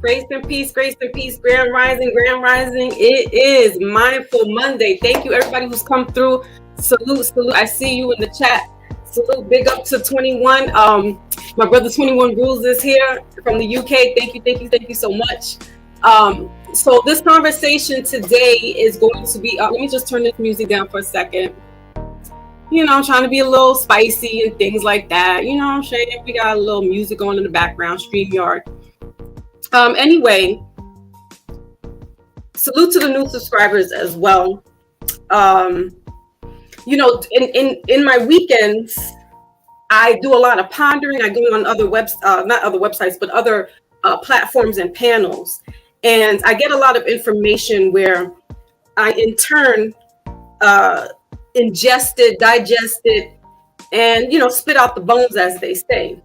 Grace and peace, Grand Rising, Grand Rising. It is Mindful Monday. Thank you, everybody who's come through. Salute, salute. I see you in the chat. Salute, big up to 21. My brother 21 Rules is here from the UK. Thank you so much. So this conversation today is going to be, let me just turn this music down for a second. You know, I'm trying to be a little spicy and things like that. You know what I'm saying? We got a little music on in the background, StreamYard. Anyway, salute to the new subscribers as well. You know, in my weekends, I do a lot of pondering. I go on other not other websites, but other platforms and panels. And I get a lot of information where I, in turn, ingest it, digest it, and, you know, spit out the bones, as they say.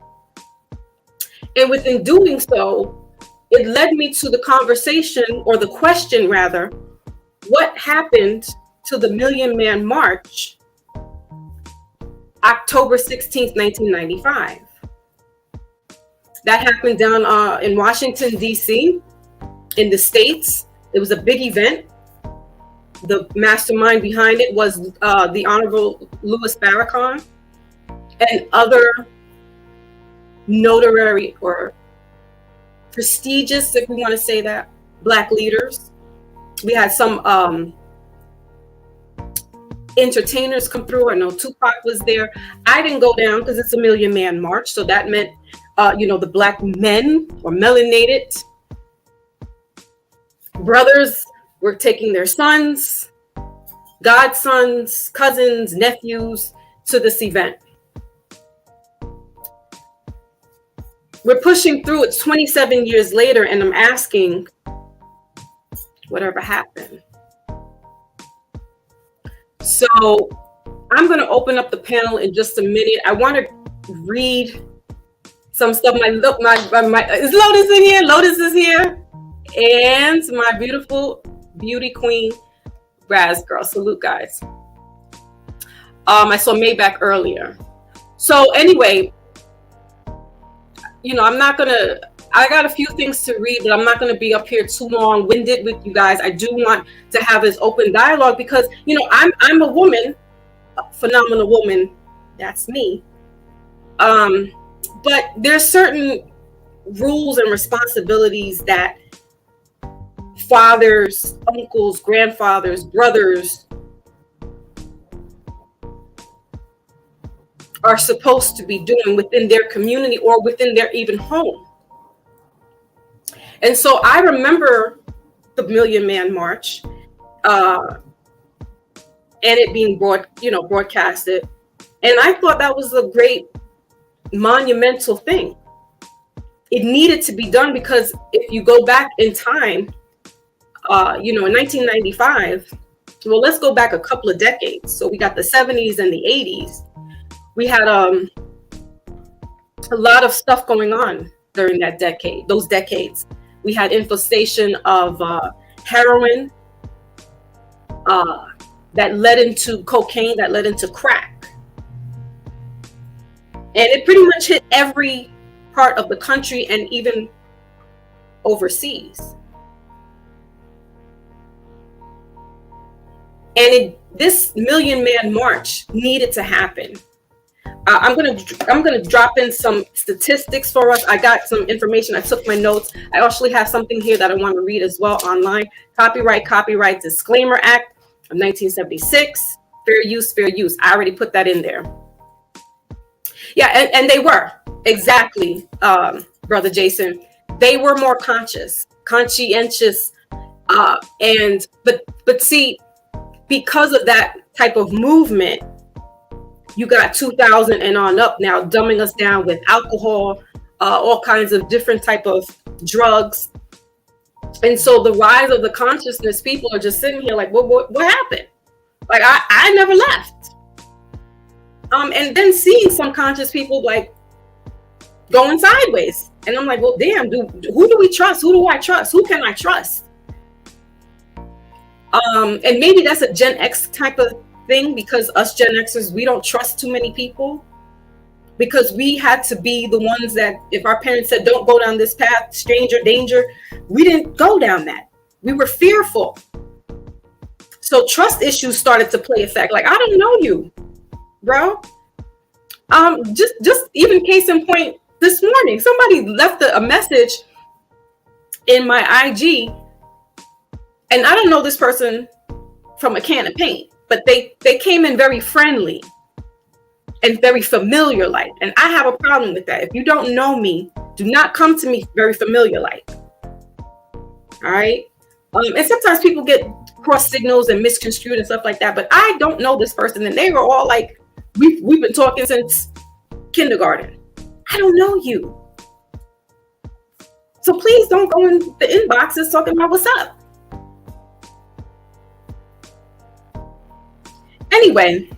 And within doing so, it led me to the conversation, or the question rather, what happened to the Million Man March, October 16th, 1995? That happened down in Washington, D.C., in the States. It was a big event. The mastermind behind it was the Honorable Louis Farrakhan and other notary or prestigious, if we want to say that, Black leaders. We had some entertainers come through. I know Tupac was there. I didn't go down because it's a Million Man March. So that meant, you know, the Black men or melanated brothers were taking their sons, godsons, cousins, nephews to this event. We're pushing through. It's 27 years later, and I'm asking, whatever happened? So I'm going to open up the panel in just a minute. I want to read some stuff. Is Lotus in here? Lotus is here. And my beautiful beauty queen, Raz Girl. Salute, guys. I saw Maybach earlier. So anyway, you know, I got a few things to read, but I'm not going to be up here too long-winded with you guys. I do want to have this open dialogue because, you know, I'm a woman, a phenomenal woman. That's me. But there's certain rules and responsibilities that fathers, uncles, grandfathers, brothers are supposed to be doing within their community or within their even home. And so I remember the Million Man March and it being broadcasted. And I thought that was a great monumental thing. It needed to be done because if you go back in time, you know, in 1995, well, let's go back a couple of decades. So we got the 70s and the 80s. We had a lot of stuff going on during that decade, those decades. We had infestation of heroin that led into cocaine, that led into crack. And it pretty much hit every part of the country and even overseas. And this Million Man March needed to happen. I'm gonna drop in some statistics for us. I got some information. I took my notes. I actually have something here that I want to read as well online. Copyright Disclaimer Act of 1976. Fair use. I already put that in there. Yeah, and they were exactly, Brother Jason. They were more conscientious, but see, because of that type of movement, you got 2000 and on up now, dumbing us down with alcohol, all kinds of different type of drugs. And so the rise of the consciousness, people are just sitting here like, what happened? Like, I never left. And then seeing some conscious people like going sideways. And I'm like, well, damn, who do we trust? Who do I trust? Who can I trust? And maybe that's a Gen X type of thing, because us Gen Xers, we don't trust too many people. because we had to be the ones that, if our parents said, don't go down this path, stranger danger, we didn't go down that. We were fearful. So trust issues started to play effect. Like, I don't know you, bro. Just even case in point, this morning, somebody left a message in my IG, and I don't know this person from a can of paint, but they came in very friendly and very familiar like, and I have a problem with that. If you don't know me, do not come to me very familiar like. All right. And sometimes people get cross signals and misconstrued and stuff like that, but I don't know this person, and they were all like, we've been talking since kindergarten. I don't know you. So please don't go in the inboxes talking about what's up. Anyway,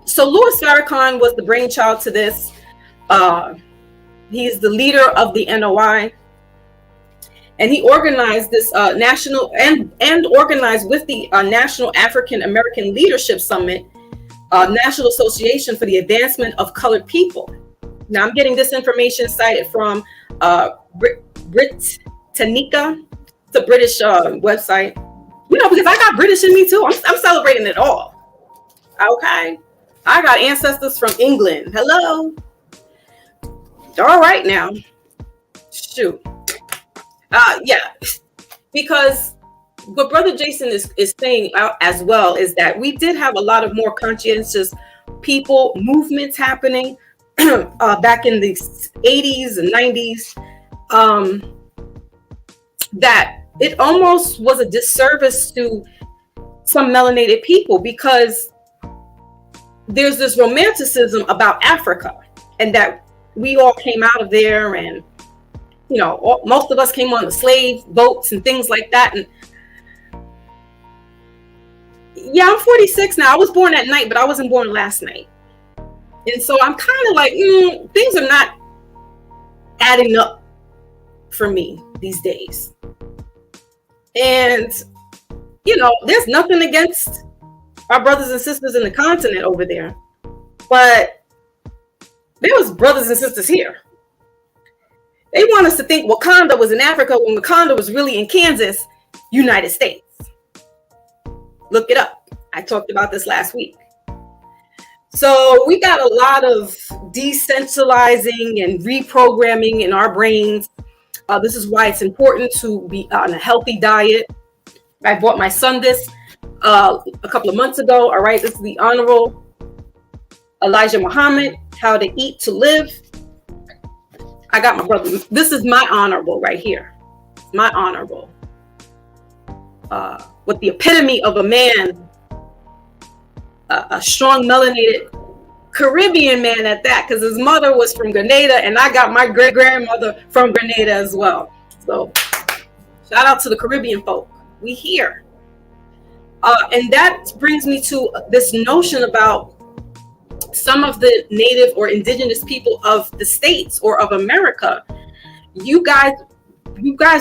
so Louis Farrakhan was the brainchild to this. He's the leader of the NOI. And he organized this national and organized with the National African American Leadership Summit, National Association for the Advancement of Colored People. Now, I'm getting this information cited from Britannica. It's a British website. You know, because I got British in me too. I'm celebrating it all. Okay. I got ancestors from England. Hello. All right now. Shoot. Yeah. Because what Brother Jason is saying as well is that we did have a lot of more conscientious people, movements happening back in the 80s and 90s, that it almost was a disservice to some melanated people, because there's this romanticism about Africa, and that we all came out of there, and you know, most of us came on the slave boats and things like that. And yeah, I'm 46 now. I was born at night, but I wasn't born last night. And so I'm kind of like, things are not adding up for me these days. And, you know, there's nothing against our brothers and sisters in the continent over there, but there was brothers and sisters here. They want us to think Wakanda was in Africa when Wakanda was really in Kansas, United States. Look it up. I talked about this last week. So we got a lot of decentralizing and reprogramming in our brains. This is why it's important to be on a healthy diet. I bought my son this a couple of months ago. All right, this is the Honorable Elijah Muhammad, How to Eat to Live. I got my brother. This is my honorable right here. My honorable. With the epitome of a man, a strong melanated Caribbean man at that, because his mother was from Grenada, and I got my great grandmother from Grenada as well. So shout out to the Caribbean folk. We here. And that brings me to this notion about some of the native or indigenous people of the States or of America. You guys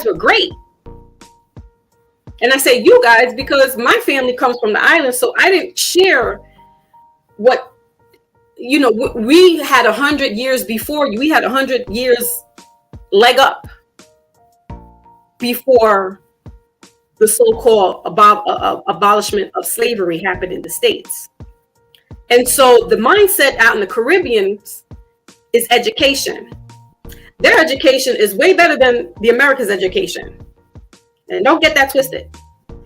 were great. And I say you guys because my family comes from the island, so I didn't share what, you know, we had 100 years before you. We had 100 years leg up before the so-called abolishment of slavery happened in the States. And so the mindset out in the Caribbean is education. Their education is way better than the America's education. And don't get that twisted.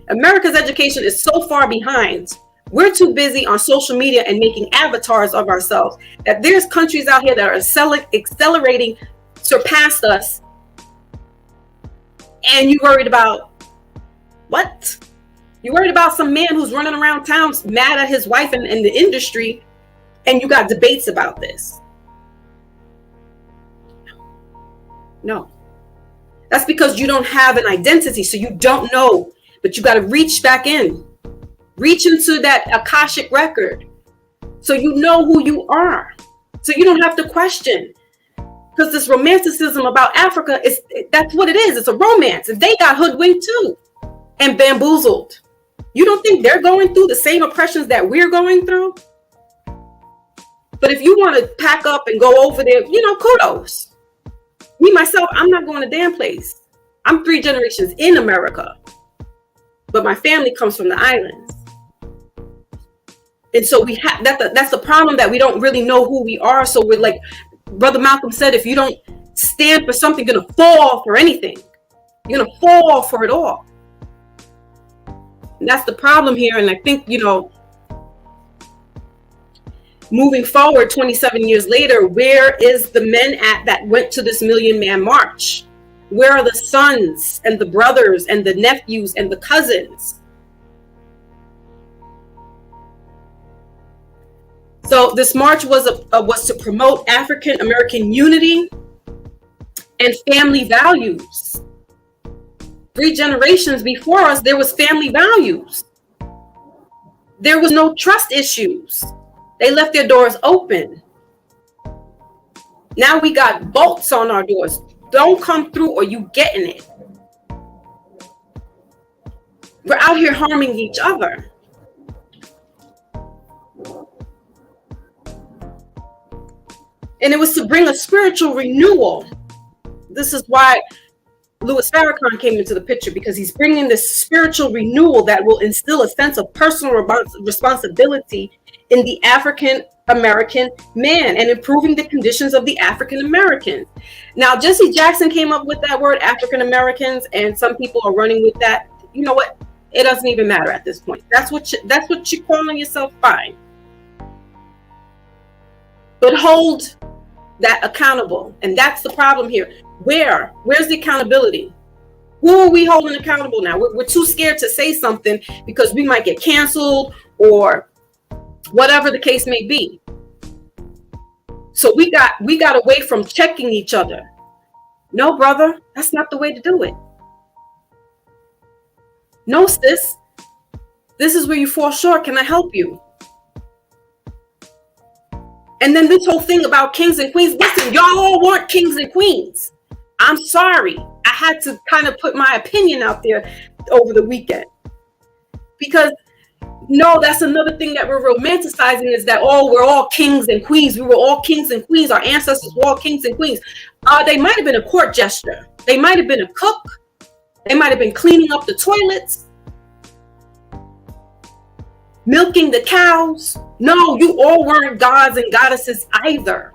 America's education is so far behind. We're too busy on social media and making avatars of ourselves that there's countries out here that are accelerating, surpassed us. And you worried about what? You worried about some man who's running around town mad at his wife and the industry, and you got debates about this. No. That's because you don't have an identity, so you don't know, but you got to reach back in. Reach into that Akashic record so you know who you are, so you don't have to question. Because this romanticism about Africa, that's what it is. It's a romance. And they got hoodwinked too and bamboozled. You don't think they're going through the same oppressions that we're going through? But if you want to pack up and go over there, kudos. Me, myself, I'm not going to damn place. I'm 3 generations in America, but my family comes from the islands. And so that's the problem, that we don't really know who we are. So we're like Brother Malcolm said, if you don't stand for something, you're going to fall for anything. You're going to fall for it all. And that's the problem here. And I think, moving forward 27 years later, where is the men at that went to this Million Man March? Where are the sons and the brothers and the nephews and the cousins? So this march was to promote African American unity and family values. 3 generations before us, there was family values. There was no trust issues. They left their doors open. Now we got bolts on our doors. Don't come through or you getting it. We're out here harming each other. And it was to bring a spiritual renewal. This is why Louis Farrakhan came into the picture, because he's bringing this spiritual renewal that will instill a sense of personal responsibility in the African American man and improving the conditions of the African Americans. Now, Jesse Jackson came up with that word, African Americans, and some people are running with that. You know what? It doesn't even matter at this point. That's what you're calling yourself, fine. But hold that accountable. And that's the problem here. Where's the accountability? Who are we holding accountable now? We're too scared to say something because we might get canceled or whatever the case may be. So we got away from checking each other. No, brother, that's not the way to do it. No, sis, this is where you fall short. Can I help you? And then this whole thing about kings and queens. Listen, y'all all want kings and queens. I'm sorry. I had to kind of put my opinion out there over the weekend. Because, no, that's another thing that we're romanticizing, is that, we're all kings and queens. We were all kings and queens. Our ancestors were all kings and queens. They might have been a court gesture. They might have been a cook. They might have been cleaning up the toilets, milking the cows. No, you all weren't gods and goddesses either.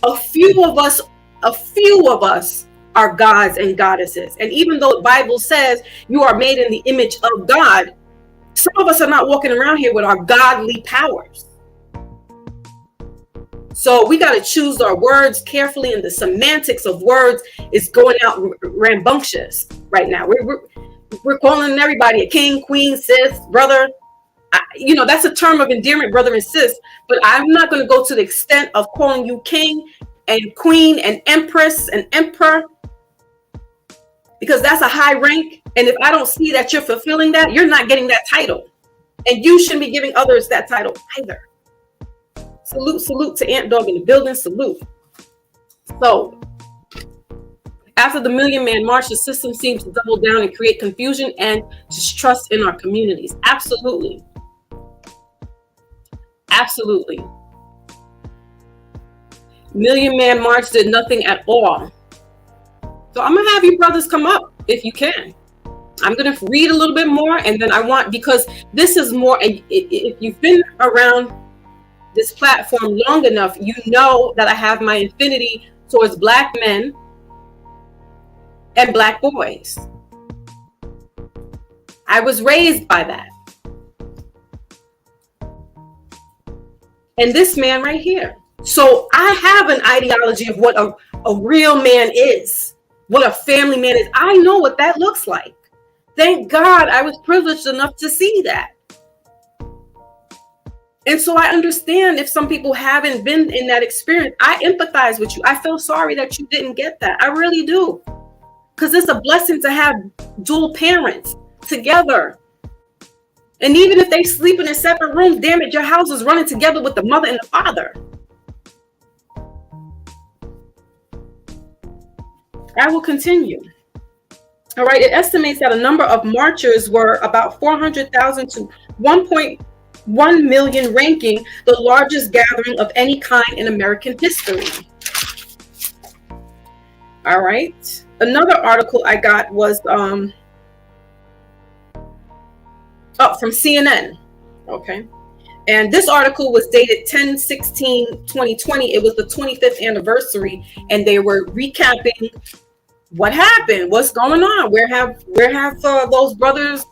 A few of us are gods and goddesses. And even though the Bible says you are made in the image of God, some of us are not walking around here with our godly powers. So we got to choose our words carefully, and the semantics of words is going out rambunctious right now. We're calling everybody a king, queen, sis, brother. That's a term of endearment, brother and sis, but I'm not going to go to the extent of calling you king and queen and empress and emperor, because that's a high rank. And if I don't see that you're fulfilling that, you're not getting that title. And you shouldn't be giving others that title either. Salute to Ant Dog in the building. Salute. So, after the Million Man March, the system seems to double down and create confusion and distrust in our communities. Absolutely. Absolutely. Million Man March did nothing at all. So I'm going to have you brothers come up if you can. I'm going to read a little bit more, and then because this is more, and if you've been around this platform long enough, you know that I have my affinity towards Black men and Black boys. I was raised by that. And this man right here. So I have an ideology of what a real man is, what a family man is. I know what that looks like. Thank God I was privileged enough to see that. And so I understand if some people haven't been in that experience. I empathize with you. I feel sorry that you didn't get that. I really do. Because it's a blessing to have dual parents together. And even if they sleep in separate rooms, damn it, your house is running together with the mother and the father. I will continue. All right, it estimates that a number of marchers were about 400,000 to 1.5 1 million, ranking the largest gathering of any kind in American history. All right. Another article I got was from CNN. Okay. And this article was dated 10/16/2020. It was the 25th anniversary, and they were recapping what happened, what's going on, where have those brothers,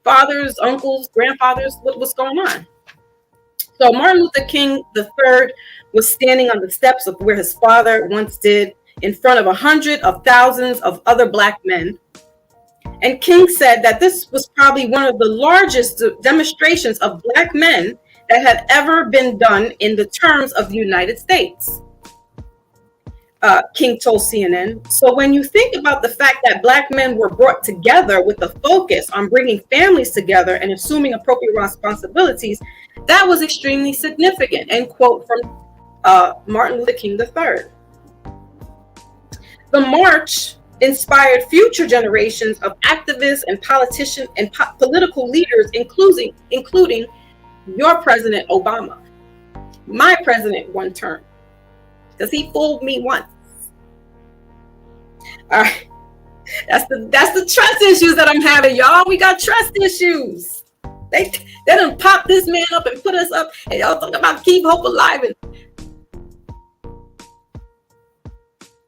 fathers, uncles, grandfathers, what's going on. So Martin Luther King III was standing on the steps of where his father once did, in front of hundreds of thousands of other Black men. And King said that this was probably one of the largest demonstrations of Black men that had ever been done in the terms of the United States. King told CNN. So when you think about the fact that Black men were brought together with a focus on bringing families together and assuming appropriate responsibilities, that was extremely significant. End quote from Martin Luther King III. The march inspired future generations of activists and politicians and political leaders, including your President Obama, my president one term, because he fooled me once. All right, that's the trust issues that I'm having, y'all. We got trust issues. They done pop this man up and put us up, and y'all talk about keep hope alive,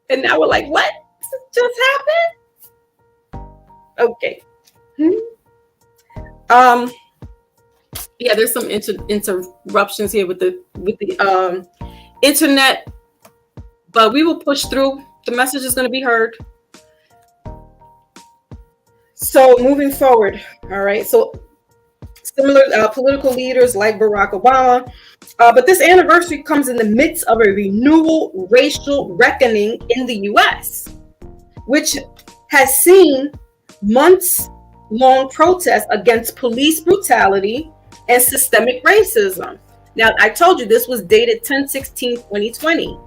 and now we're like, what just happened? Okay. Yeah, there's some interruptions here with the internet, but we will push through. The message is going to be heard. So moving forward, all right. So similar political leaders like Barack Obama, but this anniversary comes in the midst of a renewal racial reckoning in the U.S., which has seen months-long protests against police brutality and systemic racism. Now, I told you this was dated 10/16/2020.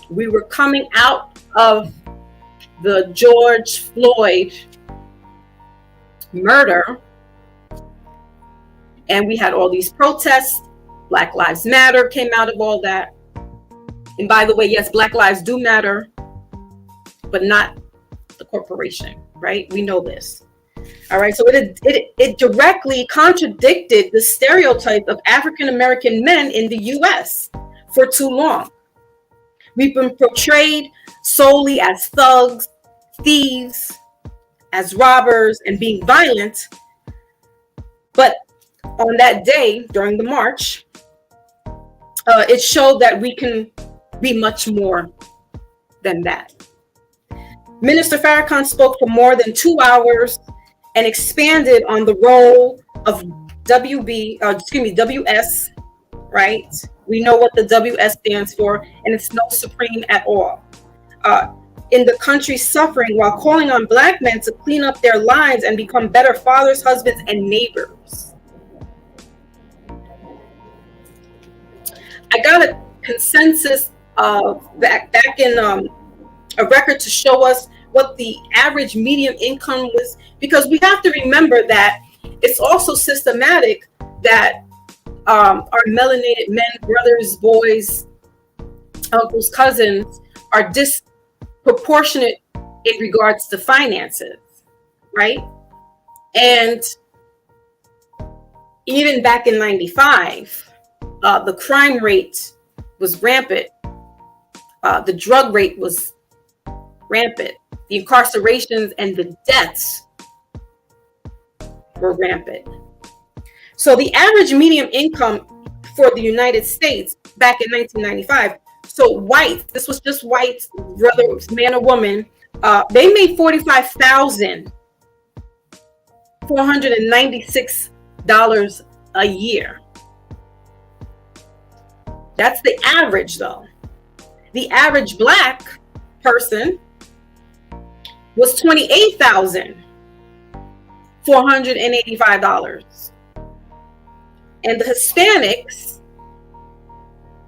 We were coming out of the George Floyd murder, and we had all these protests. Black Lives Matter came out of all that. And by the way, yes, Black lives do matter, but not the corporation, right? We know this. All right, so it directly contradicted the stereotype of African American men in the U.S. for too long. We've been portrayed solely as thugs, thieves, as robbers, and being violent. But on that day, during the march, it showed that we can be much more than that. Minister Farrakhan spoke for more than 2 hours and expanded on the role of WS, right? We know what the WS stands for, and it's no supreme at all. In the country suffering, while calling on Black men to clean up their lives and become better fathers, husbands, and neighbors. I got a consensus back in a record to show us what the average median income was, because we have to remember that it's also systematic that our melanated men, brothers, boys, uncles, cousins are disproportionate in regards to finances, right? And even back in 95, the crime rate was rampant. The drug rate was rampant. The incarcerations and the deaths were rampant. So the average median income for the United States back in 1995, so white, this was just white, whether it was man or woman, they made $45,496 a year. That's the average, though. The average Black person was $28,485. And the Hispanics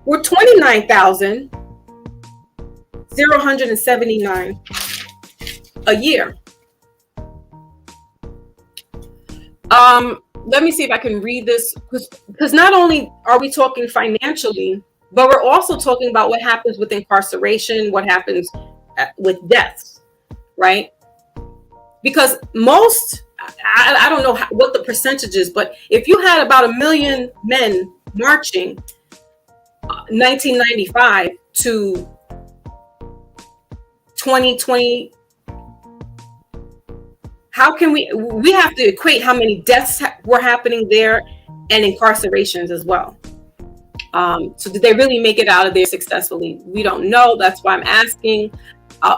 were $29,079 a year. let me see if I can read this, because not only are we talking financially, but we're also talking about what happens with incarceration, what happens with deaths, right? Because most, I don't know what the percentage is, but if you had about 1 million men marching 1995 to 2020, how can we have to equate how many deaths were happening there and incarcerations as well. So did they really make it out of there successfully? We don't know. That's why I'm asking.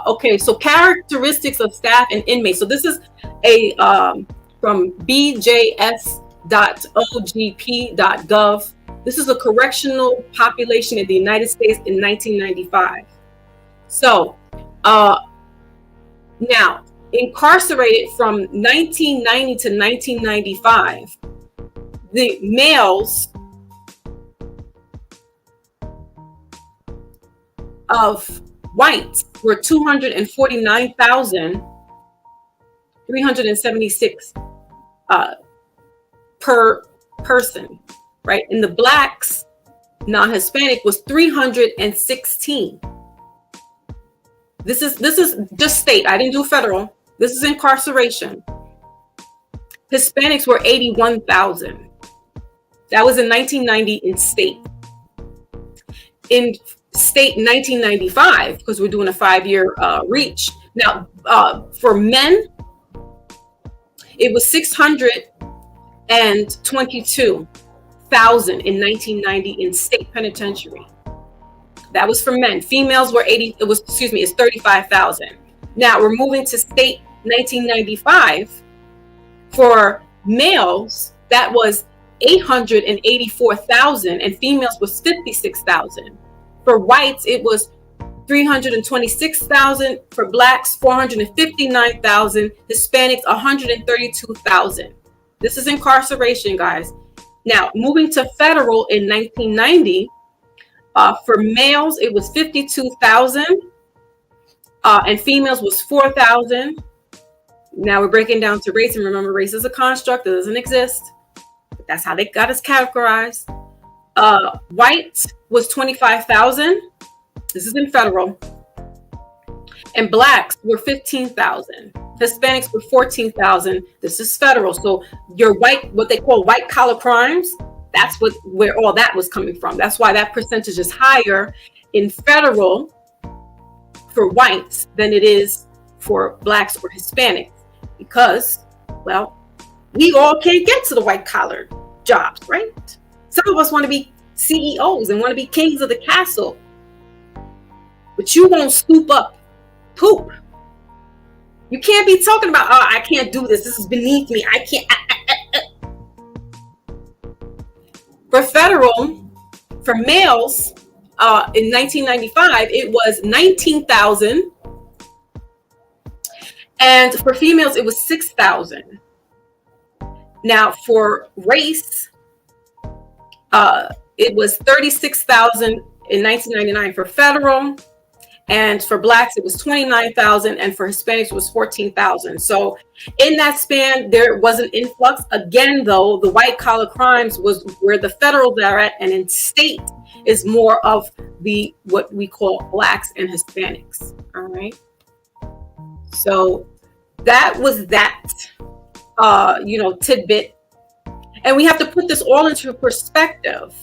Okay, so characteristics of staff and inmates. So this is a from bjs.ogp.gov. This is a correctional population in the United States in 1995. So now, incarcerated from 1990 to 1995, the males of whites were 249,376 per person, right? And the blacks, non-Hispanic, was 316. This is just state. I didn't do federal. This is incarceration. Hispanics were 81,000. That was in 1990 in state. In state 1995, because we're doing a 5-year reach. Now, for men, it was 622,000 in 1990 in state penitentiary. That was for men. Females were it's 35,000. Now we're moving to state 1995. For males, that was 884,000, and females was 56,000. For whites, it was 326,000. For blacks, 459,000. Hispanics, 132,000. This is incarceration, guys. Now, moving to federal in 1990, for males, it was 52,000, and females was 4,000. Now we're breaking down to race, and remember, race is a construct that doesn't exist. That's how they got us categorized. White was 25,000. This is in federal. And blacks were 15,000. Hispanics were 14,000. This is federal. So your white, what they call white collar crimes, that's where all that was coming from. That's why that percentage is higher in federal for whites than it is for blacks or Hispanics, because, well, we all can't get to the white collar jobs, right? Some of us want to be CEOs and want to be kings of the castle, but you won't scoop up poop. You can't be talking about, oh, I can't do this. This is beneath me. I can't. For federal, for males, in 1995, it was 19,000. And for females, it was 6,000. Now, for race, it was 36,000 in 1999 for federal. And for blacks, it was 29,000. And for Hispanics, it was 14,000. So in that span, there was an influx. Again, though, the white collar crimes was where the federals are at. And in state is more of the what we call blacks and Hispanics. All right. So that was that, tidbit. And we have to put this all into perspective.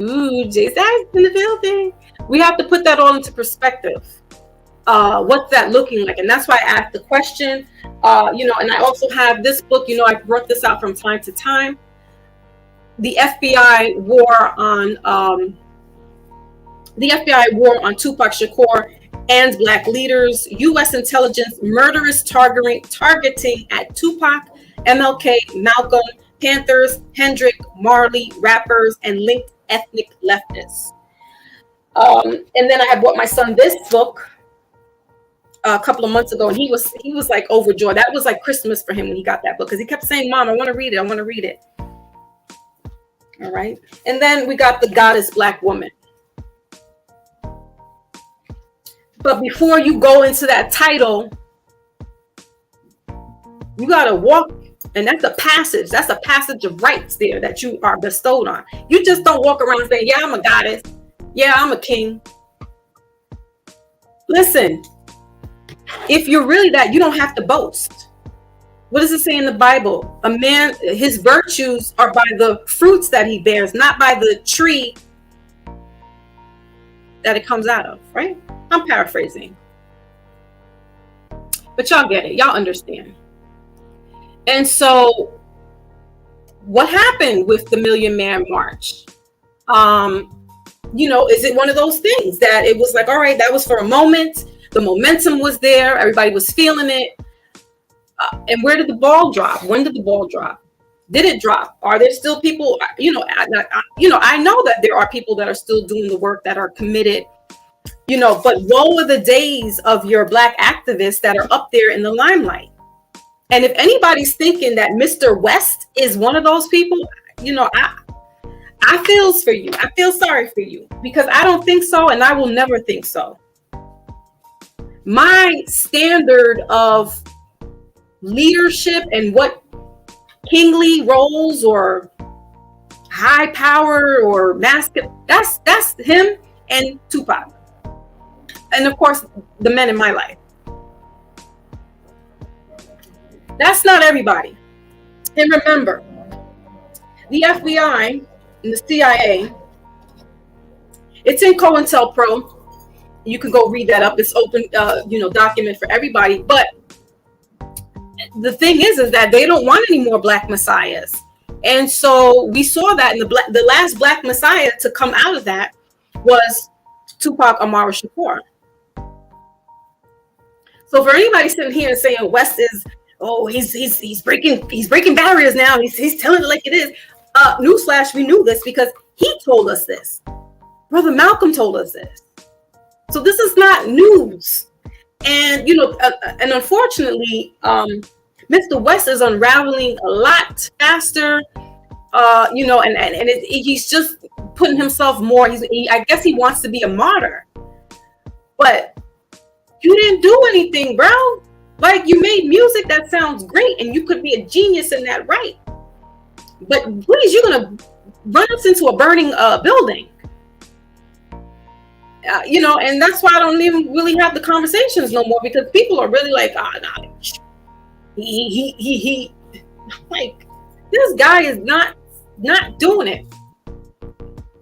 Ooh, Jason's in the building. We have to put that all into perspective. What's that looking like? And that's why I asked the question. And I also have this book. I brought this out from time to time. The FBI war on Tupac Shakur and Black leaders. U.S. intelligence murderous targeting at Tupac, MLK, Malcolm, Panthers, Hendrick, Marley, rappers, and linked ethnic leftists. And then I had bought my son this book a couple of months ago, and he was like overjoyed. That was like Christmas for him when he got that book, because he kept saying, "Mom, I want to read it. I want to read it." All right. And then we got The Goddess Black Woman. But before you go into that title, you got to walk And that's a passage. That's a passage of rights there that you are bestowed on. You just don't walk around saying, yeah, I'm a goddess. Yeah, I'm a king. Listen, if you're really that, you don't have to boast. What does it say in the Bible? A man, his virtues are by the fruits that he bears, not by the tree that it comes out of, right? I'm paraphrasing. But y'all get it. Y'all understand. And so what happened with the Million Man March? Is it one of those things that it was like, all right, that was for a moment. The momentum was there. Everybody was feeling it. And where did the ball drop? When did the ball drop? Did it drop? Are there still people, I know that there are people that are still doing the work, that are committed, but woe are the days of your Black activists that are up there in the limelight. And if anybody's thinking that Mr. West is one of those people, I feels for you. I feel sorry for you, because I don't think so, and I will never think so. My standard of leadership and what kingly roles or high power or masculine, that's him and Tupac, and of course the men in my life. That's not everybody. And remember, the FBI and the CIA, it's in COINTELPRO. You can go read that up. It's open, document for everybody. But the thing is that they don't want any more Black messiahs. And so we saw that in the last Black messiah to come out of that was Tupac Amaru Shakur. So for anybody sitting here and saying West is, he's breaking barriers now, he's telling it like it is. Newsflash, we knew this because he told us this. Brother Malcolm told us this. So this is not news. And and unfortunately, Mr. West is unraveling a lot faster. He's just putting himself more. I guess he wants to be a martyr. But you didn't do anything, bro. Like, you made music that sounds great, and you could be a genius in that, right? But please, you're gonna run us into a burning building. And that's why I don't even really have the conversations no more, because people are really like, he like, this guy is not doing it.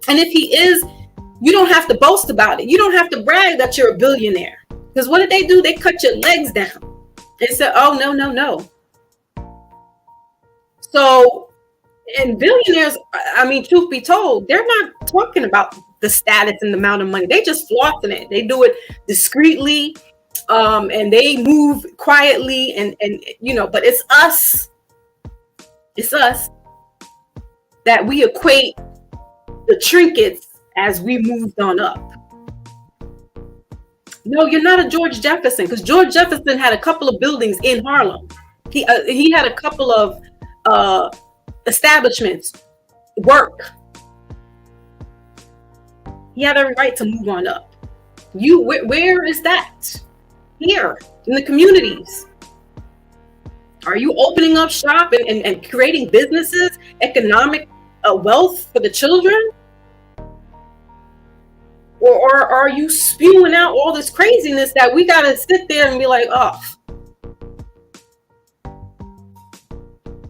And if he is, you don't have to boast about it. You don't have to brag that you're a billionaire, because what did they do? They cut your legs down and said, oh, no. So, and billionaires, truth be told, they're not talking about the status and the amount of money. They just flossing it. They do it discreetly, and they move quietly, and but it's us that we equate the trinkets as we moved on up. No, you're not a George Jefferson, because George Jefferson had a couple of buildings in Harlem. He had a couple of establishments, work. He had every right to move on up. Where is that? Here in the communities. Are you opening up shop and creating businesses, economic wealth for the children? Or are you spewing out all this craziness that we got to sit there and be like, oh?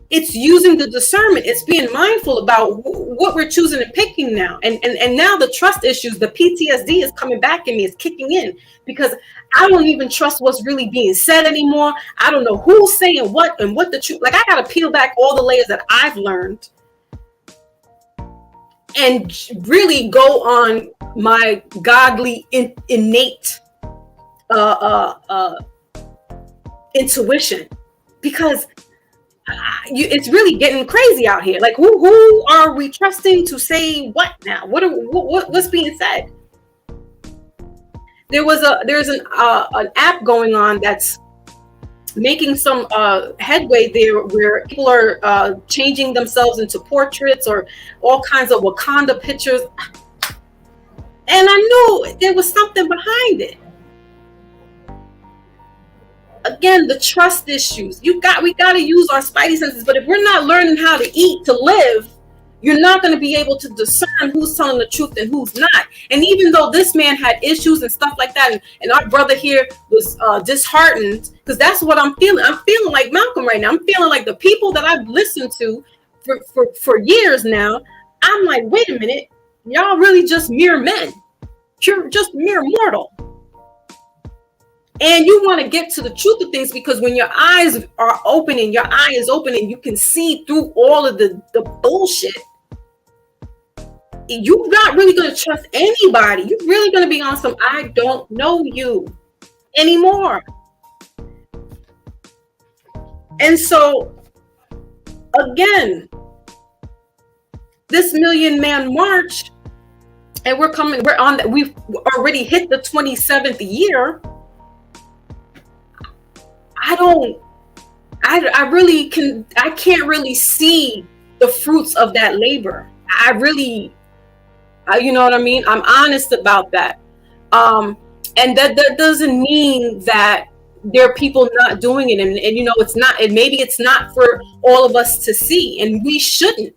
It's using the discernment. It's being mindful about what we're choosing and picking now. And now the trust issues, the PTSD is coming back in me, it's kicking in, because I don't even trust what's really being said anymore. I don't know who's saying what and what the truth. Like, I got to peel back all the layers that I've learned and really go on my godly innate intuition, because it's really getting crazy out here. Like, who are we trusting to say what now? What's being said? There's an app going on that's making some headway there, where people are changing themselves into portraits or all kinds of Wakanda pictures. And I knew there was something behind it. Again, the trust issues. We got to use our spidey senses. But if we're not learning how to eat to live, you're not going to be able to discern who's telling the truth and who's not. And even though this man had issues and stuff like that, and our brother here was disheartened, because that's what I'm feeling. I'm feeling like Malcolm right now. I'm feeling like the people that I've listened to for years now. I'm like, wait a minute, y'all really just mere men. You're just mere mortal. And you want to get to the truth of things, because when your eyes are open and your eye is open and you can see through all of the bullshit, you're not really going to trust anybody. You're really going to be on some, I don't know you anymore. And so, again, this Million Man March, and we've already hit the 27th year. I can't really see the fruits of that labor. You know what I mean? I'm honest about that. And that doesn't mean that there are people not doing it. And you know, it's not, and maybe it's not for all of us to see, and we shouldn't.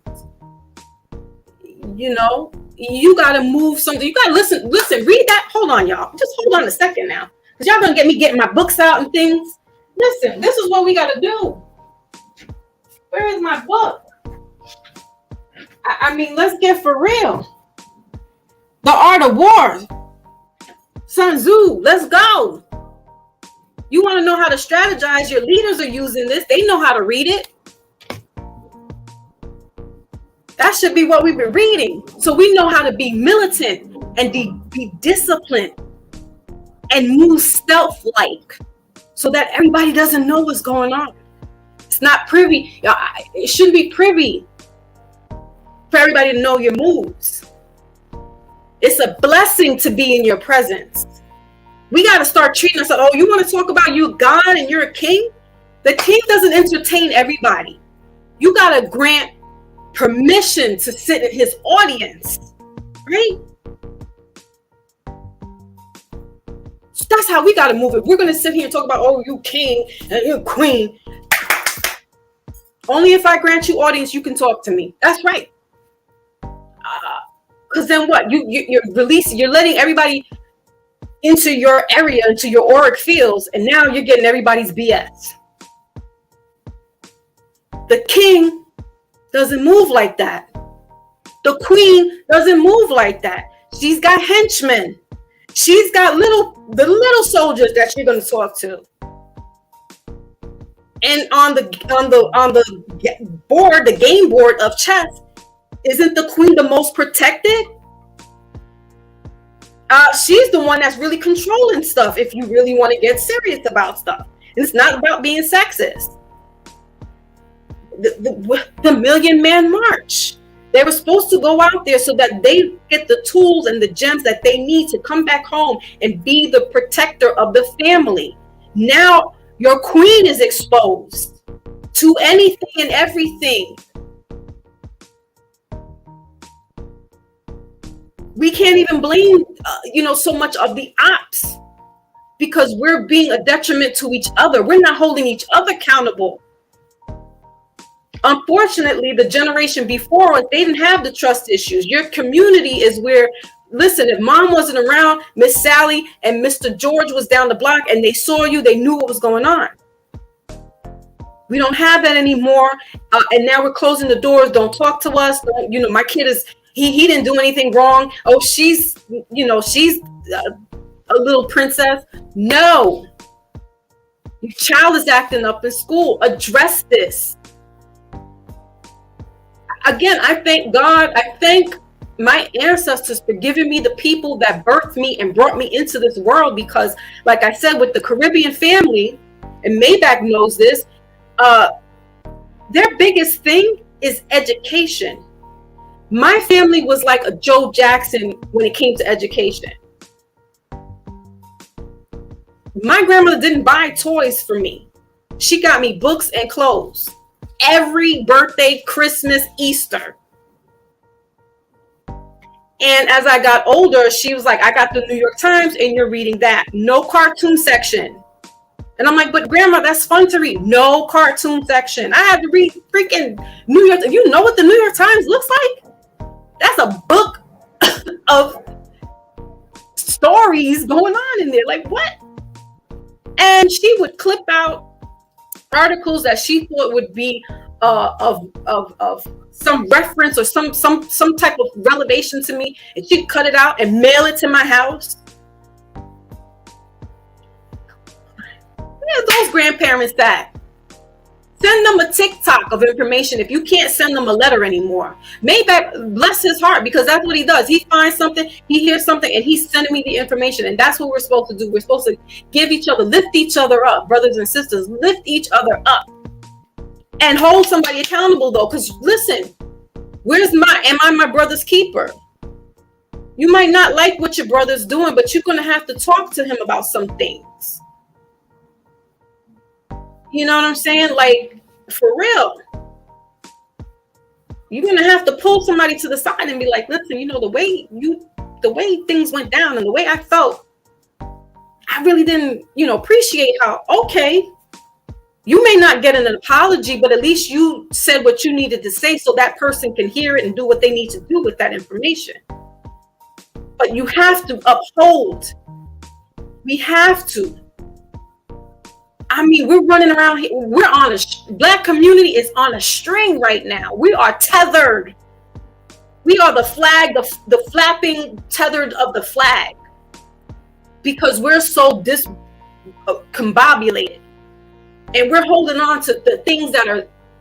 You know, you got to move something. You got to listen, read that. Hold on, y'all. Just hold on a second now. Because y'all going to get me getting my books out and things. Listen, this is what we got to do. Where is my book? I mean, let's get for real. The Art of War. Sun Tzu, let's go. You want to know how to strategize? Your leaders are using this. They know how to read it. That should be what we've been reading. So we know how to be militant and be disciplined and move stealth-like so that everybody doesn't know what's going on. It's not privy. It shouldn't be privy for everybody to know your moves. It's a blessing to be in your presence. We got to start treating ourselves. Oh, you want to talk about you God and you're a king? The king doesn't entertain everybody. You got to grant permission to sit in his audience, right? So that's how we got to move it. We're going to sit here and talk about, oh, you king and you queen. Only if I grant you audience, you can talk to me. That's right. Because then what? You're releasing, you're letting everybody into your area, into your auric fields, and now you're getting everybody's BS. The king doesn't move like that. The queen doesn't move like that. She's got henchmen. She's got the little soldiers that she's going to talk to. And on the board, the game board of chess, isn't the queen the most protected? She's the one that's really controlling stuff if you really want to get serious about stuff. And it's not about being sexist. The Million Man March. They were supposed to go out there so that they get the tools and the gems that they need to come back home and be the protector of the family. Now your queen is exposed to anything and everything. We can't even blame, so much of the ops, because we're being a detriment to each other. We're not holding each other accountable. Unfortunately, the generation before us, they didn't have the trust issues. Your community is where, listen, if mom wasn't around, Miss Sally and Mr. George was down the block and they saw you, they knew what was going on. We don't have that anymore. And now we're closing the doors. Don't talk to us. My kid is, he didn't do anything wrong. Oh, she's a little princess. No. Your child is acting up in school. Address this. Again, I thank God. I thank my ancestors for giving me the people that birthed me and brought me into this world, because, like I said, with the Caribbean family, and Maybach knows this, their biggest thing is education. My family was like a Joe Jackson when it came to education. My grandmother didn't buy toys for me. She got me books and clothes. Every birthday, Christmas, Easter. And as I got older, she was like, I got the New York Times and you're reading that. No cartoon section. And I'm like, but grandma, that's fun to read. No cartoon section. I had to read freaking New York. You know what the New York Times looks like? That's a book of stories going on in there. Like, what? And she would clip out articles that she thought would be of some reference or some type of revelation to me, and she'd cut it out and mail it to my house. Where are those grandparents at? Send them a TikTok of information if you can't send them a letter anymore. Maybach, bless his heart, because that's what he does. He finds something, he hears something, and he's sending me the information. And that's what we're supposed to do. We're supposed to give each other, lift each other up, brothers and sisters, lift each other up. And hold somebody accountable, though, because listen, am I my brother's keeper? You might not like what your brother's doing, but you're going to have to talk to him about some things. You know what I'm saying? Like, for real. You're going to have to pull somebody to the side and be like, listen, you know, the way things went down and the way I felt, I really didn't, appreciate how, okay, you may not get an apology, but at least you said what you needed to say so that person can hear it and do what they need to do with that information. But you have to uphold. We have to. I mean, we're running around here. We're on Black community is on a string right now. We are tethered. We are the flag, the flapping tethered of the flag, because we're so discombobulated, and we're holding on to the things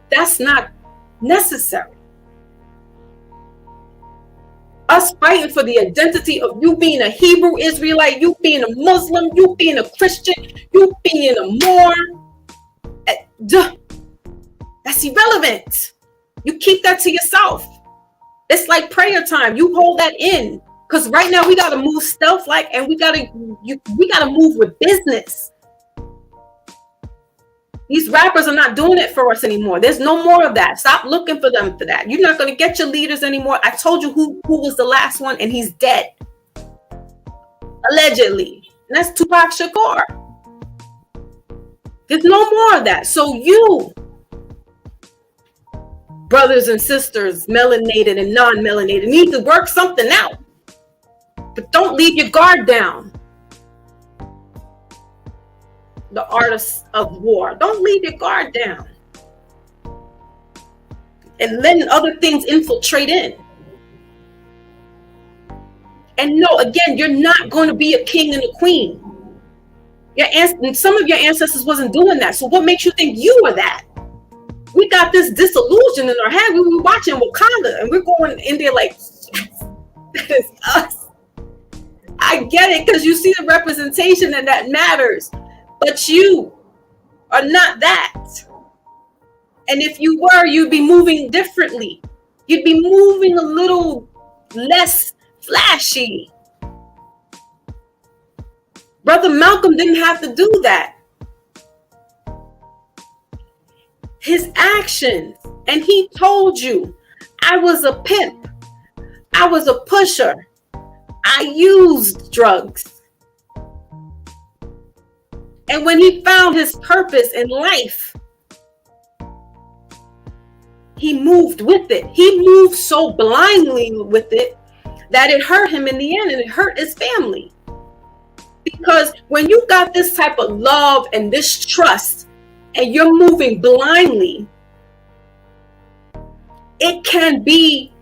that's not necessary. Us fighting for the identity of you being a Hebrew Israelite, you being a Muslim, you being a Christian, you being a Moor. That's irrelevant. You keep that to yourself. It's like prayer time. You hold that in, because right now we gotta move stealth-like, and we gotta move with business. These rappers are not doing it for us anymore. There's no more of that. Stop looking for them for that. You're not going to get your leaders anymore. I told you who was the last one, and he's dead. Allegedly. And that's Tupac Shakur. There's no more of that. So you, brothers and sisters, melanated and non-melanated, need to work something out. But don't leave your guard down. The artists of war. Don't leave your guard down. And letting other things infiltrate in. And no, again, you're not going to be a king and a queen. Some of your ancestors wasn't doing that. So what makes you think you were that? We got this disillusion in our head. We were watching Wakanda, and we're going in there like, that is us. I get it, because you see the representation, and that matters. But you are not that. And if you were, you'd be moving differently. You'd be moving a little less flashy. Brother Malcolm didn't have to do that. His actions, and he told you, I was a pimp. I was a pusher. I used drugs. And when he found his purpose in life, he moved with it. He moved so blindly with it that it hurt him in the end, and it hurt his family. Because when you got this type of love and this trust, and you're moving blindly, it can be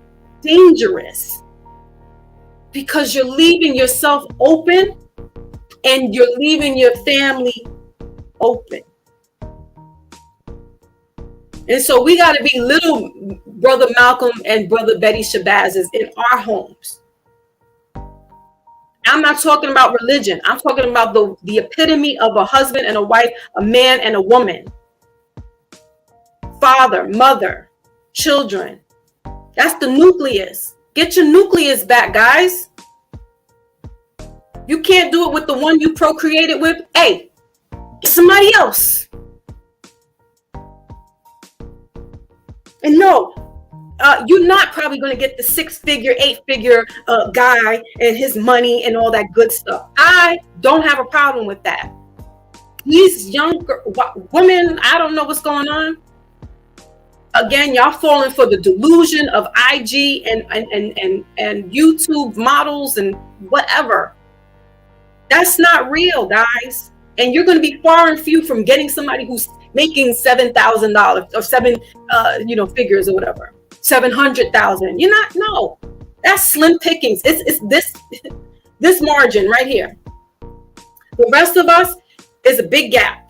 dangerous, because you're leaving yourself open, and you're leaving your family open. And so we got to be little Brother Malcolm and Brother Betty Shabazz in our homes. I'm not talking about religion. I'm talking about the epitome of a husband and a wife, a man and a woman. Father, mother, children. That's the nucleus. Get your nucleus back, guys. You can't do it with the one you procreated with. Hey, get somebody else. And no, you're not probably going to get the 6-figure, 8-figure guy and his money and all that good stuff. I don't have a problem with that. these young women, I don't know what's going on. Again, y'all falling for the delusion of IG and YouTube models and whatever. That's not real, guys. And you're going to be far and few from getting somebody who's making $7,000 or figures or whatever, 700,000. You're not. No, that's slim pickings. It's this margin right here. The rest of us is a big gap.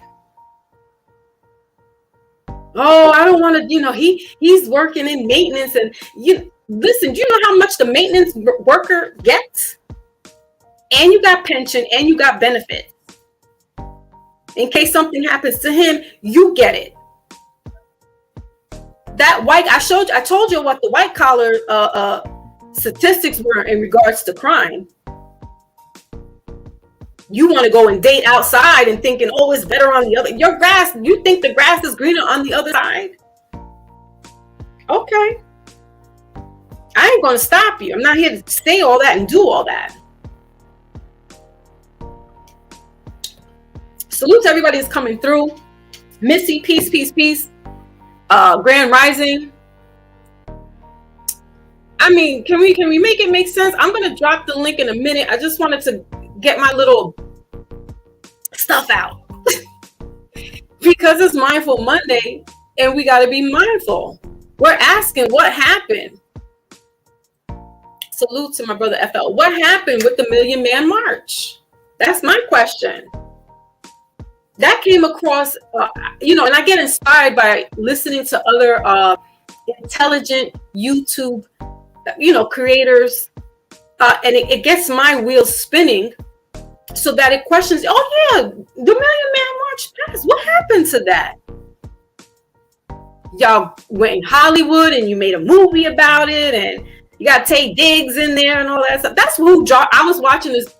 Oh, I don't want to. He's working in maintenance, and listen. Do you know how much the maintenance worker gets? And you got pension, and you got benefits. In case something happens to him, you get it. That I told you what the white collar statistics were in regards to crime. You want to go and date outside and thinking, oh, it's better on the other. You think the grass is greener on the other side? Okay. I ain't going to stop you. I'm not here to say all that and do all that. Salute to everybody that's coming through. Missy, peace, peace, peace. Grand Rising. I mean, can we make it make sense? I'm going to drop the link in a minute. I just wanted to get my little stuff out because it's Mindful Monday and we got to be mindful. We're asking what happened. Salute to my brother FL. What happened with the Million Man March? That's my question. That came across, and I get inspired by listening to other intelligent YouTube, creators, and it gets my wheels spinning so that it questions, oh yeah, the Million Man March passed. What happened to that? Y'all went in Hollywood and you made a movie about it, and you got Tay Diggs in there and all that stuff. That's who I was watching this.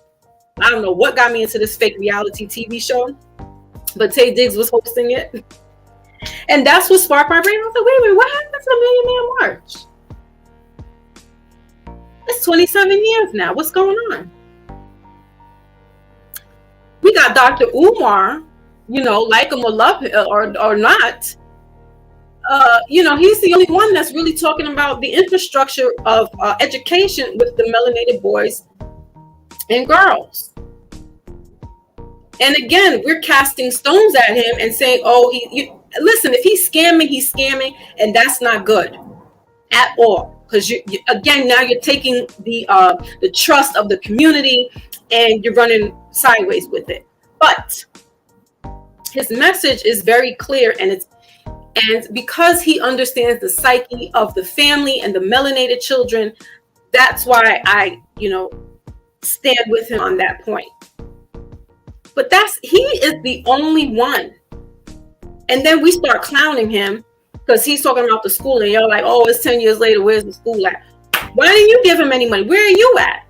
I don't know what got me into this fake reality TV show, but Tay Diggs was hosting it. And that's what sparked my brain. I was like, wait a minute, what happened to the Million Man March? It's 27 years now. What's going on? We got Dr. Umar, like him or love him or not. He's the only one that's really talking about the infrastructure of education with the melanated boys and girls. And again, we're casting stones at him and saying, oh, listen, if he's scamming, and that's not good at all. Because again, now you're taking the trust of the community and you're running sideways with it. But his message is very clear, and because he understands the psyche of the family and the melanated children, that's why I, stand with him on that point. But he is the only one. And then we start clowning him because he's talking about the school, and you're like, oh, it's 10 years later. Where's the school at? Why didn't you give him any money? Where are you at?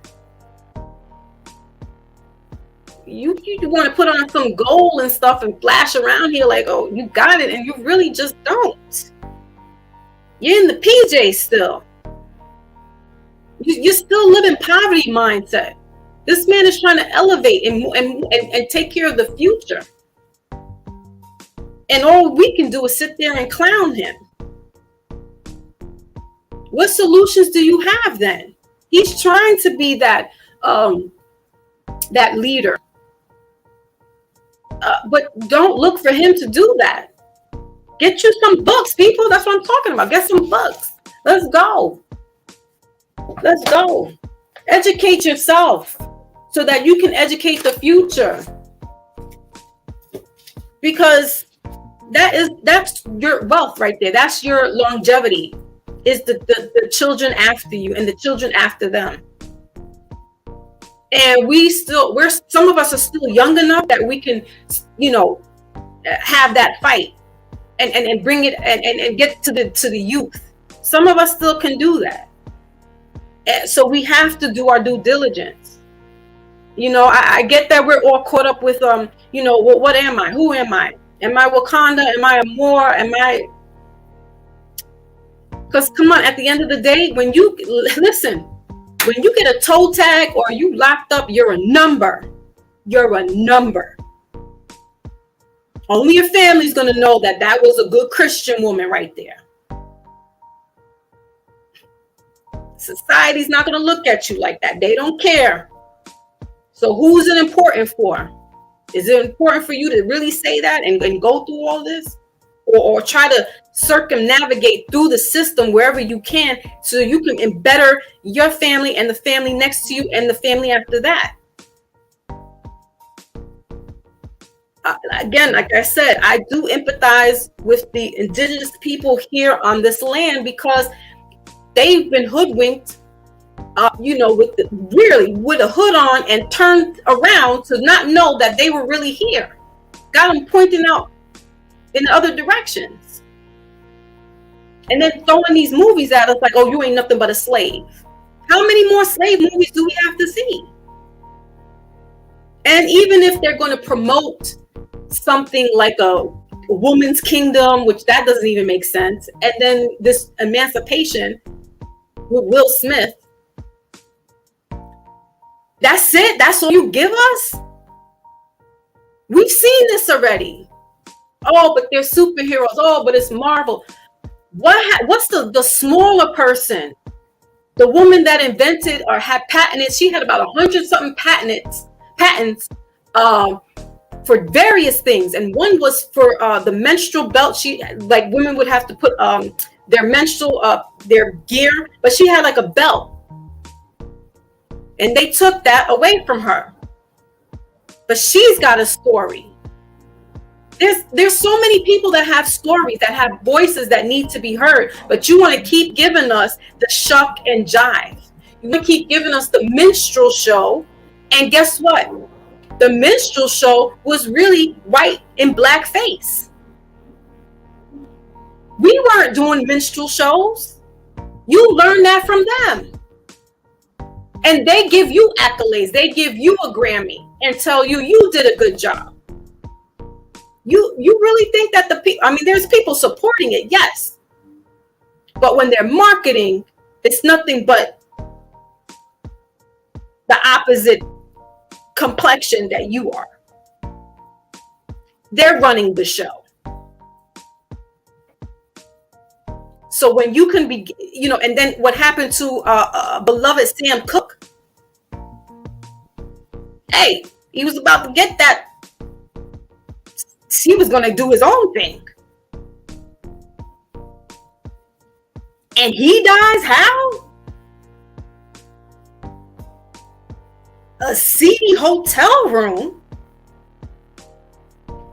You want to put on some gold and stuff and flash around here like, oh, you got it, and you really just don't. You're in the PJ still. You still live in poverty mindset. This man is trying to elevate and take care of the future. And all we can do is sit there and clown him. What solutions do you have then? He's trying to be that leader. But don't look for him to do that. Get you some books, people. That's what I'm talking about. Get some books. Let's go. Let's go. Educate yourself so that you can educate the future. Because that's your wealth right there. That's your longevity. Is the children after you and the children after them. And some of us are still young enough that we can, have that fight and bring it and get to the youth. Some of us still can do that. So we have to do our due diligence. I get that we're all caught up with, what am I? Who am I? Am I Wakanda? Am I a Moor? Because come on, at the end of the day, when you get a toe tag or you locked up, you're a number. You're a number. Only your family's going to know that that was a good Christian woman right there. Society's not going to look at you like that. They don't care. So who's it important for? Is it important for you to really say that and go through all this? Or try to circumnavigate through the system wherever you can so you can better your family and the family next to you and the family after that? Again, like I said, I do empathize with the indigenous people here on this land because they've been hoodwinked, with a hood on and turned around to not know that they were really here. Got them pointing out in other directions. And then throwing these movies at us like, oh, you ain't nothing but a slave. How many more slave movies do we have to see? And even if they're going to promote something like a woman's kingdom, which that doesn't even make sense, and then this emancipation with Will Smith, that's it? That's all you give us? We've seen this already. Oh, but they're superheroes. Oh, but it's Marvel. What's the smaller person? The woman that invented or had patented, she had about 100-something patents for various things. And one was for the menstrual belt. Women would have to put their menstrual, their gear, but she had like a belt. And they took that away from her. But she's got a story. There's so many people that have stories, that have voices that need to be heard, but you want to keep giving us the shuck and jive. You want to keep giving us the minstrel show, and guess what? The minstrel show was really white and blackface. We weren't doing minstrel shows. You learned that from them. And they give you accolades. They give you a Grammy and tell you you did a good job. You really think that there's people supporting it, yes. But when they're marketing, it's nothing but the opposite complexion that you are. They're running the show. So when you can be, and then what happened to beloved Sam Cooke? Hey, he was about to get that. He was going to do his own thing. And he dies how? A seedy hotel room,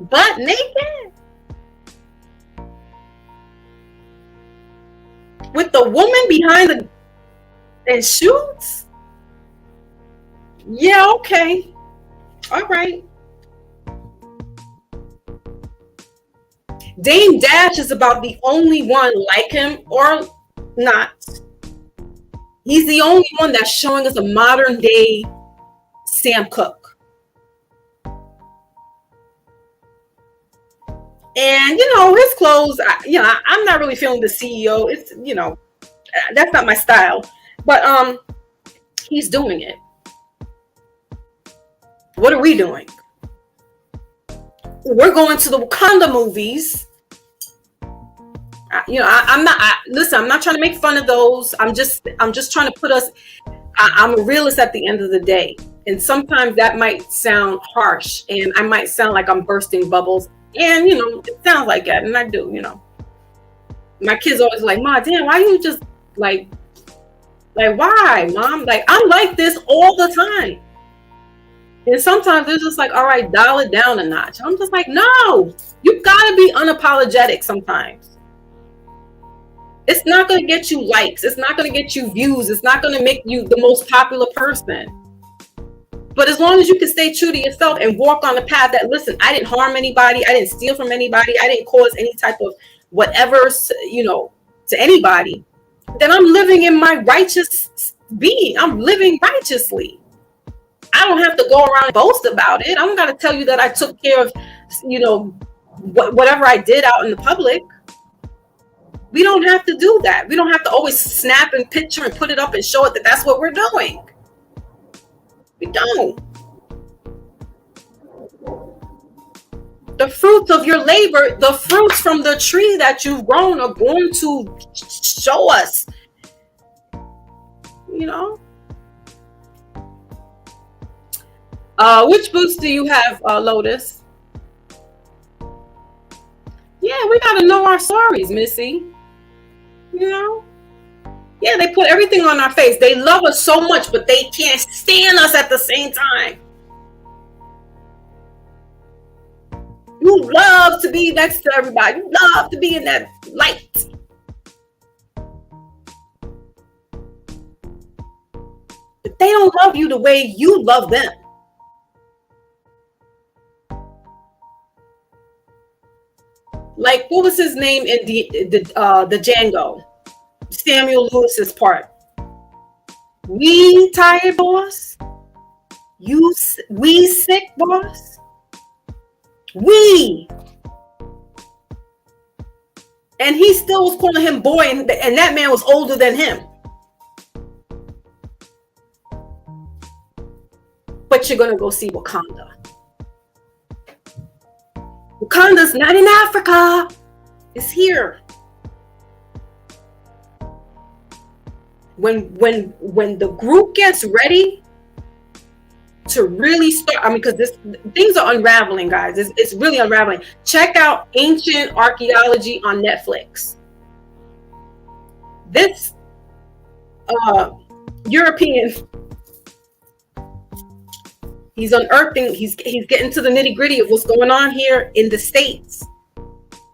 butt naked, with the woman behind and shoots? Yeah, okay. All right. Dame Dash is about the only one like him, or not. He's the only one that's showing us a modern day Sam Cooke. And, his clothes, I'm not really feeling the CEO. It's, that's not my style. But he's doing it. What are we doing? We're going to the Wakanda movies. I'm not trying to make fun of those. I'm just trying to put us, I'm a realist at the end of the day. And sometimes that might sound harsh and I might sound like I'm bursting bubbles. And, it sounds like that. And I do, My kids always like, Ma, damn, why you just like why, Mom? Like, I'm like this all the time. And sometimes they're just like, all right, dial it down a notch. I'm just like, no, you gotta be unapologetic sometimes. It's not going to get you likes. It's not going to get you views. It's not going to make you the most popular person. But as long as you can stay true to yourself and walk on the path that, listen, I didn't harm anybody. I didn't steal from anybody. I didn't cause any type of whatever, to anybody. Then I'm living in my righteous being. I'm living righteously. I don't have to go around and boast about it. I don't got to tell you that I took care of, whatever I did out in the public. We don't have to do that. We don't have to always snap and picture and put it up and show it that that's what we're doing. We don't. The fruits of your labor, the fruits from the tree that you've grown are going to show us, you know. Which books do you have, Lotus? Yeah, we gotta know our stories, Missy. You know? Yeah, they put everything on our face. They love us so much, but they can't stand us at the same time. You love to be next to everybody. You love to be in that light. But they don't love you the way you love them. Like, what was his name in the Django? Samuel Lewis's part. We tired, boss. We sick, boss. We. And he still was calling him boy, and that man was older than him. But you're gonna go see Wakanda. Wakanda's not in Africa. It's here. When the group gets ready to really start, I mean, because things are unraveling, guys. It's really unraveling. Check out Ancient Archaeology on Netflix. This European, he's unearthing, he's getting to the nitty-gritty of what's going on here in the States.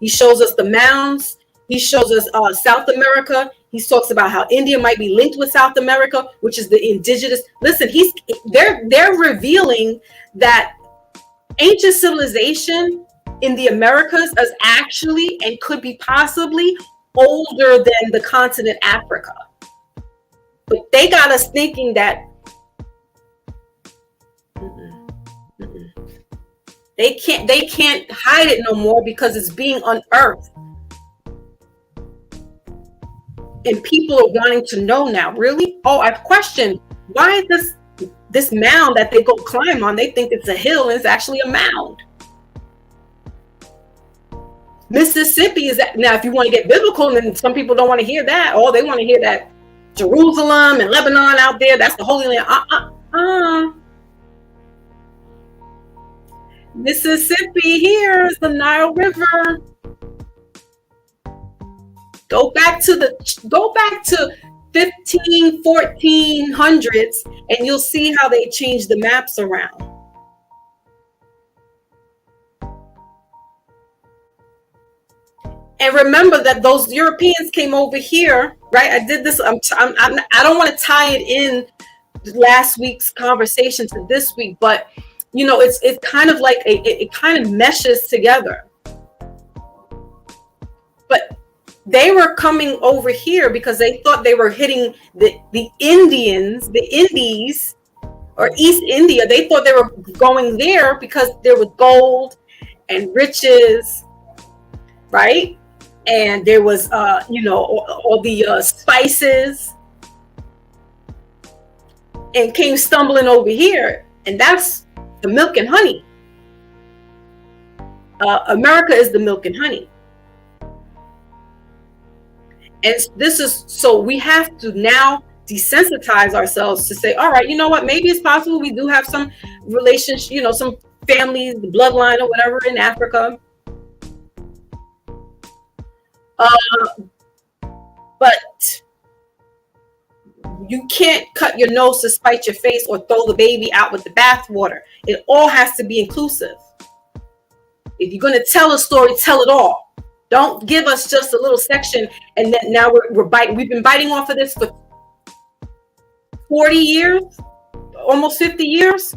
He shows us the mounds. He shows us South America. He talks about how India might be linked with South America, which is the indigenous. Listen, they're revealing that ancient civilization in the Americas is actually and could be possibly older than the continent Africa. But they got us thinking that they can't hide it no more because it's being unearthed. And people are wanting to know now. Really? Oh, I've questioned why this mound that they go climb on, they think it's a hill and it's actually a mound. Mississippi is that now, if you want to get biblical, and some people don't want to hear that. Oh, they want to hear that Jerusalem and Lebanon out there, that's the Holy Land. Mississippi here is the Nile River. Go back to 1400s and you'll see how they changed the maps around. And remember that those Europeans came over here, right? I did this. I don't want to tie it in last week's conversation to this week, but you know, it's kind of like it kind of meshes together. But they were coming over here because they thought they were hitting the Indians, the Indies, or East India. They thought they were going there because there was gold and riches, right? And there was, all the spices, and came stumbling over here. And that's the milk and honey. America is the milk and honey. And this is, so we have to now desensitize ourselves to say, all right, you know what, maybe it's possible we do have some relationship, some families, bloodline or whatever in Africa. But you can't cut your nose to spite your face or throw the baby out with the bathwater. It all has to be inclusive. If you're going to tell a story, tell it all. Don't give us just a little section and then now we're biting. We've been biting off of this for 40 years, almost 50 years.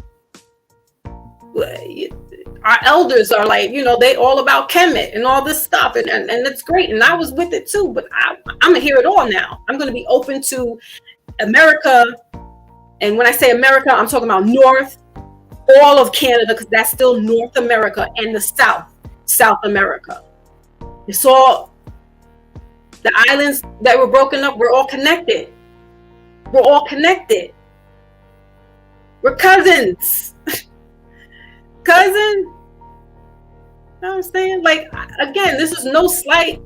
Our elders are like, they all about Kemet and all this stuff. And it's great. And I was with it too, but I'm going to hear it all now. I'm going to be open to America. And when I say America, I'm talking about North, all of Canada, because that's still North America, and the South America. It's all the islands that were broken up. We're all connected. We're all connected. We're cousins. Cousin. know what I'm saying? Like, again, this is no slight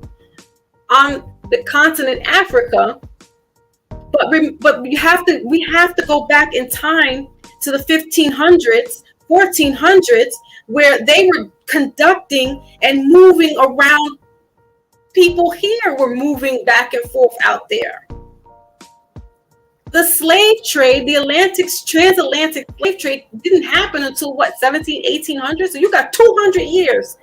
on the continent Africa, but we have to go back in time to the 1500s, 1400s, where they were conducting and moving around. People here were moving back and forth out there. The slave trade, the transatlantic slave trade didn't happen until what, 17, 1800? So you got 200 years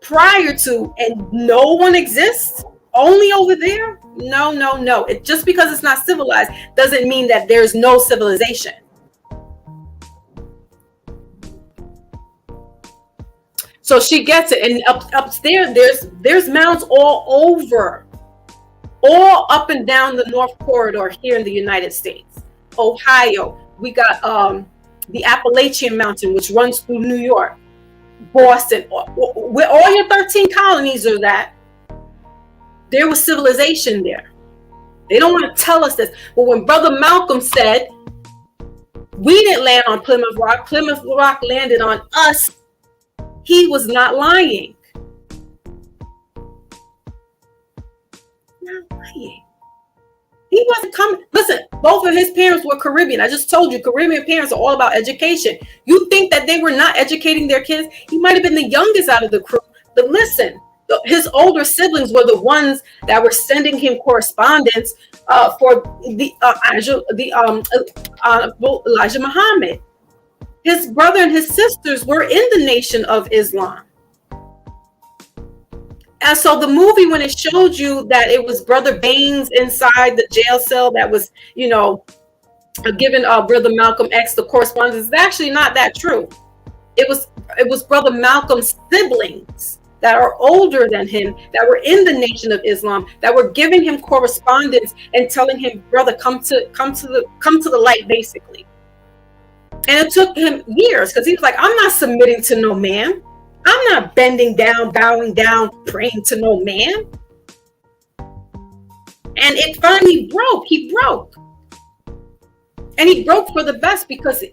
prior to, and no one exists only over there? No, no, no. Just because it's not civilized doesn't mean that there's no civilization. So she gets it, and upstairs there's mounds all over, all up and down the North Corridor here in the United States. Ohio, we got the Appalachian Mountain, which runs through New York, Boston, where all your 13 colonies are at. There was civilization there. They don't want to tell us this, but when Brother Malcolm said we didn't land on Plymouth Rock landed on us, he was not lying. Not lying. He wasn't coming. Listen, both of his parents were Caribbean. I just told you, Caribbean parents are all about education. You think that they were not educating their kids? He might have been the youngest out of the crew. But listen, his older siblings were the ones that were sending him correspondence for Elijah Muhammad. His brother and his sisters were in the Nation of Islam. And so the movie, when it showed you that it was Brother Baines inside the jail cell that was, giving Brother Malcolm X the correspondence, it's actually not that true. It was Brother Malcolm's siblings that are older than him, that were in the Nation of Islam, that were giving him correspondence and telling him, brother, come to the light, basically. And it took him years, because he was like, I'm not submitting to no man. I'm not bending down, bowing down, praying to no man. And it finally broke. He broke. And he broke for the best, because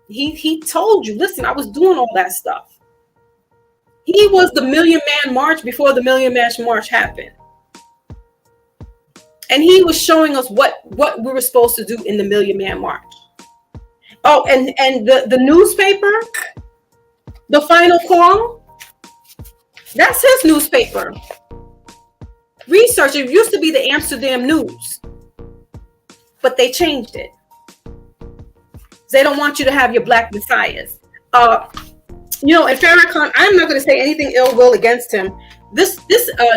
he told you, listen, I was doing all that stuff. He was the Million Man March before the Million Man March happened. And he was showing us what we were supposed to do in the Million Man March. Oh, and the newspaper, The Final Call, that's his newspaper. Research, it used to be the Amsterdam News, but they changed it. They don't want you to have your black messiahs. And Farrakhan, I'm not going to say anything ill will against him. This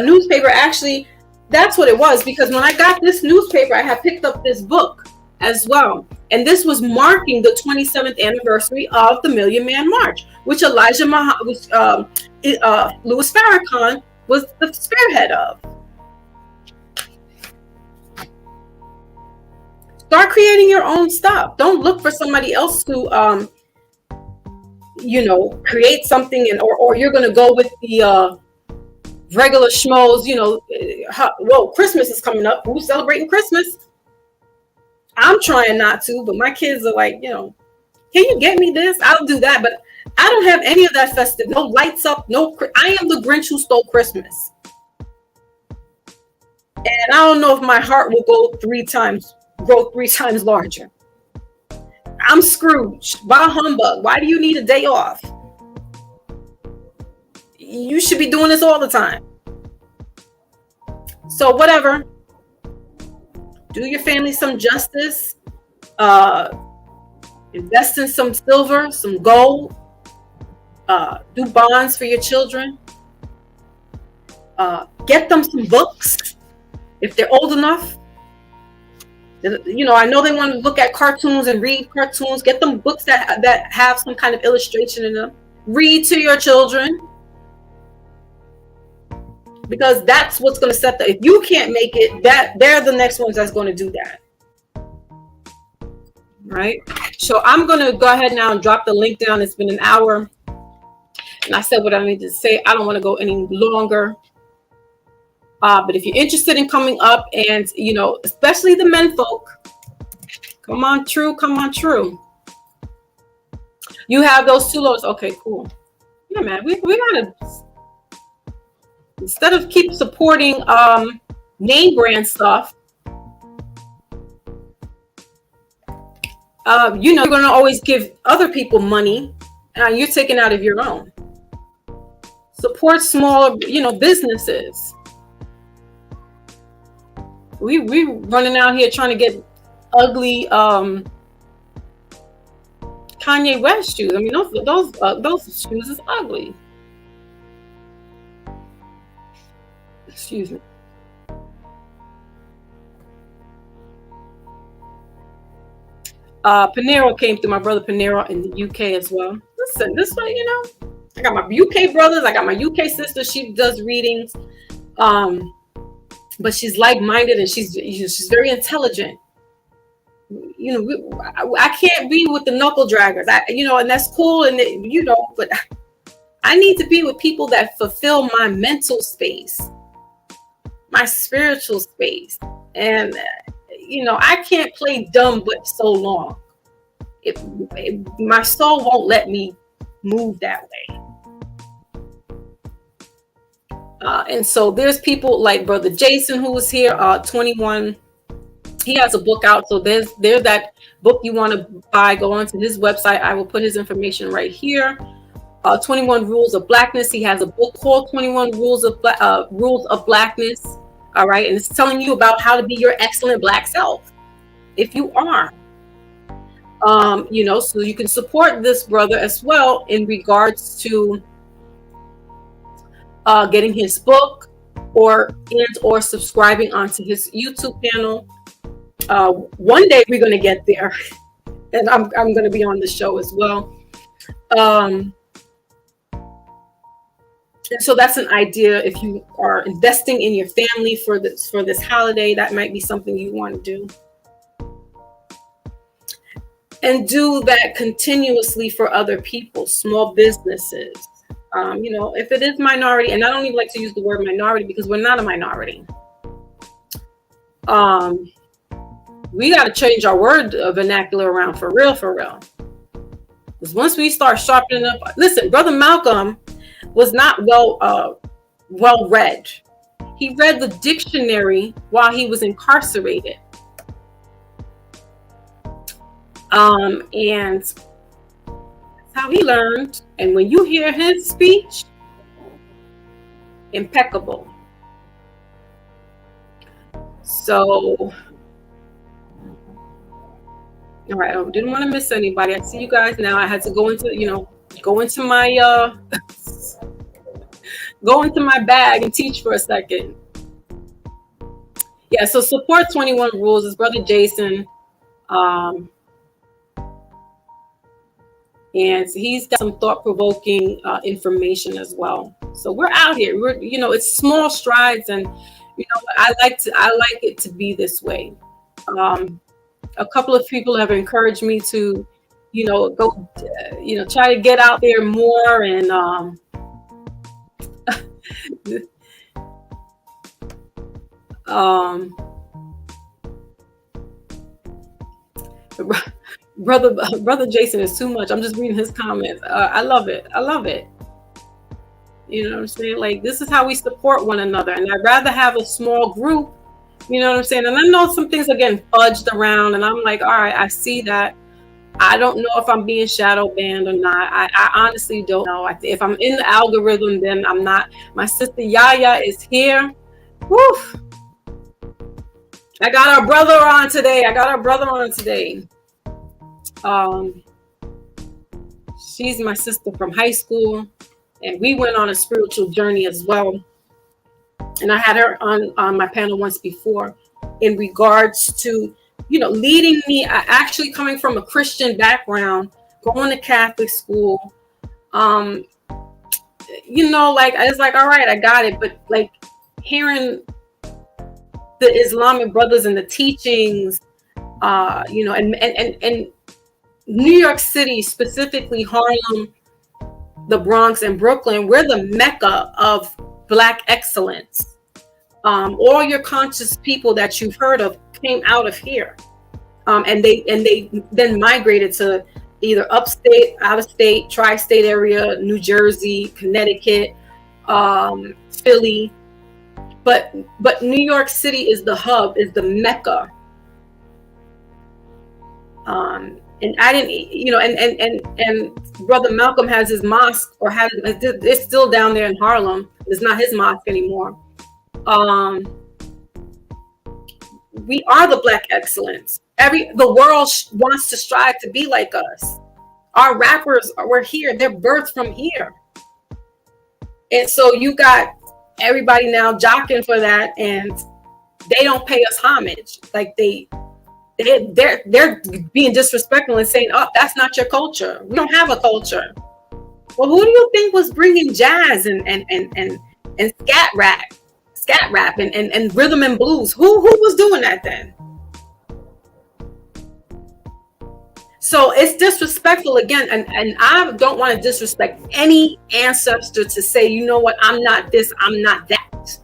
newspaper, actually, that's what it was, because when I got this newspaper, I had picked up this book as well. And this was marking the 27th anniversary of the Million Man March, which Louis Farrakhan was the spearhead of. Start creating your own stuff. Don't look for somebody else to, create something, or you're going to go with the regular schmoes. Christmas is coming up. Who's celebrating Christmas? I'm trying not to, but my kids are like, can you get me this? I'll do that, but I don't have any of that festive. No lights up. I am the Grinch who stole Christmas. And I don't know if my heart will grow three times larger. I'm Scrooge. Bah humbug. Why do you need a day off? You should be doing this all the time. So whatever. Do your family some justice. Invest in some silver, some gold. Do bonds for your children. Get them some books if they're old enough. I know they want to look at cartoons and read cartoons. Get them books that have some kind of illustration in them. Read to your children. Because that's what's going to set if you can't make it, they're the next ones that's going to do that. Right? So I'm going to go ahead now and drop the link down. It's been an hour. And I said what I needed to say. I don't want to go any longer. But if you're interested in coming up and, especially the men folk, come on true. You have those 2 loads. Okay, cool. Yeah, man, we gotta, instead of keep supporting name brand stuff, you're gonna always give other people money, and you're taking out of your own. Support small, businesses. We running out here trying to get ugly Kanye West shoes. I mean, those shoes is ugly. Excuse me. Panero came through. My brother Panero in the UK as well. Listen, this way, I got my UK brothers. I got my UK sister. She does readings, but she's like-minded and she's very intelligent. I can't be with the knuckle draggers. And that's cool, and but I need to be with people that fulfill my mental space, my spiritual space, and I can't play dumb but so long. My soul won't let me move that way. And so there's people like Brother Jason who was here, 21. He has a book out. So there's that book you want to buy. Go onto his website. I will put his information right here. 21 Rules of Blackness. He has a book called 21 Rules of Blackness. All right. And it's telling you about how to be your excellent Black self. If you are, so you can support this brother as well in regards to getting his book or subscribing onto his YouTube channel. One day we're going to get there, and I'm going to be on the show as well. And so that's an idea. If you are investing in your family for this holiday, that might be something you want to do. And do that continuously for other people, small businesses. If it is minority, and I don't even like to use the word minority because we're not a minority. We got to change our word vernacular around for real. Because once we start sharpening up, listen, Brother Malcolm was not well read. He read the dictionary while he was incarcerated. And that's how he learned. And when you hear his speech, impeccable. So, all right, I didn't want to miss anybody. I see you guys now. I had to go into my go into my bag and teach for a second. Yeah, so support 21 Rules is Brother Jason. And he's got some thought-provoking information as well. So we're out here. We're, it's small strides, and I like it to be this way. A couple of people have encouraged me to, go, try to get out there more and Brother Jason is too much. I'm just reading his comments. I love it. You know what I'm saying? Like, this is how we support one another. And I'd rather have a small group, you know what I'm saying? And I know some things are getting fudged around, and I'm like, all right, I see that. I don't know if I'm being shadow banned or not. I honestly don't know. If I'm in the algorithm, then I'm not. My sister Yaya is here. Woo! I got our brother on today. She's my sister from high school, and we went on a spiritual journey as well. And I had her on my panel once before in regards to, leading me, actually coming from a Christian background, going to Catholic school. It's like, all right, I got it. But like hearing the Islamic brothers and the teachings, and New York City, specifically Harlem, the Bronx, and Brooklyn, we're the mecca of Black excellence. All your conscious people that you've heard of came out of here, and they then migrated to either upstate, out of state, tri-state area, New Jersey, Connecticut, Philly. But New York City is the hub, is the mecca. And I didn't, and Brother Malcolm has his mosque, or it's still down there in Harlem. It's not his mosque anymore. We are the Black excellence. The world wants to strive to be like us. Our rappers were here. They're birthed from here. And so you got everybody now jockeying for that, and they don't pay us homage. Like they're being disrespectful and saying, "Oh, that's not your culture. We don't have a culture." Well, who do you think was bringing jazz and scat rap and rhythm and blues? Who was doing that then? So it's disrespectful again, and I don't want to disrespect any ancestor to say, you know what, I'm not this, I'm not that.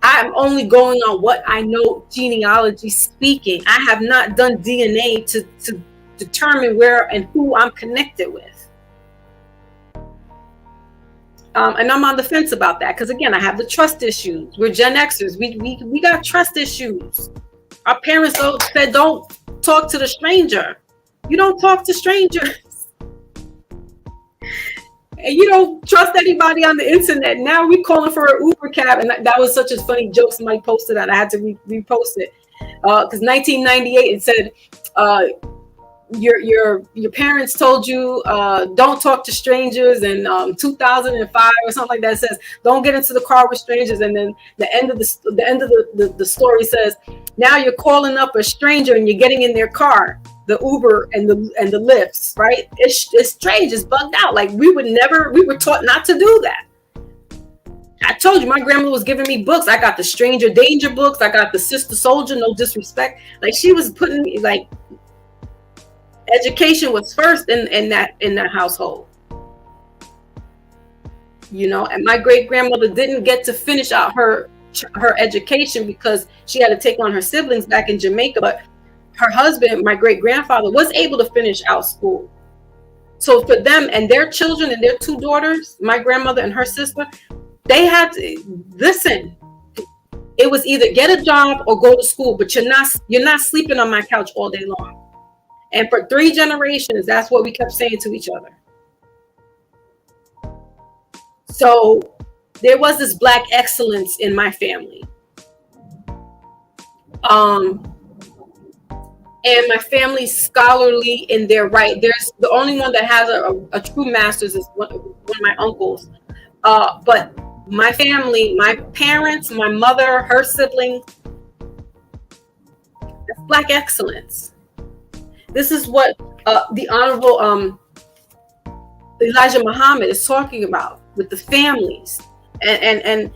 I'm only going on what I know, genealogy speaking. I have not done DNA to determine where and who I'm connected with. And I'm on the fence about that, because again, I have the trust issues. We're Gen Xers. We got trust issues. Our parents said, don't talk to the stranger. You don't talk to strangers. And you don't trust anybody on the internet. Now we're calling for an Uber cab. And that was such a funny joke. Somebody posted that. I had to repost it. Because 1998, it said, your parents told you don't talk to strangers, and 2005 or something like that says don't get into the car with strangers, and then the end of the story says now you're calling up a stranger and you're getting in their car, the Uber and the Lyfts, right? It's strange, it's bugged out. Like we were taught not to do that. I told you my grandmother was giving me books. I got the Stranger Danger books, I got the Sister Soldier, no disrespect. Like she was putting me, like, education was first in that household, and my great grandmother didn't get to finish out her education because she had to take on her siblings back in Jamaica, but her husband, my great grandfather, was able to finish out school. So for them and their children and their two daughters, my grandmother and her sister, they had to listen. It was either get a job or go to school, but you're not sleeping on my couch all day long. And for 3 generations, that's what we kept saying to each other. So there was this Black excellence in my family. And my family's scholarly in their right. There's the only one that has a true master's is one of my uncles. But my family, my parents, my mother, her siblings, that's Black excellence. This is what the Honorable Elijah Muhammad is talking about with the families and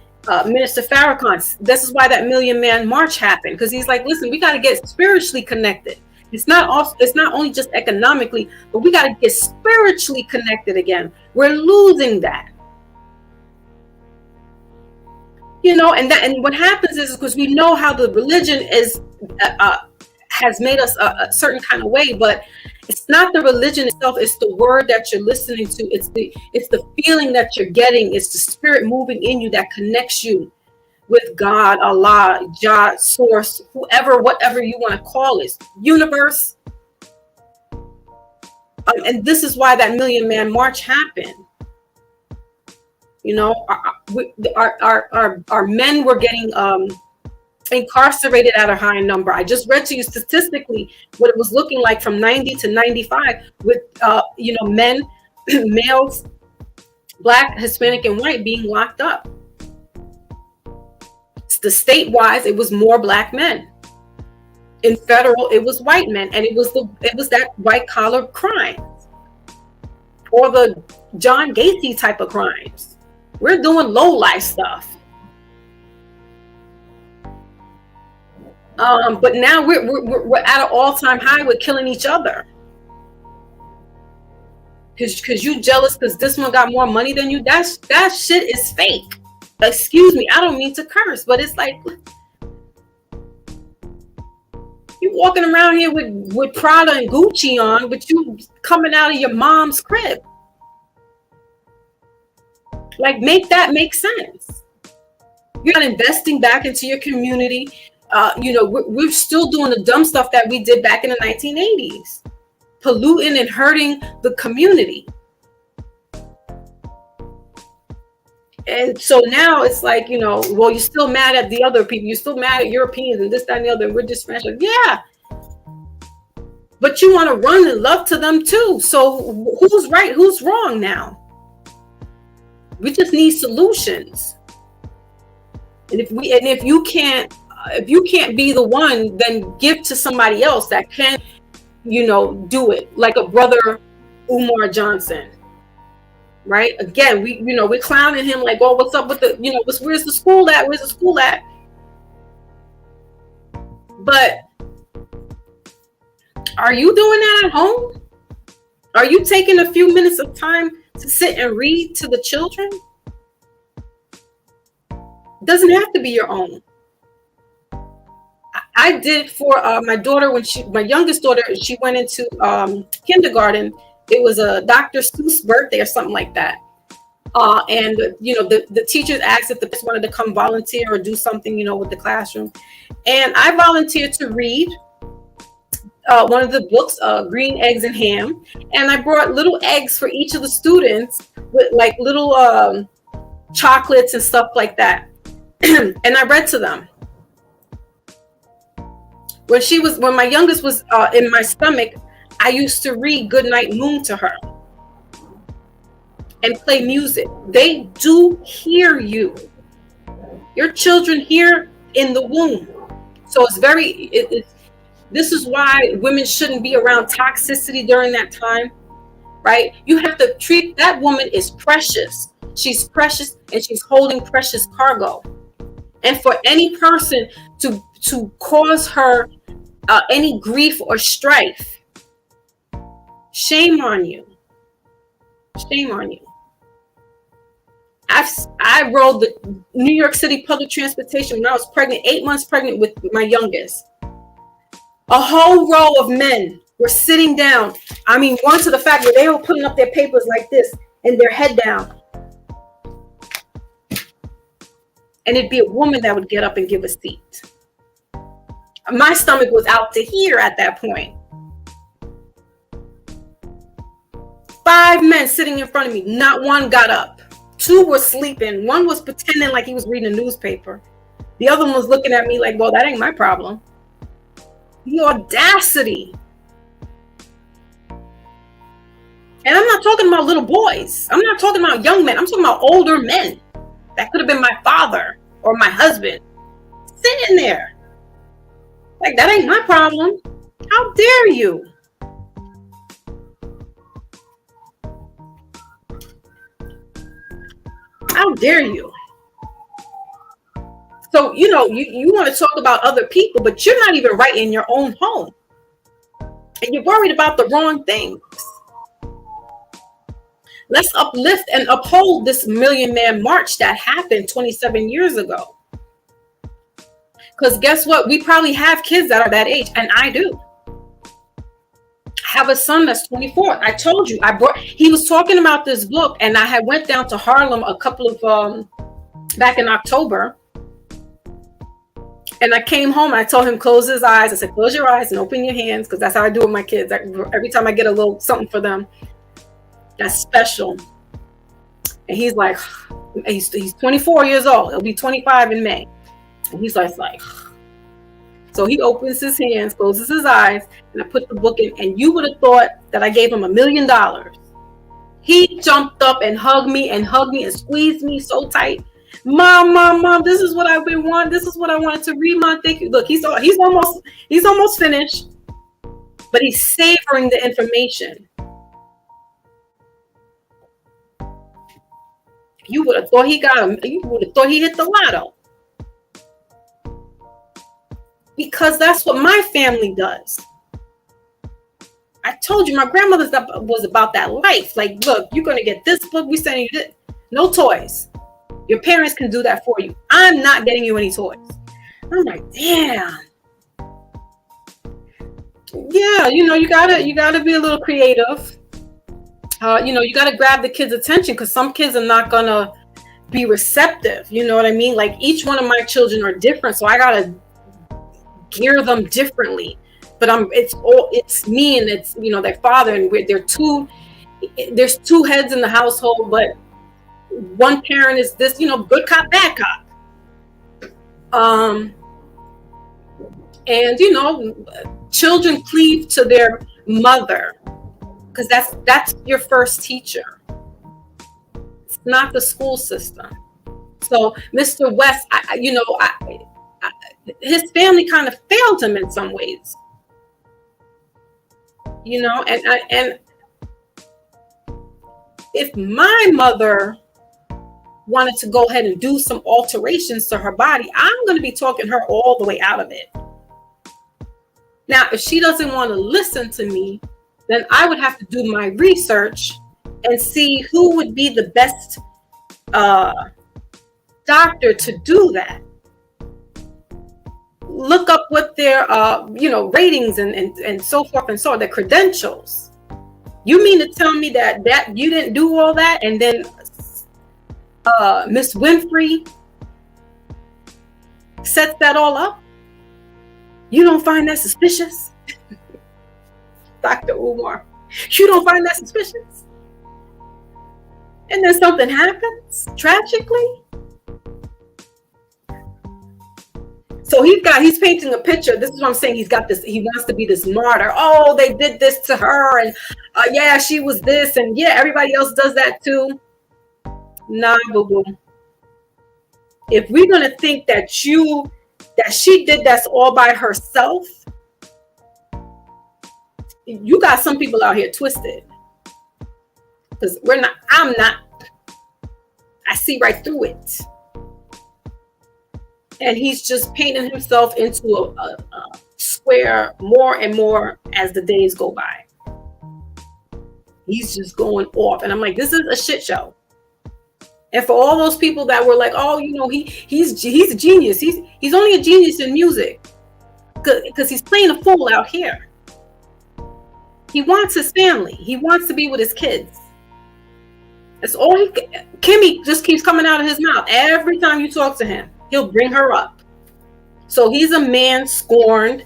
Minister Farrakhan. This is why that Million Man March happened, because he's like, listen, we got to get spiritually connected. It's not only just economically, but we got to get spiritually connected again. We're losing that. And what happens is because we know how the religion is has made us a certain kind of way, but it's not the religion itself, it's the word that you're listening to, it's the feeling that you're getting, it's the spirit moving in you that connects you with God, Allah, Jah, source, whatever you want to call it, universe. And this is why that Million Man March happened. Our men were getting incarcerated at a high number. I just read to you statistically what it was looking like from 90 to 95 with men, males, Black, Hispanic, and white being locked up. The state-wise, it was more Black men. In federal, it was white men, and it was that white collar crime or the John Gacy type of crimes. We're doing low life stuff. But now we're at an all-time high with killing each other because you jealous because this one got more money than you. That shit is fake. Excuse me, I don't mean to curse, but it's like, You walking around here with Prada and Gucci on, but you coming out of your mom's crib. Like, make that make sense. You're not investing back into your community. We're still doing the dumb stuff that we did back in the 1980s, polluting and hurting the community. And so now it's like, well, you're still mad at the other people. You're still mad at Europeans and this, that, and the other. And we're just like, yeah. But you want to run and love to them too. So who's right? Who's wrong now? We just need solutions. And if you can't be the one, then give to somebody else that can, do it. Like a brother Umar Johnson. Right? Again, we're clowning him like, oh, what's up with the, where's the school at? Where's the school at? But are you doing that at home? Are you taking a few minutes of time to sit and read to the children? It doesn't have to be your own. I did for my daughter my youngest daughter, she went into kindergarten. It was a Dr. Seuss birthday or something like that. And the teachers asked if the kids wanted to come volunteer or do something, with the classroom. And I volunteered to read one of the books, Green Eggs and Ham. And I brought little eggs for each of the students with like little chocolates and stuff like that. And I read to them. When my youngest was in my stomach, I used to read Goodnight Moon to her and play music. They do hear you. Your children hear in the womb. So this is why women shouldn't be around toxicity during that time, right? You have to treat that woman is precious. She's precious and she's holding precious cargo. And for any person to cause her any grief or strife, shame on you. Shame on you. I rode the New York City public transportation when I was pregnant, 8 months pregnant with my youngest. A whole row of men were sitting down. I mean, one to the fact where they were putting up their papers like this and their head down. And it'd be a woman that would get up and give a seat. My stomach was out to here at that point. 5 men sitting in front of me. Not one got up. 2 were sleeping. 1 was pretending like he was reading a newspaper. The other one was looking at me like, well, that ain't my problem. The audacity. And I'm not talking about little boys. I'm not talking about young men. I'm talking about older men. That could have been my father or my husband. Sitting there. Like, that ain't my problem. How dare you? How dare you? So, you want to talk about other people, but you're not even right in your own home. And you're worried about the wrong things. Let's uplift and uphold this Million Man March that happened 27 years ago. Because guess what? We probably have kids that are that age, and I do. I have a son that's 24. I told you, he was talking about this book, and I had went down to Harlem a couple of, back in October. And I came home and I told him, close his eyes. I said, close your eyes and open your hands, because that's how I do with my kids. Every time I get a little something for them, that's special. And he's like, he's 24 years old. He'll be 25 in May. And he's like, so he opens his hands, closes his eyes, and I put the book in. And you would have thought that I gave him $1 million. He jumped up and hugged me and squeezed me so tight. Mom, this is what I've been wanting. This is what I wanted to read. Mom, thank you. Look, he's almost finished, but he's savoring the information. You would have thought you would have thought he hit the lotto. Because that's what my family does. I told you, my grandmother was about that life. Like, look, you're going to get this book. We sending you this. No toys. Your parents can do that for you. I'm not getting you any toys. I'm like, damn. Yeah, you gotta be a little creative. You gotta grab the kids' attention, because some kids are not gonna be receptive. You know what I mean? Like, each one of my children are different, so I gotta gear them differently. But it's me and it's their father, and there's two heads in the household, but one parent is this, good cop, bad cop. Um, and children cleave to their mother, because that's your first teacher. It's not the school system. So Mr. West, his family kind of failed him in some ways, and if my mother wanted to go ahead and do some alterations to her body, I'm going to be talking her all the way out of it. Now, if she doesn't want to listen to me, then I would have to do my research and see who would be the best doctor to do that. Look up what their ratings and so forth and so on, their credentials. You mean to tell me that you didn't do all that, and then Miss Winfrey sets that all up? You don't find that suspicious? Dr. Umar, you don't find that suspicious? And then something happens tragically. So he's painting a picture. This is what I'm saying. He wants to be this martyr. Oh, they did this to her, and yeah, she was this, and yeah, everybody else does that too. Nah, boo-boo. If we're gonna think that she did that's all by herself, you got some people out here twisted. Because I'm not. I see right through it. And he's just painting himself into a square more and more as the days go by. He's just going off. And I'm like, this is a shit show. And for all those people that were like, oh, he's a genius. He's only a genius in music. Because he's playing a fool out here. He wants his family. He wants to be with his kids. That's all Kimmy just keeps coming out of his mouth. Every time you talk to him, he'll bring her up. So he's a man scorned.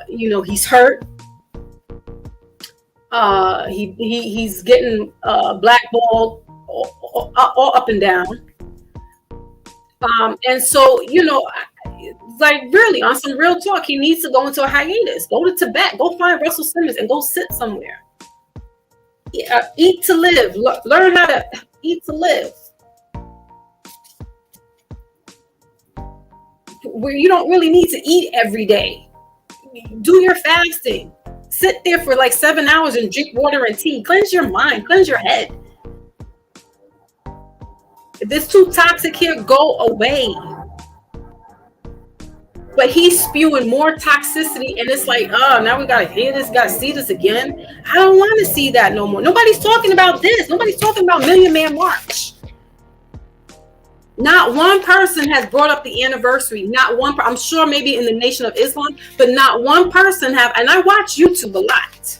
He's hurt. He's getting blackballed all up and down. And so, like, really, on some real talk, he needs to go into a hiatus. Go to Tibet. Go find Russell Simmons and go sit somewhere. Eat to live. Learn how to eat to live. Where you don't really need to eat every day. Do your fasting. Sit there for like 7 hours and drink water and tea. Cleanse your mind. Cleanse your head. If it's too toxic here, go away. But he's spewing more toxicity, and it's like, oh, now we gotta hear this, gotta see this again. I don't want to see that no more. Nobody's talking about this. Nobody's talking about Million Man March. Not one person has brought up the anniversary. Not one. I'm sure maybe in the Nation of Islam, but not one person have. And I watch YouTube a lot.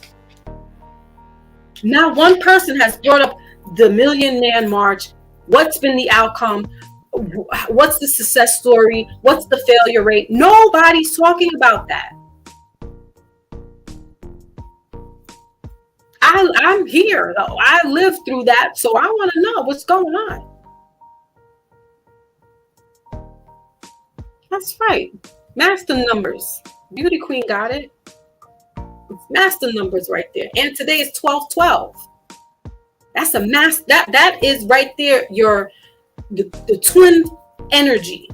Not one person has brought up the Million Man March. What's been the outcome? What's the success story? What's the failure rate? Nobody's talking about that. I'm here though. I lived through that, so I want to know what's going on. That's right. Master numbers. Beauty Queen got it. It's master numbers right there. And today is 12/12. That's a that is right there the twin energy.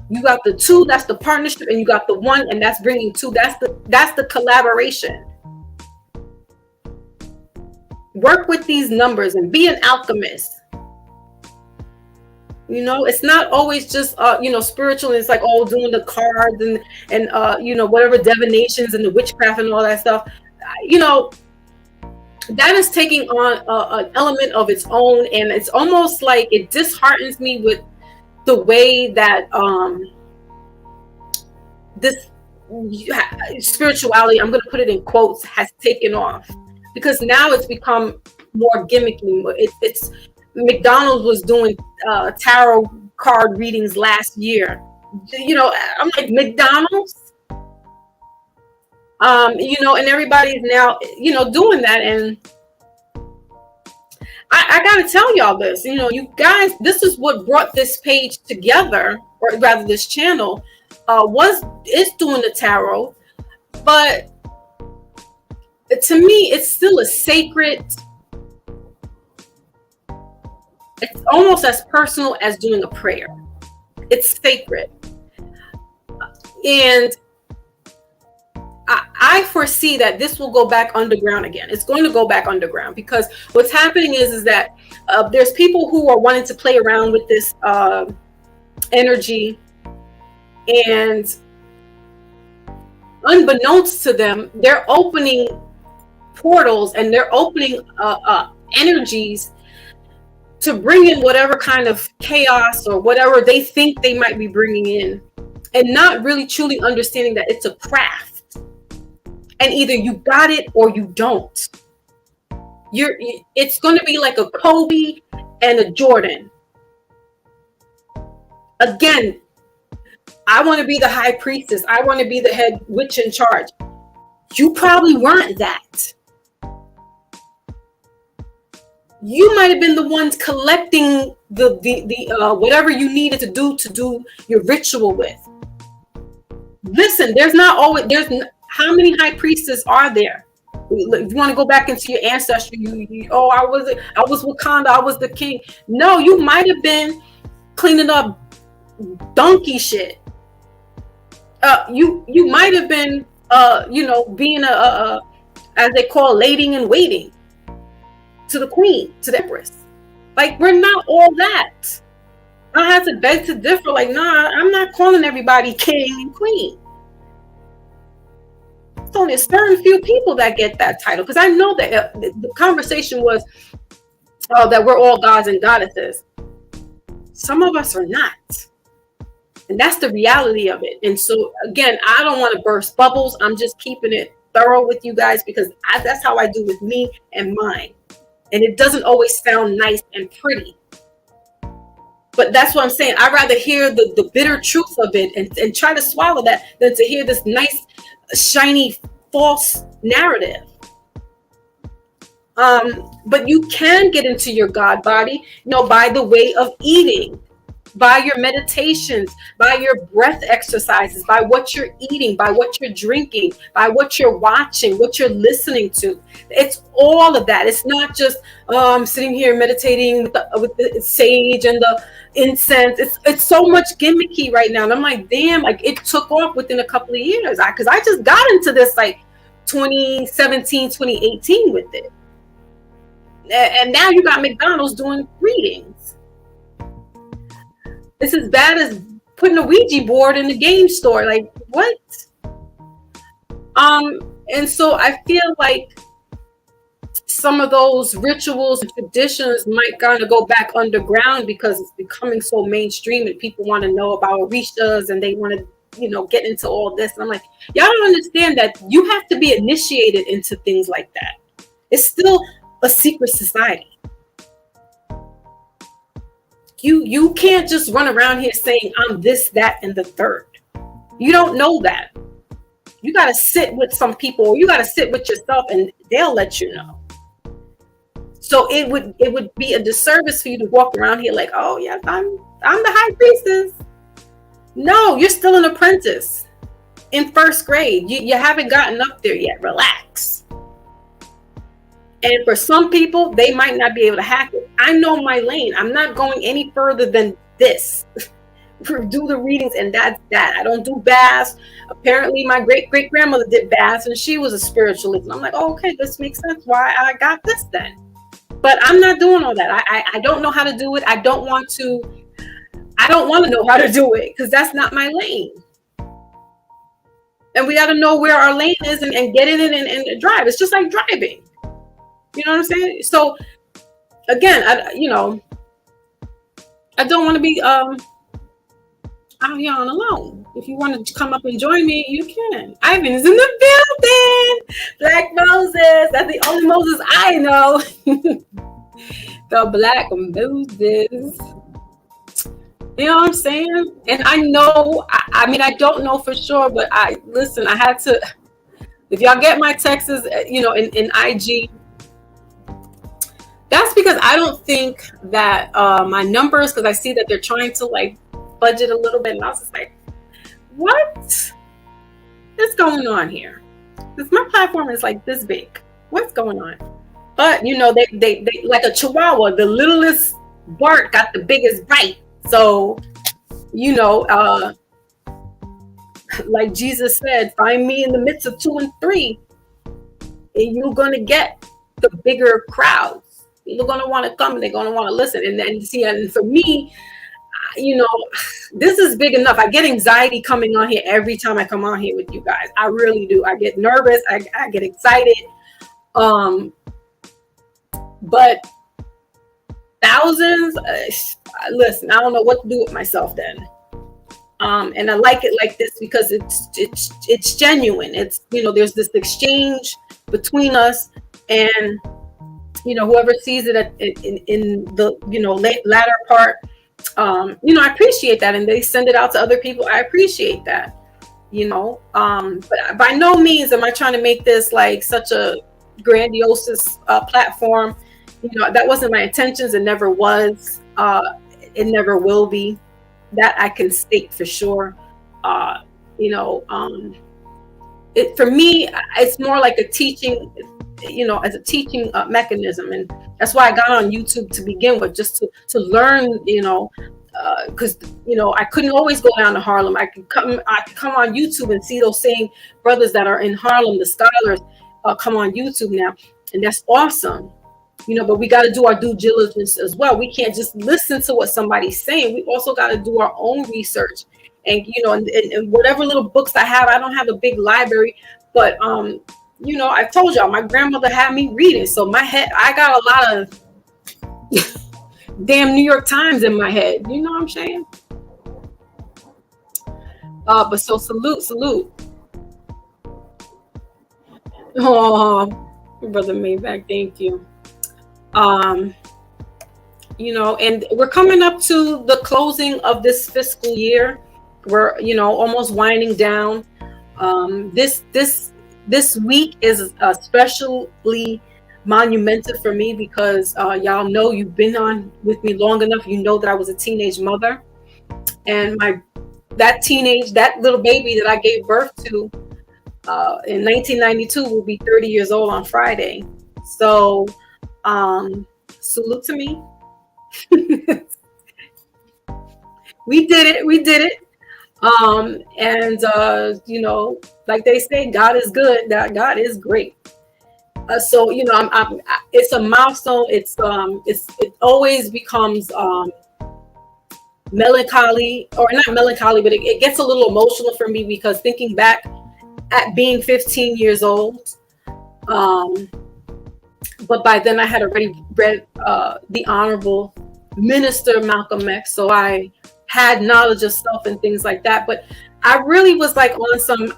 You got the two, that's the partnership, and you got the one, and that's bringing two. That's the collaboration. Work with these numbers and be an alchemist. It's not always just spiritual. It's like doing the cards and whatever divinations and the witchcraft and all that stuff. That is taking on an element of its own, and it's almost like it disheartens me with the way that this spirituality, I'm going to put it in quotes, has taken off, because now it's become more gimmicky. It's McDonald's was doing tarot card readings last year. I'm like, McDonald's, and everybody's now, doing that. And I got to tell y'all this, you guys, this is what brought this page together, or rather this channel, is doing the tarot. But to me, it's still a sacred, it's almost as personal as doing a prayer. It's sacred. And I foresee that this will go back underground again. It's going to go back underground, because what's happening is that there's people who are wanting to play around with this energy, and unbeknownst to them, they're opening portals and they're opening energies to bring in whatever kind of chaos or whatever they think they might be bringing in, and not really truly understanding that it's a craft. And either you got it or you don't. It's going to be like a Kobe and a Jordan. Again, I want to be the high priestess. I want to be the head witch in charge. You probably weren't that. You might have been the ones collecting the whatever you needed to do your ritual with. Listen, how many high priestesses are there? If you want to go back into your ancestry, I was Wakanda, I was the king. No, you might have been cleaning up donkey shit. You might have been being a as they call, lady in waiting to the queen, to the empress. Like, we're not all that. I have to beg to differ. Like, nah, I'm not calling everybody king and queen. It's only a certain few people that get that title, because I know that the conversation was that we're all gods and goddesses. Some of us are not, and that's the reality of it. And so again, I don't want to burst bubbles. I'm just keeping it thorough with you guys, because that's how I do with me and mine, and it doesn't always sound nice and pretty. But that's what I'm saying. I'd rather hear the bitter truth of it and try to swallow that than to hear this nice, shiny, false narrative. But you can get into your God body, by the way of eating, by your meditations, by your breath exercises, by what you're eating, by what you're drinking, by what you're watching, what you're listening to. It's all of that. It's not just I'm sitting here meditating with the sage and the incense. It's so much gimmicky right now, and I'm like, damn, like it took off within a couple of years, because I just got into this like 2017, 2018 with it, and now you got McDonald's doing readings. It's as bad as putting a Ouija board in the game store. Like, what? And so I feel like some of those rituals and traditions might kind of go back underground, because it's becoming so mainstream and people want to know about Orishas and they want to, get into all this. And I'm like, y'all don't understand that you have to be initiated into things like that. It's still a secret society. You can't just run around here saying I'm this, that, and the third. You don't know that. You got to sit with some people, or you got to sit with yourself, and they'll let you know. So it would be a disservice for you to walk around here like, oh yes, I'm the high priestess. No, you're still an apprentice in first grade. You haven't gotten up there yet. Relax. And for some people, they might not be able to hack it. I know my lane. I'm not going any further than this. Do the readings, and that's that. I don't do baths. Apparently, my great-great-grandmother did baths, and she was a spiritualist. And I'm like, oh, okay, this makes sense why I got this then. But I'm not doing all that. I don't know how to do it. I don't want to know how to do it, because that's not my lane. And we got to know where our lane is and get in it and drive. It's just like driving. You know what I'm saying? So again, I don't want to be out here on alone. If you want to come up and join me, you can. Ivan's in the building. Black Moses. That's the only Moses I know. The Black Moses. You know what I'm saying? And I know, I mean, I don't know for sure, but I had to, if y'all get my texts, in IG, that's because I don't think that my numbers, because I see that they're trying to like budget a little bit, and I was just like, what is going on here? Because my platform is like this big. What's going on? But they like a chihuahua, the littlest bark got the biggest bite. So, like Jesus said, find me in the midst of 2 and 3, and you're going to get the bigger crowds. You're going to want to come and they're going to want to listen. And then see, and for me, this is big enough. I get anxiety coming on here every time I come on here with you guys. I really do. I get nervous. I get excited. But thousands, listen, I don't know what to do with myself then. And I like it like this because it's genuine. It's, there's this exchange between us, and whoever sees it in the latter part, I appreciate that, and they send it out to other people. I appreciate that, but by no means am I trying to make this like such a grandiose platform. That wasn't my intentions. It never was. It never will be. That I can state for sure. It for me, it's more like a teaching, as a teaching mechanism, and that's why I got on YouTube to begin with, just to learn, because I couldn't always go down to Harlem. I could come on YouTube and see those same brothers that are in Harlem, the scholars, come on YouTube now, and that's awesome. But we got to do our due diligence as well. We can't just listen to what somebody's saying. We also got to do our own research. And, and whatever little books I have, I don't have a big library, but, I told y'all, my grandmother had me reading. So my head, I got a lot of damn New York Times in my head. You know what I'm saying? But so salute. Oh, Brother Maybach, thank you. And we're coming up to the closing of this fiscal year. We're, almost winding down. This week is especially monumental for me because y'all know, you've been on with me long enough. You know that I was a teenage mother, and that little baby that I gave birth to in 1992 will be 30 years old on Friday. So salute to me. We did it. And like they say, God is good. That God is great. So it's a milestone. It always becomes melancholy, or not melancholy, but it gets a little emotional for me, because thinking back at being 15 years old, but by then I had already read the Honorable Minister Malcolm X, so I had knowledge of self and things like that. But I really was like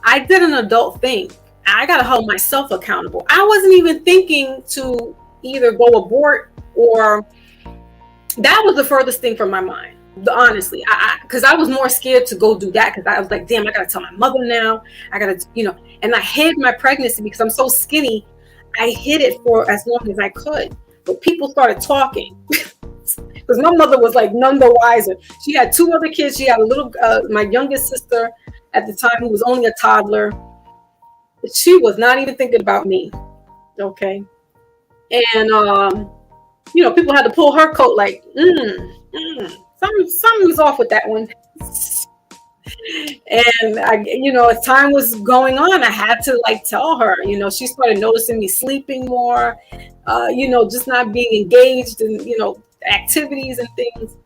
I did an adult thing. I got to hold myself accountable. I wasn't even thinking to either go abort, or that was the furthest thing from my mind. Honestly, because I was more scared to go do that, because I was like, damn, I got to tell my mother now. I got to, and I hid my pregnancy because I'm so skinny. I hid it for as long as I could. But people started talking. Because my mother was like none the wiser. She had 2 other kids. She had a little, my youngest sister at the time, who was only a toddler. She was not even thinking about me. Okay. And, people had to pull her coat like, something was off with that one. And as time was going on, I had to tell her, she started noticing me sleeping more, just not being engaged in, activities and things.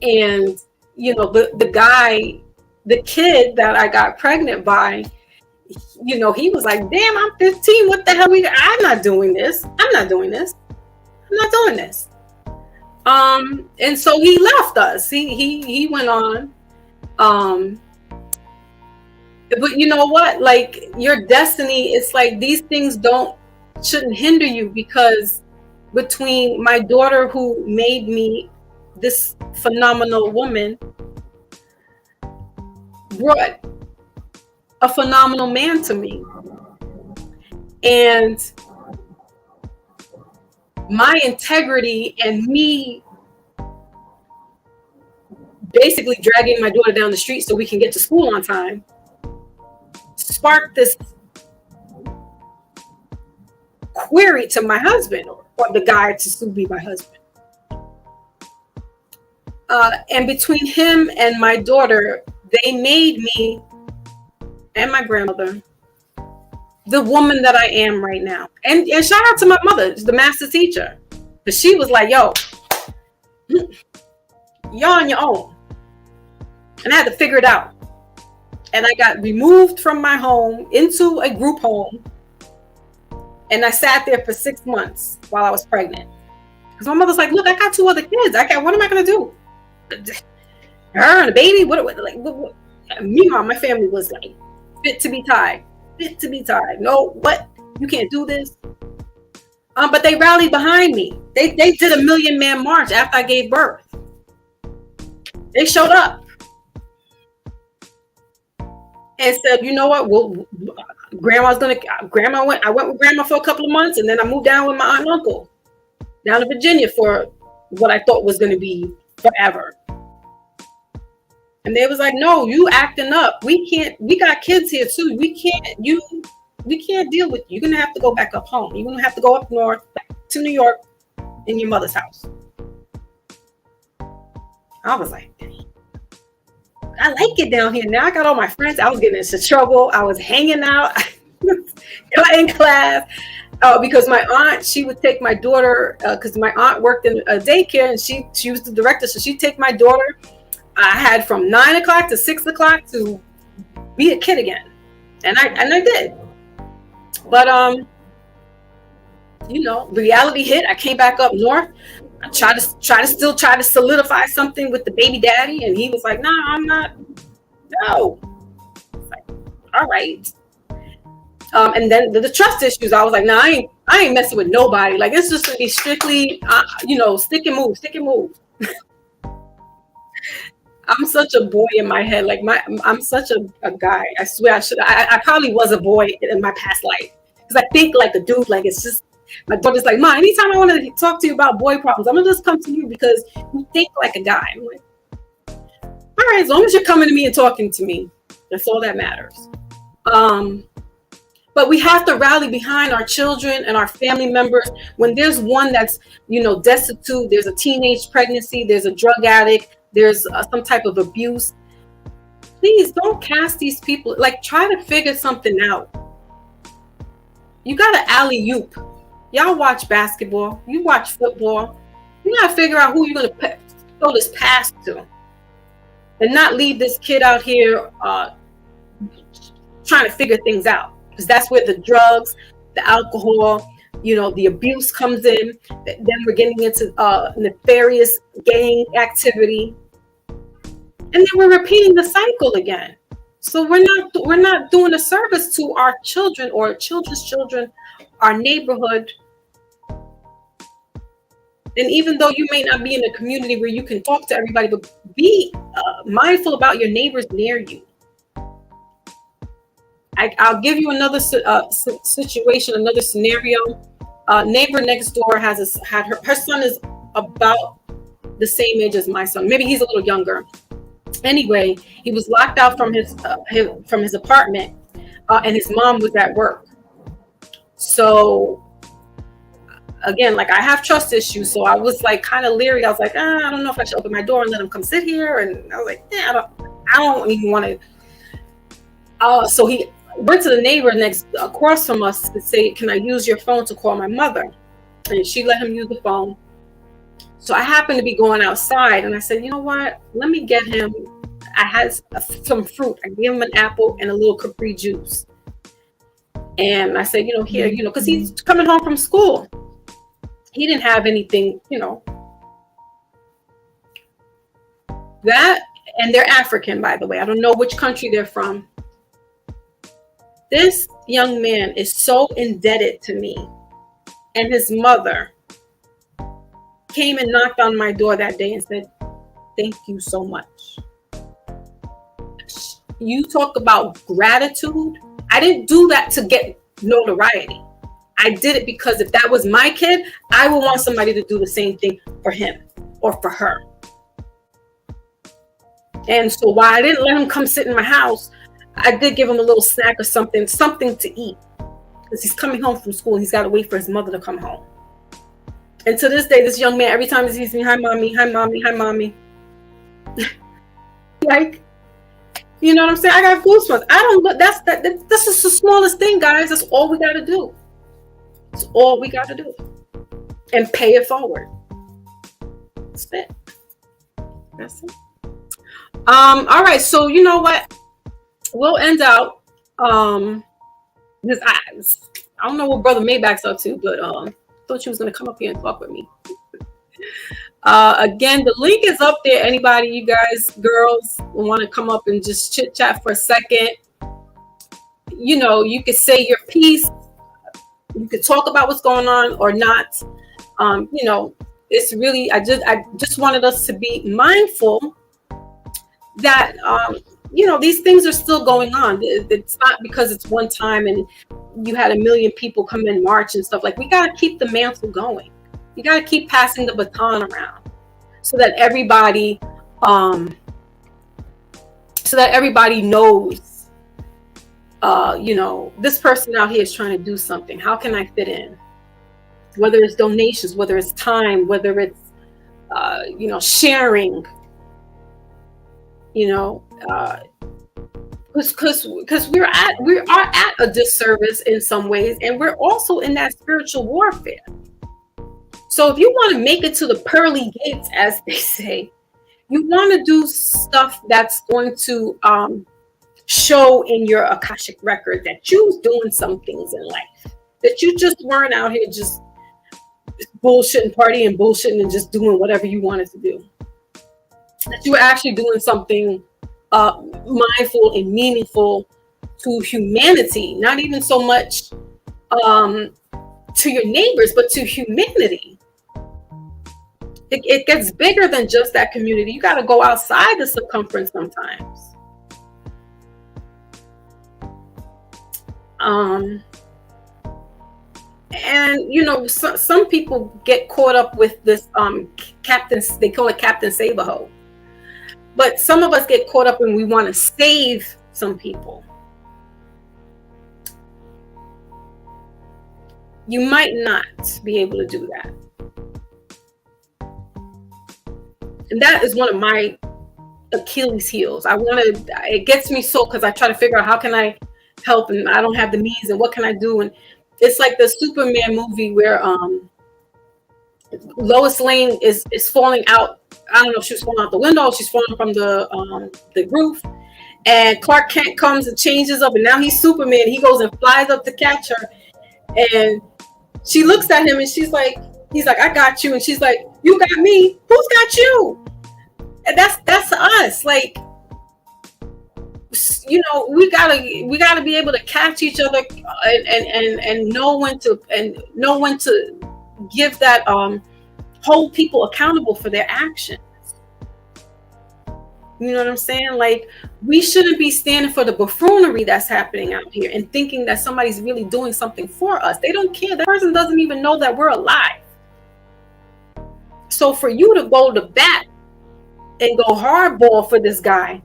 And, the kid that I got pregnant by, he was like, damn, I'm 15. What the hell? I'm not doing this. And so he left us. He went on. Um, but you know what? Like your destiny, it's like these things shouldn't hinder you, because between my daughter, who made me this phenomenal woman, brought a phenomenal man to me. And my integrity and me basically dragging my daughter down the street so we can get to school on time sparked this query to my husband, or the guy to soon be my husband. And between him and my daughter, they made me and my grandmother the woman that I am right now. And shout out to my mother, the master teacher. But she was like, yo, you're on your own. And I had to figure it out. And I got removed from my home into a group home. And I sat there for 6 months while I was pregnant. Because my mother's like, look, I got 2 other kids. What am I going to do? Her and a baby? What? Meanwhile, my family was like, fit to be tied. Fit to be tied. No, what? You can't do this. But they rallied behind me. They did a 1,000,000-man march after I gave birth. They showed up and said, you know what? Well, I went with grandma for a couple of months, and then I moved down with my aunt and uncle down to Virginia for what I thought was going to be forever. And they was like, no, you acting up. We got kids here too. We can't deal with you. You're going to have to go back up home. You're going to have to go up north back to New York in your mother's house. I was like, I like it down here. Now I got all my friends. I was getting into trouble. I was hanging out in class because my aunt, she would take my daughter, because my aunt worked in a daycare, and she was the director. So she'd take my daughter. I had from 9 o'clock to 6 o'clock to be a kid again. And I did. But, reality hit. I came back up north. I tried to solidify something with the baby daddy, and he was like, "No, I'm not. No." Like, all right. And then the trust issues. I was like, "No, I ain't messing with nobody. Like, it's just gonna be strictly, stick and move." I'm such a boy in my head. Like I'm such a guy. I swear I probably was a boy in my past life, because I think like a dude. Like it's just. My daughter's like, Ma, anytime I want to talk to you about boy problems, I'm going to just come to you because you think like a guy. I'm like, all right, as long as you're coming to me and talking to me, that's all that matters. But we have to rally behind our children and our family members. When there's one that's, destitute, there's a teenage pregnancy, there's a drug addict, there's some type of abuse. Please don't cast these people. Like, try to figure something out. You got to alley-oop. Y'all watch basketball. You watch football. You got to figure out who you're going to throw this pass to. And not leave this kid out here trying to figure things out. Because that's where the drugs, the alcohol, the abuse comes in. Then we're getting into nefarious gang activity. And then we're repeating the cycle again. So we're not doing a service to our children or children's children, our neighborhood. And even though you may not be in a community where you can talk to everybody, but be mindful about your neighbors near you. I'll give you another situation, another scenario. Neighbor next door had her son is about the same age as my son. Maybe he's a little younger. Anyway, he was locked out from his apartment, and his mom was at work. So again, like I have trust issues, so I was like kind of leery. I was like, I don't know if I should open my door and let him come sit here. And I was like, I don't even want to. So he went to the neighbor across from us to say, can I use your phone to call my mother? And she let him use the phone. So I happened to be going outside, and I said, you know what? Let me get him. I had some fruit. I gave him an apple and a little Capri juice. And I said, here, because he's coming home from school. He didn't have anything, That, and they're African, by the way. I don't know which country they're from. This young man is so indebted to me, and his mother came and knocked on my door that day and said, "Thank you so much." You talk about gratitude. I didn't do that to get notoriety. I did it because if that was my kid, I would want somebody to do the same thing for him or for her. And so while I didn't let him come sit in my house, I did give him a little snack or something to eat. Because he's coming home from school, he's got to wait for his mother to come home. And to this day, this young man, every time he sees me, "Hi, mommy, hi, mommy, hi, mommy." Like, you know what I'm saying? I got goosebumps. I don't look, this is the smallest thing, guys. That's all we got to do. It's all we got to do. And pay it forward. That's it. That's it. All right. So you know what? We'll end out. Because I don't know what Brother Maybach's up to, but thought she was gonna come up here and talk with me. Again, the link is up there. Anybody, you guys, girls, want to come up and just chit chat for a second? You know, you could say your piece. You could talk about what's going on or not. You know, it's really. I just wanted us to be mindful that you know, these things are still going on. It's not because it's one time and you had 1 million people come in March and stuff. Like, we got to keep the mantle going. You got to keep passing the baton around so that everybody knows, you know, this person out here is trying to do something. How can I fit in? Whether it's donations, whether it's time, whether it's, you know, sharing, you know, because we are at a disservice in some ways, and we're also in that spiritual warfare. So if you want to make it to the pearly gates, as they say, you want to do stuff that's going to show in your Akashic record that you was doing some things in life, that you just weren't out here just bullshitting, bullshitting and just doing whatever you wanted to do. That you were actually doing something mindful and meaningful to humanity, not even so much to your neighbors, but to humanity. It gets bigger than just that community. You got to go outside the circumference sometimes. And you know, some people get caught up with this captain. They call it Captain Save-A-Ho. But some of us get caught up when we want to save some people. You might not be able to do that. And that is one of my Achilles heels. It gets me so, because I try to figure out how can I help, and I don't have the means, and what can I do? And it's like the Superman movie where Lois Lane is falling out. I don't know if she was falling out the window, she's falling from the roof, and Clark Kent comes and changes up, and now he's Superman. He goes and flies up to catch her, and she looks at him, and he's like, "I got you," and she's like, "You got me? Who's got you?" And that's us. Like, you know, we gotta be able to catch each other and know when to give that hold people accountable for their actions. You know what I'm saying? Like, we shouldn't be standing for the buffoonery that's happening out here and thinking that somebody's really doing something for us. They don't care. That person doesn't even know that we're alive. So for you to go to bat and go hardball for this guy,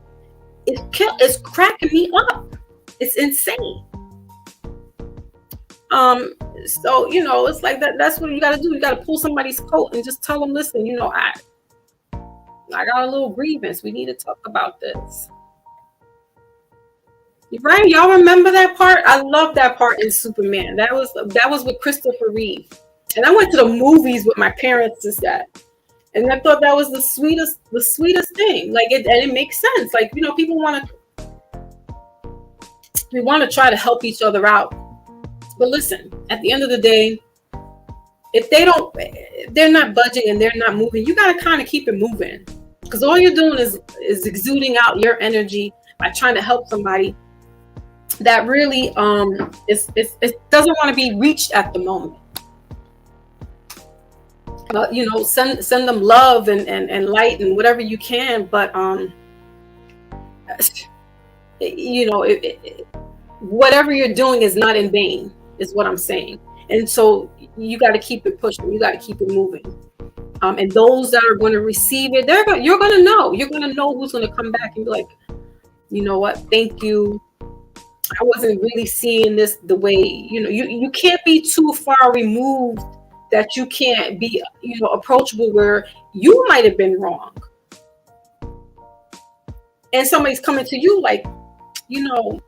it's cracking me up. It's insane. So, you know, it's like that's what you got to do. You got to pull somebody's coat and just tell them, "Listen, you know, I got a little grievance. We need to talk about this." Right? Y'all remember that part? I love that part in Superman. That was with Christopher Reeve. And I went to the movies with my parents and that. And I thought that was the sweetest thing. Like, it makes sense. Like, you know, we want to try to help each other out. But listen, at the end of the day, if they're not budging and they're not moving, you got to kind of keep it moving. because all you're doing is exuding out your energy by trying to help somebody that really it doesn't want to be reached at the moment. You know, send them love and light and whatever you can, but you know, whatever you're doing is not in vain, is what I'm saying. And so you got to keep it pushing, you got to keep it moving. And those that are going to receive it, you're going to know. You're going to know who's going to come back and be like, you know what, thank you. I wasn't really seeing this the way, you know, you can't be too far removed that you can't be, you know, approachable where you might have been wrong. And somebody's coming to you like, you know,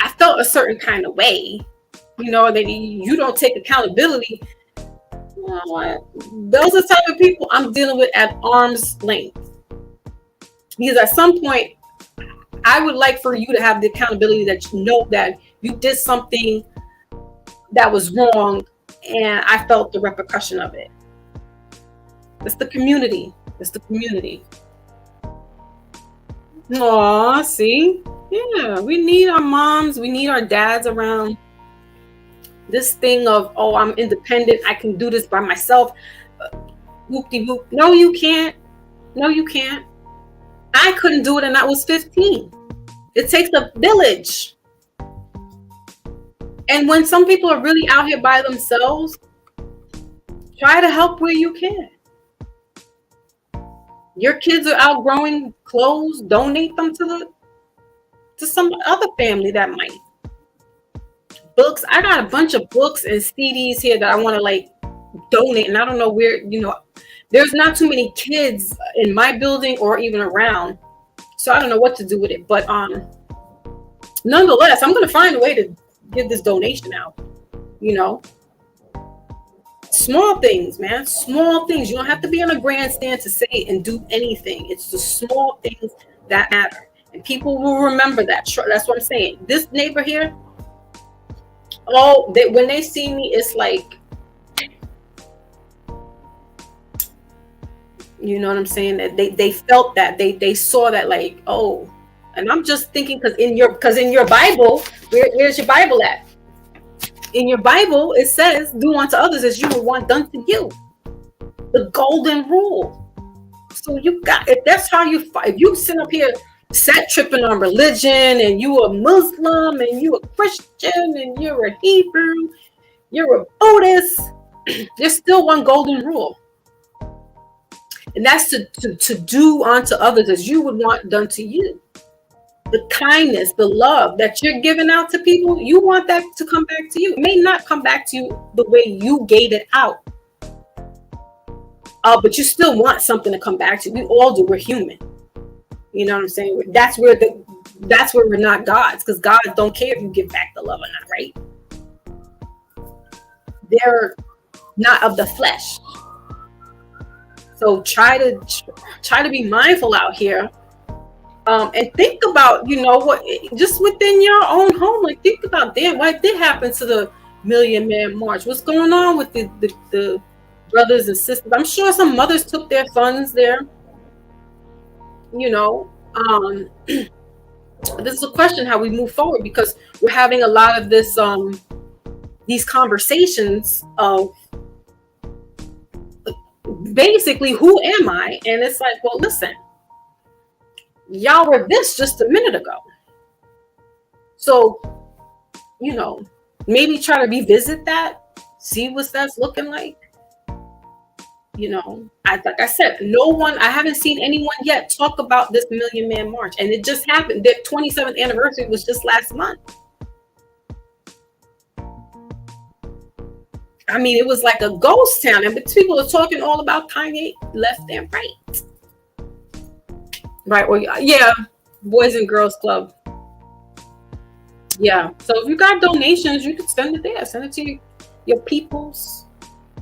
I felt a certain kind of way, you know, that you don't take accountability. Well, those are the type of people I'm dealing with at arm's length. Because at some point, I would like for you to have the accountability that you know that you did something that was wrong and I felt the repercussion of it. It's the community. It's the community. Aw, see? Yeah, we need our moms. We need our dads around. This thing of, oh, I'm independent. I can do this by myself. Whoop-de-whoop. No, you can't. No, you can't. I couldn't do it and I was 15. It takes a village. And when some people are really out here by themselves, try to help where you can. Your kids are outgrowing clothes, donate them to some other family that might. Books, I got a bunch of books and CDs here that I want to like donate, and I don't know where, you know, there's not too many kids in my building or even around, so I don't know what to do with it. But nonetheless, I'm going to find a way to give this donation out. You know, small things, man, small things. You don't have to be on a grandstand to say and do anything. It's the small things that matter, and people will remember that. That's what I'm saying. This neighbor here, when they see me, it's like, you know what I'm saying, that they felt that they saw that, like, oh. And I'm just thinking, because in your Bible, where's your Bible at? In your Bible, it says, do unto others as you would want done to you. The golden rule. So you got, if that's how you fight, if you sit up here set tripping on religion and you a Muslim and you a Christian and you're a Hebrew, you're a Buddhist, there's still one golden rule. And that's to do unto others as you would want done to you. The kindness, the love that you're giving out to people, you want that to come back to you. It may not come back to you the way you gave it out. But you still want something to come back to you. We all do. We're human. You know what I'm saying? That's where we're not gods, because gods don't care if you give back the love or not, right? They're not of the flesh. So try to be mindful out here. And think about, you know, what, just within your own home, like think about, damn, what did happen to the Million Man March? What's going on with the brothers and sisters? I'm sure some mothers took their sons there. You know, this is a question how we move forward, because we're having a lot of this these conversations of basically, who am I? And it's like, well, listen. Y'all were this just a minute ago. So, you know, maybe try to revisit that, see what that's looking like. You know, like I said, I haven't seen anyone yet talk about this Million Man March. And it just happened. Their 27th anniversary was just last month. I mean, it was like a ghost town. And people are talking all about Kanye left and right. Right. Well, yeah. Boys and Girls Club. Yeah. So if you got donations, you can send it there. Send it to your peoples.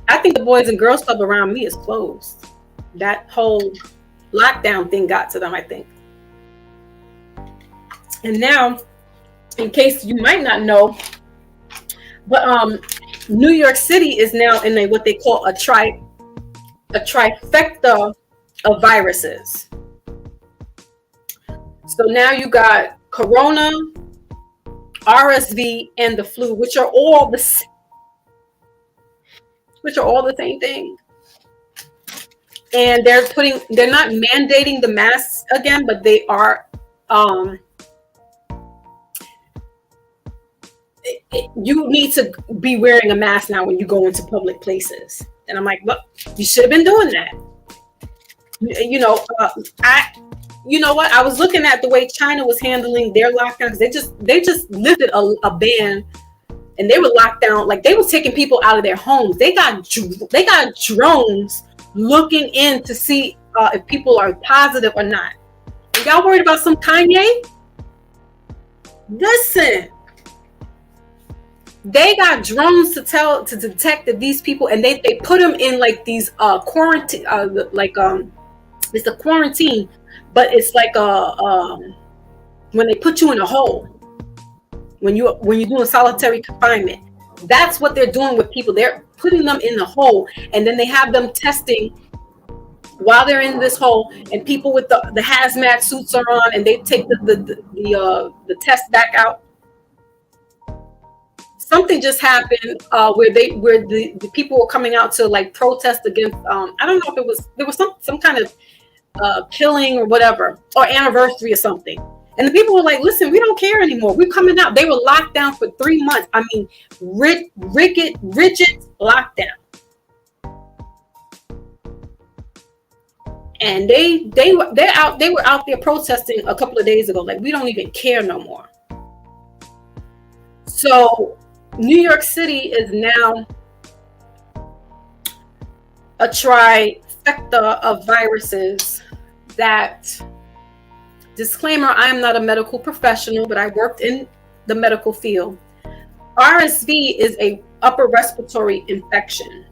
I think the Boys and Girls Club around me is closed. That whole lockdown thing got to them, I think. And now, in case you might not know, but New York City is now in what they call a trifecta of viruses. So now you got corona, RSV, and the flu, which are all the same thing. And they're not mandating the masks again, but they are you need to be wearing a mask now when you go into public places. And I'm like, well, you should have been doing that. You know what? I was looking at the way China was handling their lockdowns. They just lifted a ban, and they were locked down. Like, they was taking people out of their homes. They got drones looking in to see if people are positive or not. And y'all worried about some Kanye? Listen, they got drones to detect that these people, and they put them in like these quarantine, it's a quarantine, but it's like when they put you in a hole, when you're doing solitary confinement. That's what they're doing with people. They're putting them in the hole, and then they have them testing while they're in this hole, and people with the hazmat suits are on, and they take the test back out. Something just happened where the people were coming out to like protest against I don't know if there was some kind of killing or whatever, or anniversary or something. And the people were like, listen, we don't care anymore. We're coming out. They were locked down for 3 months. I mean, rigid lockdown. And they were out there protesting a couple of days ago. Like, we don't even care no more. So New York City is now a trifecta of viruses that, disclaimer, I am not a medical professional, but I worked in the medical field. RSV is a upper respiratory infection.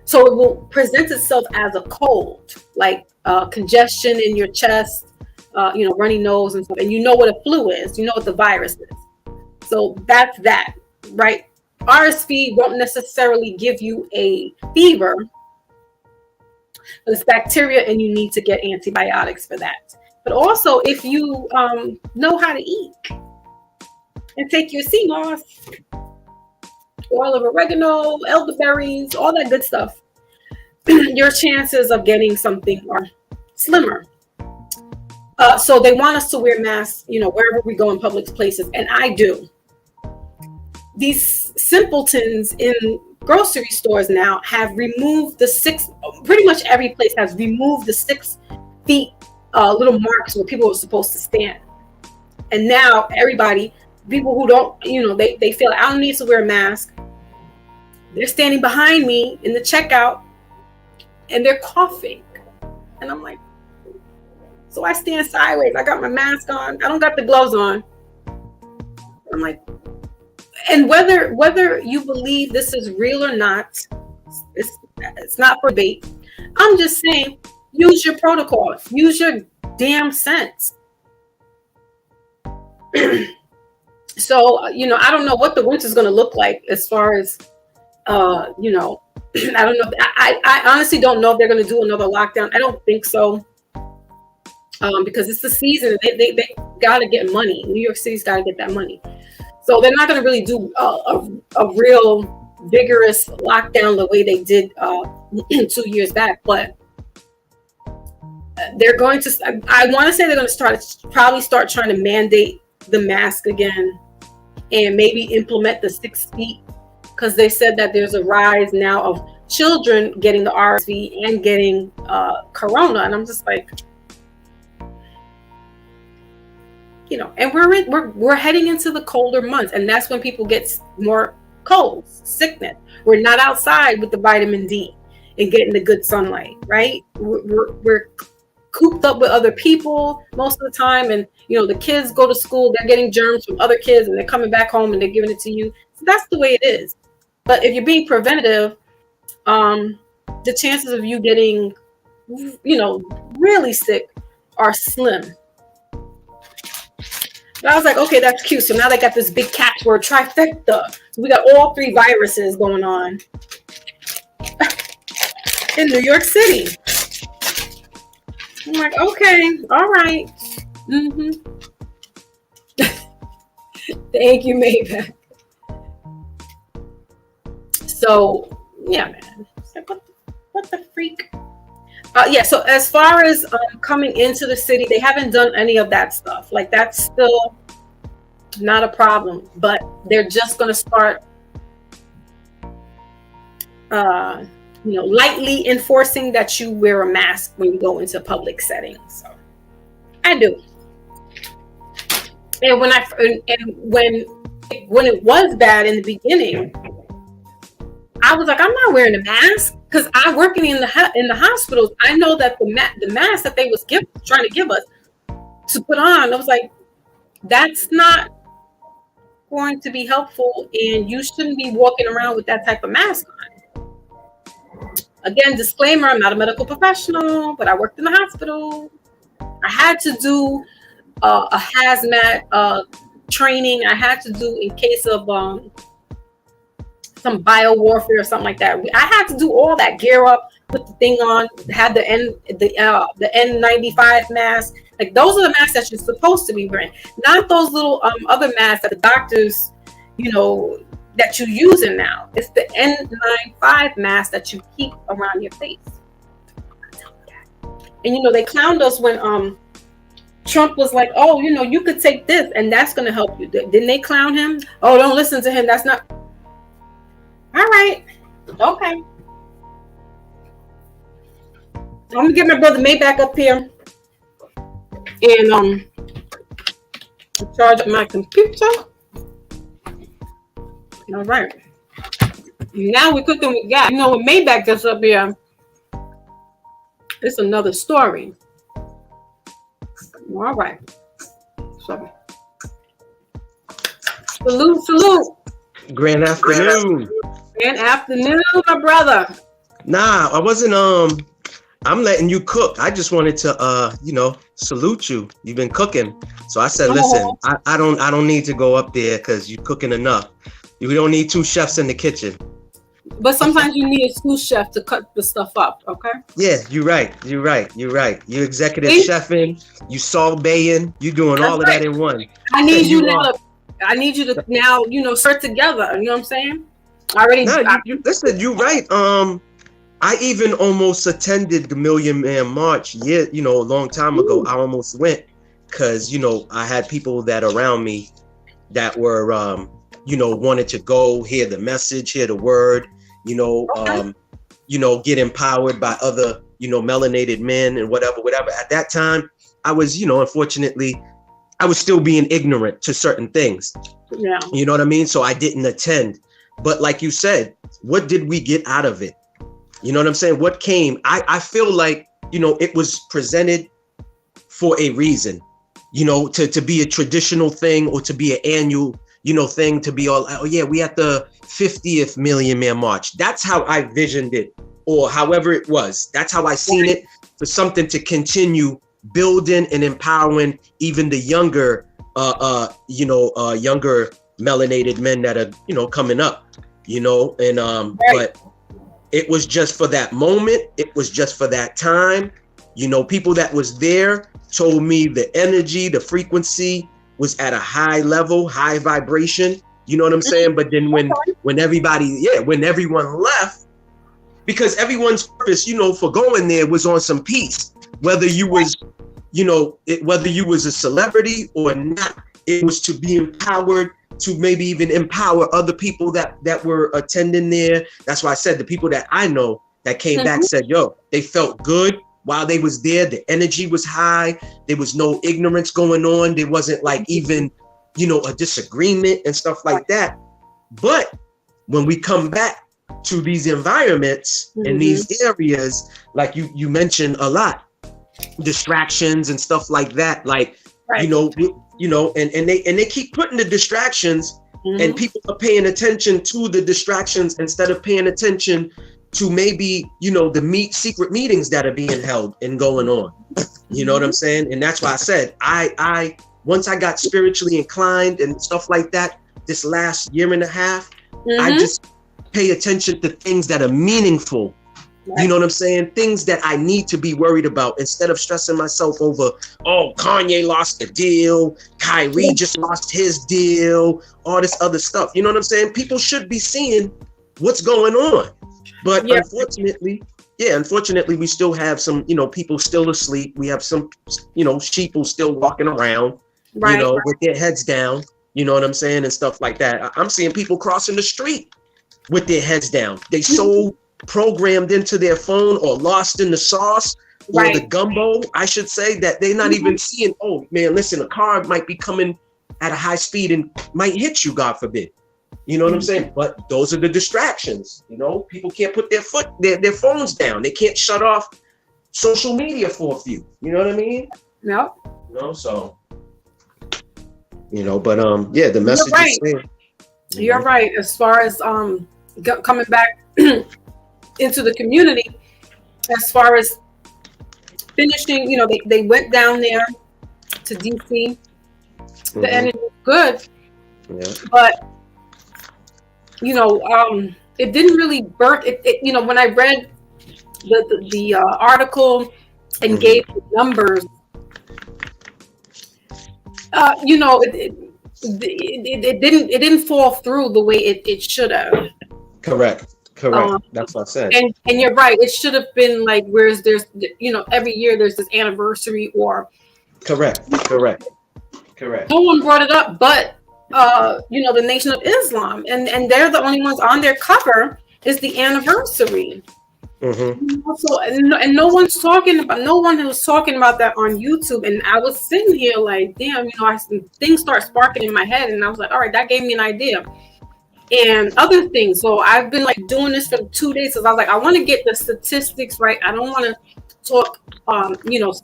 So it will present itself as a cold, like congestion in your chest, runny nose and stuff. And you know what a flu is. You know what the virus is. So that's that, right? RSV won't necessarily give you a fever. It's bacteria, and you need to get antibiotics for that. But also, if you know how to eat and take your sea moss, oil of oregano, elderberries, all that good stuff, your chances of getting something are slimmer. So they want us to wear masks, wherever we go in public places, and I do. These simpletons in grocery stores now have removed pretty much every place has removed the 6 feet little marks where people are supposed to stand. And now people who don't, they feel I don't need to wear a mask. They're standing behind me in the checkout and they're coughing. And I'm like, so I stand sideways. I got my mask on. I don't got the gloves on. I'm like, and whether you believe this is real or not, it's not for debate. I'm just saying, use your protocol. Use your damn sense. So, I don't know what the winter's going to look like as far as, I don't know. I honestly don't know if they're going to do another lockdown. I don't think so. Because it's the season. They got to get money. New York City's got to get that money. So they're not going to really do a real vigorous lockdown the way they did 2 years back. But they're going to, I want to say they're going to probably start trying to mandate the mask again, and maybe implement the 6 feet, because they said that there's a rise now of children getting the RSV and getting corona. And I'm just like, and we're heading into the colder months, and that's when people get more colds, sickness. We're not outside with the vitamin D and getting the good sunlight, right? We're cooped up with other people most of the time, and the kids go to school, they're getting germs from other kids, and they're coming back home and they're giving it to you. So that's the way it is. But if you're being preventative, the chances of you getting, really sick are slim. But I was like, okay, that's cute. So now they got this big catchword trifecta. So we got all 3 viruses going on in New York City. I'm like, okay, all right. Mm-hmm. Thank you, Maybach. So, yeah, man. What the freak? Yeah, so as far as coming into the city, they haven't done any of that stuff. Like, that's still not a problem. But they're just going to start, lightly enforcing that you wear a mask when you go into public settings. So, I do. And when it was bad in the beginning, I was like, I'm not wearing a mask because I'm working in the hospitals. I know that the mask that they was trying to give us to put on, I was like, that's not going to be helpful, and you shouldn't be walking around with that type of mask on. Again, disclaimer: I'm not a medical professional, but I worked in the hospital. I had to do a hazmat training. I had to do in case of some bio warfare or something like that. I had to do all that, gear up, put the thing on, had the N95 mask. Like, those are the masks that you're supposed to be wearing, not those little other masks that the doctors, that you're using now. It's the N95 mask that you keep around your face. And they clowned us when Trump was like, oh, you could take this and that's going to help you. Didn't they clown him? Oh, don't listen to him. That's not. All right. Okay. I'm going to get my brother Maybach up here and charge up my computer. All right. Now we're cooking with gas. When Maybach gets up here, it's another story. All right. Sorry. Salute. Grand afternoon. Grand afternoon, my brother. Nah, I wasn't. I'm letting you cook. I just wanted to, salute you. You've been cooking, so I said, listen, I don't need to go up there because you're cooking enough. We don't need two chefs in the kitchen. But sometimes you need a sous chef to cut the stuff up, okay? Yeah, you're right. You're executive chefing, you sautéing, you doing all of that in one. I need you to now, start together. You know what I'm saying? Listen, you're right. I even almost attended the Million Man March a long time ago. Ooh. I almost went because, I had people that around me that were, wanted to go hear the message, hear the word, get empowered by other, melanated men and whatever. At that time, I was, unfortunately, I was still being ignorant to certain things. Yeah. You know what I mean? So I didn't attend. But like you said, what did we get out of it? You know what I'm saying? What came? I feel like, it was presented for a reason, to be a traditional thing or to be an annual, thing, to be all, oh yeah, we at the 50th Million Man March. That's how I visioned it, or however it was. That's how I seen it, for something to continue building and empowering even the younger, younger melanated men that are, coming up, right. But it was just for that moment. It was just for that time. People that was there told me the energy, the frequency was at a high level, high vibration. You know what I'm saying? But then when everyone left, because everyone's purpose, for going there was on some peace, whether you was, whether you was a celebrity or not, it was to be empowered, to maybe even empower other people that were attending there. That's why I said the people that I know that came back said, they felt good while they was there. The energy was high. There was no ignorance going on. There wasn't like even, a disagreement and stuff like that. But when we come back to these environments and these areas, like you mentioned a lot, distractions and stuff like that, like, right. And they keep putting the distractions and people are paying attention to the distractions instead of paying attention to maybe, the secret meetings that are being held and going on. You know what I'm saying? And that's why I said, I once I got spiritually inclined and stuff like that, this last year and a half, I just pay attention to things that are meaningful You know what I'm saying? Things that I need to be worried about instead of stressing myself over, oh, Kanye lost the deal, Kyrie just lost his deal, all this other stuff. You know what I'm saying? People should be seeing what's going on. But unfortunately, we still have some, people still asleep. We have some, sheeple still walking around, with their heads down, you know what I'm saying? And stuff like that. I'm seeing people crossing the street with their heads down. They so programmed into their phone or lost in the sauce or the gumbo, I should say, that they're not even seeing, oh man, listen, a car might be coming at a high speed and might hit you, God forbid. You know what I'm saying? But those are the distractions. People can't put their phones down. They can't shut off social media for a few. You know what I mean? No. So, but the message is there. You're right. As far as coming back into the community, as far as finishing, they went down there to DC. The energy was good, but it didn't really birth it. When I read the article and gave the numbers, it didn't fall through the way it should have. Correct. That's what I said. And you're right. It should have been like, whereas there's, every year there's this anniversary or. Correct. No one brought it up, but the Nation of Islam, and they're the only ones on their cover is the anniversary. So and no one was talking about that on YouTube, and I was sitting here like, damn, things start sparking in my head, and I was like, all right, that gave me an idea. And other things. So I've been like doing this for 2 days because I was like, I want to get the statistics right. I don't want to talk,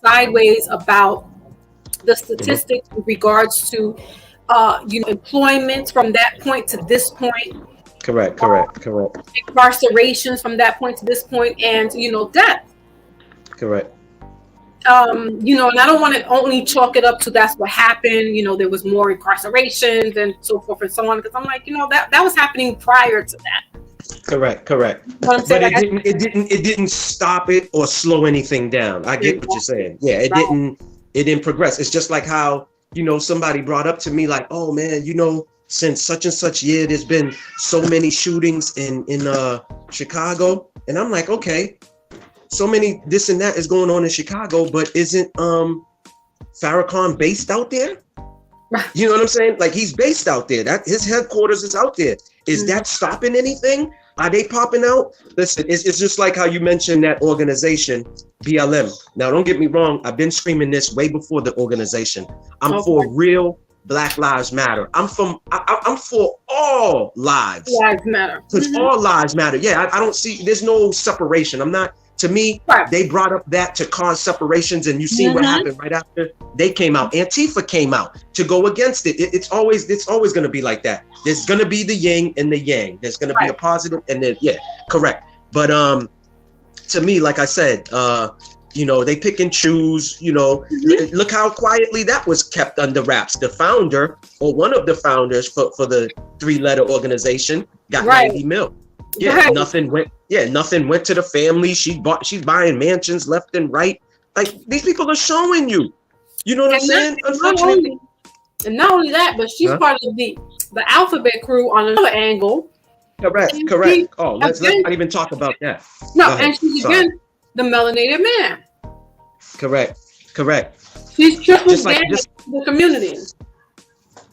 sideways about the statistics in regards to, employment from that point to this point. Correct. Incarcerations from that point to this point, and death. Correct. And I don't want to only chalk it up to that's what happened. There was more incarcerations and so forth and so on. Because I'm like, that was happening prior to that. Correct. But it didn't stop it or slow anything down. I get what you're saying. Yeah, it didn't progress. It's just like how, somebody brought up to me like, oh man, since such and such year, there's been so many shootings in Chicago. And I'm like, okay, so many this and that is going on in Chicago, but isn't Farrakhan based out there? You know what I'm saying? Like, he's based out there. That his headquarters is out there. Is that stopping anything? Are they popping out? Listen, it's just like how you mentioned that organization, BLM. Now, don't get me wrong. I've been screaming this way before the organization. I'm for real Black Lives Matter. I'm for all lives. Lives matter. Because all lives matter. Yeah, I don't see, there's no separation. To me, they brought up that to cause separations, and you see what happened right after they came out. Antifa came out to go against it. It's always going to be like that. There's going to be the yin and the yang. There's going to be a positive and then correct. But to me, like I said, they pick and choose. Look how quietly that was kept under wraps. The founder or one of the founders for the 3-letter organization got 90 mil. Nothing went to the family. She's buying mansions left and right. Like, these people are showing you. You know what I'm saying? Unfortunately. And not only that, but she's part of the alphabet crew on another angle. Correct. Let's not even talk about that. No, and she's again the melanated man. Correct. She's triple the community.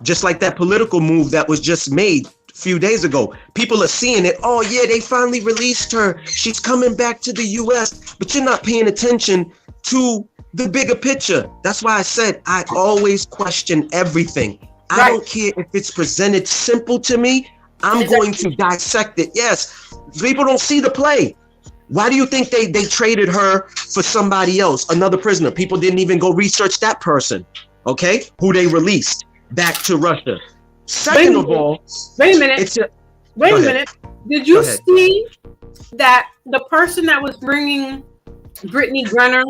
Just like that political move that was just made few days ago. People are seeing it. Oh yeah, they finally released her. She's coming back to the US. But you're not paying attention to the bigger picture. That's why I said I always question everything. I don't care if it's presented simple to me. I'm going to dissect it. Yes, people don't see the play. Why do you think they traded her for somebody else, another prisoner? People didn't even go research that person, okay, who they released back to Russia. Second of all, wait a minute. Did you see that the person that was bringing Brittany Griner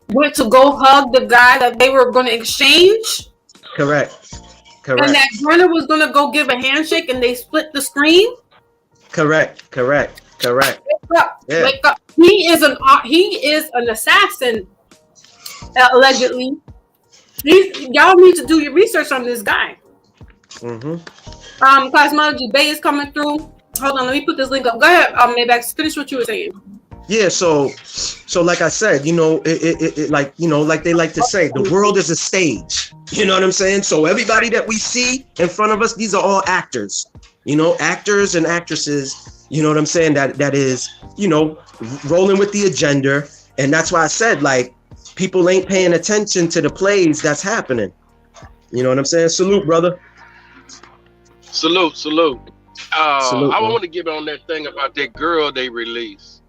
went to go hug the guy that they were going to exchange? Correct. And that Griner was going to go give a handshake, and they split the screen? Correct. It's up, Yeah. wake up. He is an assassin, allegedly. Y'all need to do your research on this guy. Cosmology Bay is coming through. Hold on, let me put this link up. Go ahead, Mayback, finish what you were saying. Yeah, so like I said, you know, it like, you know, like they like to say, the world is a stage. You know what I'm saying? So everybody that we see in front of us, these are all actors. You know, actors and actresses, you know what I'm saying, that is, you know, rolling with the agenda. And that's why I said, like, people ain't paying attention to the plays that's happening. You know what I'm saying? Salute, brother. Salute. Salute, I man. want to give on that thing about that girl they released.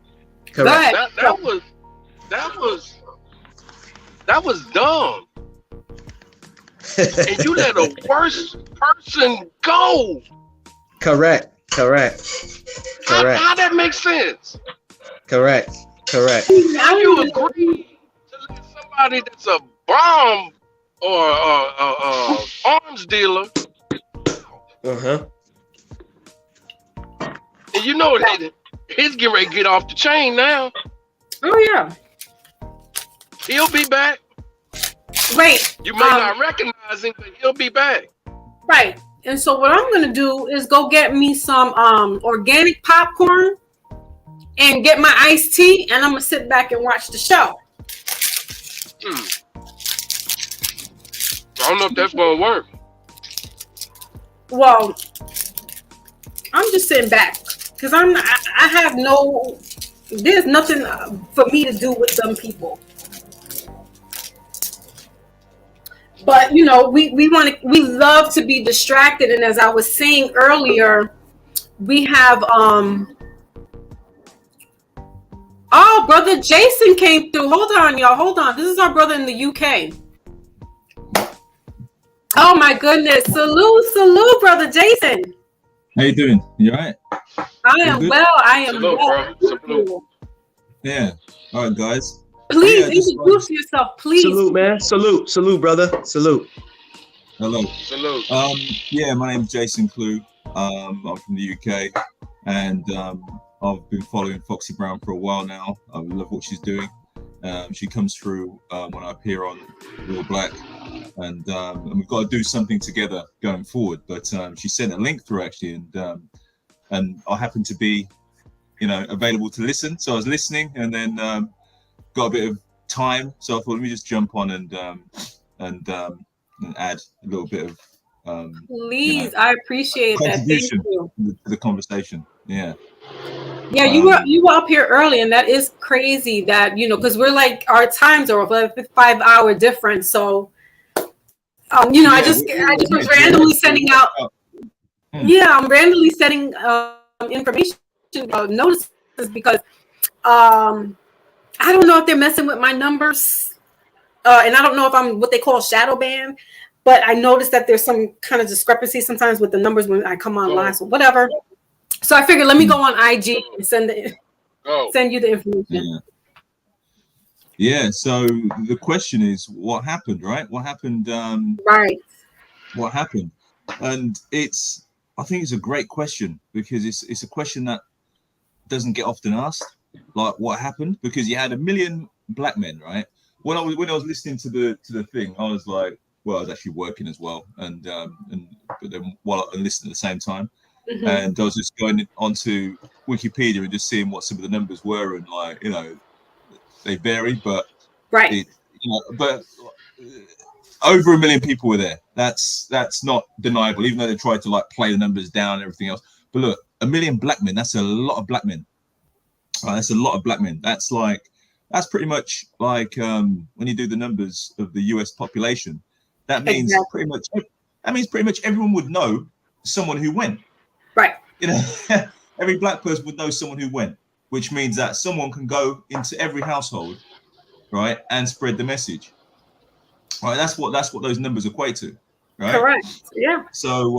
Correct. That was dumb. And you let a worse person go. Correct. How that makes sense? Correct. How you agree to let somebody that's a bomb or arms dealer, and you know that he's getting ready to get off the chain now. Oh yeah. He'll be back. Wait. You may not recognize him, but he'll be back. Right. And so what I'm gonna do is go get me some organic popcorn and get my iced tea, and I'm gonna sit back and watch the show. I don't know if that's gonna work. Well, I'm just sitting back because I have no. There's nothing for me to do with some people. But you know, we love to be distracted, and as I was saying earlier, we have oh, brother Jason came through. Hold on, y'all. Hold on. This is our brother in the UK. Oh my goodness! Salute, brother Jason. How you doing? You all right? I am well. I am Salute, well. bro. Salute. Yeah. All right, guys. Please Yeah, just introduce yourself, please. Salute, man. Salute, brother. Salute. Hello. Salute. Yeah, my name's Jason Clue. I'm from the UK, and I've been following Foxy Brown for a while now. I love what she's doing. She comes through when I appear on Real Black, and we've got to do something together going forward. But she sent a link through actually, and I happened to be, you know, available to listen. So I was listening, and then got a bit of time. So I thought, let me just jump on and add a little bit of Please, you know, I appreciate that. Thank contribution you. to the conversation. Yeah. Yeah, you were up here early, and that is crazy. That because we're like our times are like a 5-hour difference. So, you know, I just was randomly sending out. Yeah, I'm randomly sending information notices because I don't know if they're messing with my numbers, and I don't know if I'm what they call shadow banned. But I noticed that there's some kind of discrepancy sometimes with the numbers when I come online. So whatever. So I figured let me go on IG and send you the information. Yeah. So the question is, what happened, right? What happened? Right. What happened? And I think it's a great question because it's a question that doesn't get often asked. Like, what happened? Because you had 1 million black men, right? When I was listening to the thing, I was like, well, I was actually working as well, but then while I listened at the same time. Mm-hmm. And I was just going onto Wikipedia and just seeing what some of the numbers were, and like, you know, they varied, but right. But over 1 million people were there. That's not deniable, even though they tried to like play the numbers down and everything else. But look, 1 million black men, that's a lot of black men. That's a lot of black men. That's pretty much like when you do the numbers of the US population, that means pretty much everyone would know someone who went. Right. You know, every black person would know someone who went, which means that someone can go into every household, right, and spread the message. Right. That's what those numbers equate to. Right. Correct. Yeah. So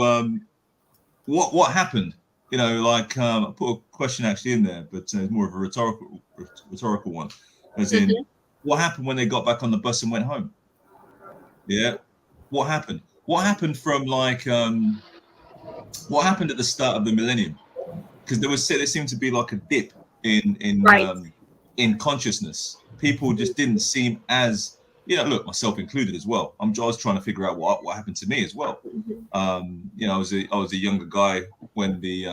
what happened? You know, like I put a question actually in there, but it's more of a rhetorical one, as in, what happened when they got back on the bus and went home? Yeah. What happened? What happened from like what happened at the start of the millennium? Because there seemed to be like a dip Right. In consciousness. People just didn't seem as, look, myself included as well. I was trying to figure out what happened to me as well. I was a younger guy when the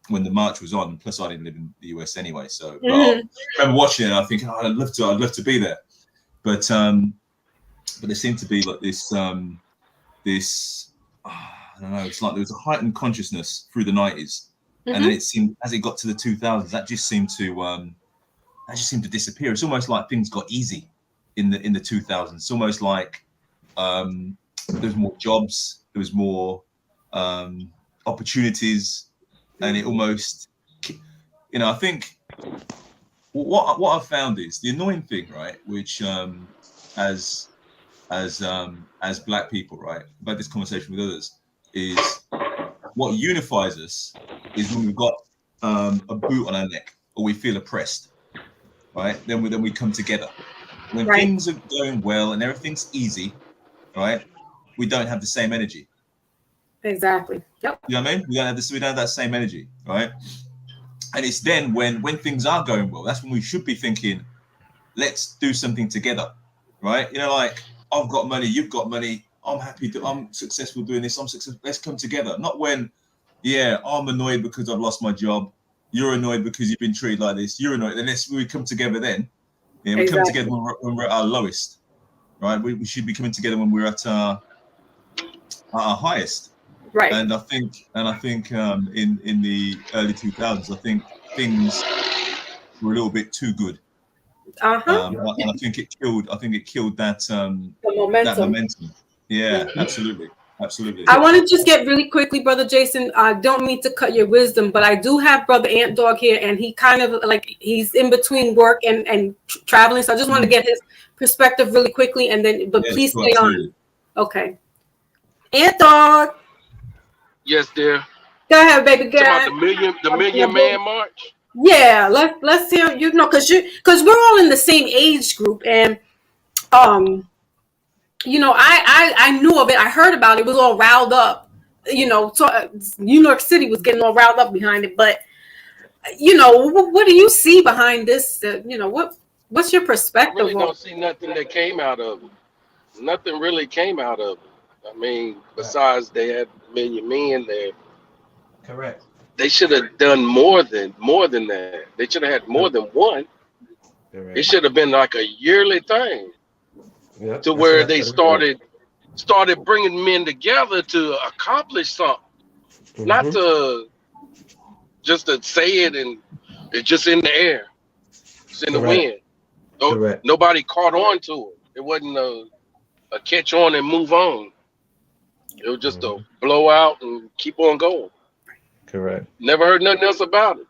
march was on. Plus, I didn't live in the US anyway, so but I remember watching it. And I think, I'd love to be there, but there seemed to be like this I don't know. It's like there was a heightened consciousness through the 90s, and then it seemed as it got to the 2000s, that just seemed to disappear. It's almost like things got easy in the 2000s. It's almost like there was more jobs, there was more opportunities, and it almost, I think what I've found is the annoying thing, right? Which as Black people, right, I've had this conversation with others, is what unifies us is when we've got a boot on our neck or we feel oppressed, right? Then we come together. When things are going well and everything's easy, right? We don't have the same energy. Exactly. Yep. You know what I mean? We don't have that same energy, right? And it's then when things are going well, that's when we should be thinking, let's do something together, right? Like, I've got money, you've got money, I'm successful doing this, I'm successful, let's come together. Not when, I'm annoyed because I've lost my job, you're annoyed because you've been treated like this, you're annoyed, then we come together then. Yeah, we come together when we're at our lowest, right? We should be coming together when we're at our highest. Right. And I think in the early 2000s, I think things were a little bit too good. And I think it killed that that momentum. Yeah, absolutely. I want to just get really quickly, Brother Jason. I don't mean to cut your wisdom, but I do have Brother Ant Dog here, and he kind of he's in between work and traveling. So I just want to get his perspective really quickly, and then please stay on. Okay, Ant Dog. Yes, dear. Go ahead, baby girl. Talking about the Million Man March. Yeah, let's hear because we're all in the same age group, and I knew of it. I heard about it. It was all riled up. New York City was getting all riled up behind it. But what do you see behind this? What's your perspective? I really don't see nothing that came out of it. Nothing really came out of it. I mean, besides they had a million men there. Correct. They should have done more than that. They should have had more than one. Correct. It should have been like a yearly thing. Yep, to where they started bringing men together to accomplish something, not to just to say it and it's just in the air, it's in the wind. Nobody caught on to it. It wasn't a catch on and move on. It was just a blow out and keep on going. Correct. Never heard nothing else about it.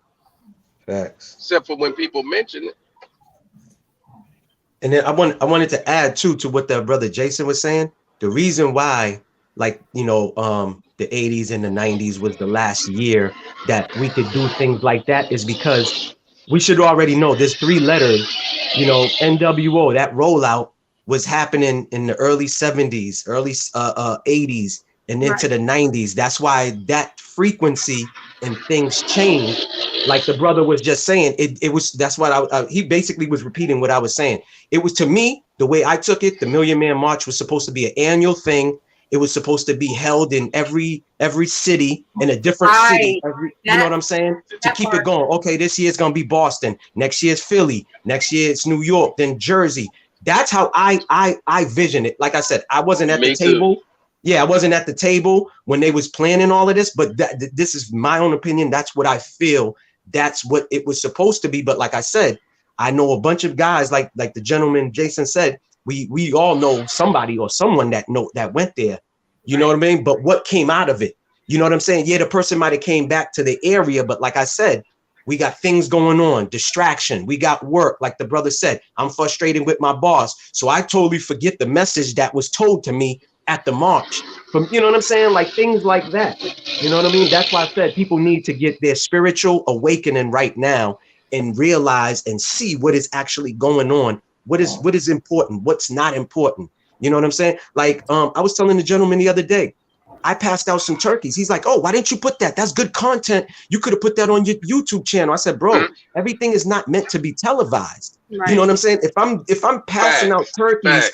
Facts. Except for when people mention it. And then I wanted to add too to what the brother Jason was saying. The reason why, the 80s and the 90s was the last year that we could do things like that is because we should already know there's 3 letters, NWO, that rollout was happening in the early 70s, early 80s, and into the 90s. That's why that frequency and things changed. Like the brother was just saying, that's what he basically was repeating what I was saying. It was, to me, the way I took it, the Million Man March was supposed to be an annual thing. It was supposed to be held in every city, in a different city. You know what I'm saying? To keep it going. Okay, this year it's going to be Boston. Next year it's Philly. Next year it's New York, then Jersey. That's how I vision it. Like I said, I wasn't at the table. Yeah, I wasn't at the table when they was planning all of this, but this is my own opinion. That's what I feel. That's what it was supposed to be. But like I said, I know a bunch of guys, like the gentleman Jason said, we all know somebody or someone that went there. You know what I mean? But what came out of it? You know what I'm saying? Yeah, the person might have came back to the area, but like I said, we got things going on, distraction. We got work, like the brother said. I'm frustrated with my boss, so I totally forget the message that was told to me at the march. From, you know what I'm saying? Like things like that. You know what I mean? That's why I said people need to get their spiritual awakening right now and realize and see what is actually going on. What is important? What's not important? You know what I'm saying? Like I was telling the gentleman the other day, I passed out some turkeys. He's like, oh, why didn't you put that? That's good content. You could have put that on your YouTube channel. I said, bro, everything is not meant to be televised. Right. You know what I'm saying? If I'm passing out turkeys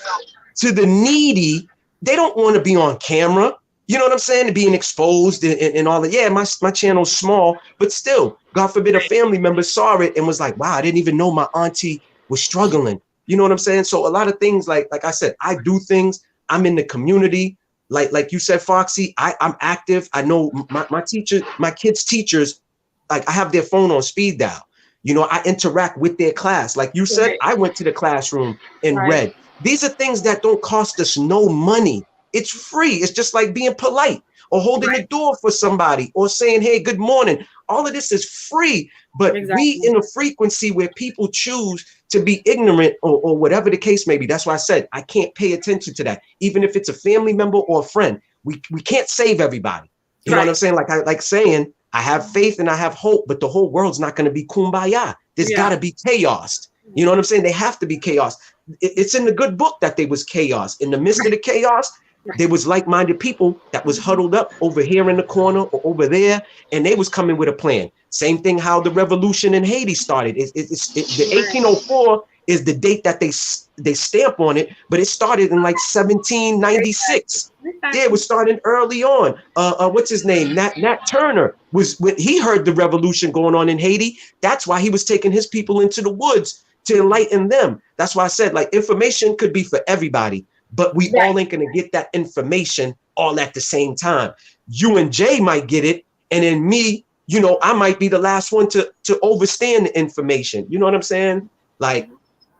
to the needy, they don't want to be on camera. You know what I'm saying? Being exposed and all that. Yeah, my channel's small, but still, God forbid a family member saw it and was like, wow, I didn't even know my auntie was struggling. You know what I'm saying? So a lot of things, like I said, I do things. I'm in the community. Like you said, Foxy, I'm active. I know my teacher, my kids' teachers, like I have their phone on speed dial. You know, I interact with their class. Like you said, I went to the classroom and read. These are things that don't cost us no money. It's free. It's just like being polite or holding the door for somebody or saying, hey, good morning. All of this is free, but we in a frequency where people choose to be ignorant or whatever the case may be. That's why I said I can't pay attention to that. Even if it's a family member or a friend, we can't save everybody. You know what I'm saying? Like saying I have faith and I have hope, but the whole world's not going to be kumbaya. There's got to be chaos. You know what I'm saying? They have to be chaos. It's in the good book that there was chaos. In the midst of the chaos, there was like-minded people that was huddled up over here in the corner or over there, and they was coming with a plan. Same thing how the revolution in Haiti started. The 1804 is the date that they stamp on it, but it started in like 1796. Yeah, it was starting early on. What's his name? Nat Turner was when he heard the revolution going on in Haiti. That's why he was taking his people into the woods to enlighten them. That's why I said like information could be for everybody, but we all ain't gonna get that information all at the same time. You and Jay might get it, and then me, you know, I might be the last one to overstand the information. You know what I'm saying? Like,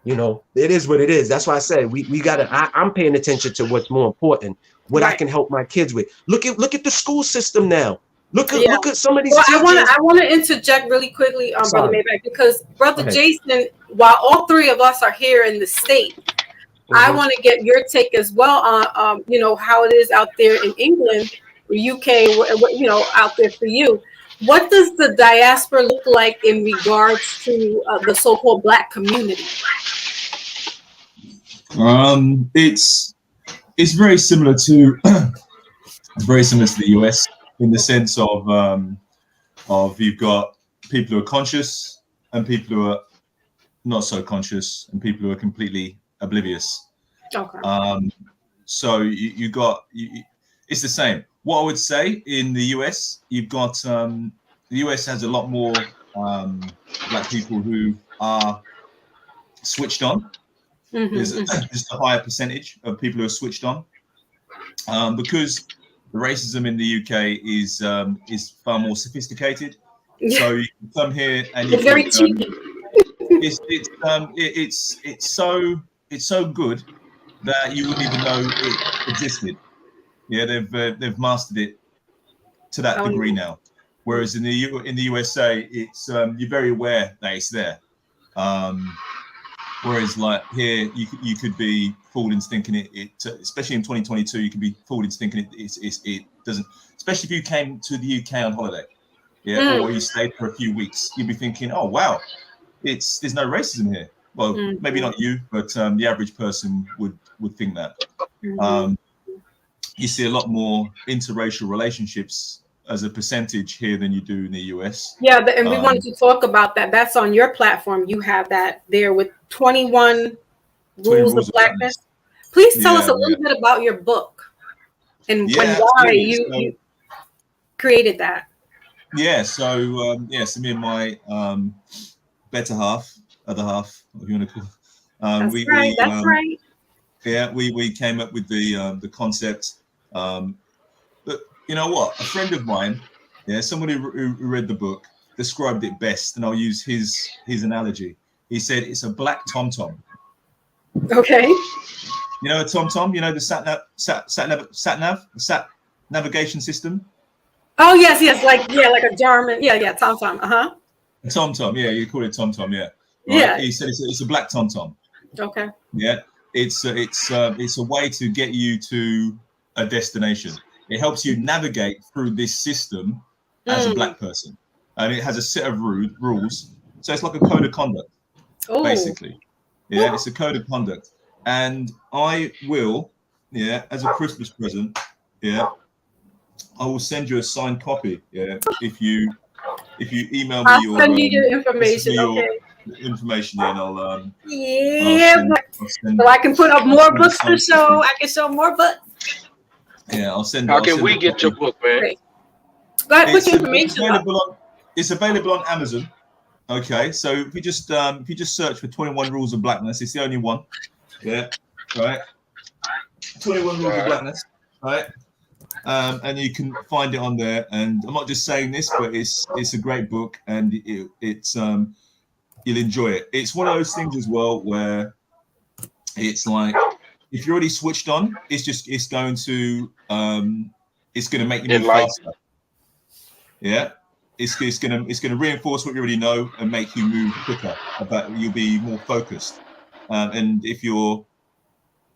you know, it is what it is. That's why I said we gotta. I'm paying attention to what's more important, what I can help my kids with. Look at the school system now. Look at some of these. Well, I want to interject really quickly, Brother Maybach, because Brother Jason, while all three of us are here in the state, I want to get your take as well on, you know, how it is out there in England, or UK, you know, out there for you. What does the diaspora look like in regards to the so-called Black community? It's very similar to the US in the sense of you've got people who are conscious and people who are not so conscious and people who are completely oblivious. Okay. So it's the same. What I would say in the US, you've got the US has a lot more Black people who are switched on. There's just a higher percentage of people who are switched on because the racism in the UK is far more sophisticated. So you can come here and it's very cheap. It's so good that you wouldn't even know it existed. Yeah, they've mastered it to that degree now. Whereas in the USA, it's you're very aware that it's there. Whereas like here, you could be fooled into thinking it especially in 2022, you could be fooled into thinking it doesn't. Especially if you came to the UK on holiday, or you stayed for a few weeks, you'd be thinking, oh wow, there's no racism here. Well, maybe not you, but the average person would think that. You see a lot more interracial relationships as a percentage here than you do in the US. Yeah, and we wanted to talk about that. That's on your platform. You have that there with 21 rules of blackness. Please tell us a little bit about your book and why you created that. Yeah, so me and my better half, other half, if you want to call. That's right. Yeah, we came up with the concept. But you know what? A friend of mine, somebody who read the book, described it best, and I'll use his analogy. He said it's a black TomTom. Okay. You know a TomTom? You know the sat navigation system? Oh yes, like a German. Yeah, TomTom. TomTom, you call it TomTom, Right? Yeah. He said it's a black TomTom. Okay. Yeah, it's a way to get you to a destination. It helps you navigate through this system as a black person, and it has a set of rules. So it's like a code of conduct, basically. Yeah, it's a code of conduct, and I will, as a Christmas present, I will send you a signed copy. Yeah, if you email me I'll send you your information. Okay. Information, yeah, and I'll so I can put up more books to show. I can show more books. Yeah, I'll send. How can we get your book, man? Great. Go ahead, put your information up. It's available on Amazon. Okay, so if you just search for 21 Rules of Blackness, it's the only one. Yeah, right. 21 Rules of Blackness, right? And you can find it on there. And I'm not just saying this, but it's a great book, and it's you'll enjoy it. It's one of those things as well where it's like if you're already switched on, it's going to make you move faster. Yeah. It's going to reinforce what you already know and make you move quicker. You'll be more focused. And if you're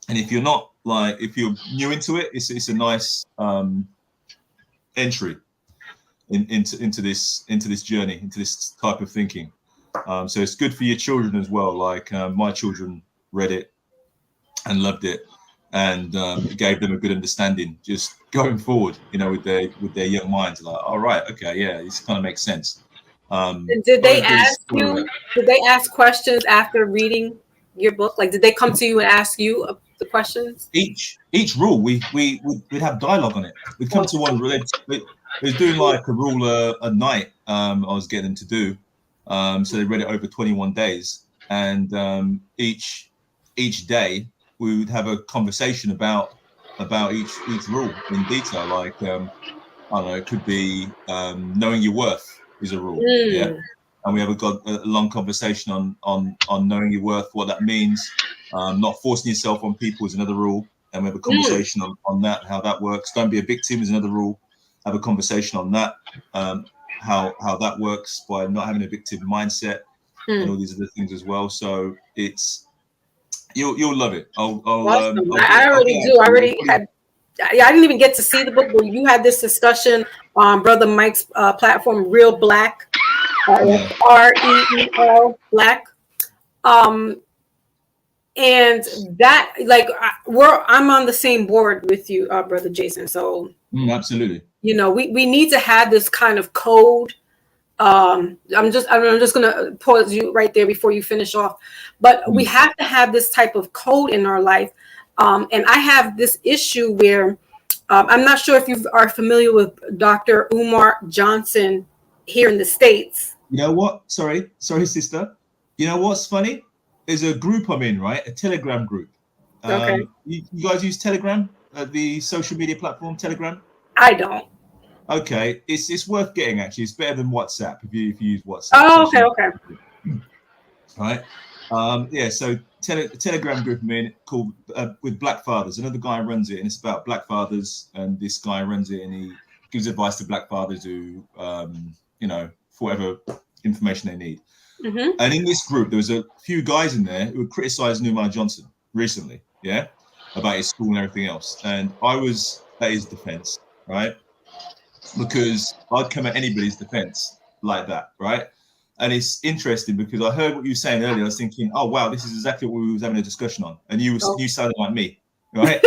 not, like, if you're new into it, it's a nice entry into this journey, into this type of thinking. So it's good for your children as well. Like my children read it and loved it, and it gave them a good understanding just going forward, with their young minds. Like, all right, okay, yeah, this kind of makes sense. Did they ask you? Did they ask questions after reading your book? Like, did they come to you and ask you the questions? Each rule, we'd have dialogue on it. We'd come to one rule. We're doing like a rule a night. I was getting them to do. So they read it over 21 days, and each day we would have a conversation about each rule in detail. Like I don't know, it could be knowing your worth is a rule. Yeah, and we have a long conversation on knowing your worth, what that means. Not forcing yourself on people is another rule, and we have a conversation on that, how that works. Don't be a victim is another rule. Have a conversation on that, how that works by not having a victim mindset, and all these other things as well. So you'll love it. Awesome. I already do. I didn't even get to see the book, but you had this discussion on Brother Mike's platform, Real Black, REEL Black. And that, like, I'm on the same board with you, Brother Jason. So absolutely, we need to have this kind of code. I'm just gonna pause you right there before you finish off. But we have to have this type of code in our life. And I have this issue where I'm not sure if you are familiar with Dr. Umar Johnson here in the States. You know what? Sorry, sister. You know what's funny? There's a group I'm in, right? A Telegram group. Okay. You guys use Telegram, the social media platform Telegram? I don't. Okay, it's worth getting, actually. It's better than WhatsApp if you use WhatsApp. Oh, okay. Right. Yeah. So Telegram group I'm in called with Black Fathers. Another guy runs it, and it's about Black fathers. And this guy runs it, and he gives advice to Black fathers who, for whatever information they need. Mm-hmm. And in this group, there was a few guys in there who were criticizing Umar Johnson recently, yeah, about his school and everything else. And I was at his defense, right? Because I'd come at anybody's defense like that, right? And it's interesting because I heard what you were saying earlier. I was thinking, oh wow, this is exactly what we was having a discussion on, and you sounded like me, right?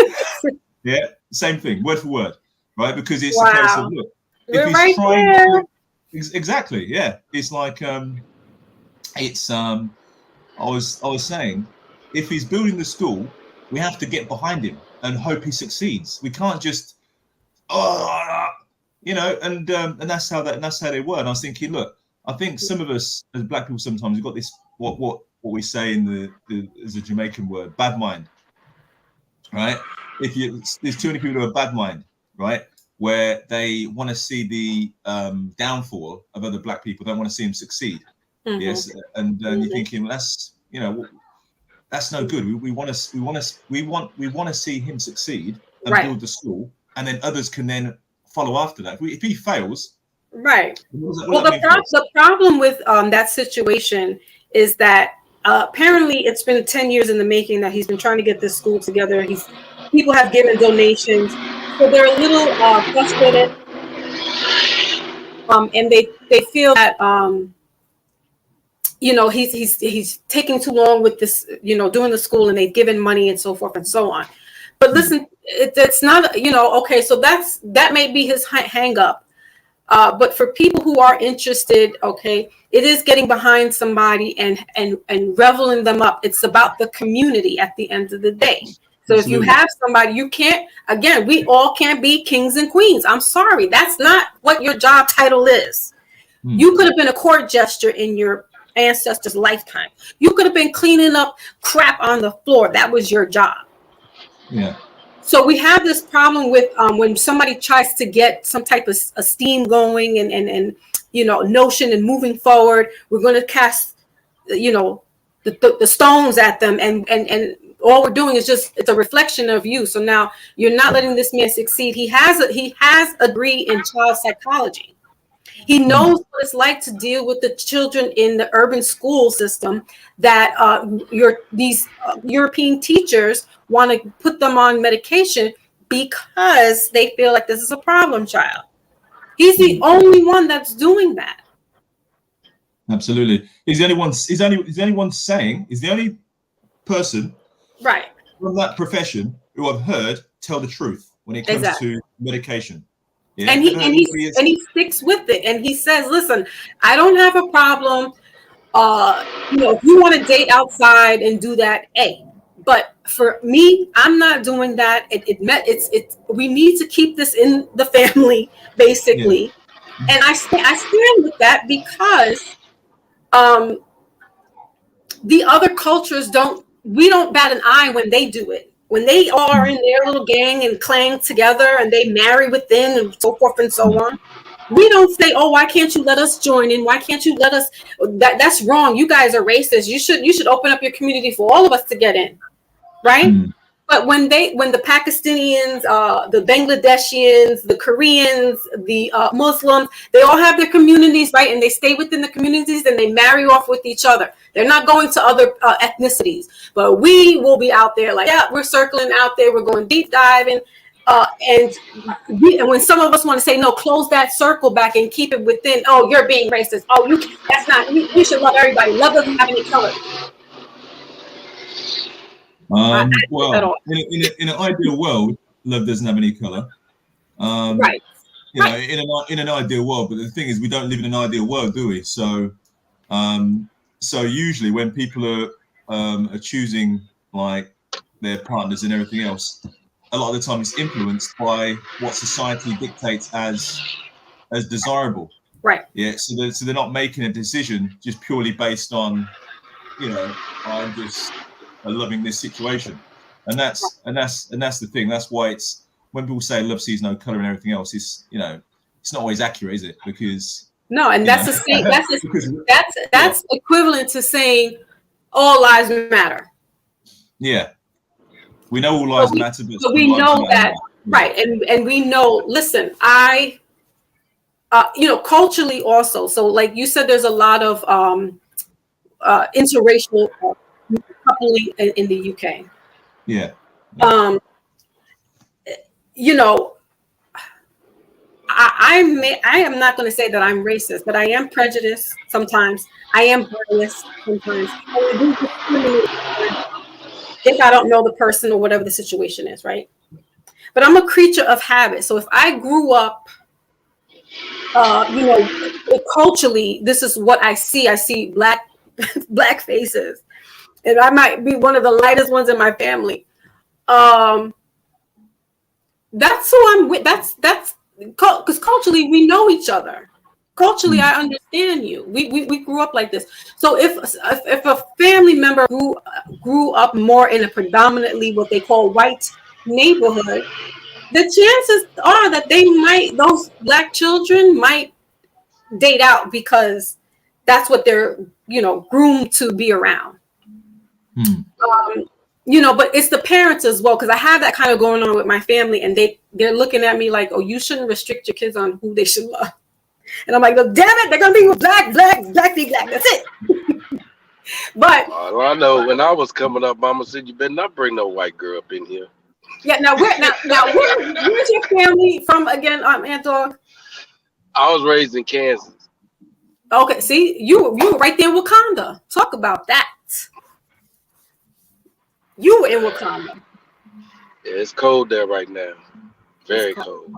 Yeah, same thing, word for word, right? Because it's a case of, look, if he's right trying there. Exactly, yeah. It's like I was saying, if he's building the school, we have to get behind him and hope he succeeds. We can't just and that's how they were. And I was thinking, look, I think some of us as Black people sometimes we've got this what we say in the as a Jamaican word, bad mind, right? There's too many people who have a bad mind, right? Where they want to see the downfall of other Black people, don't want to see them succeed. Mm-hmm. Yes, and you're thinking that's no good. We want to see him succeed and build the school, and then others can then follow after that. If he fails, right. The problem with that situation is that apparently it's been 10 years in the making that he's been trying to get this school together. People have given donations, so they're a little frustrated, and they feel that he's taking too long with this, doing the school, and they've given money and so forth and so on. But listen, it's not, okay, so that may be his hang up. But for people who are interested, okay, it is getting behind somebody and reveling them up. It's about the community at the end of the day. So Absolutely. If you have somebody, you can't, again, we all can't be kings and queens. I'm sorry. That's not what your job title is. You could have been a court jester in your ancestors' lifetime. You could have been cleaning up crap on the floor. That was your job. Yeah. So we have this problem with when somebody tries to get some type of esteem going and notion and moving forward, we're going to cast, the stones at them, and all we're doing is it's a reflection of you. So now you're not letting this man succeed. He has a degree in child psychology. He knows what it's like to deal with the children in the urban school system that these European teachers want to put them on medication because they feel like this is a problem child. He's the only one that's doing that. Absolutely. He's the only person right from that profession who I've heard tell the truth when it comes to medication. Yeah. And he sticks with it, and he says, "Listen, I don't have a problem. If you want to date outside and do that, but for me, I'm not doing that. We need to keep this in the family, basically." Yeah. And I stand with that because the other cultures we don't bat an eye when they do it. When they all are in their little gang and clang together and they marry within and so forth and so on, we don't say, "Oh, why can't you let us join in? Why can't you let us?" That's wrong. You guys are racist. You should open up your community for all of us to get in, right? But when the Pakistanians, the Bangladeshians, the Koreans, the Muslims, they all have their communities, right? And they stay within the communities and they marry off with each other. They're not going to other ethnicities. But we will be out there like, yeah, we're circling out there. We're going deep diving. And when some of us want to say, no, close that circle back and keep it within, oh, you're being racist. Oh, that's not, you should love everybody. Love doesn't have any color. Well, in an ideal world, love doesn't have any color. Right. In an ideal world, but the thing is, we don't live in an ideal world, do we? So, so usually when people are choosing like their partners and everything else, a lot of the time it's influenced by what society dictates as desirable. Right. Yeah. So they're not making a decision just purely based on, I'm just loving this situation, and that's the thing. That's why it's when people say love sees no color and everything else, it's it's not always accurate, is it? Because no, and that's that's equivalent to saying all lives matter. Yeah, we know all lives matter, but we know that, right? And we know. Listen, culturally also. So, like you said, there's a lot of interracial coupling in the UK. Yeah. I am not going to say that I'm racist, but I am prejudiced sometimes. I am biased sometimes. If I don't know the person or whatever the situation is, right? But I'm a creature of habit. So if I grew up, culturally, this is what I see. I see black faces. And I might be one of the lightest ones in my family. That's who I'm with. That's because culturally we know each other. Culturally, I understand you. We grew up like this. So if a family member grew up more in a predominantly what they call white neighborhood, the chances are that those black children might date out because that's what they're groomed to be around. But it's the parents as well, because I have that kind of going on with my family, and they're looking at me like, oh, you shouldn't restrict your kids on who they should love. And I'm like, well, damn it, they're gonna be black, be black. That's it. But I know when I was coming up, Mama said you better not bring no white girl up in here. Yeah, where's your family from again, Anthor? I was raised in Kansas. Okay, see, you were right there in Wakanda. Talk about that. You were in Wakanda. it's cold there right now. Very cold.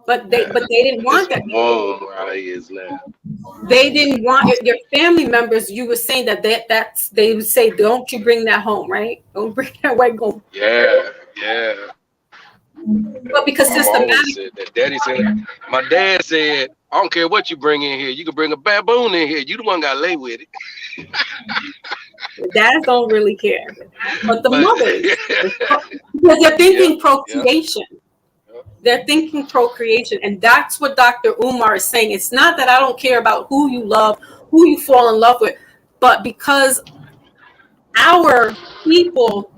But they didn't want that. Warm where it is now. They didn't want your family members. You were saying that's they would say, "Don't you bring that home, right? Don't bring that white home." Yeah. But because Mama always systematic, said that. Daddy said, my dad said, I don't care what you bring in here. You can bring a baboon in here. You the one got to lay with it. dads don't really care, but the mothers, because they're thinking procreation. They're thinking procreation, and that's what Dr. Umar is saying. It's not that I don't care about who you love, who you fall in love with, but because our people,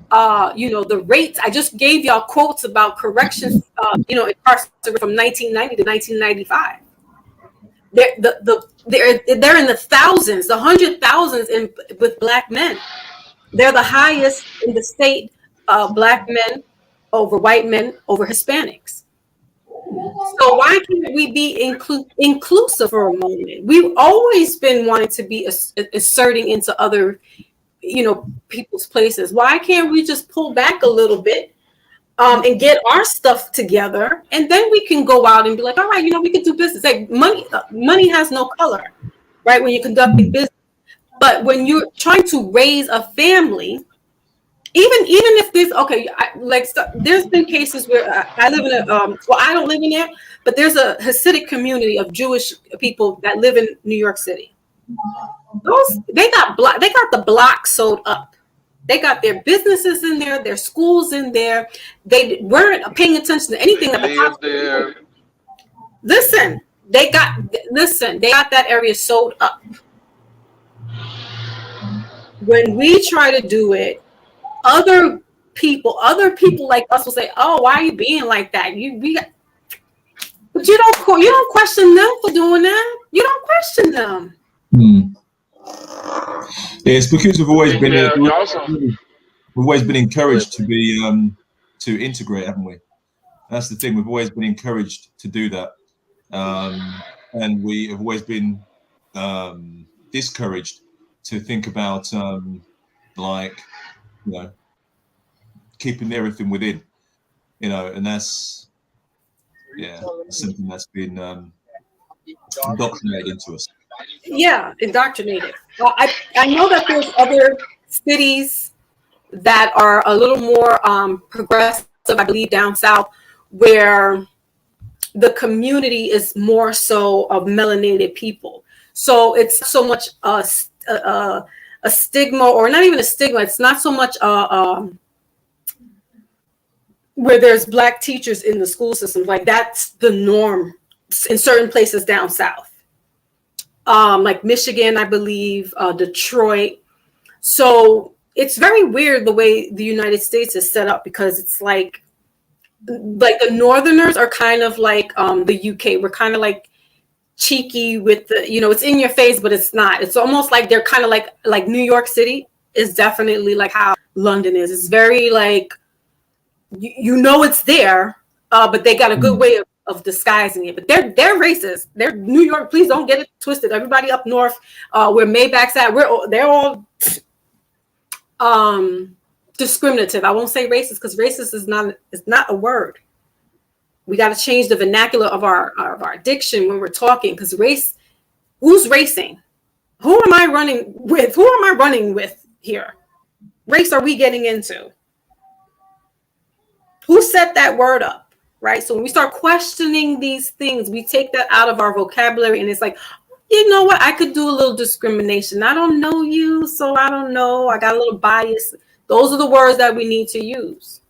the rates. I just gave y'all quotes about corrections, incarcerated from 1990 to 1995. They're in the thousands, the 100,000s with Black men. They're the highest in the state. Black men over white men over Hispanics. So why can't we be inclusive for a moment? We've always been wanting to be asserting into other, people's places. Why can't we just pull back a little bit and get our stuff together, and then we can go out and be like, all right, we can do business. Like money has no color, right? When you're conducting business, but when you're trying to raise a family. Even if there's there's been cases where I live in I don't live in there, but there's a Hasidic community of Jewish people that live in New York City. They got the block sewed up. They got their businesses in there, their schools in there. They weren't paying attention to anything that the cops there. Listen, they got that area sewed up. When we try to do it, other people like us will say, "Oh, why are you being like that?" But you don't question them for doing that. You don't question them. Yeah, it's because we've always been encouraged to be to integrate, haven't we? That's the thing. We've always been encouraged to do that, and we have always been discouraged to think about keeping everything within, and that's something that's been indoctrinated into us. Yeah, indoctrinated. Well, I know that there's other cities that are a little more progressive, I believe, down south, where the community is more so of melanated people. So it's so much a stigma, or not even a stigma. It's not so much where there's Black teachers in the school system. Like that's the norm in certain places down south, like Michigan, I believe, Detroit. So it's very weird the way the United States is set up, because it's like the Northerners are kind of like the UK. We're kind of like cheeky with the, it's in your face, but it's not. It's almost like they're kind of like New York City is definitely like how London is. It's very like, it's there, but they got a good way of disguising it. But they're racist. They're New York. Please don't get it twisted. Everybody up north, where Maybach's at, they're all discriminative. I won't say racist, because racist is not a word. We got to change the vernacular of our diction when we're talking, because race. Who's racing? Who am I running with? Who am I running with here? Race are we getting into? Who set that word up, right? So when we start questioning these things, we take that out of our vocabulary, and it's like, you know what? I could do a little discrimination. I don't know you, so I don't know. I got a little bias. Those are the words that we need to use.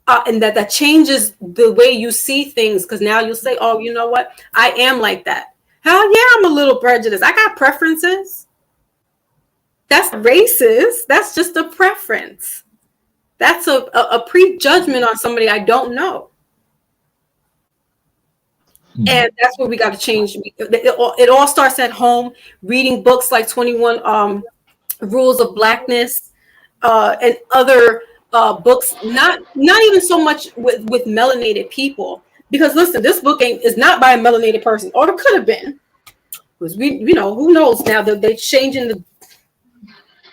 And that changes the way you see things, because now you'll say, oh, you know what? I am like that. Hell yeah, I'm a little prejudiced. I got preferences. That's racist. That's just a preference. That's a prejudgment on somebody I don't know. And that's what we got to change. It all starts at home, reading books like 21 Rules of Blackness, and other books, not even so much with melanated people. Because listen, this book is not by a melanated person, or it could have been. Because who knows now that they're changing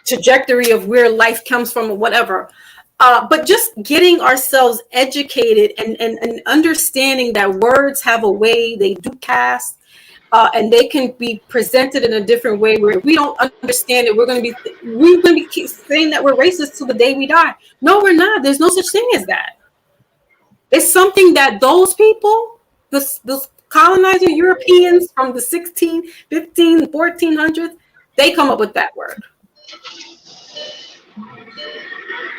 trajectory of where life comes from or whatever. But just getting ourselves educated and understanding that words have a way they do cast, and they can be presented in a different way where if we don't understand it, we're going to be keep saying that we're racist till the day we die. No, we're not. There's no such thing as that. It's something that those people, those colonizer Europeans from the 16, 15, 1400s, they come up with that word.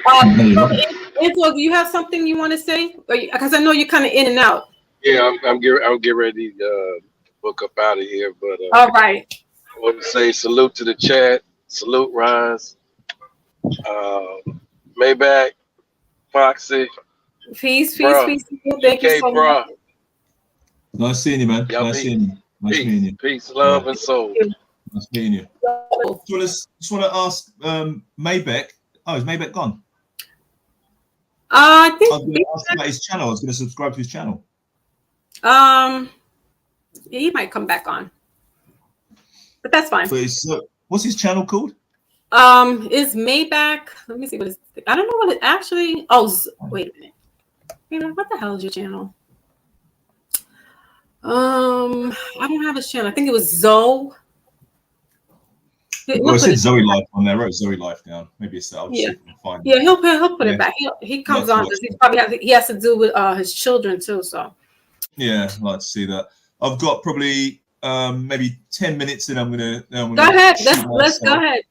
Angelo, do you have something you want to say? Because I know you're kind of in and out. Yeah, I'm getting ready to book up out of here. But all right. I want to say salute to the chat. Salute, Rise. Maybach, Foxy. Peace. Thank you so much. Nice seeing you, man. Nice seeing you. Nice meeting you. Peace, love, and soul. Nice meeting you. Just want to ask Maybach. Oh, is Maybach gone? I think I was going to ask about his channel. I was going to subscribe to his channel. He might come back on, but that's fine. So what's his channel called? Is Maybach? Let me see what is. I don't know what it actually. Oh, wait a minute. What the hell is your channel? I don't have his channel. I think it was Zoe. Well, it said Zoe Life on there. I wrote Zoe Life down. Maybe it's that. Yeah, he'll put it back. He comes on. He has to do with his children too. So. Yeah, I'd like to see that. I've got probably maybe 10 minutes, and I'm gonna go ahead. Let's go ahead.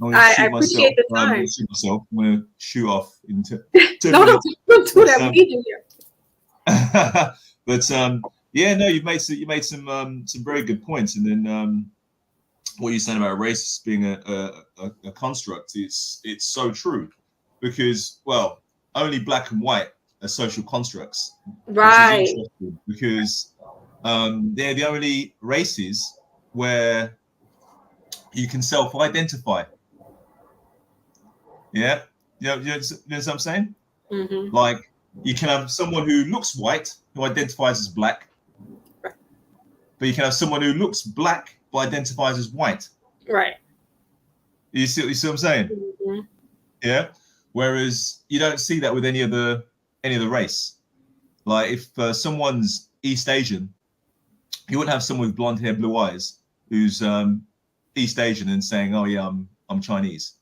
I appreciate the time. I'm gonna shoot off in 10 no, minutes. Don't do that. We need you here. But yeah, no, you made some very good points, and then what you're saying about race being a construct, it's so true, because only black and white are social constructs, right? Because they're the only races where you can self-identify. Yeah, you know what I'm saying? Mm-hmm. Like, you can have someone who looks white who identifies as black, but you can have someone who looks black but identifies as white. Right. You see what I'm saying? Mm-hmm. Yeah. Whereas you don't see that with any other race. Like, if someone's East Asian, you wouldn't have someone with blonde hair, blue eyes, who's East Asian and saying, "Oh yeah, I'm Chinese."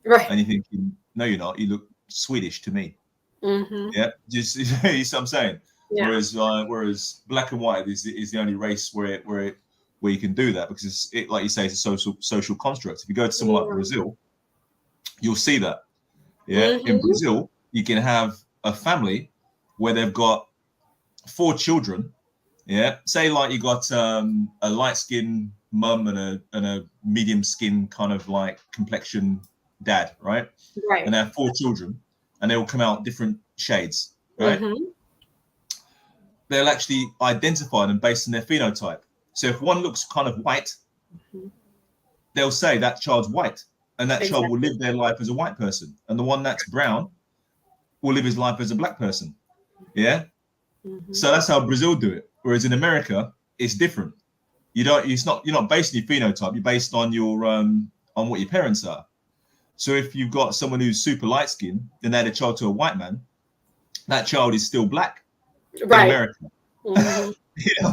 Right. And you're thinking, "No, you're not. You look Swedish to me." Mm-hmm. Yeah. Just you see what I'm saying? Yeah. Whereas black and white is the only race where you can do that, because it, like you say, it's a social construct. If you go to somewhere like Brazil, you'll see that. Yeah. Mm-hmm. In Brazil, you can have a family where they've got 4 children. Yeah. Say like you got a light skinned mum and a medium skin kind of like complexion dad, right? Right. And they have 4 children, and they will come out different shades, right? Mm-hmm. They'll actually identify them based on their phenotype. So if one looks kind of white, they'll say that child's white, and that child will live their life as a white person, and the one that's brown will live his life as a black person. Yeah. Mm-hmm. So that's how Brazil do it. Whereas in America, it's different. You're not based on your phenotype. You're based on your on what your parents are. So if you've got someone who's super light skinned, then they had a child to a white man, that child is still black. Right. In America. Mm-hmm.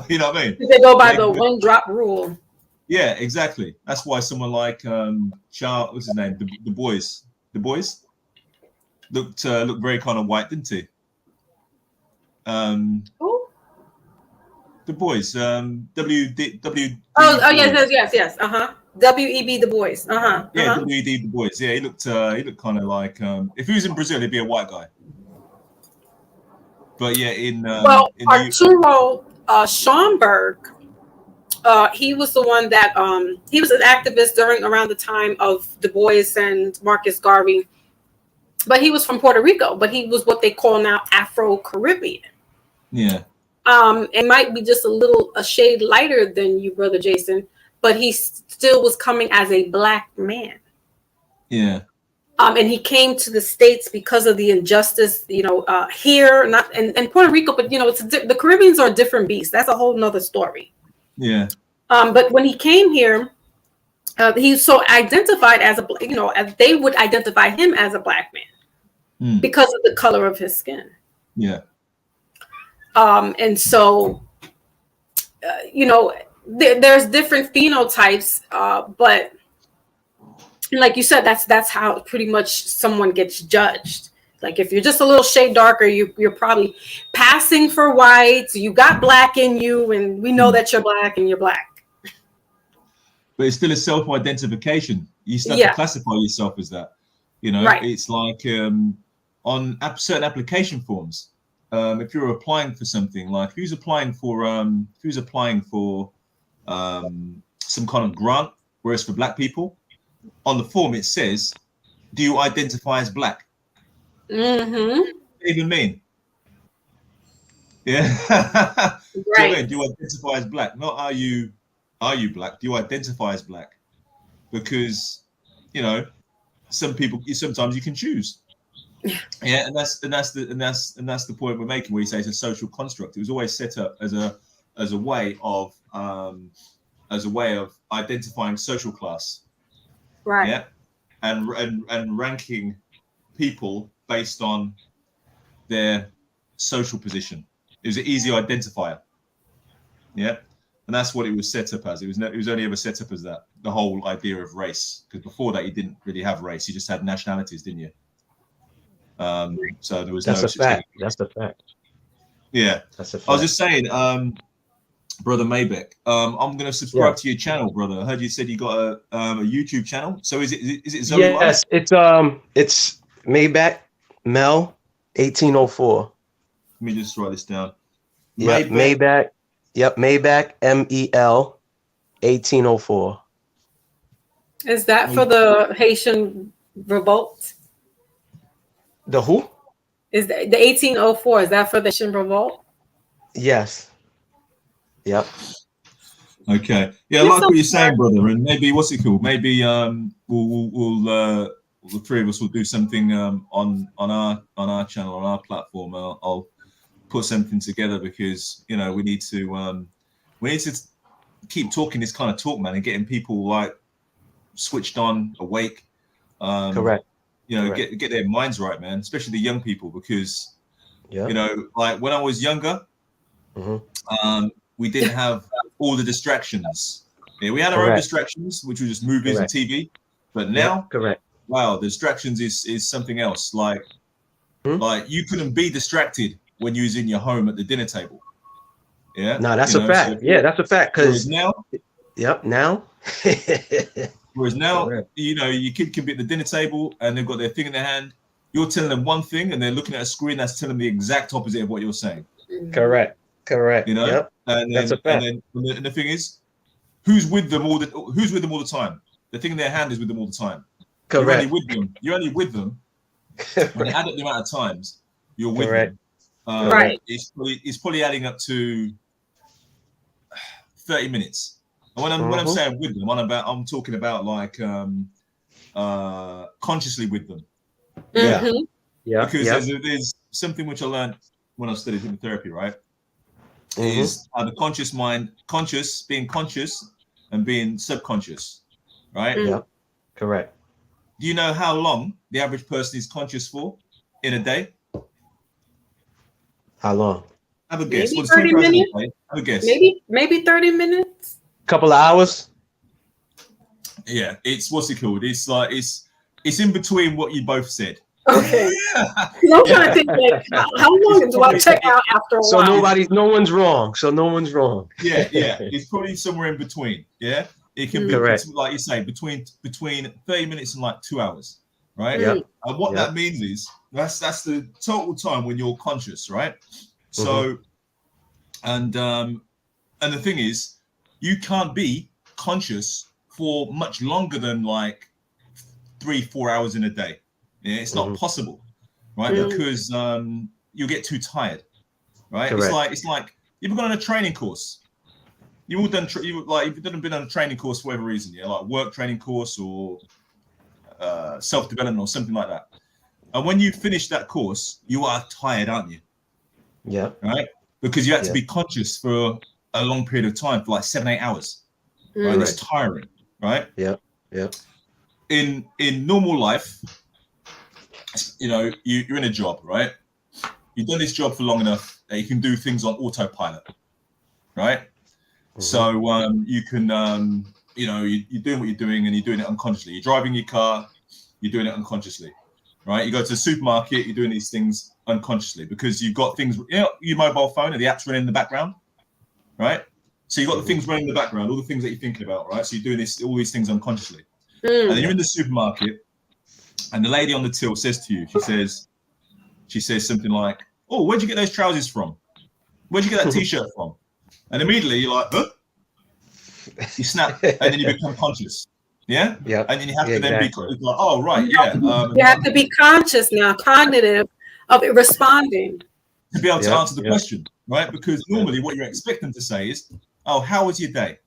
you know what I mean? They go by the 1 drop rule. Yeah, exactly. That's why someone like Charles, what's his name? The boys looked very kind of white, didn't he? Who? The boys. WD. Oh yes. WEB the boys. Yeah, WED the boys. Yeah, he looked kind of like if he was in Brazil, he'd be a white guy. But yeah, Arturo Schomburg, he was the one that he was an activist around the time of Du Bois and Marcus Garvey, but he was from Puerto Rico, but he was what they call now Afro-Caribbean. Yeah. It might be just a shade lighter than you, Brother Jason, but he still was coming as a black man. Yeah. And he came to the States because of the injustice, here, not in Puerto Rico, but the Caribbeans are a different beast. That's a whole nother story. Yeah. But when he came here, he's so identified as as they would identify him as a black man because of the color of his skin. Yeah. And so, there's different phenotypes, but like you said, that's how pretty much someone gets judged. Like if you're just a little shade darker, you're probably passing for white. You got black in you, and we know that you're black and you're black. But it's still a self-identification. You still have to classify yourself as that. Right. It's like on certain application forms. If you're applying for something, like who's applying for some kind of grant, whereas for black people, on the form it says, "Do you identify as black?" Mm-hmm. What does it even mean? Yeah. Right. Do you identify as black? Not are you black? Do you identify as black? Because sometimes you can choose. Yeah, and that's the point we're making, where you say it's a social construct. It was always set up as a way of identifying social class. Right. Yeah, and ranking people based on their social position. It was an easy identifier. Yeah, and that's what it was set up as. It was only ever set up as that. The whole idea of race, because before that you didn't really have race. You just had nationalities, didn't you? So there was That's no a fact. That's the fact. Yeah, that's a fact. I was just saying, brother Maybeck, I'm going to subscribe to your channel, brother. I heard you said you got a YouTube channel. So is it Zoe? Yes, it's Maybeck Mel 1804. Let me just write this down. Yep, Maybeck. Yep, Maybeck MEL 1804. Is that for the Haitian revolt? The who? Is the 1804? Is that for the Haitian revolt? Yes. Yep. Okay. Yeah, I like what you're saying, brother. And maybe what's it called? Maybe we'll the three of us will do something on our channel, on our platform. I'll put something together, because we need to keep talking this kind of talk, man, and getting people like switched on, awake. Correct. Correct. Get their minds right, man, especially the young people, because like when I was younger, we didn't have all the distractions. Yeah, we had our own distractions, which were just movies and TV. But now, wow, the distractions is something else. Like you couldn't be distracted when you was in your home at the dinner table. Yeah. No, that's a fact. So, that's a fact. Because now. Yep. Now. Whereas now, your kid can be at the dinner table and they've got their thing in their hand. You're telling them one thing and they're looking at a screen that's telling them the exact opposite of what you're saying. Correct. Yep. And that's a fact. And the thing is, who's with them all the time? The thing in their hand is with them all the time. Correct. You're only with them. When you add up the amount of times you're with them. Right. It's probably adding up to 30 minutes. And when I'm saying with them, I'm talking about like consciously with them. Yeah. Yeah. Because there's something which I learned when I studied hypnotherapy, right? Is the conscious mind, being conscious and being subconscious, right? Yeah. Correct. Do you know how long the average person is conscious for in a day? How long? Have a guess. Maybe 30 minutes. Have a guess. Maybe 30 minutes. Couple of hours. Yeah, it's what's it called? It's like it's in between what you both said. Okay. I'm trying to think, like, how long do I check out after a while? So no one's wrong. Yeah. It's probably somewhere in between. Yeah. It can be like you say, between 30 minutes and like 2 hours, right? Yeah. And what that means is that's the total time when you're conscious, right? So, and the thing is, you can't be conscious for much longer than like 3-4 hours in a day. Yeah, it's not possible, right? Because you'll get too tired, right? Correct. It's like you've gone on a training course. You've all done you've been on a training course for whatever reason, yeah, like work training course or self-development or something like that. And when you finish that course, you are tired, aren't you? Yeah. Right? Because you had to be conscious for a long period of time, for like 7-8 hours. Right? It's tiring, right? Yeah. Yeah. In normal life, you're in a job, right? You've done this job for long enough that you can do things on autopilot, right? Mm-hmm. So you can, you're doing what you're doing and you're doing it unconsciously. You're driving your car, you're doing it unconsciously, right? You go to the supermarket, you're doing these things unconsciously because you've got things, your mobile phone and the apps running in the background, right? So you've got the things running in the background, all the things that you're thinking about, right? So you're doing all these things unconsciously. And then you're in the supermarket and the lady on the till says to you, she says something like, "Oh, where'd you get those trousers from? Where'd you get that t-shirt from?" And immediately you're like, "Huh?" You snap and then you become conscious. Yeah? Yeah. And then you have to then be like, "Oh, right, yeah." You have to be conscious now, cognitive of it responding. To be able to answer the question, right? Because normally what you're expecting to say is, "Oh, how was your day?"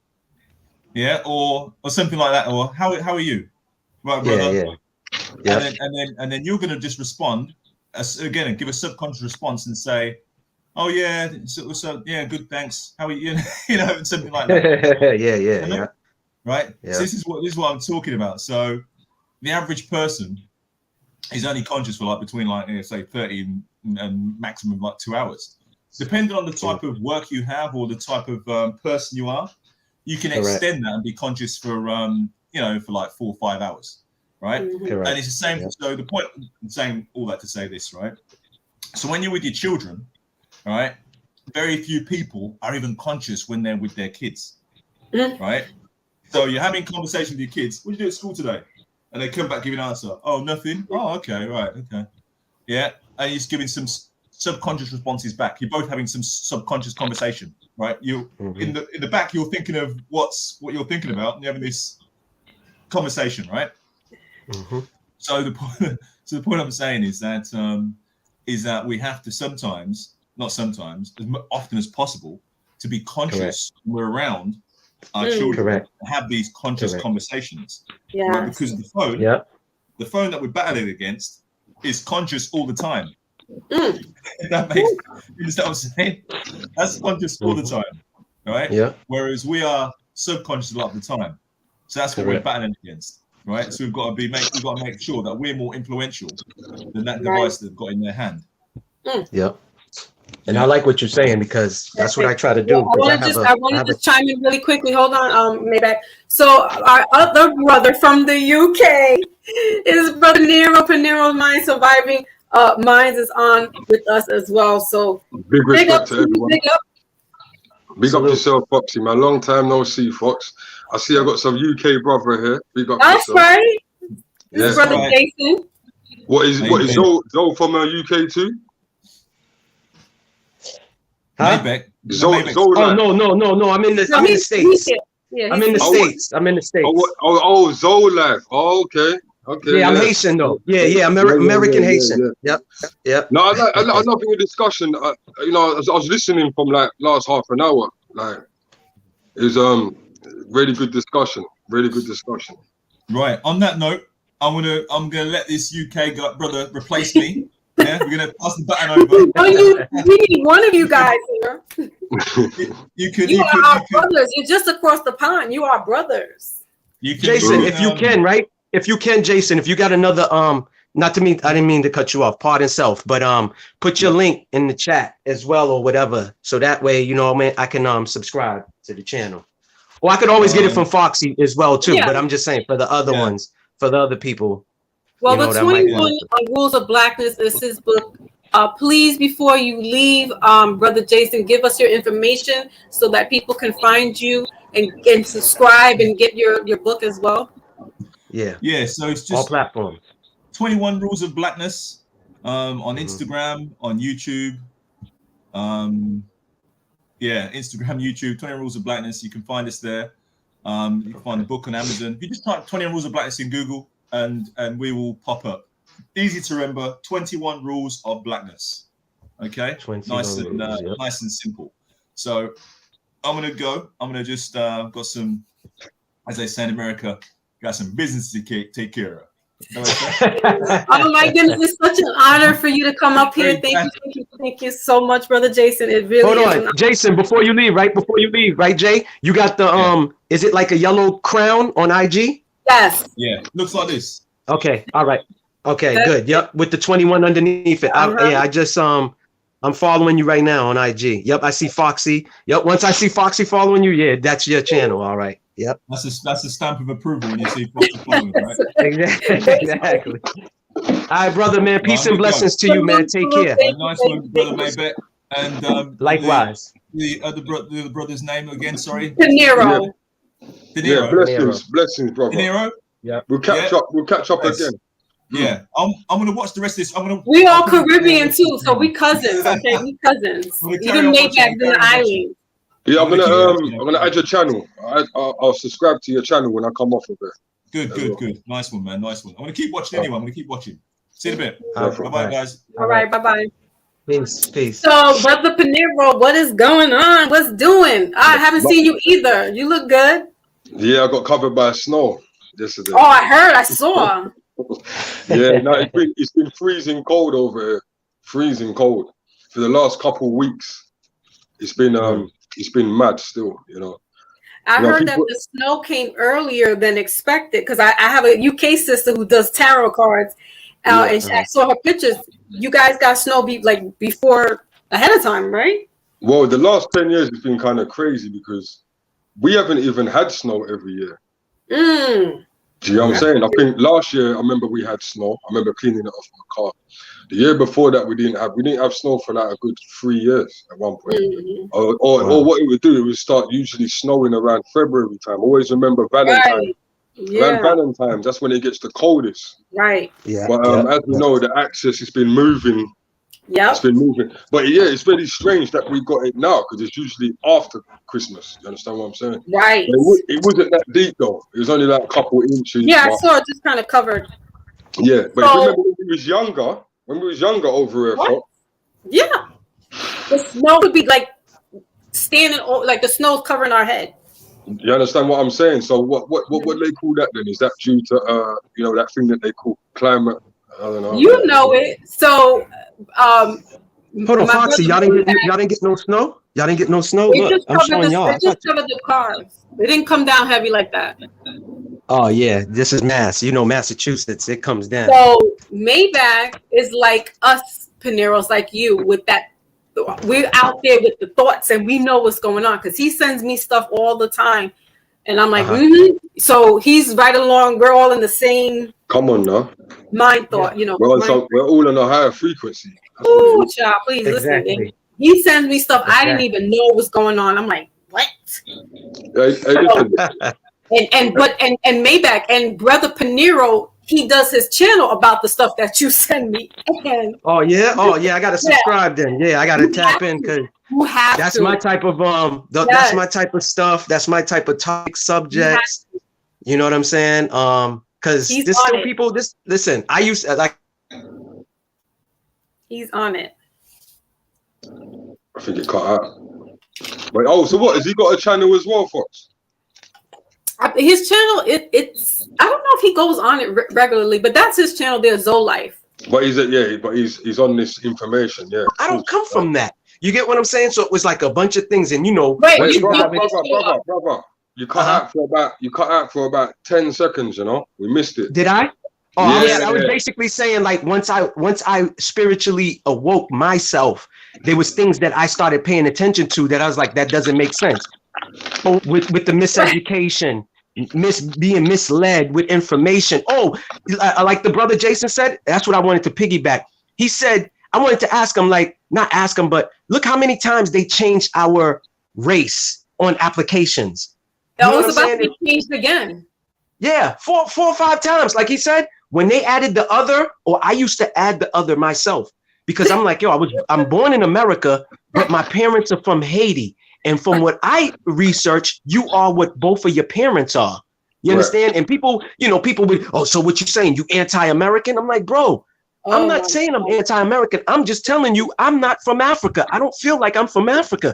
Yeah, or something like that, or how are you? Right, brother. Yeah. And then you're gonna just respond again and give a subconscious response and say, "Oh yeah, so yeah, good, thanks. How are you?" And something like that. Yeah. Right. Yeah. So this is what I'm talking about. So the average person is only conscious for between say 30 and maximum 2 hours, depending on the type of work you have or the type of person you are. You can extend that and be conscious for for 4 or 5 hours. Right. Correct. And it's the same. Yeah. So the point I'm saying all that to say this, right? So when you're with your children, right, very few people are even conscious when they're with their kids. Right. So you're having conversation with your kids. What did you do at school today? And they come back giving an answer. "Oh, nothing." "Oh, okay, right, okay." Yeah. And you're just giving some subconscious responses back. You're both having some subconscious conversation, right? You in the back, you're thinking of what you're thinking about, and you're having this conversation, right? Mm-hmm. So the point I'm saying is that we have to not sometimes, as often as possible, to be conscious when we're around our children and have these conscious conversations. Yeah. Right? Because the phone that we're battling against is conscious all the time. You understand what I'm saying? That's conscious all the time, right? Yeah. Whereas we are subconscious a lot of the time. So that's what we're battling against. Right, so we've got to make sure that we're more influential than that device they've got in their hand. Yep. And I like what you're saying because that's what I try to do. I want to just chime in really quickly. Hold on, Maybach. So our other brother from the UK is Brother Nero Panero Mind Surviving Minds is on with us as well. So big respect to everyone. Big up yourself, Foxy, man. Long time no see, Fox. I see I got some UK brother here. Big up That's yourself. Right. This is Brother Jason. What is Zoe from UK too? Huh? Zoe. Oh no. I'm in the States. Yeah, I'm in the States. Oh, Zoe life. Oh, okay. Okay. Yeah, I'm Haitian though. Yeah. American Haitian. Yep. No, I love your discussion. I was listening from last half an hour. It was really good discussion. Really good discussion. Right. On that note, I'm gonna let this UK brother replace me. Yeah, we're gonna pass the baton over. We need one of you guys here. You are our brothers. You're just across the pond. You are brothers. Jason, if you can, right? If you can, Jason, if you got another I didn't mean to cut you off, pardon self, but put your link in the chat as well or whatever, so that way I can subscribe to the channel. Or I could always get it from Foxy as well too, but I'm just saying for the other ones, for the other people. Well, the 21 Rules of Blackness is his book. Please, before you leave, Brother Jason, give us your information so that people can find you and subscribe and get your book as well. Yeah. So it's just all platforms. 21 Rules of Blackness on Instagram, on YouTube. Instagram, YouTube, 21 Rules of Blackness. You can find us there. You can find the book on Amazon. If you just type 21 Rules of Blackness in Google and we will pop up. Easy to remember, 21 Rules of Blackness. Okay? Nice and simple. So I'm going to go. I'm going to just got some, as they say in America, got some business to take care of. Oh my goodness, it's such an honor for you to come up here. Thank you so much, Brother Jason. It really Hold on, Jason, before you leave, right, Jay? You got the is it like a yellow crown on IG? Yes. Yeah, looks like this. Okay, all right. Okay, That's good. Yep, with the 21 underneath it. Yeah, I just I'm following you right now on IG. Yep, I see Foxy. Yep, once I see Foxy following you, yeah, that's your channel. All right. Yep. That's a stamp of approval when you see Foxy following, right? Exactly. All right, brother, man. Peace and blessings to you, man. Take care. Nice one, brother Maybet. And likewise. The other brother's name again, sorry. De Niro. Yeah, blessings, brother. De Niro. Yeah. We'll catch up again. Yeah, I'm gonna watch the rest of this. We all Caribbean too, so we cousins. Okay, we cousins. Even Maybach's in the island. Yeah, I'm gonna add your channel. I'll subscribe to your channel when I come off of it. Good. Nice one, man. Nice one. I'm gonna keep watching anyway. I'm gonna keep watching. See you in a bit. Bye, guys. All right, bye. Peace. So, Brother Pinero, what is going on? What's doing? I haven't seen you either. You look good. Yeah, I got covered by snow yesterday. Oh, I heard. I saw. Yeah, no, it's been freezing cold over here. Freezing cold for the last couple of weeks. It's been mad still, you know. I heard that the snow came earlier than expected because I have a UK sister who does tarot cards, and I saw her pictures. You guys got snow before ahead of time, right? Well, the last 10 years it's been kind of crazy because we haven't even had snow every year. Do you know what I'm saying? I think last year I remember we had snow. I remember cleaning it off my car. The year before that we didn't have snow for like a good 3 years at one point. Or what it would do, it would start usually snowing around February time. Always remember Valentine's. Right. Yeah. Around Valentine's, that's when it gets the coldest. Right. Yeah. But as we know, the axis has been moving. Yeah. It's been moving. But yeah, it's very strange that we got it now because it's usually after Christmas. You understand what I'm saying? Right. It wasn't that deep though. It was only like a couple inches. Yeah, I saw it just kind of covered. Yeah, but so, remember when we was younger over here. What? Yeah. The snow would be like standing like the snow's covering our head. You understand what I'm saying? So what they call that then? Is that due to that thing that they call climate? I don't know. You know it. So hold on, Foxy, y'all didn't get no snow? Y'all didn't get no snow? Look, I'm showing y'all. They just covered the cars. They didn't come down heavy like that. Oh yeah, this is Mass. You know, Massachusetts, it comes down. So Maybach is like us Pineros, like you, with that. We're out there with the thoughts and we know what's going on because he sends me stuff all the time. And I'm like, So he's right along. We're all in the same. Come on now. Mind thought, you know. We're all on a higher frequency. Oh, child, please listen. And he sends me stuff I didn't even know was going on. I'm like, what? And Maybach and Brother Pinero, he does his channel about the stuff that you send me. And oh yeah, I gotta subscribe then. Yeah, I gotta tap in because that's my type of that's my type of stuff. That's my type of topic subjects. You know what I'm saying? Because there's still people. Listen, I used to like. He's on it. I think it cut out. Wait, so what? Has he got a channel as well, Fox? His channel, it's I don't know if he goes on it regularly, but that's his channel there, Zolife. But he's on this information, yeah. I don't come from that. You get what I'm saying? So it was like a bunch of things, and brother, you cut out for about 10 seconds, you know? We missed it. Did I? Oh, I was basically saying like once I spiritually awoke myself, there was things that I started paying attention to that I was like, that doesn't make sense. So with the miseducation, being misled with information. Oh, like the brother Jason said, that's what I wanted to piggyback. He said, I wanted to ask him, like, not ask him, but look how many times they changed our race on applications. That was about to be changed again. Yeah, four or five times. Like he said, when they added the other, or I used to add the other myself, because I'm like, I'm born in America, but my parents are from Haiti. And from what I researched, you are what both of your parents are. You understand? And people would, so what you saying? You anti-American? I'm like, bro, I'm not saying I'm anti-American. I'm just telling you, I'm not from Africa. I don't feel like I'm from Africa.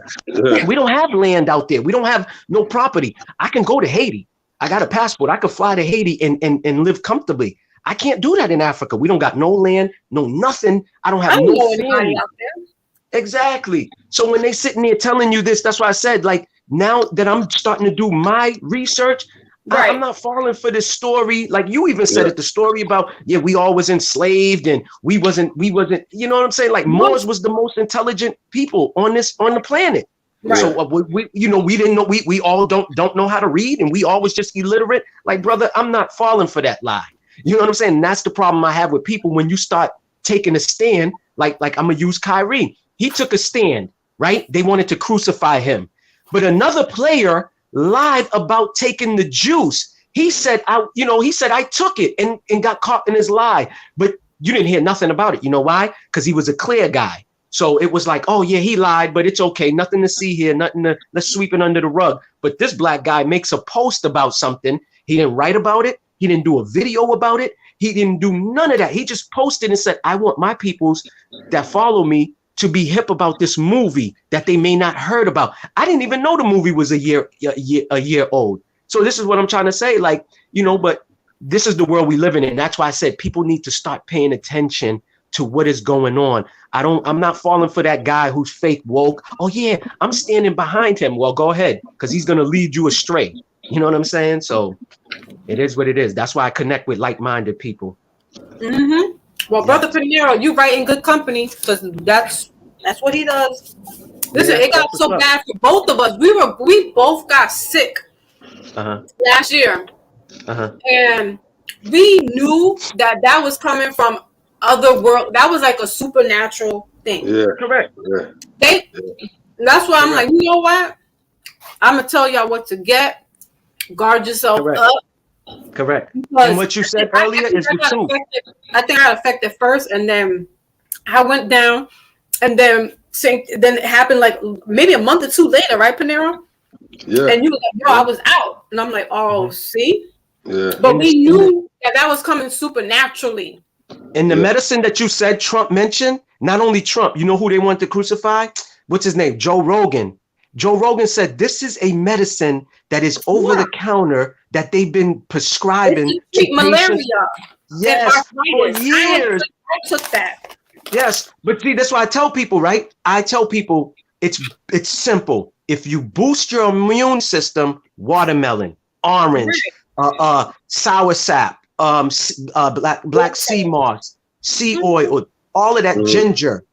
We don't have land out there. We don't have no property. I can go to Haiti. I got a passport. I could fly to Haiti and live comfortably. I can't do that in Africa. We don't got no land, no nothing. I don't have no family out there. Exactly. So when they sitting there telling you this, that's why I said, like, now that I'm starting to do my research, Right. I'm not falling for this story. Like you even said it, the story about, we all was enslaved and we wasn't, you know what I'm saying? Like Moors was the most intelligent people on the planet. Right. So we didn't know, we all don't know how to read, and we all was just illiterate. Like, brother, I'm not falling for that lie. You know what I'm saying? And that's the problem I have with people when you start taking a stand, like I'm gonna use Kyrie. He took a stand, right? They wanted to crucify him. But another player lied about taking the juice. He said, I took it and got caught in his lie. But you didn't hear nothing about it. You know why? Because he was a clear guy. So it was like, oh yeah, he lied, but it's okay. Nothing to see here. Let's sweep it under the rug. But this black guy makes a post about something. He didn't write about it. He didn't do a video about it. He didn't do none of that. He just posted and said, I want my peoples that follow me to be hip about this movie that they may not heard about. I didn't even know the movie was a year old. So this is what I'm trying to say. Like, but this is the world we live in. And that's why I said people need to start paying attention to what is going on. I'm not falling for that guy who's fake woke. Oh yeah, I'm standing behind him. Well, go ahead, because he's going to lead you astray. You know what I'm saying? So it is what it is. That's why I connect with like-minded people. Mm-hmm. Well, Brother Pinero, you right in good company, because that's what he does. Listen, it got so bad for both of us. We both got sick last year, and we knew that was coming from other world. That was like a supernatural thing. Yeah, correct. Yeah. That's why I'm like, you know what? I'm gonna tell y'all what to get. Guard yourself up. Correct. And what you said earlier is the truth. I think I got affected first, and then I went down, and then it happened like maybe a month or two later, right, Panero? Yeah. And you were like, bro, I was out, and I'm like, oh, see. Yeah. But we knew that was coming supernaturally. And the medicine that you said Trump mentioned, not only Trump, you know who they want to crucify? What's his name? Joe Rogan. Joe Rogan said this is a medicine that is over the counter that they've been prescribing to treat malaria. Yes, for years. I took that. Yes, but see, that's why I tell people, right? I tell people it's simple. If you boost your immune system, watermelon, orange, sour sap, black sea moss, sea oil, all of that ginger,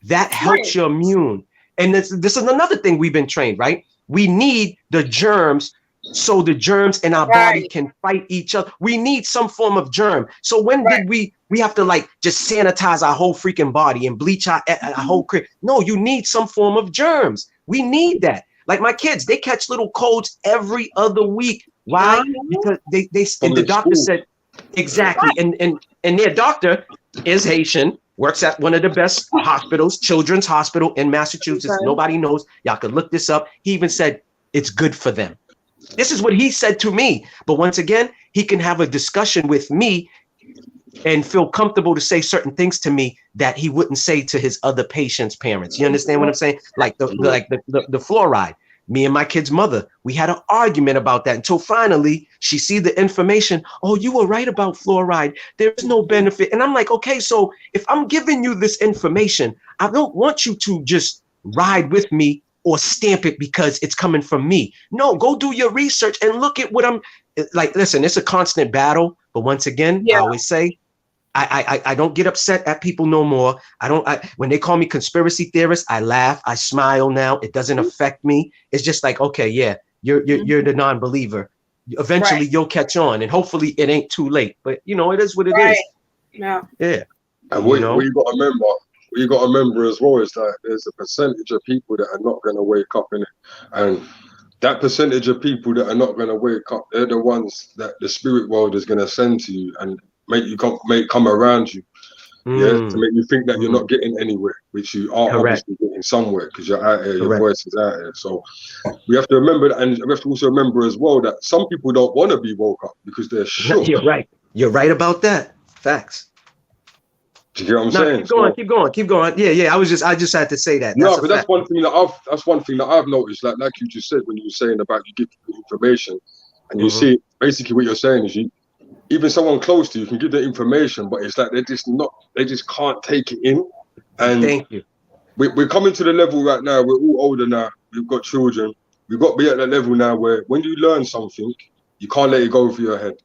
that helps your immune. And this is another thing we've been trained, right? We need the germs so the germs in our body can fight each other. We need some form of germ. So when did we have to like just sanitize our whole freaking body and bleach our whole crib? No, you need some form of germs. We need that. Like my kids, they catch little colds every other week. Why? Because they and the doctor said exactly. And their doctor is Haitian. Works at one of the best hospitals, Children's Hospital in Massachusetts. Okay. Nobody knows. Y'all could look this up. He even said it's good for them. This is what he said to me. But once again, he can have a discussion with me and feel comfortable to say certain things to me that he wouldn't say to his other patients' parents. You understand what I'm saying? Like the fluoride. Me and my kid's mother, we had an argument about that until finally she see the information. Oh, you were right about fluoride. There's no benefit. And I'm like, okay, so if I'm giving you this information, I don't want you to just ride with me or stamp it because it's coming from me. No, go do your research and look at what I'm like. Listen, it's a constant battle. But once again, I always say, I don't get upset at people no more. When they call me conspiracy theorist, I laugh, I smile now. It doesn't affect me. It's just like, okay, yeah, you're the non-believer. Eventually you'll catch on, and hopefully it ain't too late. But it is what it is. Yeah. And what you got to remember as well is that there's a percentage of people that are not going to wake up in it, and that percentage of people that are not going to wake up, they're the ones that the spirit world is going to send to you and make come around you, to make you think that you're not getting anywhere, which you are obviously getting somewhere because you're out here, your voice is out here. So we have to remember that, and we have to also remember as well that some people don't want to be woke up because they're shook. You're right about that. Facts. Do you get what I'm saying? Keep going. Yeah. I just had to say that. No, but that's one thing that I've noticed. Like you just said when you were saying about you give people information, and you see basically what you're saying is even someone close to you can give the information, but it's like they just can't take it in. And thank you. We're coming to the level right now. We're all older now. We've got children. We've got to be at that level now where when you learn something, you can't let it go over your head.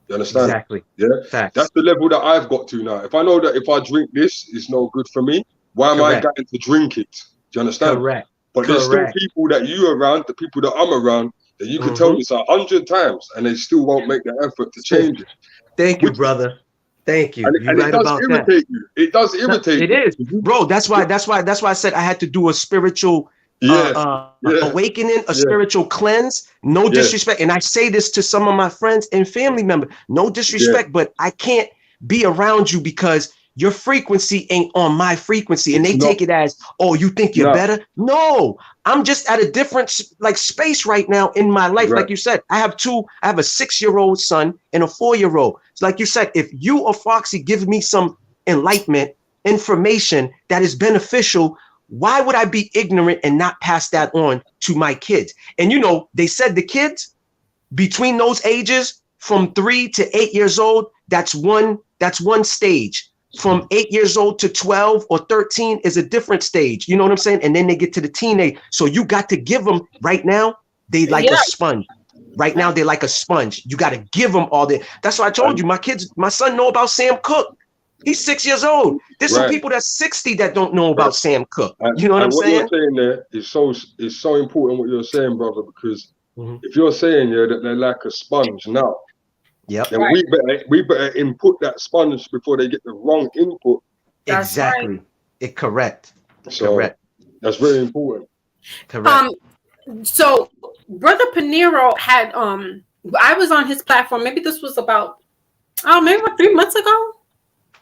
You understand? Exactly. Yeah. Facts. That's the level that I've got to now. If I know that if I drink this, it's no good for me, why am I going to drink it? Do you understand? Correct. But there's still people that you around, the people that I'm around, that you can tell this 100 times and they still won't make the effort to change it. Thank you, brother. Thank you. And it does irritate you. It does irritate you. It is, bro. That's why I said I had to do a spiritual awakening, a spiritual cleanse. No disrespect. And I say this to some of my friends and family members. No disrespect, but I can't be around you because your frequency ain't on my frequency. And they take it as, oh, you think you're better? No, I'm just at a different space right now in my life. Like you said, I have a 6-year-old son and a 4-year-old. It's like you said, if you or Foxy give me some enlightenment, information that is beneficial, why would I be ignorant and not pass that on to my kids? And they said the kids between those ages from 3 to 8 years old, that's one stage. From 8 years old to 12 or 13 is a different stage. You know what I'm saying? And then they get to the teenage. So you got to give them right now. They like a sponge. Right now, they're like a sponge. You got to give them all that. That's why I told you, my son know about Sam Cooke. He's 6 years old. There's some people that's 60 that don't know about Sam Cooke. You know what I'm saying? What you're saying there is so important what you're saying, brother, because if you're saying that they're like a sponge now, then we better input that sponge before they get the wrong input. Exactly. Correct. That's very important. Correct. So Brother Pinero had I was on his platform. Maybe this was about 3 months ago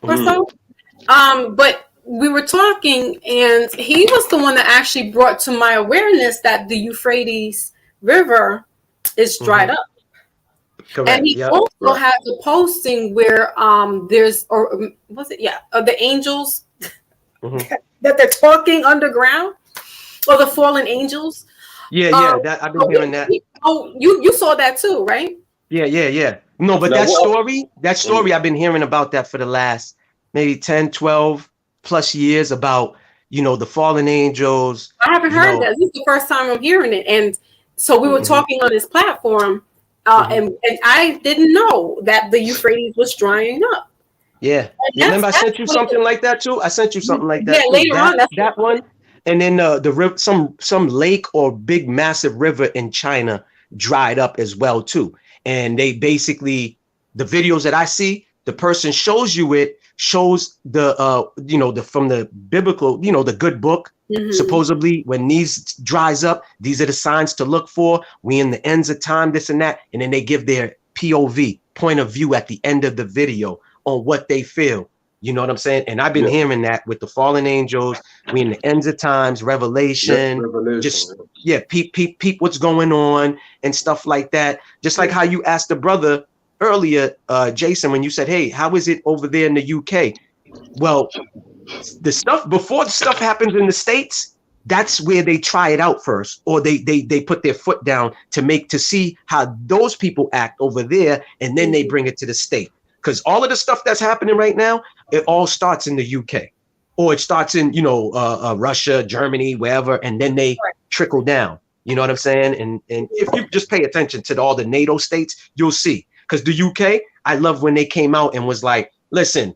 or so. But we were talking, and he was the one that actually brought to my awareness that the Euphrates River is dried up. Correct. And he also has a posting where there's, or was it? Yeah, the angels that they're talking underground, or the fallen angels. That I've been hearing that. Oh, you saw that too, right? Yeah. No, but that story, I've been hearing about that for the last maybe 10, 12 plus years about, the fallen angels. I haven't heard that. This is the first time I'm hearing it. And so we were talking on this platform, and I didn't know that the Euphrates was drying up. Yeah. Remember I sent you something like that too? I sent you something like that. Yeah, later on. That one. And then the river, some lake or big massive river in China dried up as well too. And they basically, the videos that I see, the person shows the from the biblical, the good book. Supposedly when these dries up, these are the signs to look for. We in the ends of time, this and that. And then they give their POV, point of view, at the end of the video on what they feel. You know what I'm saying? And I've been hearing that with the fallen angels. We in the ends of times, Revelation. Peep what's going on and stuff like that. Just like how you asked the brother earlier, Jason, when you said, hey, how is it over there in the UK? Well, the stuff before the stuff happens in the States, that's where they try it out first, or they put their foot down to see how those people act over there, and then they bring it to the state. Because all of the stuff that's happening right now, it all starts in the UK, or it starts in Russia, Germany, wherever, and then they trickle down. You know what I'm saying? And if you just pay attention to all the NATO states, you'll see. Because the UK, I love when they came out and was like, listen,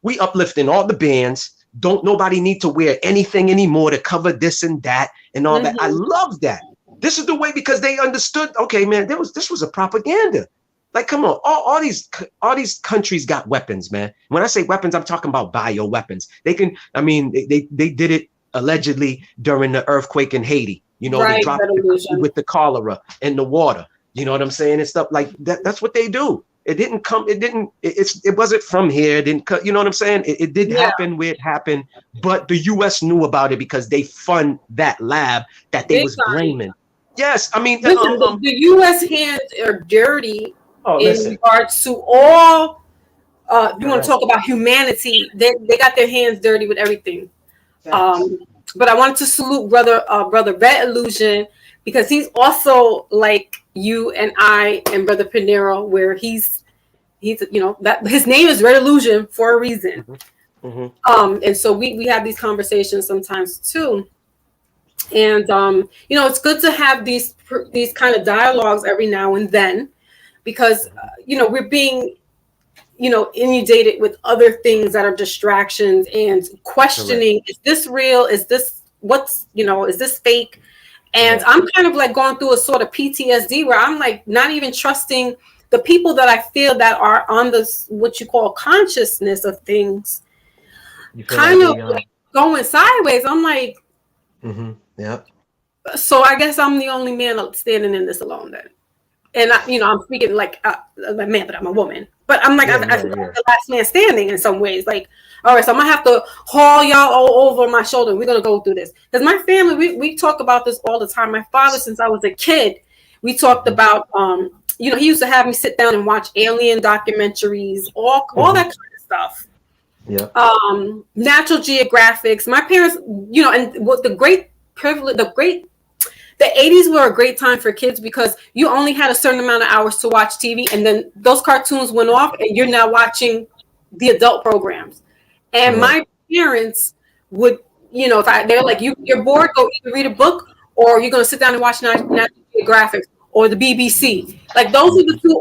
we uplifting all the bands. Don't nobody need to wear anything anymore to cover this and that and all that. I love that. This is the way, because they understood, okay, man, this was a propaganda. Like, come on, all these countries got weapons, man. When I say weapons, I'm talking about bio weapons. They can, they did it allegedly during the earthquake in Haiti. They dropped it with the cholera and the water. You know what I'm saying? And stuff like that. That's what they do. It wasn't from here. It didn't, you know what I'm saying? It did happen where it happened, but the US knew about it because they fund that lab that they was blaming. Yes. I mean, the US hands are dirty in regards to all, you want to talk about humanity. They got their hands dirty with everything. But I wanted to salute brother Red Illusion, because he's also like you and I and Brother Pinero, where he's that his name is Red Illusion for a reason. And so we have these conversations sometimes too. And it's good to have these kind of dialogues every now and then, because we're being inundated with other things that are distractions and questioning. Correct. Is this real? Is this is this fake? And I'm kind of like going through a sort of PTSD where I'm like not even trusting the people that I feel that are on this what you call consciousness of things, kind of like going sideways. I'm like, yeah. So I guess I'm the only man standing in this alone then. And I'm speaking like a man, but I'm a woman. But I'm like, I feel like the last man standing in some ways. Like, all right, so I'm gonna have to haul y'all all over my shoulder. We're gonna go through this because my family, we talk about this all the time. My father, since I was a kid, we talked about. He used to have me sit down and watch alien documentaries, all that kind of stuff. Yeah. Natural Geographics. My parents, and what the great privilege, the 80s were a great time for kids because you only had a certain amount of hours to watch TV, and then those cartoons went off, and you're now watching the adult programs. And my parents would, if they're like, you're bored, go either read a book, or you're going to sit down and watch National Geographic or the BBC. Like those are the two,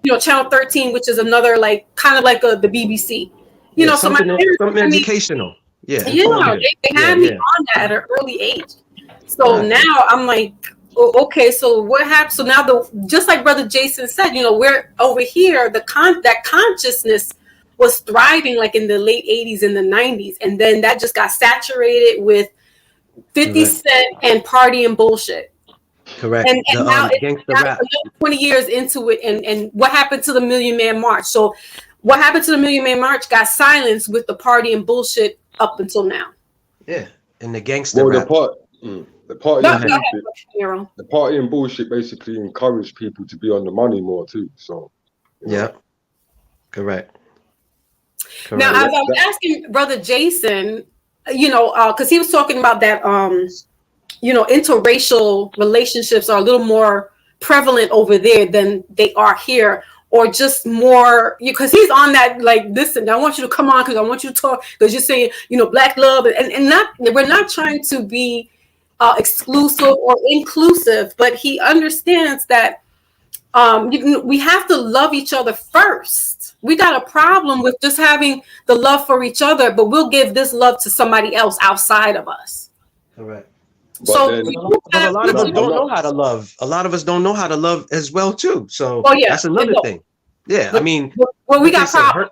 or Channel 13, which is another like kind of like the BBC. So my parents, something educational. They had me on that at an early age. So now I'm like, okay, so what happened? So now just like Brother Jason said, we're over here, that consciousness was thriving like in the late 80s and the 90s. And then that just got saturated with 50 Cent and party and bullshit. Correct. And now it's 20 years into it. And what happened to the Million Man March? So what happened to the Million Man March got silenced with the party and bullshit up until now. Yeah. And the gangster rap. The party and bullshit basically encouraged people to be on the money more too. So correct. Now, as I was asking Brother Jason, because he was talking about that, interracial relationships are a little more prevalent over there than they are here, or just more because he's on that like, listen, I want you to come on because I want you to talk because you're saying black love and not we're not trying to be exclusive or inclusive, but he understands that we have to love each other first. We got a problem with just having the love for each other, but we'll give this love to somebody else outside of us. Correct. So a lot of us don't know how to love. A lot of us don't know how to love as well too. So that's another thing. Yeah, I mean, we got problems.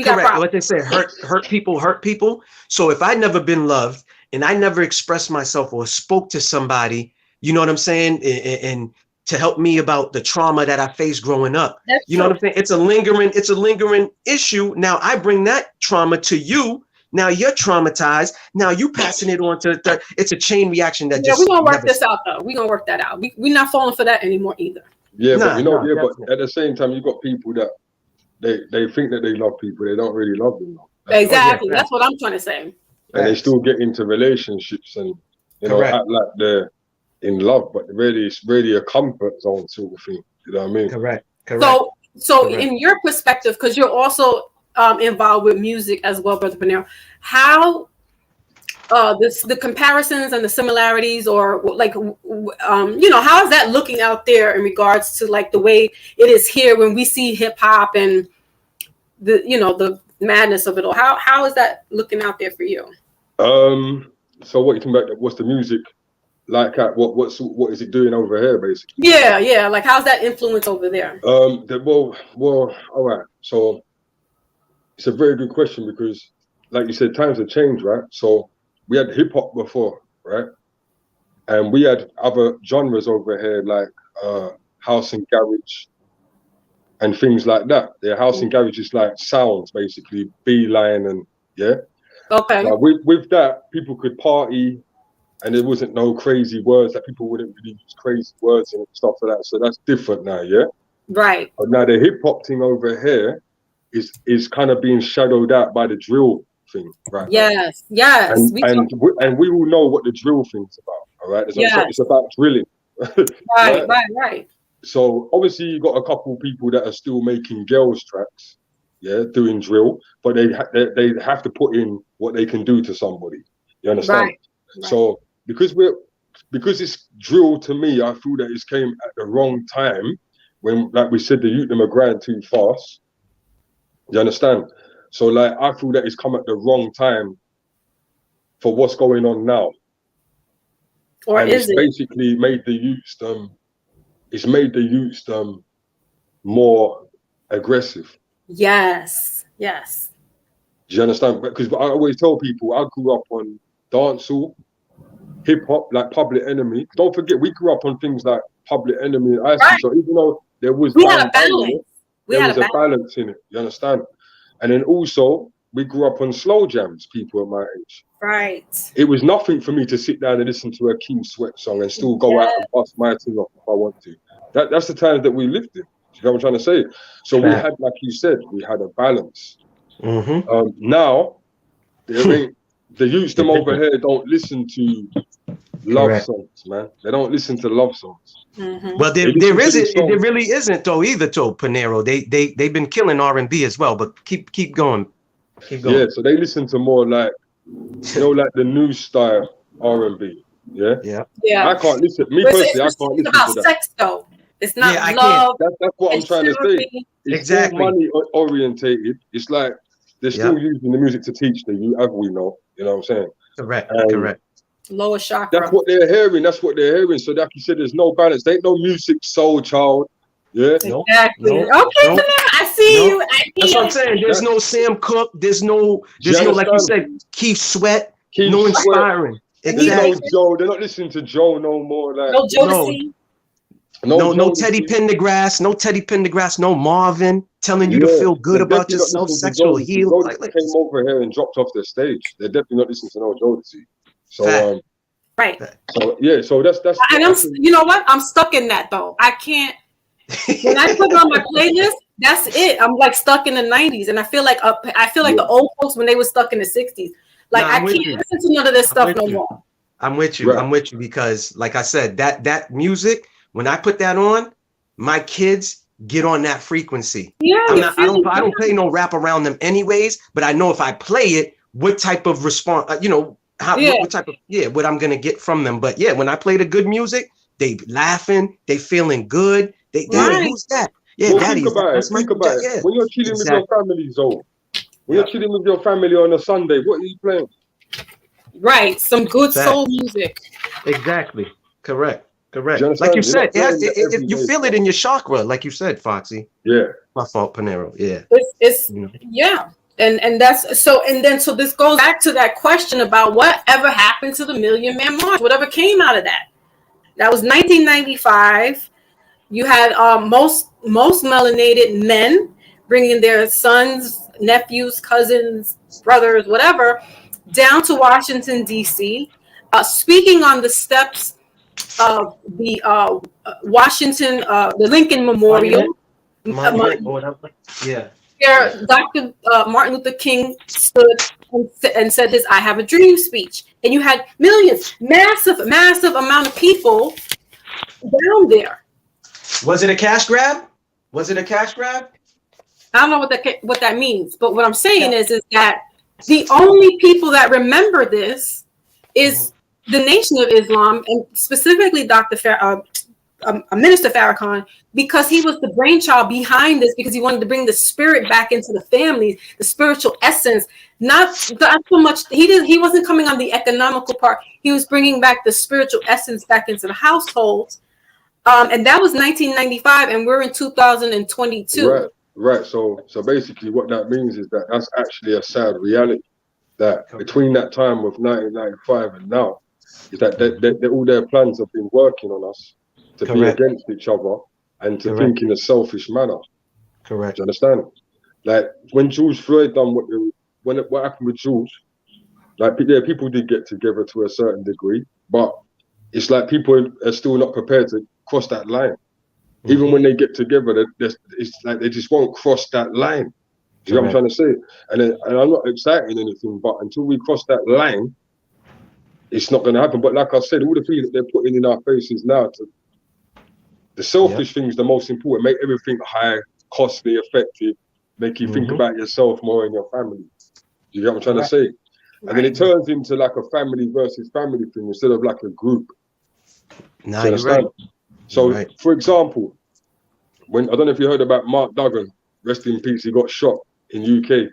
Correct. What they say, hurt people. So if I never been loved and I never expressed myself or spoke to somebody, you know what I'm saying, and to help me about the trauma that I faced growing up, know what I'm saying? It's a lingering issue. Now I bring that trauma to you. Now you're traumatized. Now you passing it on to it's a chain reaction that just. We're gonna work this out though. We're gonna work that out. We're not falling for that anymore either. Yeah, but but at the same time, you got people that they think that they love people, they don't really love them. Exactly. That's what I'm trying to say. And they still get into relationships and act like they're in love, but really it's really a comfort zone sort of thing. You know what I mean? Correct. So in your perspective, because you're also involved with music as well, Brother Panero, how the comparisons and the similarities, or like how is that looking out there in regards to like the way it is here when we see hip hop and the madness of it all? How is that looking out there for you? So what you talking about? What's the music like? What is it doing over here, basically? Yeah. Like how's that influence over there? Well, all right. So it's a very good question because, like you said, times have changed, right? So we had hip hop before, right? And we had other genres over here like house and garage and things like that. Yeah, house and garage is like sounds, basically, B-line and Okay. With that, people could party, and there wasn't no crazy words. Like people wouldn't really use crazy words and stuff like that. So that's different now, yeah. Right. But now the hip hop thing over here is kind of being shadowed out by the drill thing, right? Yes. And we all know what the drill thing's about. All right. It's about drilling. Right. So obviously you got a couple of people that are still making girls tracks, doing drill, but they have to put in what they can do to somebody. You understand? Right. So because it's drilled to me, I feel that it came at the wrong time when, like we said, the youth them are growing too fast. You understand? So like I feel that it's come at the wrong time for what's going on now. Or and is it's it? basically made the youths more aggressive. Yes. Yes. Do you understand? Because I always tell people I grew up on dancehall, hip hop, like Public Enemy. Don't forget, we grew up on things like Public Enemy and Ice. Right. So even though there was We had a balance. there was a balance in it. You understand? And then also we grew up on slow jams. People at my age. Right. It was nothing for me to sit down and listen to a Keem Sweat song and still go out and bust my thing off if I want to. That's the times that we lived in. You know what I'm trying to say? So we had, like you said, we had a balance. Now, the youths them over here don't listen to love songs, man. They don't listen to love songs. Well, there really isn't though either, though, Panero. They've been killing R&B as well, but keep going. Yeah, so they listen to more like, you know, like the new style R&B. Yeah. I can't listen. Me personally, I can't listen to that. It's about sex though. It's not love. That's what I'm trying to say. It's exactly money orientated. It's like they're still using the music to teach the youth, as we know. You know what I'm saying? Correct. Lower chakra. That's what they're hearing. So like you said, there's no balance. There ain't no music soul child. Yeah. Exactly. Okay, I see you. That's what I'm saying. There's no Sam Cooke. There's no like you said, Keith Sweat. No inspiring. Exactly. No Joe. They're not listening to Joe no more. Like no Jodeci. No Teddy Pendergrass. No Teddy Pendergrass. No Marvin telling you to feel good about yourself. Sexual heal. Like came over here and dropped off the stage. They're definitely not listening to no Jodeci. So right. So yeah. So that's. And you know what? I'm stuck in that though. I can't. When I put it on my playlist, that's it. I'm like stuck in the 90s, and I feel like the old folks when they were stuck in the 60s. Like I can't listen to none of this stuff no more. I'm with you. Right. I'm with you because, like I said, that music. When I put that on, my kids get on that frequency. Yeah, I don't play no rap around them anyways. But I know if I play it, what type of response? What type of what I'm gonna get from them. But yeah, when I play the good music, they laughing, they feeling good. They who's that? Yeah, daddy. Think about it. Yeah. When you're chilling with your family, when you're chilling with your family on a Sunday, what are you playing? Right, some good soul music. Exactly. Correct. Like you said, you feel it in your chakra, like you said, Foxy. Yeah. My fault, Panero. Yeah. It's And that's so. And then so this goes back to that question about whatever happened to the Million Man March, whatever came out of that. That was 1995. You had most melanated men bringing their sons, nephews, cousins, brothers, whatever, down to Washington, D.C., speaking on the steps of the Washington, the Lincoln Memorial. Where Dr. Martin Luther King stood and said his "I Have a Dream" speech. And you had millions, massive amount of people down there. Was it a cash grab? I don't know what that means, but what I'm saying is that the only people that remember this is the Nation of Islam, and specifically Minister Farrakhan, because he was the brainchild behind this, because he wanted to bring the spirit back into the families, the spiritual essence. Not so much. He wasn't coming on the economical part. He was bringing back the spiritual essence back into the households. And that was 1995, and we're in 2022. Right. So basically, what that means is that that's actually a sad reality. That between that time of 1995 and now, is that all their plans have been working on us to be against each other and to think in a selfish manner. Correct. Do you understand? Like when George Floyd done what happened with George, like people did get together to a certain degree, but it's like people are still not prepared to cross that line. Even when they get together, it's like they just won't cross that line. Do you know what I'm trying to say? And I'm not exciting anything, but until we cross that line, it's not going to happen. But like I said, all the things that they're putting in our faces now, the selfish things, the most important, make everything high, costly, effective, make you think about yourself more and your family. Do you get what I'm trying to say? And then it turns into like a family versus family thing instead of like a group. Nah, you're right. So, for example, when I don't know if you heard about Mark Duggan, rest in peace, he got shot in UK,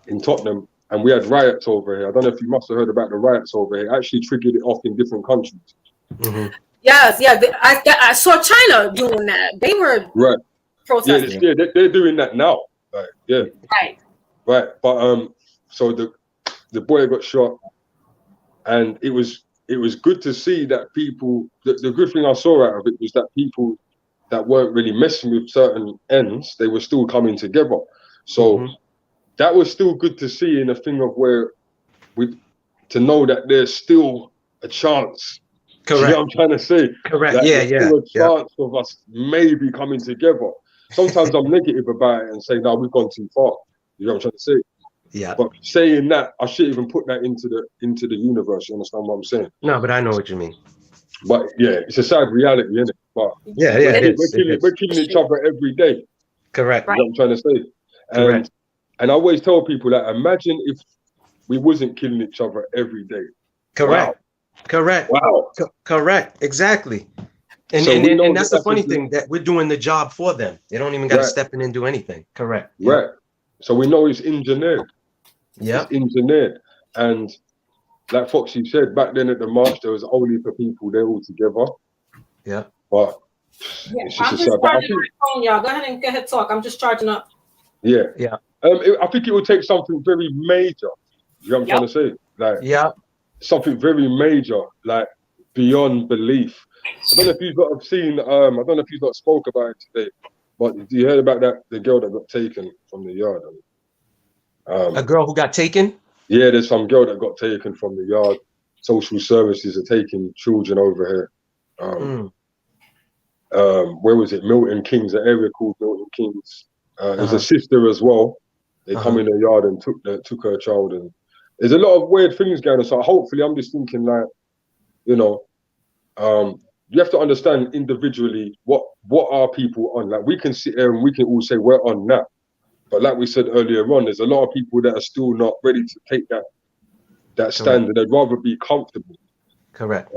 in Tottenham, and we had riots over here. I don't know if you must have heard about the riots over here. It actually triggered it off in different countries. Mm-hmm. Yes, yeah. I saw China doing that. They were protesting. Yeah, they're doing that now. Like, yeah. Right. But so the boy got shot, and it was good to see that people. The good thing I saw out of it was that people that weren't really messing with certain ends, they were still coming together. So that was still good to see in a thing of where to know that there's still a chance. Correct. You know what I'm trying to say? Correct. Like, there's still a chance of us maybe coming together. Sometimes I'm negative about it and say, no, we've gone too far. You know what I'm trying to say? Yeah. But saying that, I shouldn't even put that into the universe. You understand what I'm saying? No, but I know what you mean. But yeah, it's a sad reality, isn't it? But we're killing each other every day. Correct. You know what I'm trying to say? And I always tell people that imagine if we wasn't killing each other every day. Correct. Wow. Correct. Wow. Correct. Exactly. And so and that's the funny thing, that we're doing the job for them. They don't even got to step in and do anything. Correct. Right. So we know it's engineered. Yeah. It's engineered. And like Foxy said, back then at the march, there was only for people there all together. Yeah. But it's just I'm just charging my phone, y'all. Go ahead, talk. I'm just charging up. Yeah. Yeah. I think it would take something very major. You know what I'm trying to say? Like, something very major, like beyond belief. I don't know if you've got seen. I don't know if you've got spoke about it today, but you heard about the girl that got taken from the yard? A girl who got taken? Yeah, there's some girl that got taken from the yard. Social services are taking children over here. Where was it? Milton Keynes, an area called Milton Keynes. There's a sister as well. They come in the yard and took her child, and there's a lot of weird things going on. So hopefully, I'm just thinking like, you know, you have to understand individually what are people on. Like we can sit here and we can all say we're on that, but like we said earlier on, there's a lot of people that are still not ready to take that stand, and they'd rather be comfortable. Correct.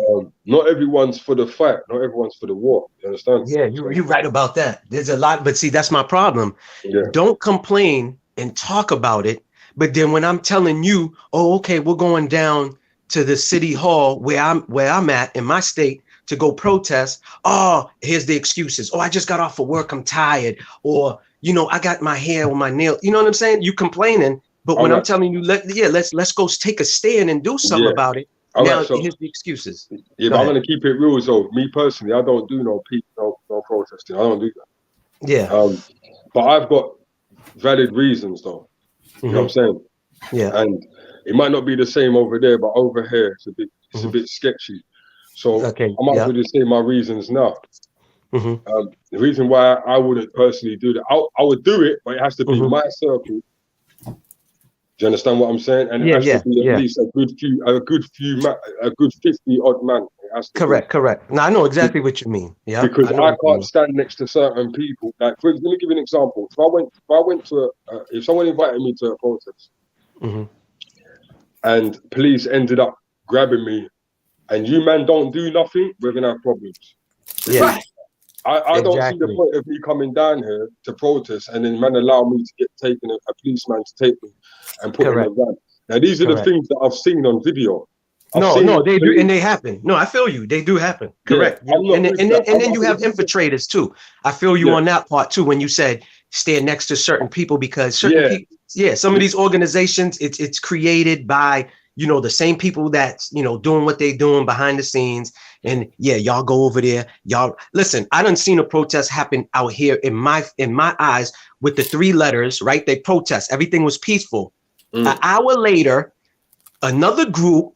Not everyone's for the fight. Not everyone's for the war. You understand? Yeah, you're right about that. There's a lot, but see, that's my problem. Yeah. Don't complain and talk about it. But then when I'm telling you, oh, okay, we're going down to the city hall where I'm at in my state to go protest. Oh, here's the excuses. Oh, I just got off of work. I'm tired. Or, you know, I got my hair or my nail. You know what I'm saying? You complaining. But when I'm telling you, let's go take a stand and do something about it. Now, here's the excuses. Yeah, but I'm going to keep it real. So me personally, I don't do no protesting. I don't do that. Yeah. But I've got valid reasons though. You know what I'm saying? Yeah. And it might not be the same over there, but over here it's a bit sketchy. So I might as well just say my reasons now. The reason why I wouldn't personally do that, I would do it, but it has to be my circle. Do you understand what I'm saying? And it has to be at least a good 50 odd man. Correct. Now I know exactly what you mean. Yeah. Because I can't stand next to certain people. Like, let me give you an example. If someone invited me to a protest, and police ended up grabbing me, and you man don't do nothing, we're gonna have problems. Yeah. I don't see the point of me coming down here to protest and then man allow me to get taken, a policeman to take me and put me in a van. Now these are the things that I've seen on video. No, they do, and they happen. No, I feel you. They do happen. Correct. Yeah, and then you have infiltrators too. I feel you on that part too. When you said stand next to certain people, because certain people, some of these organizations, it's created by, you know, the same people that's, you know, doing what they doing behind the scenes. And y'all go over there. Y'all listen. I done seen a protest happen out here in my eyes with the 3 letters. Right? They protest. Everything was peaceful. An hour later, another group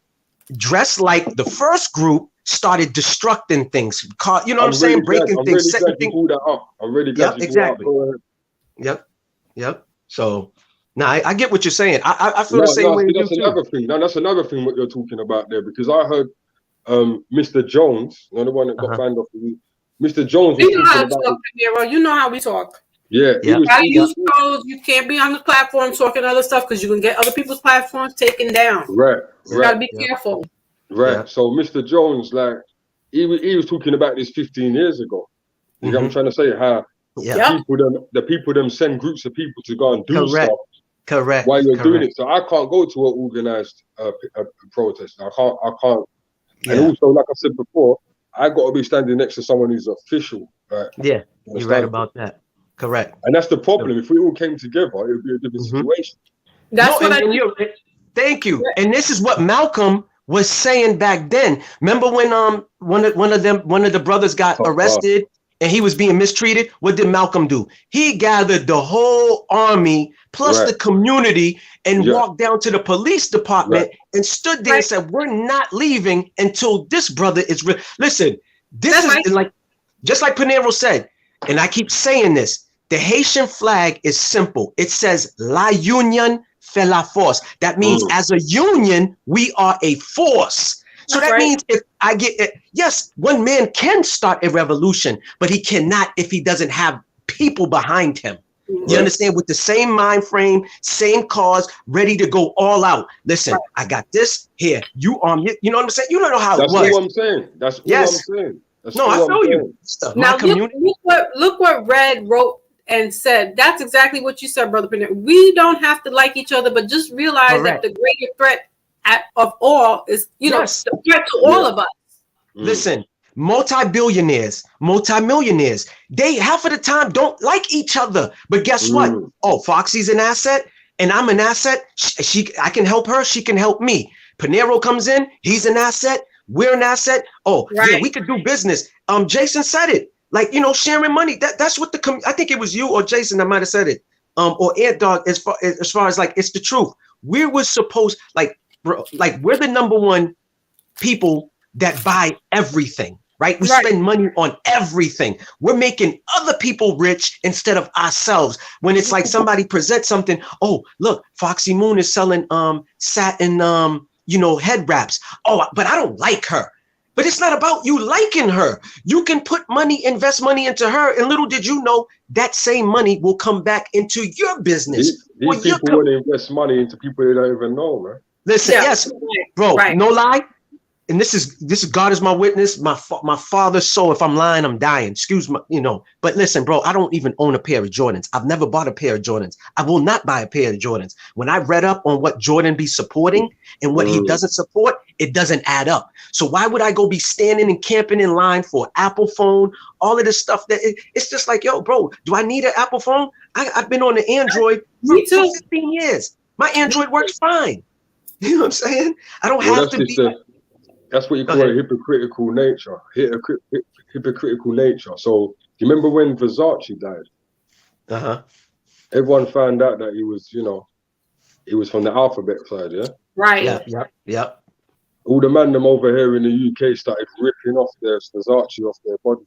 dressed like the first group started destructing things. You know what I'm saying? Breaking things, setting things. I'm really glad exactly. Yep. So now I get what you're saying. I feel the same way. That's another thing. Now that's another thing what you're talking about there, because I heard Mr. Jones, the one that got banned off the Mr. Jones. You know how to talk, Piero. You know how we talk. Yeah, You gotta use codes. You can't be on the platform talking other stuff because you can get other people's platforms taken down. Right, You gotta be careful. Right. So Mr. Jones, like, he was talking about this 15 years ago. You know what I'm trying to say? How the people them send groups of people to go and do stuff. Correct. While you're doing it, so I can't go to an organized protest. I can't. Yeah. And also, like I said before, I got to be standing next to someone who's official. Right? Yeah, you're right about that. Correct. And that's the problem. If we all came together, it would be a different situation. That's what thank you. And this is what Malcolm was saying back then. Remember when one of the brothers got arrested and he was being mistreated? What did Malcolm do? He gathered the whole army plus the community and walked down to the police department and stood there and said, "We're not leaving until this brother is listen." This is like just like Pinero said, and I keep saying this. The Haitian flag is simple. It says "La Union fait la force." That means as a union, we are a force. So that means if I get it, yes, one man can start a revolution, but he cannot if he doesn't have people behind him. You understand? With the same mind frame, same cause, ready to go all out. Listen, I got this here. You you know what I'm saying? You don't know how it was. That's what I'm saying. That's what I'm saying. I feel you. Now look what Red wrote and said. That's exactly what you said, Brother Pinero. We don't have to like each other, but just realize that the greater threat of all is, the threat to all of us. Listen, multi-millionaires, they half of the time don't like each other. But guess what? Oh, Foxy's an asset and I'm an asset. I can help her. She can help me. Pinero comes in. He's an asset. We're an asset. Oh, yeah, we could do business. Jason said it. Like, sharing money. That's what I think it was you or Jason that might have said it. Or Ant Dog, as far as like, it's the truth. We were supposed, we're the number one people that buy everything, right? We spend money on everything. We're making other people rich instead of ourselves. When it's like somebody presents something, oh, look, Foxy Moon is selling satin head wraps. Oh, but I don't like her. But it's not about you liking her. You can put money, invest money into her, and little did you know that same money will come back into your business. These people want to invest money into people they don't even know, man. Listen, yes, bro, no lie. And this is God is my witness, my father's soul. If I'm lying, I'm dying. Excuse me, But listen, bro, I don't even own a pair of Jordans. I've never bought a pair of Jordans. I will not buy a pair of Jordans. When I read up on what Jordan be supporting and what he doesn't support, it doesn't add up. So why would I go be standing and camping in line for an Apple phone? All of this stuff it's just like, yo, bro, do I need an Apple phone? I've been on the Android for 15 years. My Android works fine. You know what I'm saying? I don't have to be. That's what you call a hypocritical nature. Hypocritical nature. So, do you remember when Versace died? Everyone found out that he was, he was from the alphabet side, yeah? Right. Yeah. All the man them over here in the UK started ripping off their Versace off their body,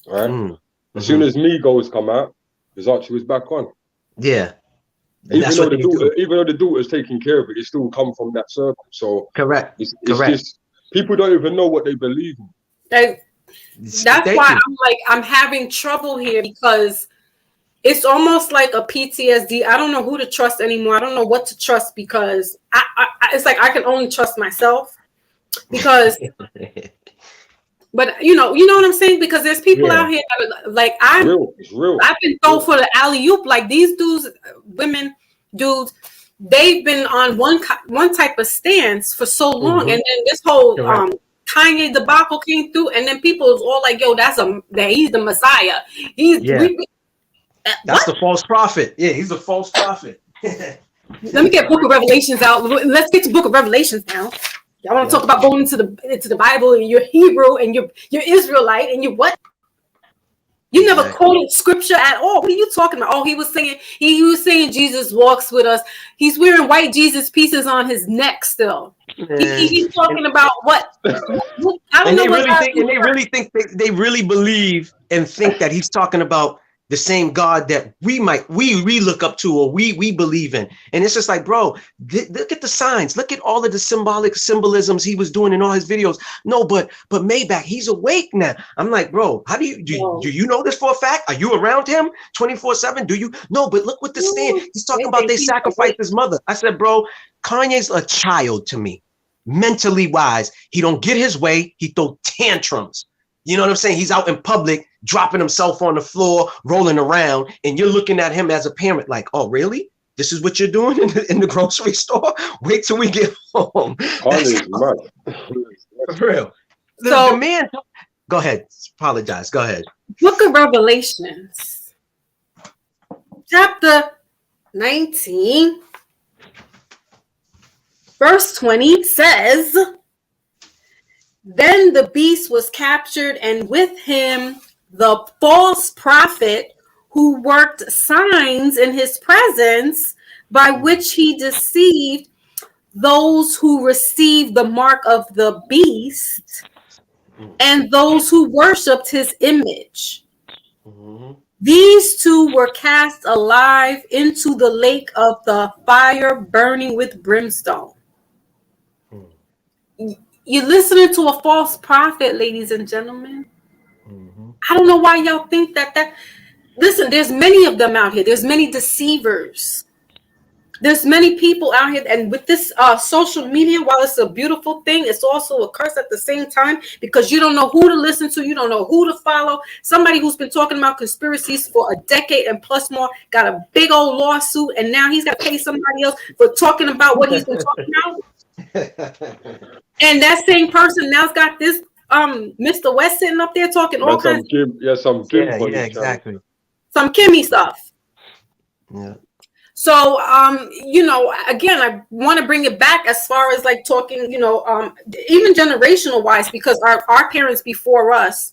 right? As soon as Migos come out, Versace was back on. Yeah. Even though the daughter's taking care of it, it still come from that circle. So correct. It's just, people don't even know what they believe in. That's why I'm having trouble here, because it's almost like a PTSD. I don't know who to trust anymore. I don't know what to trust, because it's like I can only trust myself. Because, but you know what I'm saying? Because there's people out here that are like, it's real. I've been told for the alley-oop, like these dudes, dudes, they've been on one type of stance for so long, and then this whole Kanye debacle came through, and then people was all like, "Yo, he's the Messiah. That's the false prophet. Yeah, he's a false prophet." Let me get Book of Revelations out. Let's get to Book of Revelations now. Y'all want to talk about going into the Bible, and you're Hebrew and you're Israelite and you what? You never quoted scripture at all. What are you talking about? Oh, he was saying Jesus walks with us. He's wearing white Jesus pieces on his neck still. He's talking about what? I don't know. They really believe and think that he's talking about the same God that we look up to or we believe in. And it's just like, bro, look at the signs. Look at all of the symbolisms he was doing in all his videos. No, but Maybach, he's awake now. I'm like, bro, how do you know this for a fact? Are you around him 24/7? Do you? No, but look what the stand. He's talking about they sacrificed his mother. I said, bro, Kanye's a child to me, mentally wise. He don't get his way. He throw tantrums. You know what I'm saying? He's out in public, dropping himself on the floor, rolling around, and you're looking at him as a parent like, oh, really? This is what you're doing in the grocery store? Wait till we get home. For real. So, the man, go ahead. Apologize. Go ahead. Book of Revelations, chapter 19, verse 20 says, then the beast was captured, and with him the false prophet who worked signs in his presence, by which he deceived those who received the mark of the beast and those who worshipped his image. These two were cast alive into the lake of the fire burning with brimstone. You're listening to a false prophet, ladies and gentlemen. I don't know why y'all think that. Listen, there's many of them out here. There's many deceivers. There's many people out here. And with this social media, while it's a beautiful thing, it's also a curse at the same time, because you don't know who to listen to. You don't know who to follow. Somebody who's been talking about conspiracies for a decade and plus more got a big old lawsuit, and now he's got to pay somebody else for talking about what he's been talking about. And that same person now's got this Mr. West sitting up there talking all kinds of exactly. Some Kimmy stuff. Yeah. So again, I want to bring it back as far as like talking, even generational wise, because our parents before us,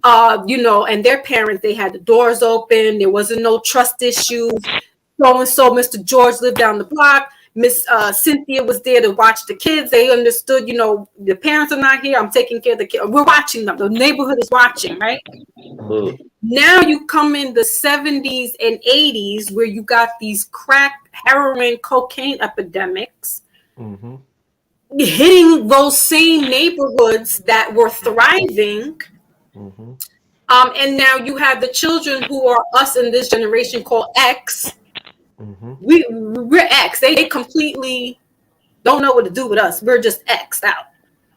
and their parents, they had the doors open, there wasn't no trust issues. So and so Mr. George lived down the block. Miss Cynthia was there to watch the kids. They understood, the parents are not here. I'm taking care of the kids. We're watching them. The neighborhood is watching, right? Now you come in the 70s and 80s where you got these crack, heroin, cocaine epidemics hitting those same neighborhoods that were thriving. And now you have the children who are us in this generation called X. We're X. They completely don't know what to do with us. We're just X'd out.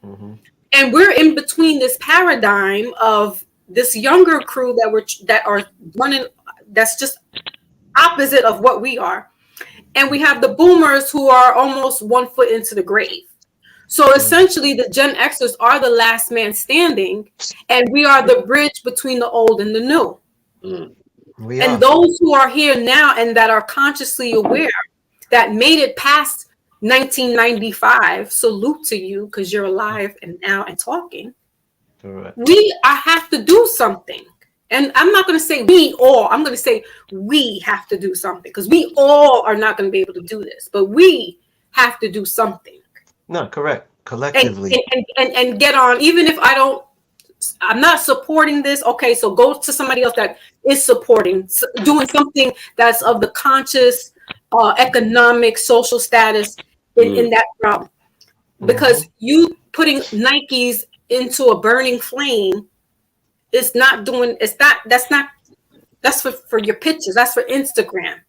And we're in between this paradigm of this younger crew that are running, that's just opposite of what we are. And we have the boomers who are almost 1 foot into the grave. So essentially the Gen Xers are the last man standing, and we are the bridge between the old and the new. And those who are here now and that are consciously aware that made it past 1995, salute to you, because you're alive and now and talking. Correct. I have to do something. And I'm not going to say we all, I'm going to say we have to do something, because we all are not going to be able to do this, but we have to do something. No, correct. Collectively. And get on, even if I'm not supporting this. Okay, so go to somebody else that is supporting, doing something that's of the conscious economic, social status in that realm. Because you putting Nikes into a burning flame is not doing, that's for your pictures. That's for Instagram.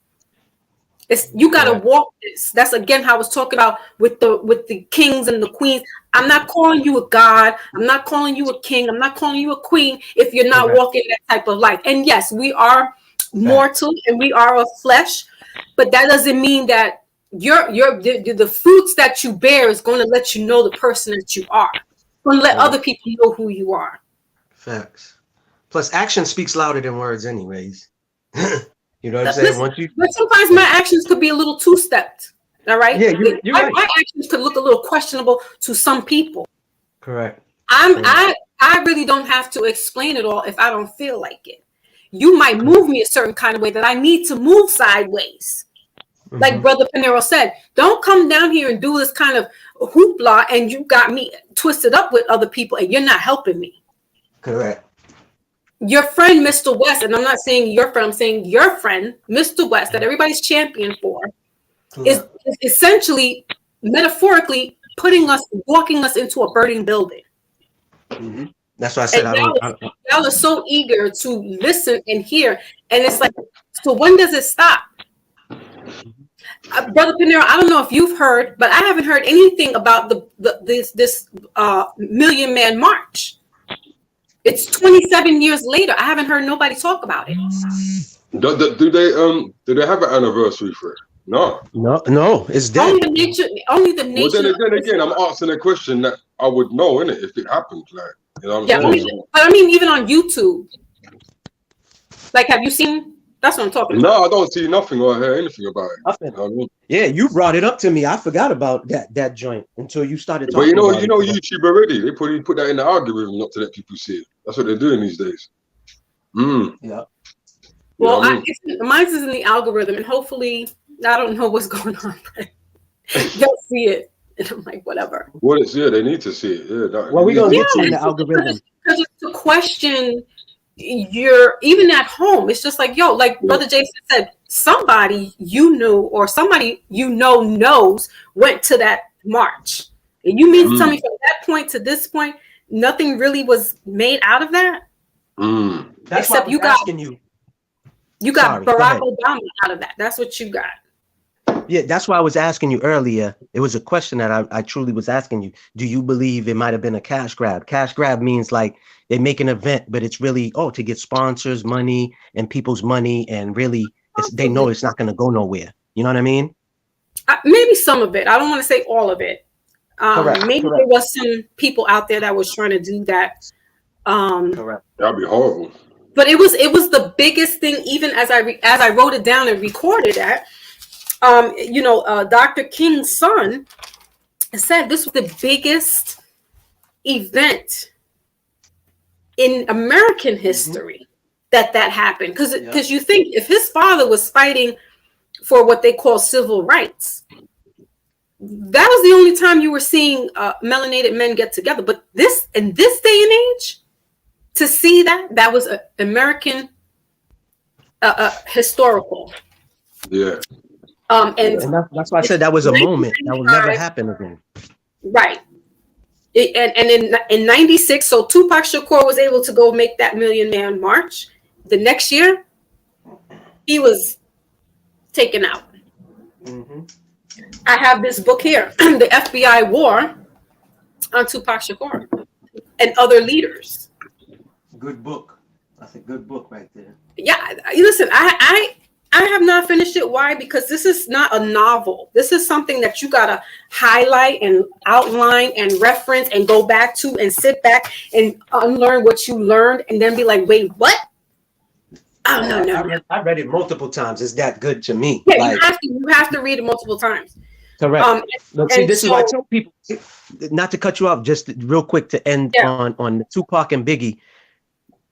You got to walk this. That's again how I was talking about with the kings and the queens. I'm not calling you a god. I'm not calling you a king. I'm not calling you a queen if you're not walking that type of life. And yes, we are mortal and we are of flesh, but that doesn't mean that the fruits that you bear is going to let you know the person that you are. It's going to let other people know who you are. Facts. Plus, action speaks louder than words, anyways. You know what I'm saying? But sometimes my actions could be a little two-stepped. All right. Yeah, you're right. My actions could look a little questionable to some people. Correct. I really don't have to explain it all if I don't feel like it. You might move me a certain kind of way that I need to move sideways. Like Brother Pinero said, don't come down here and do this kind of hoopla and you got me twisted up with other people and you're not helping me. Correct. your friend, Mr. West, and I'm not saying your friend, I'm saying your friend, Mr. West, that everybody's champion for, is essentially, metaphorically, walking us into a burning building. Mm-hmm. That's why I said y'all are so eager to listen and hear, and it's like, so when does it stop? Brother Pinero, I don't know if you've heard, but I haven't heard anything about this Million Man March. It's 27 years later. I haven't heard nobody talk about it. Do they have an anniversary for it? No. It's dead. Only the nature. Well, then again, I'm asking a question that I would know, innit, if it happened, like, you know what I'm saying? But I mean, even on YouTube, like, have you seen? That's what I'm talking about. No, I don't see nothing or hear anything about it. Nothing. You know what I mean? Yeah, you brought it up to me. I forgot about that joint until you started talking. But you know YouTube already. They put that in the algorithm not to let people see it. That's what they're doing these days. Yeah. Well, mine is in the algorithm, and hopefully, I don't know what's going on, but they'll see it. And I'm like, whatever. Well, they need to see it. Yeah. Well, we're gonna get to in the algorithm. Because it's a question. You're even at home. It's just like, yo, like Brother Jason said, somebody you knew or somebody you know knows went to that march. And you mean to tell me from that point to this point, nothing really was made out of that? That's except you got asking you. You got Barack Obama out of that. That's what you got. Yeah, that's why I was asking you earlier. It was a question that I truly was asking you. Do you believe it might have been a cash grab? Cash grab means like they make an event, but it's really, to get sponsors, money, and people's money. And really, they know it's not going to go nowhere. You know what I mean? Maybe some of it. I don't want to say all of it. Correct. There was some people out there that was trying to do that. Correct. That'd be horrible. But it was the biggest thing, even as I wrote it down and recorded that. Dr. King's son said this was the biggest event in American history that happened. Because you think if his father was fighting for what they call civil rights, that was the only time you were seeing melanated men get together. But in this day and age, to see that was an American historical. Yeah. And that's why I said that was a moment that will never happen again. Right. And in 96, so Tupac Shakur was able to go make that Million Man March. The next year, he was taken out. Mm-hmm. I have this book here, The FBI War on Tupac Shakur and other leaders. Good book. That's a good book right there. Yeah, listen, I have not finished it. Why? Because this is not a novel. This is something that you gotta highlight and outline and reference and go back to and sit back and unlearn what you learned and then be like, wait, what? Oh no. I read it multiple times. It's that good to me. Yeah, like, you have to read it multiple times. Correct. But see, this is why I tell people, not to cut you off, just real quick to end on Tupac and Biggie.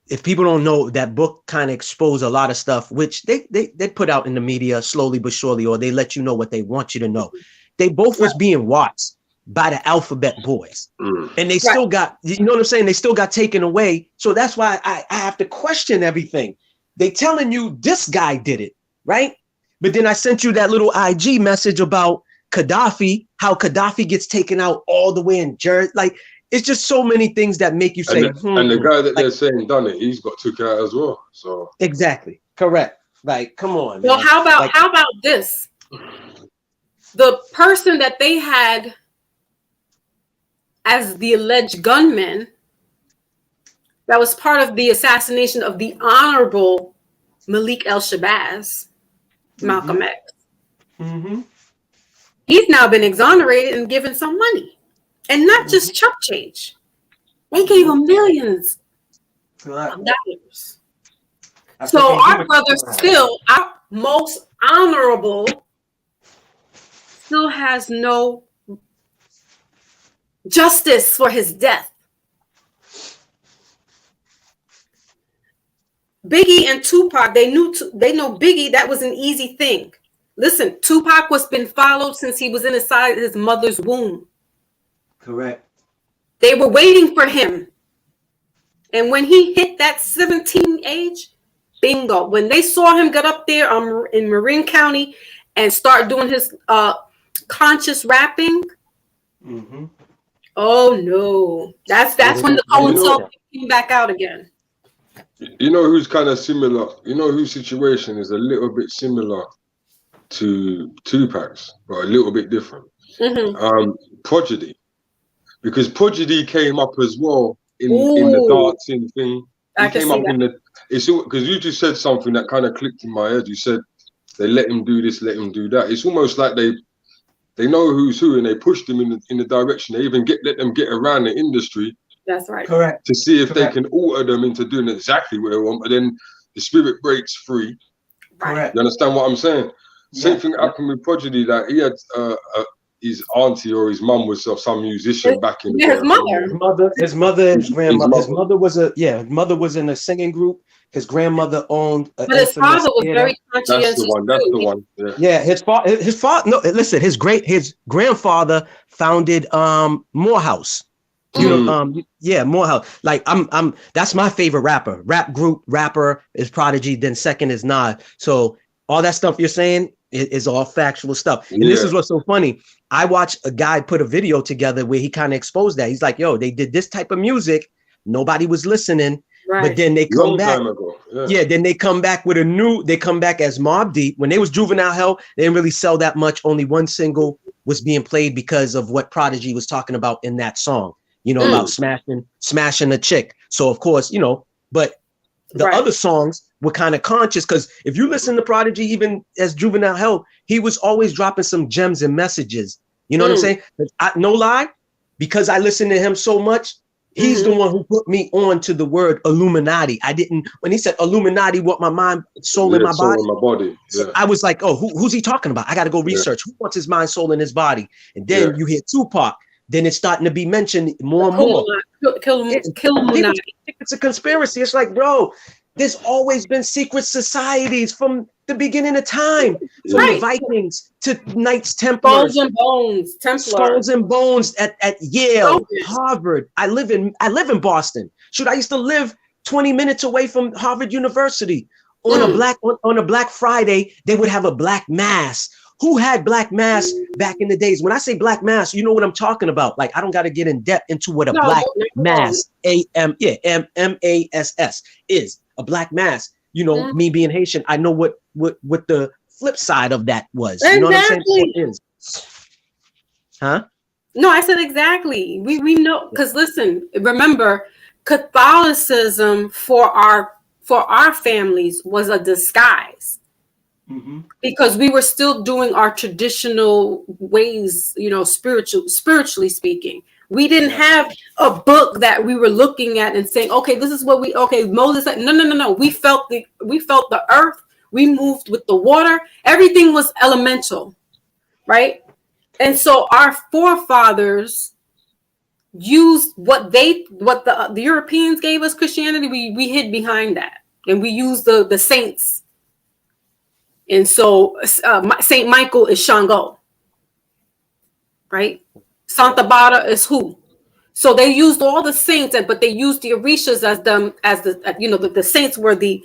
If people don't know, that book kind of exposed a lot of stuff, which they put out in the media slowly but surely, or they let you know what they want you to know. They both was being watched by the alphabet boys, and they still got, you know what I'm saying? They still got taken away. So that's why I have to question everything. They telling you this guy did it, right? But then I sent you that little IG message about Gaddafi, how Gaddafi gets taken out all the way in Jersey. Like, it's just so many things that make you say, and the guy that they're saying done it, he's got took out as well. So exactly correct. Like, come on. Well, man. how about this? The person that they had as the alleged gunman that was part of the assassination of the Honorable Malik El-Shabazz, Malcolm X. Mm-hmm. He's now been exonerated and given some money. And not just chump change. They gave him millions of dollars. So our brother still, our most honorable, still has no justice for his death. Biggie and Tupac, they know Biggie, that was an easy thing. Listen, Tupac was been followed since he was inside his mother's womb. Correct. They were waiting for him. And when he hit that 17 age, bingo. When they saw him get up there in Marin County and start doing his conscious rapping, oh no, that's when the Cohen song came back out again. You know who's kind of similar? You know whose situation is a little bit similar to Tupac's, but a little bit different. Prodigy, because Prodigy came up as well in the dancing thing. He came up in the. It's because you just said something that kind of clicked in my head. You said they let him do this, let him do that. It's almost like they know who's who and they pushed him in the direction. They even let them get around the industry. That's right. Correct. To see if they can alter them into doing exactly what they want, but then the spirit breaks free. Correct. You understand what I'm saying? Same thing happened with Prodigy. That he had his auntie or his mum was some musician back in the day. His mother was in a singing group. His grandmother owned. But his father was very conscientious. That's the one. Yeah, his father. No, listen. His grandfather founded Morehouse. Morehouse. Like I'm. That's my favorite rapper is Prodigy. Then second is Nas. So all that stuff you're saying is all factual stuff. And this is what's so funny. I watched a guy put a video together where he kind of exposed that. He's like, yo, they did this type of music. Nobody was listening. Right. But then they come back. Then they come back with they come back as Mobb Deep. When they was Juvenile Hell, they didn't really sell that much. Only one single was being played because of what Prodigy was talking about in that song, about smashing a chick. So of course, but the other songs were kind of conscious, because if you listen to Prodigy, even as Juvenile Hell, he was always dropping some gems and messages. You know what I'm saying? No lie, because I listened to him so much, he's the one who put me on to the word Illuminati. When he said Illuminati, what my mind, soul in my body. Yeah. I was like, oh, who's he talking about? I got to go research. Who wants his mind, soul in his body? And then you hear Tupac. Then it's starting to be mentioned more and more. It's a conspiracy. It's like, bro, there's always been secret societies from the beginning of time, from the Vikings to Knights Templars, Skulls and Bones at Yale, Harvard. I live in Boston. I used to live 20 minutes away from Harvard University. On a Black Friday, they would have a black mass. Who had black mass back in the days? When I say black mass, you know what I'm talking about. Like, I don't got to get in depth into what a black mass, M-A-S-S is. A black mass, me being Haitian, I know what the flip side of that was. You know what I'm saying? Huh? No, I said exactly. We know, because listen, remember, Catholicism for our families was a disguise. Because we were still doing our traditional ways, spiritually speaking. We didn't have a book that we were looking at and saying, okay, this is what Moses said. No. We felt the earth. We moved with the water. Everything was elemental, right? And so our forefathers used what the Europeans gave us, Christianity. We hid behind that, and we used the saints. And so Saint Michael is Shango, right? Santa Barbara is who? So they used all the saints, but they used the Orishas the saints were the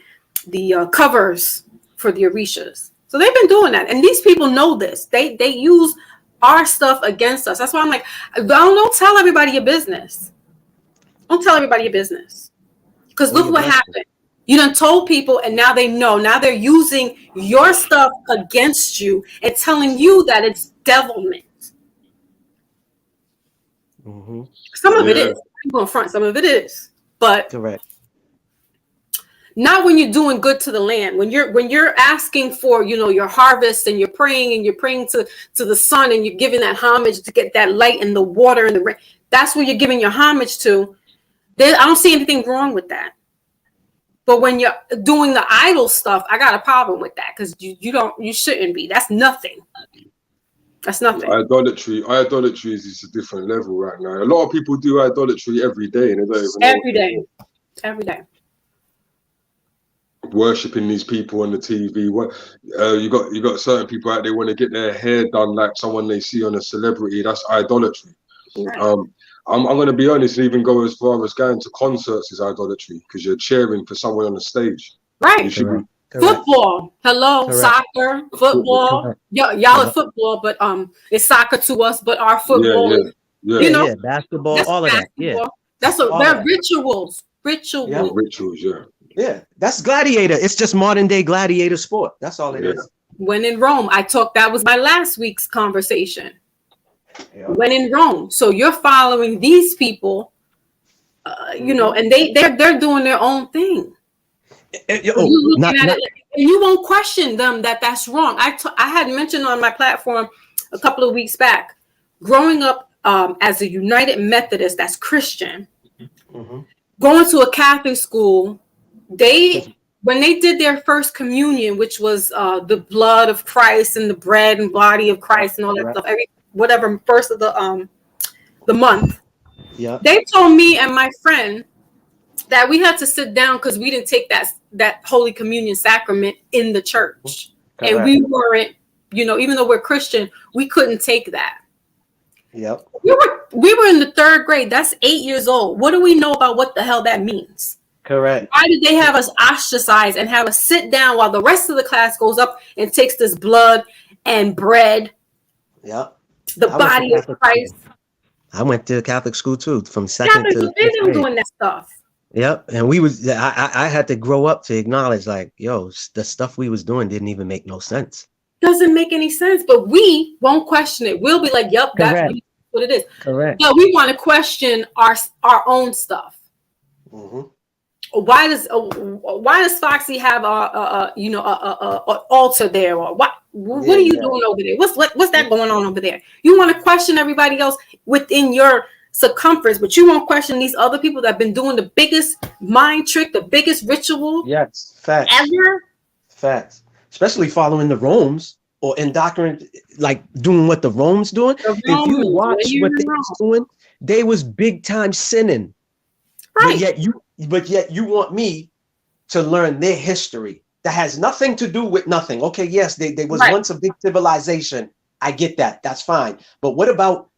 covers for the Orishas. So they've been doing that, and these people know this. They use our stuff against us. That's why I'm like, don't tell everybody your business. Don't tell everybody your business, because look what happened. You done told people, and now they know. Now they're using your stuff against you and telling you that it's devilment. Some of it is. I'm going front. Some of it is, but correct. Not when you're doing good to the land. When you're asking for your harvest, and you're praying to the sun, and you're giving that homage to get that light and the water and the rain. That's what you're giving your homage to. I don't see anything wrong with that. But when you're doing the idol stuff, I got a problem with that, because you shouldn't be. That's nothing. That's nothing. Idolatry is a different level right now. A lot of people do idolatry every day, and they don't even every day. Worshipping these people on the TV. You got certain people out there want to get their hair done like someone they see on a celebrity. That's idolatry. Right. I'm going to be honest and even go as far as going to concerts is idolatry because you're cheering for someone on the stage. Right. You should be, football. Hello, soccer, football. Y'all are football, but it's soccer to us, but our football is, you know, basketball, all of that. Yeah. That's they're rituals. Rituals, yeah. That's gladiator. It's just modern day gladiator sport. That's all it is. When in Rome, that was my last week's conversation. When in Rome. So you're following these people, you know, and they're doing their own thing. And you won't question them that's wrong. I had mentioned on my platform a couple of weeks back, growing up as a United Methodist, that's Christian, going to a Catholic school, when they did their first communion, which was the blood of Christ and the bread and body of Christ and all that stuff, whatever first of the month, they told me and my friend that we had to sit down because we didn't take that Holy Communion sacrament in the church. And we weren't, you know, even though we're Christian, we couldn't take that. Yep. We were in the 3rd grade. That's 8 years old. What do we know about what the hell that means? Correct. Why did they have us ostracized and have us sit down while the rest of the class goes up and takes this blood and bread? Yep. The body of Christ. I went to Catholic school too, from 2nd to 5th grade. Doing that stuff. Yep, and I had to grow up to acknowledge, like, yo, the stuff we was doing didn't even make no sense. Doesn't make any sense, but we won't question it. We'll be like, yep, that's what it is. Correct. But we want to question our own stuff. Why does Foxy have a altar there, or what are you doing over there? What's that going on over there? You want to question everybody else within your circumference, but you won't question these other people that have been doing the biggest mind trick, the biggest ritual ever. Facts. Especially following the Romes or indoctrinating, like doing what the Rome's doing. If you watch what they was doing, they was big time sinning. Right. But yet you want me to learn their history that has nothing to do with nothing. Okay, yes, they was once a big civilization. I get that. That's fine. But what about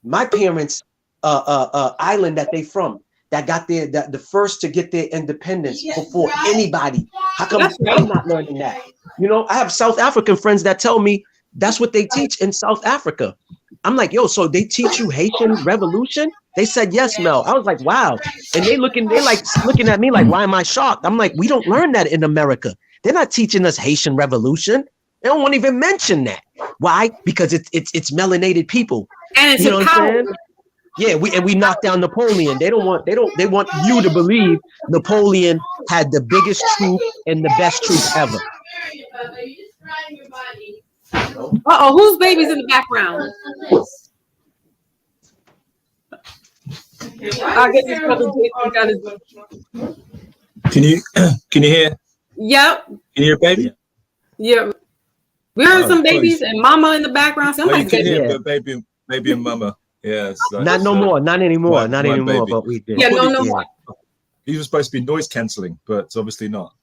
my parents' island that they from, that got the first to get their independence before anybody? How come I'm not learning that? You know, I have South African friends that tell me that's what they teach in South Africa. I'm like, yo, so they teach you Haitian Revolution? They said yes, Mel. I was like, wow. And they looking at me like, why am I shocked? I'm like, we don't learn that in America. They're not teaching us Haitian Revolution. They don't want to even mention that. Why? Because it's melanated people. And it's power. Yeah, we knocked down Napoleon. They want you to believe Napoleon had the biggest troop and the best troop ever. Whose baby's in the background? I guess his brother Jason got his. Can you hear? Yep. Can you hear baby? Yeah. We heard some babies and mama in the background. You can hear baby and mama. Yeah. Not anymore. Baby. But we did. Yeah, no more. These were supposed to be noise cancelling, but it's obviously not.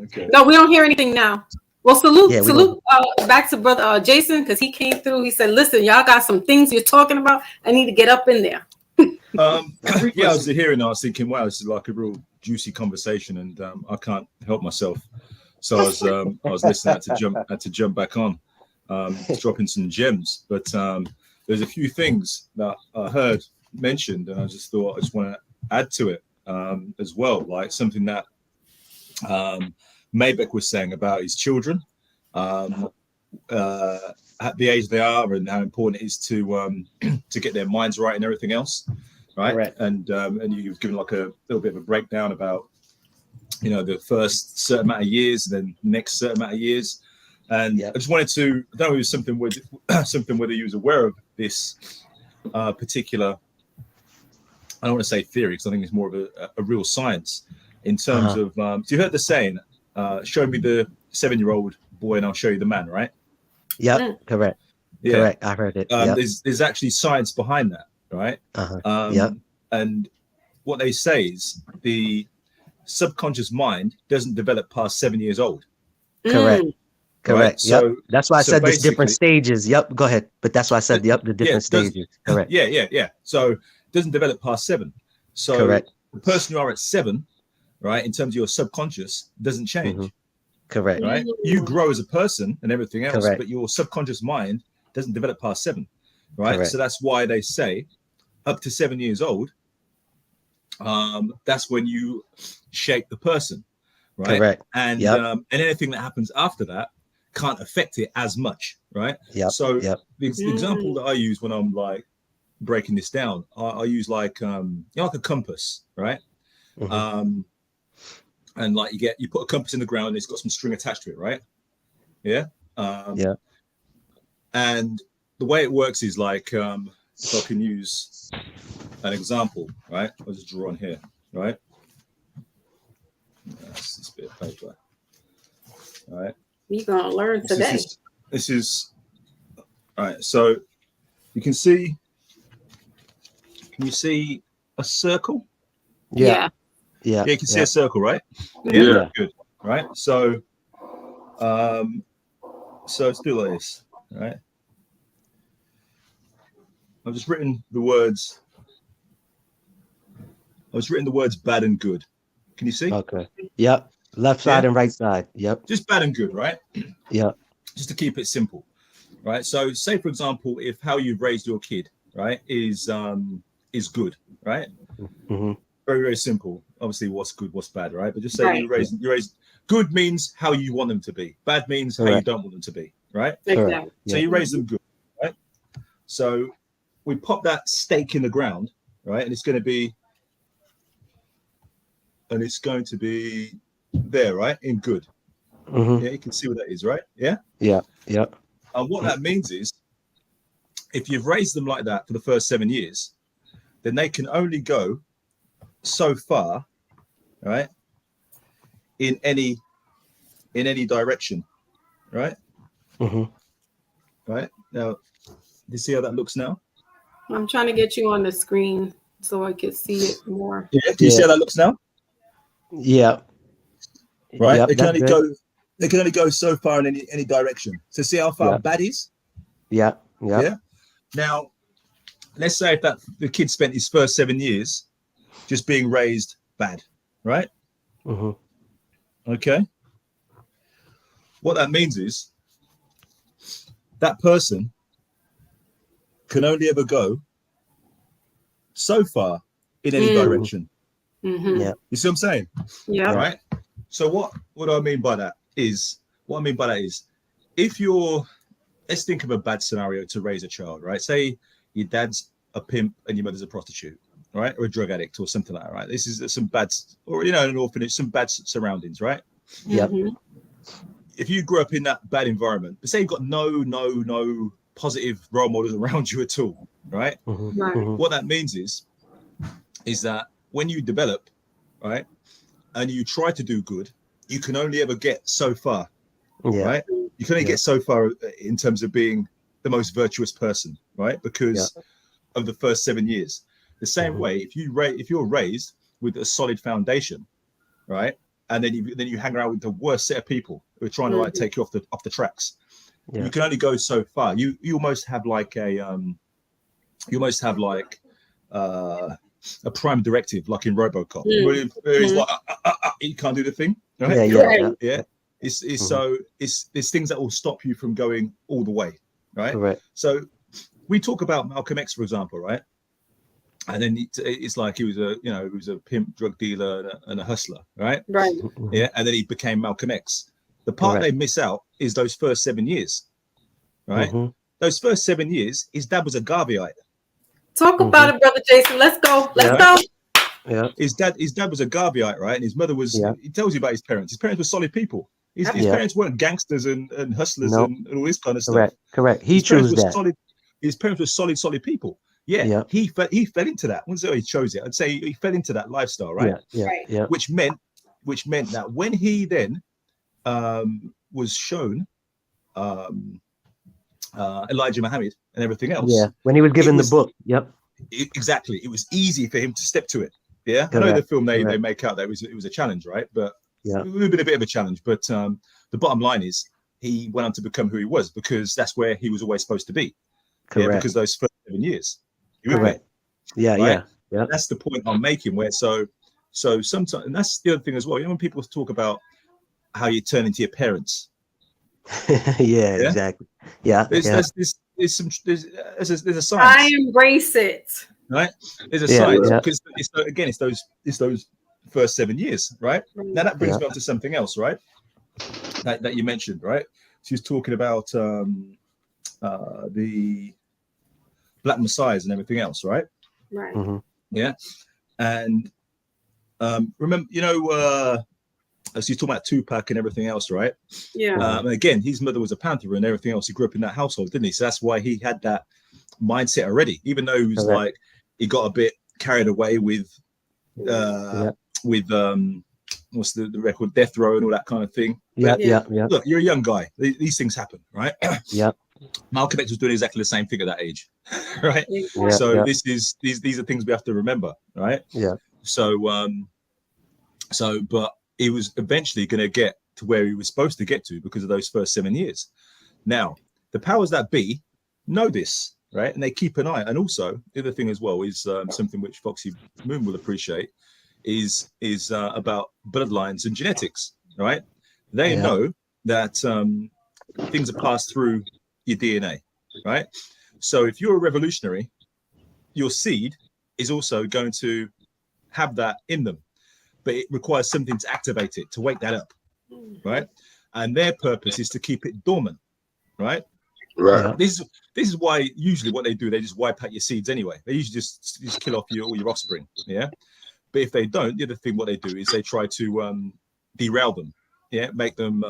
Okay. No, we don't hear anything now. Well, salute back to brother Jason, because he came through. He said, listen, y'all got some things you're talking about. I need to get up in there. I was hearing that. I was thinking, wow, this is like a real juicy conversation, and I can't help myself. So I was listening, had to jump back on, dropping some gems. But there's a few things that I heard mentioned, and I just want to add to it as well, like something that Maybeck was saying about his children at the age they are, and how important it is to get their minds right and everything else, right? Correct. And you've given like a little bit of a breakdown about, you know, the first certain amount of years, then next certain amount of years, and I just wanted to know if it was something whether you was aware of this particular. I don't want to say theory, because I think it's more of a real science in terms of. So you heard the saying, "Show me the 7-year-old boy, and I'll show you the man." Right? Yep. Correct. Yeah. Correct. I heard it. There's actually science behind that, right? And what they say is the subconscious mind doesn't develop past 7 years old. Correct. Correct. Right? Yep. That's why I said there's different stages. Yep. Go ahead. But that's why I said the different stages. Correct. Yeah. So doesn't develop past 7. So Correct. the person you are at 7, right, in terms of your subconscious, doesn't change. Correct. Right? You grow as a person and everything else, Correct. but your subconscious mind doesn't develop past 7. Right? Correct. So that's why they say up to 7 years old, that's when you shape the person. Right. Correct. And and anything that happens after that can't affect it as much. Right. So the example that I use when I'm like breaking this down, I use like like a compass, right? And like you put a compass in the ground and it's got some string attached to it, right? Yeah. And the way it works is like if I can use an example, right? I'll just draw on here, right? That's this bit of paper. All right. You're gonna learn today. This is all right. So you can see. Can you see a circle? Yeah. Yeah, you can see a circle, right? Yeah. Good. Right. So let's do like this. All right. I've just written the words. Bad and good. Can you see? Okay. Yep. Left side and right side. Yep. Just bad and good, right? Yep. Just to keep it simple, right? So, say for example, if how you've raised your kid, right, is good, right? Mm-hmm. Very, very simple. Obviously, what's good, what's bad, right? But just say you raise good means how you want them to be. Bad means how you don't want them to be, right? Exactly. So you raise them good, right? So we pop that stake in the ground, right? And it's going to be there, right? In good. Mm-hmm. Yeah, you can see what that is, right? Yeah? Yeah. Yep. And what that means is if you've raised them like that for the first 7 years, then they can only go so far, right? In any direction, right? Mm-hmm. Right? Now, do you see how that looks now? I'm trying to get you on the screen so I can see it more. Yeah. Do you see how that looks now? Yeah. Right. Yep, they can only go so far in any direction. So see how far bad is? Yeah. Yeah. Now, let's say if the kid spent his first 7 years just being raised bad, right? Mm-hmm. Okay. What that means is that person can only ever go so far in any direction. Mm-hmm. Yeah. You see what I'm saying? Yeah. Right. So what I mean by that is if let's think of a bad scenario to raise a child, right? Say your dad's a pimp and your mother's a prostitute, right? Or a drug addict or something like that, right? This is some bad, or an orphanage, some bad surroundings, right? Yeah. Mm-hmm. If you grew up in that bad environment, but say you've got no positive role models around you at all, right? Mm-hmm. Right. Mm-hmm. What that means is that when you develop, right, and you try to do good, you can only ever get so far, right? You can only get so far in terms of being the most virtuous person, right? Because of the first 7 years. The same way, if you're raised with a solid foundation, right, and then you hang around with the worst set of people who are trying to like take you off the tracks, you can only go so far. You almost have like a prime directive, like in RoboCop, where he's like, you can't do the thing, right? Yeah. It's so there's things that will stop you from going all the way, right? Correct. So we talk about Malcolm X, for example, right? And then it's like he was a pimp, drug dealer, and a hustler, right? Right. Yeah, and then he became Malcolm X. The part they miss out is those first 7 years, right? Mm-hmm. Those first 7 years, his dad was a Garveyite. Talk about it, Brother Jason. Let's go. Let's go. Yeah. His dad was a Garveyite, right? And his mother was. He tells you about his parents. His parents were solid people. His parents weren't gangsters and hustlers and all this kind of stuff. Correct. He chose that. His parents were solid people. Yeah. He fell into that. I wouldn't say he chose it. I'd say he fell into that lifestyle, right? Yeah. Which meant that when he then was shown Elijah Muhammad and everything else. Yeah. When he was given the book. Yep. Exactly. It was easy for him to step to it. Yeah. Correct. I know the film they make out that it was a challenge, right? But it would have been a bit of a challenge. But the bottom line is he went on to become who he was because that's where he was always supposed to be. Correct. Yeah, because those first 7 years. Correct. Yeah, right? yeah. That's the point I'm making. Where so sometimes, and that's the other thing as well. You know, when people talk about how you turn into your parents. Yeah, exactly. Yeah, there's yeah. there's a science. I embrace it. Right? There's a Yeah, science yeah. because it's those first 7 years, right? Now that brings me on to something else, right? That you mentioned, right? She was talking about the Black Messiahs and everything else, right? Right. Mm-hmm. Yeah. And remember, you know, as you talking about Tupac and everything else, right? Yeah. And again, his mother was a Panther and everything else. He grew up in that household, didn't he? So that's why he had that mindset already, even though he was like, he got a bit carried away with what's the record, Death Row and all that kind of thing. Yeah. Look, you're a young guy. These things happen, right? Yeah. Malcolm X was doing exactly the same thing at that age, right? Yeah, so these are things we have to remember, right? Yeah. So but he was eventually going to get to where he was supposed to get to because of those first 7 years. Now, the powers that be know this, right? And they keep an eye. And also, the other thing as well is something which Foxy Moon will appreciate is about bloodlines and genetics, right? They know that things are passed through your DNA, right? So if you're a revolutionary, your seed is also going to have that in them, but it requires something to activate it, to wake that up, right? And their purpose is to keep it dormant, right? Right. This is why usually what they do, they just wipe out your seeds anyway. They usually just kill off all your offspring, yeah. But if they don't, the other thing what they do is they try to derail them, yeah, make them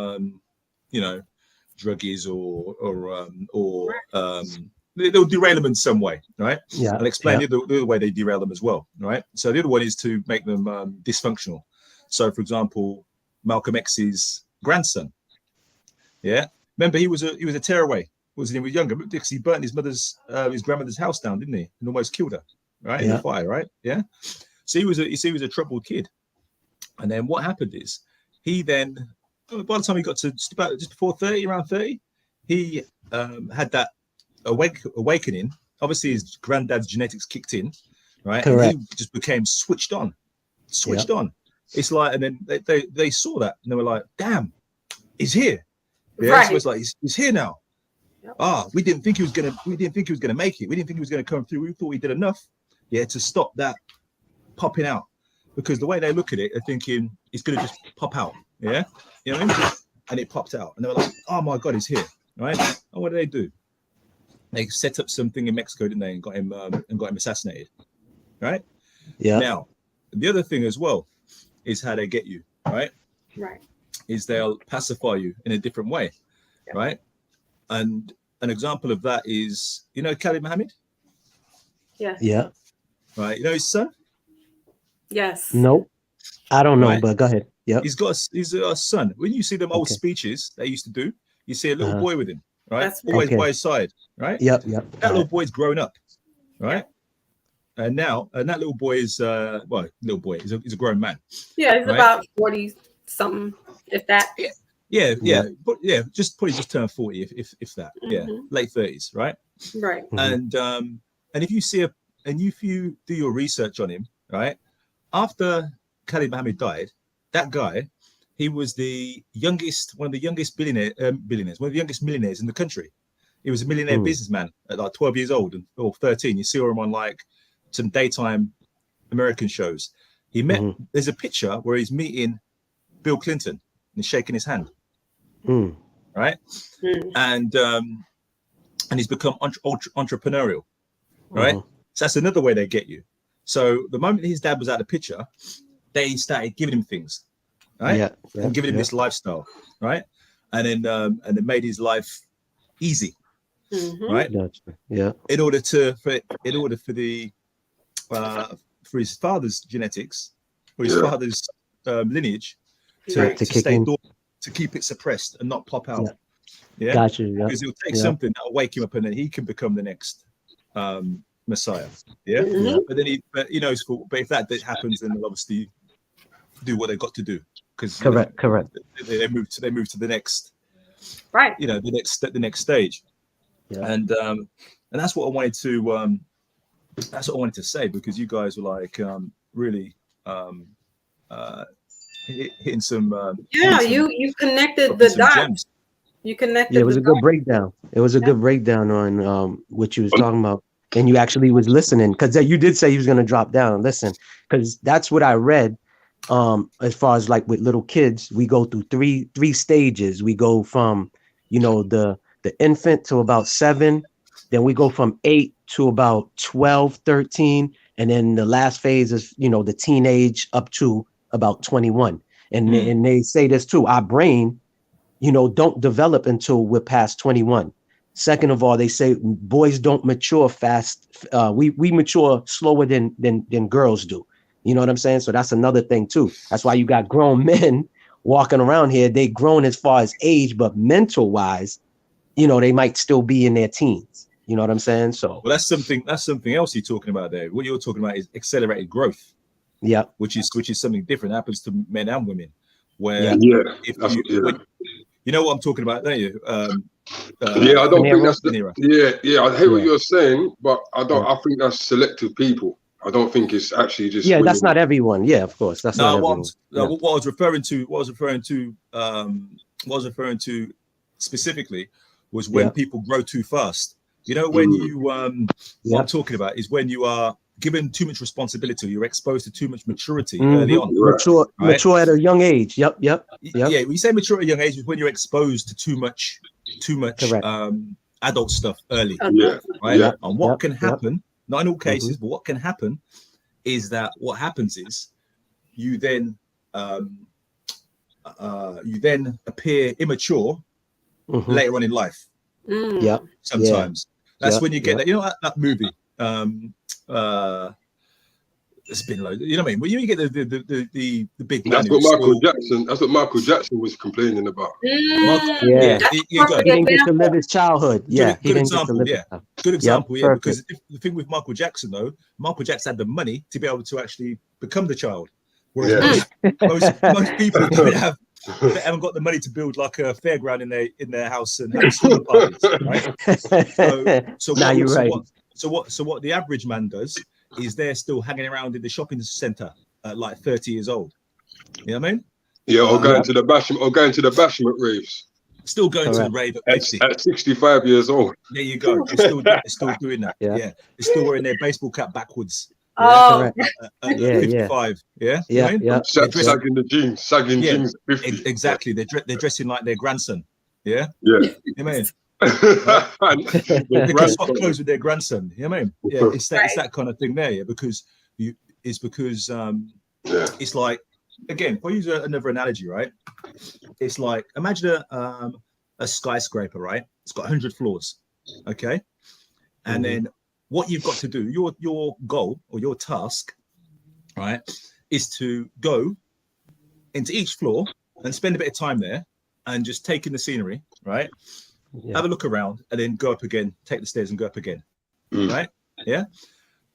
druggies or they'll derail them in some way, right? Yeah. I'll explain the other way they derail them as well, right? So the other one is to make them dysfunctional. So, for example, Malcolm X's grandson, yeah, remember he was a tearaway, wasn't he? When he was younger, because he burnt his grandmother's house down, didn't he? And almost killed her, right? In the fire, right? Yeah. So he was a troubled kid, and then what happened is he then, by the time he got to just before 30, around 30, he had that awakening. Obviously, his granddad's genetics kicked in, right? Correct. And he just became switched on. It's like, and then they saw that and they were like, "Damn, he's here." Yeah, right. So it's like he's here now. Yep. We didn't think he was gonna make it. We didn't think he was gonna come through. We thought he did enough, to stop that popping out. Because the way they look at it, they're thinking it's gonna just pop out. Yeah, you know what I mean? And it popped out, and they were like, "Oh my God, he's here!" Right? And what did they do? They set up something in Mexico, didn't they, and got him assassinated. Right? Yeah. Now, the other thing as well is how they get you. Right? Right. Is they'll pacify you in a different way, right? And an example of that is, you know, Khalid Mohammed? Yes. Yeah. Right. You know his son? Yes. Nope. I don't know, but go ahead. Yeah. He's a son. When you see them old speeches they used to do, you see a little boy with him, right? That's always by his side, right? Yep. That little boy's grown up, right? And now, that little boy is little boy. He's a grown man. Yeah, he's about 40 something, if that. Yeah. But just probably just turned 40, if that. Mm-hmm. Yeah, late 30s, right? Right. Mm-hmm. And if you do your research on him, right? After Khalid Mohammed died, that guy, he was one of the youngest millionaires in the country. He was a millionaire businessman at like 12 years old or 13. You see him on like some daytime American shows. He met. There's a picture where he's meeting Bill Clinton and shaking his hand, right? And he's become entrepreneurial, right? So that's another way they get you. So the moment his dad was out of the picture, they started giving him things, right? And giving him this lifestyle, right? And then made his life easy, right? Yeah. In order for his father's genetics, or his father's lineage, to stay dormant, to keep it suppressed and not pop out. Yeah. Gotcha. Yeah. Because it'll take something that'll wake him up, and then he can become the next Messiah. Yeah. But if that happens, then they'll obviously do what they've got to do. Because correct. They move to the next, right? The next stage. Yeah. And that's what I wanted to that's what I wanted to say, because you guys were like really hitting some you connected the dots. Gems. You connected. Yeah, it was a good breakdown. It was a good breakdown on what you was talking about, and you actually was listening, because you did say you was gonna drop down and listen, because that's what I read. As far as like with little kids, we go through three stages. We go from, the infant to about 7, then we go from 8 to about 12, 13, and then the last phase is the teenage up to about 21. And they say this too: our brain, don't develop until we're past 21. Second of all, they say boys don't mature fast. We mature slower than girls do. You know what I'm saying? So that's another thing too. That's why you got grown men walking around here. They grown as far as age, but mental wise, they might still be in their teens. You know what I'm saying? So well, that's something else you're talking about there. What you're talking about is accelerated growth. Yeah. Which is something different. It happens to men and women. Where you know what I'm talking about, don't you? I don't think that's I hear what you're saying, but I don't. I think that's selective people. I don't think it's actually just. Yeah, that's not everyone. Yeah, of course, that's not everyone. What I was referring to specifically was when people grow too fast. When you what I'm talking about is when you are given too much responsibility, you're exposed to too much maturity early on. Mature at a young age. Yep. Yeah, when you say mature at a young age is when you're exposed to too much adult stuff early. Right. Yeah. And what can happen, not in all cases, but what can happen is that what happens is you then appear immature later on in life. Yeah. Sometimes. That's when you get that, that movie. It's been loads. You know what I mean? When you get the big man. That's what Michael Jackson was complaining about. He didn't get to live his childhood. Yeah, good example. Good example. Yeah, because the thing with Michael Jackson though, Michael Jackson had the money to be able to actually become the child, whereas most people they haven't got the money to build like a fairground in their house and have slumber parties, right? So now you're right. So what the average man does is they're still hanging around in the shopping centre at like 30 years old. You know what I mean? Yeah, or going to the bashment raves. Still going to the rave at 50. At 65 years old. There you go. They're still doing that. Yeah. They're still wearing their baseball cap backwards. At 55. Yeah. Sagging the jeans. Sagging jeans at 50. Exactly. They're dressing like their grandson. Yeah. Yeah. You know what I mean? They can swap clothes with their grandson. You know what I mean? Yeah, it's that kind of thing there. Yeah, because it's like, again, if I use another analogy, right? It's like, imagine a skyscraper, right? It's got 100 floors, okay? And then what you've got to do, your goal or your task, right, is to go into each floor and spend a bit of time there and just take in the scenery, right? Have a look around and then go up again, take the stairs and go up again, right? Yeah.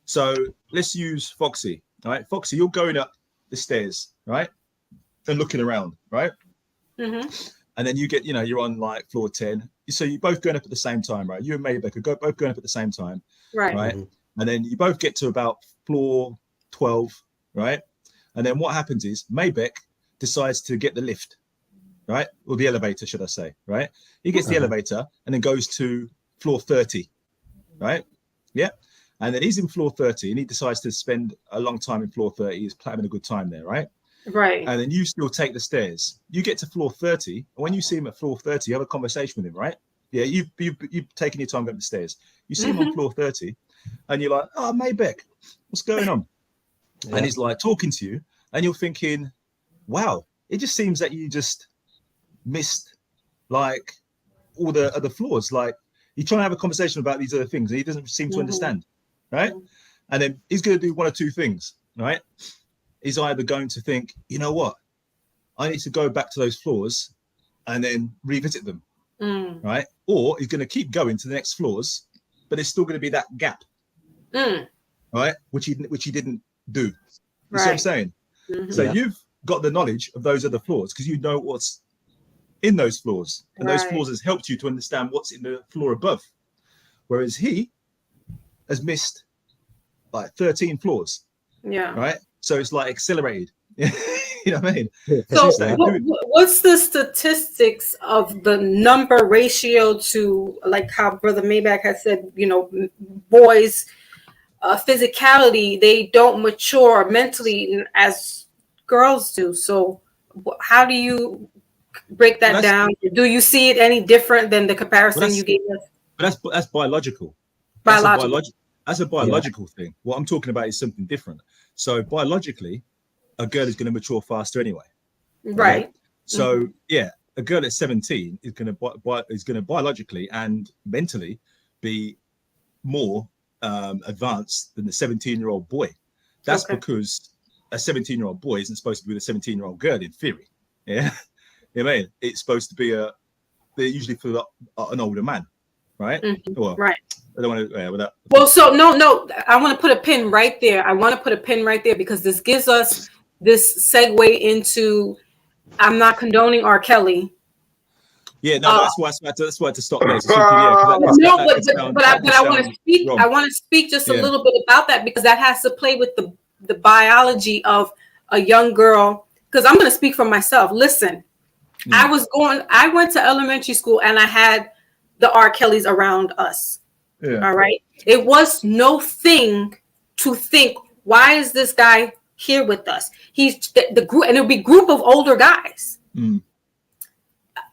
So let's use Foxy, all right? Foxy, you're going up the stairs, right? And looking around, right? And then you get, you're on like floor 10. So you're both going up at the same time, right? You and Maybeck are both going up at the same time, right? And then you both get to about floor 12, right? And then what happens is Maybeck decides to get the lift, right? Or the elevator, should I say, right? He gets the elevator and then goes to floor 30, right? Yeah. And then he's in floor 30 and he decides to spend a long time in floor 30. He's having a good time there, right? Right. And then you still take the stairs. You get to floor 30. And when you see him at floor 30, you have a conversation with him, right? Yeah, you've taken your time going up the stairs. You see him on floor 30 and you're like, oh, Maybeck, what's going on? And he's like talking to you and you're thinking, wow, it just seems that you just missed like all the other floors. Like you're trying to have a conversation about these other things and he doesn't seem to understand, right? And then he's going to do one or two things, right? He's either going to think, you know what, I need to go back to those floors and then revisit them, right? Or he's going to keep going to the next floors, but there's still going to be that gap, right? Which he didn't do. You see what I'm saying? So you've got the knowledge of those other floors because you know what's in those floors, and those floors has helped you to understand what's in the floor above, whereas he has missed like 13 floors. Yeah. Right. So it's like accelerated. You know what I mean? So what's the statistics of the number ratio to, like how Brother Maybach has said, you know, boys physicality, they don't mature mentally as girls do. So how do you break that down? Do you see it any different than the comparison you gave us? But that's biological. Biological. That's a biological thing. What I'm talking about is something different. So biologically, a girl is going to mature faster anyway. Right. Okay? So yeah, a girl at 17 is going to biologically and mentally be more advanced than the 17-year-old boy. That's because a 17-year-old boy isn't supposed to be with a 17-year-old girl in theory. Yeah. You know what I mean? It's supposed to be they're usually for an older man, right? Well, right. I don't want to. Without. Well, so no. I want to put a pin right there. Because this gives us this segue into. I'm not condoning R. Kelly. Yeah, no, that's why I had to stop there. But I want to speak. Wrong. I want to speak just a little bit about that because that has to play with the biology of a young girl. Because I'm going to speak for myself. Listen, I went to elementary school and I had the R. Kellys around us. Yeah. All right. It was no thing to think, why is this guy here with us? He's the group, and it'll be a group of older guys.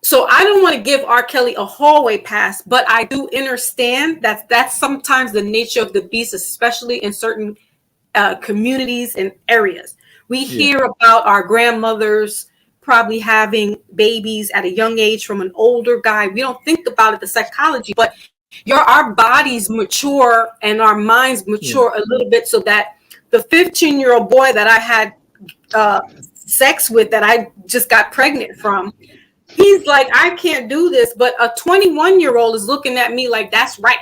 So I don't want to give R. Kelly a hallway pass, but I do understand that that's sometimes the nature of the beast, especially in certain communities and areas. We hear about our grandmothers probably having babies at a young age from an older guy. We don't think about it, the psychology, but our bodies mature and our minds mature a little bit, so that the 15-year-old boy that I had sex with, that I just got pregnant from, he's like, I can't do this. But a 21-year-old is looking at me like that's right.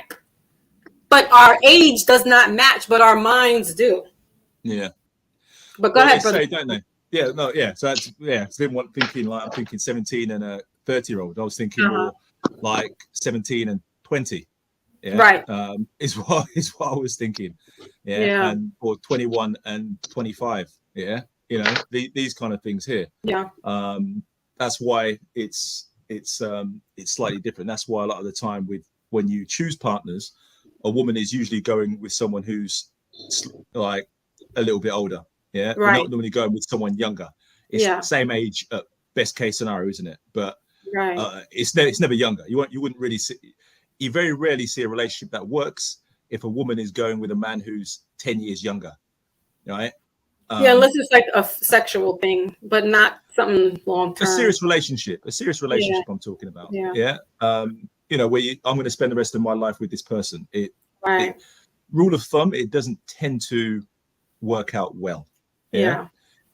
But our age does not match, but our minds do. Yeah. But go ahead, brother. Say, don't they? Yeah, no, yeah. So that's So I'm thinking 17 and a 30-year-old. I was thinking more like 17 and 20. Yeah. Right. Is what I was thinking. Yeah. And or 21 and 25. Yeah. You know, these kind of things here. Yeah. That's why it's slightly different. That's why a lot of the time when you choose partners, a woman is usually going with someone who's like a little bit older. Yeah. Right. You're not normally going with someone younger. It's the same age at best case scenario, isn't it? But it's never younger. You wouldn't really see. You very rarely see a relationship that works if a woman is going with a man who's 10 years younger, right? Unless it's like a sexual thing, but not something long term. A serious relationship. I'm talking about. Yeah. You know, where I'm going to spend the rest of my life with this person. Rule of thumb, it doesn't tend to work out well. Yeah.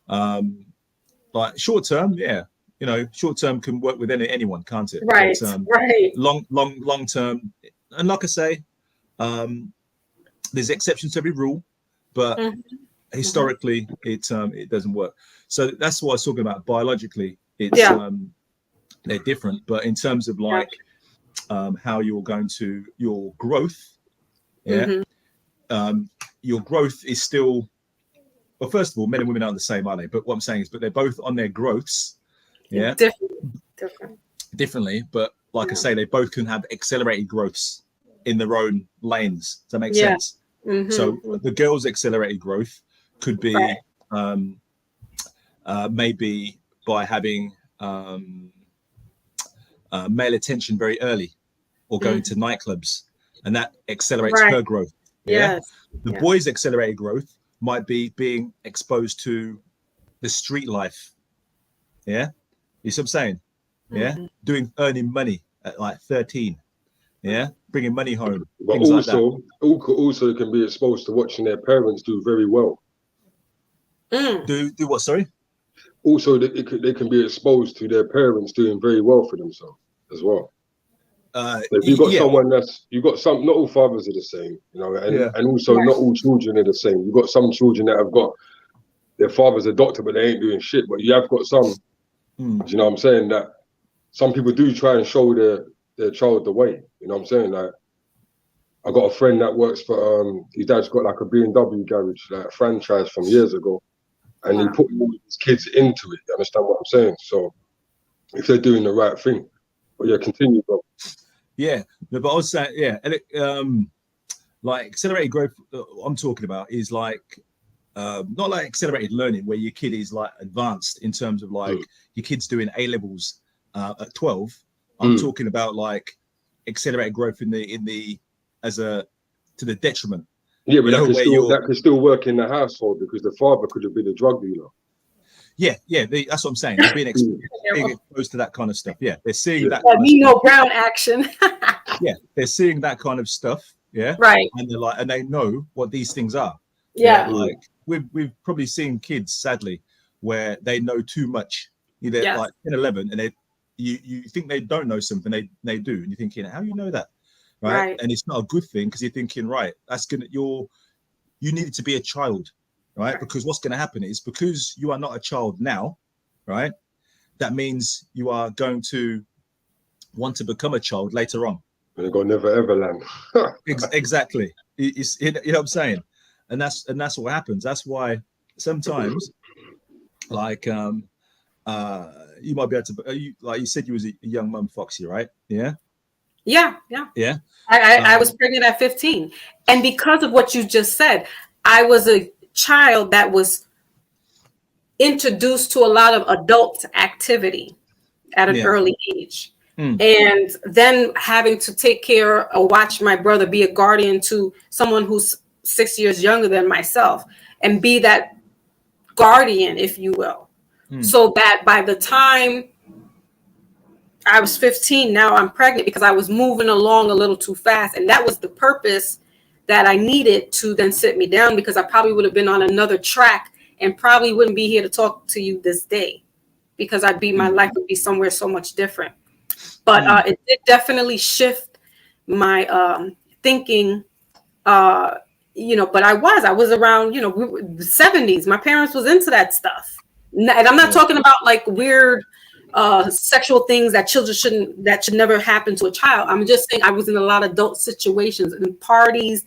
Like short term, you know, short term can work with anyone, can't it? Right. But, right. Long term, and like I say, there's exceptions to every rule, but historically, it doesn't work. So that's what I was talking about. Biologically, it's they're different, but in terms of like how you're going to your growth, your growth is still. Well, first of all, men and women aren't the same, are they? But what I'm saying is, but they're both on their growths. Yeah. Differently. But like I say, they both can have accelerated growths in their own lanes. Does that make sense? So the girl's accelerated growth could be maybe by having male attention very early or going to nightclubs, and that accelerates her growth. Yeah. The boy's accelerated growth might be being exposed to the street life. Yeah. You see what I'm saying? Yeah. Earning money at like 13. Yeah. Bringing money home. But also can be exposed to watching their parents do very well. Do what? Sorry. Also, they can be exposed to their parents doing very well for themselves as well. If you've got someone not all fathers are the same, you know, and also not all children are the same. You've got some children that have got their father's a doctor, but they ain't doing shit. But you have got some, you know what I'm saying, that some people do try and show their child the way. You know what I'm saying? Like, I got a friend that works for his dad's got like a BMW garage, like a franchise from years ago, and he put all his kids into it. You understand what I'm saying? So if they're doing the right thing, but yeah, continue, bro. Yeah, no, but I was saying, yeah, and like accelerated growth. I'm talking about is like not like accelerated learning where your kid is like advanced in terms of like your kid's doing A levels at 12. I'm talking about like accelerated growth in the to the detriment. Yeah, but that can still work in the household because the father could have been a drug dealer. Yeah, that's what I'm saying. They're being exposed to that kind of stuff. Yeah, they're seeing that. Nino Brown action. Yeah, they're seeing that kind of stuff. Yeah, right. And they're like, and they know what these things are. Yeah, like we've probably seen kids, sadly, where they know too much. They're like 10, 11, and you think they don't know something, they do, and you're thinking, how you know that, right? And it's not a good thing because you're thinking, right, that's gonna you needed to be a child. Right? Because what's going to happen is because you are not a child now, right? That means you are going to want to become a child later on. And you're going to never ever land. Exactly. You know what I'm saying? And that's what happens. That's why sometimes, like, you might be able to. Like you said, you was a young mum, Foxy, right? Yeah. Yeah. I was pregnant at 15, and because of what you just said, I was a child that was introduced to a lot of adult activity at an early age, and then having to take care or watch my brother be a guardian to someone who's 6 years younger than myself and be that guardian, if you will, so that by the time I was 15, now I'm pregnant because I was moving along a little too fast, and that was the purpose that I needed to then sit me down, because I probably would have been on another track and probably wouldn't be here to talk to you this day, because my life would be somewhere so much different. But it did definitely shift my thinking, but I was around, the 70s. My parents was into that stuff. And I'm not talking about like weird sexual things that should never happen to a child. I'm just saying I was in a lot of adult situations and parties,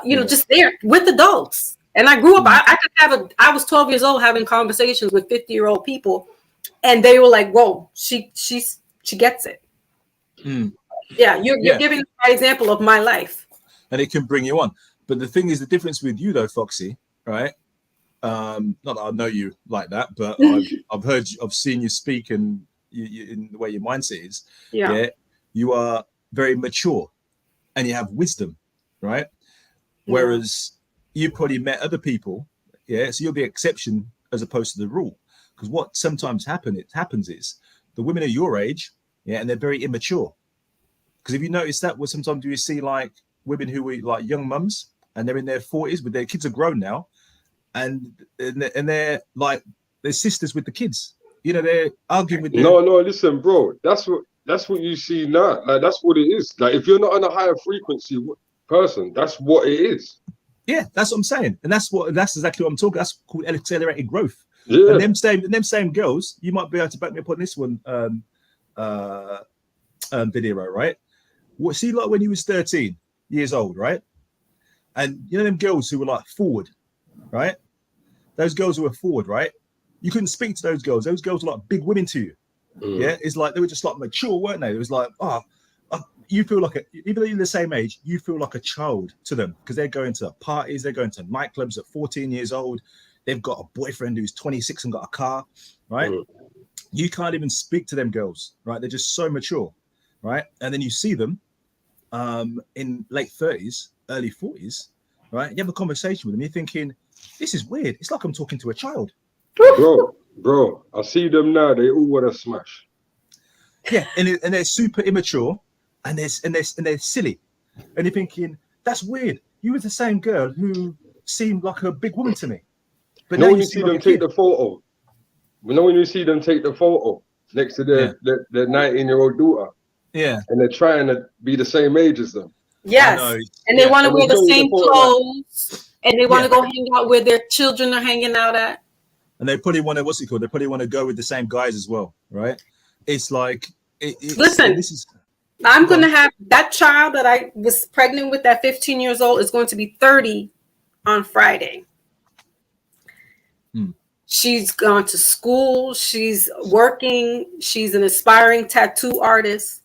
just there with adults. And I grew up, I was 12 years old having conversations with 50-year-old people, and they were like, whoa, she gets it. Yeah, you're giving the right example of my life. And it can bring you on. But the thing is, the difference with you though, Foxy, right? Not that I know you like that, but I've seen you speak, and you in the way your mindset is. Yeah, you are very mature and you have wisdom, right? Whereas you probably met other people, so you're the exception as opposed to the rule. Because what sometimes happens is the women are your age, and they're very immature. Because if you notice that, sometimes you see like women who were like young mums and they're in their 40s, but their kids are grown now, and they're like they're sisters with the kids. They're arguing with them. No, listen, bro. That's what you see now. Like that's what it is. Like if you're not on a higher frequency person, that's what it is. Yeah, that's what I'm saying, and that's exactly what I'm talking. That's called accelerated growth. Yeah. And them same girls, you might be able to back me up on this one, video, right? What see like when you was 13 years old, right? And them girls who were like forward, right? Those girls who were forward, right? You couldn't speak to those girls. Those girls were like big women to you. Yeah, it's like they were just like mature, weren't they? It was like, you feel like even though you're the same age, you feel like a child to them because they're going to parties, they're going to nightclubs at 14 years old. They've got a boyfriend who's 26 and got a car, right? You can't even speak to them girls, right? They're just so mature, right? And then you see them in late 30s, early 40s, right? You have a conversation with them. You're thinking, this is weird. It's like I'm talking to a child. Bro, I see them now. They all want to smash. Yeah, and they're super immature, and they're silly, and you're thinking that's weird. You were the same girl who seemed like a big woman to me, but now when you see them take the photo, when you see them take the photo next to their 19-year-old daughter, and they're trying to be the same age as them. Yes, and they want to wear the same clothes, and they want to go hang out where their children are hanging out at. And they probably want to, they probably want to go with the same guys as well, right? It's like, listen, I'm going to have that child that I was pregnant with at 15 years old is going to be 30 on Friday. She's gone to school. She's working. She's an aspiring tattoo artist.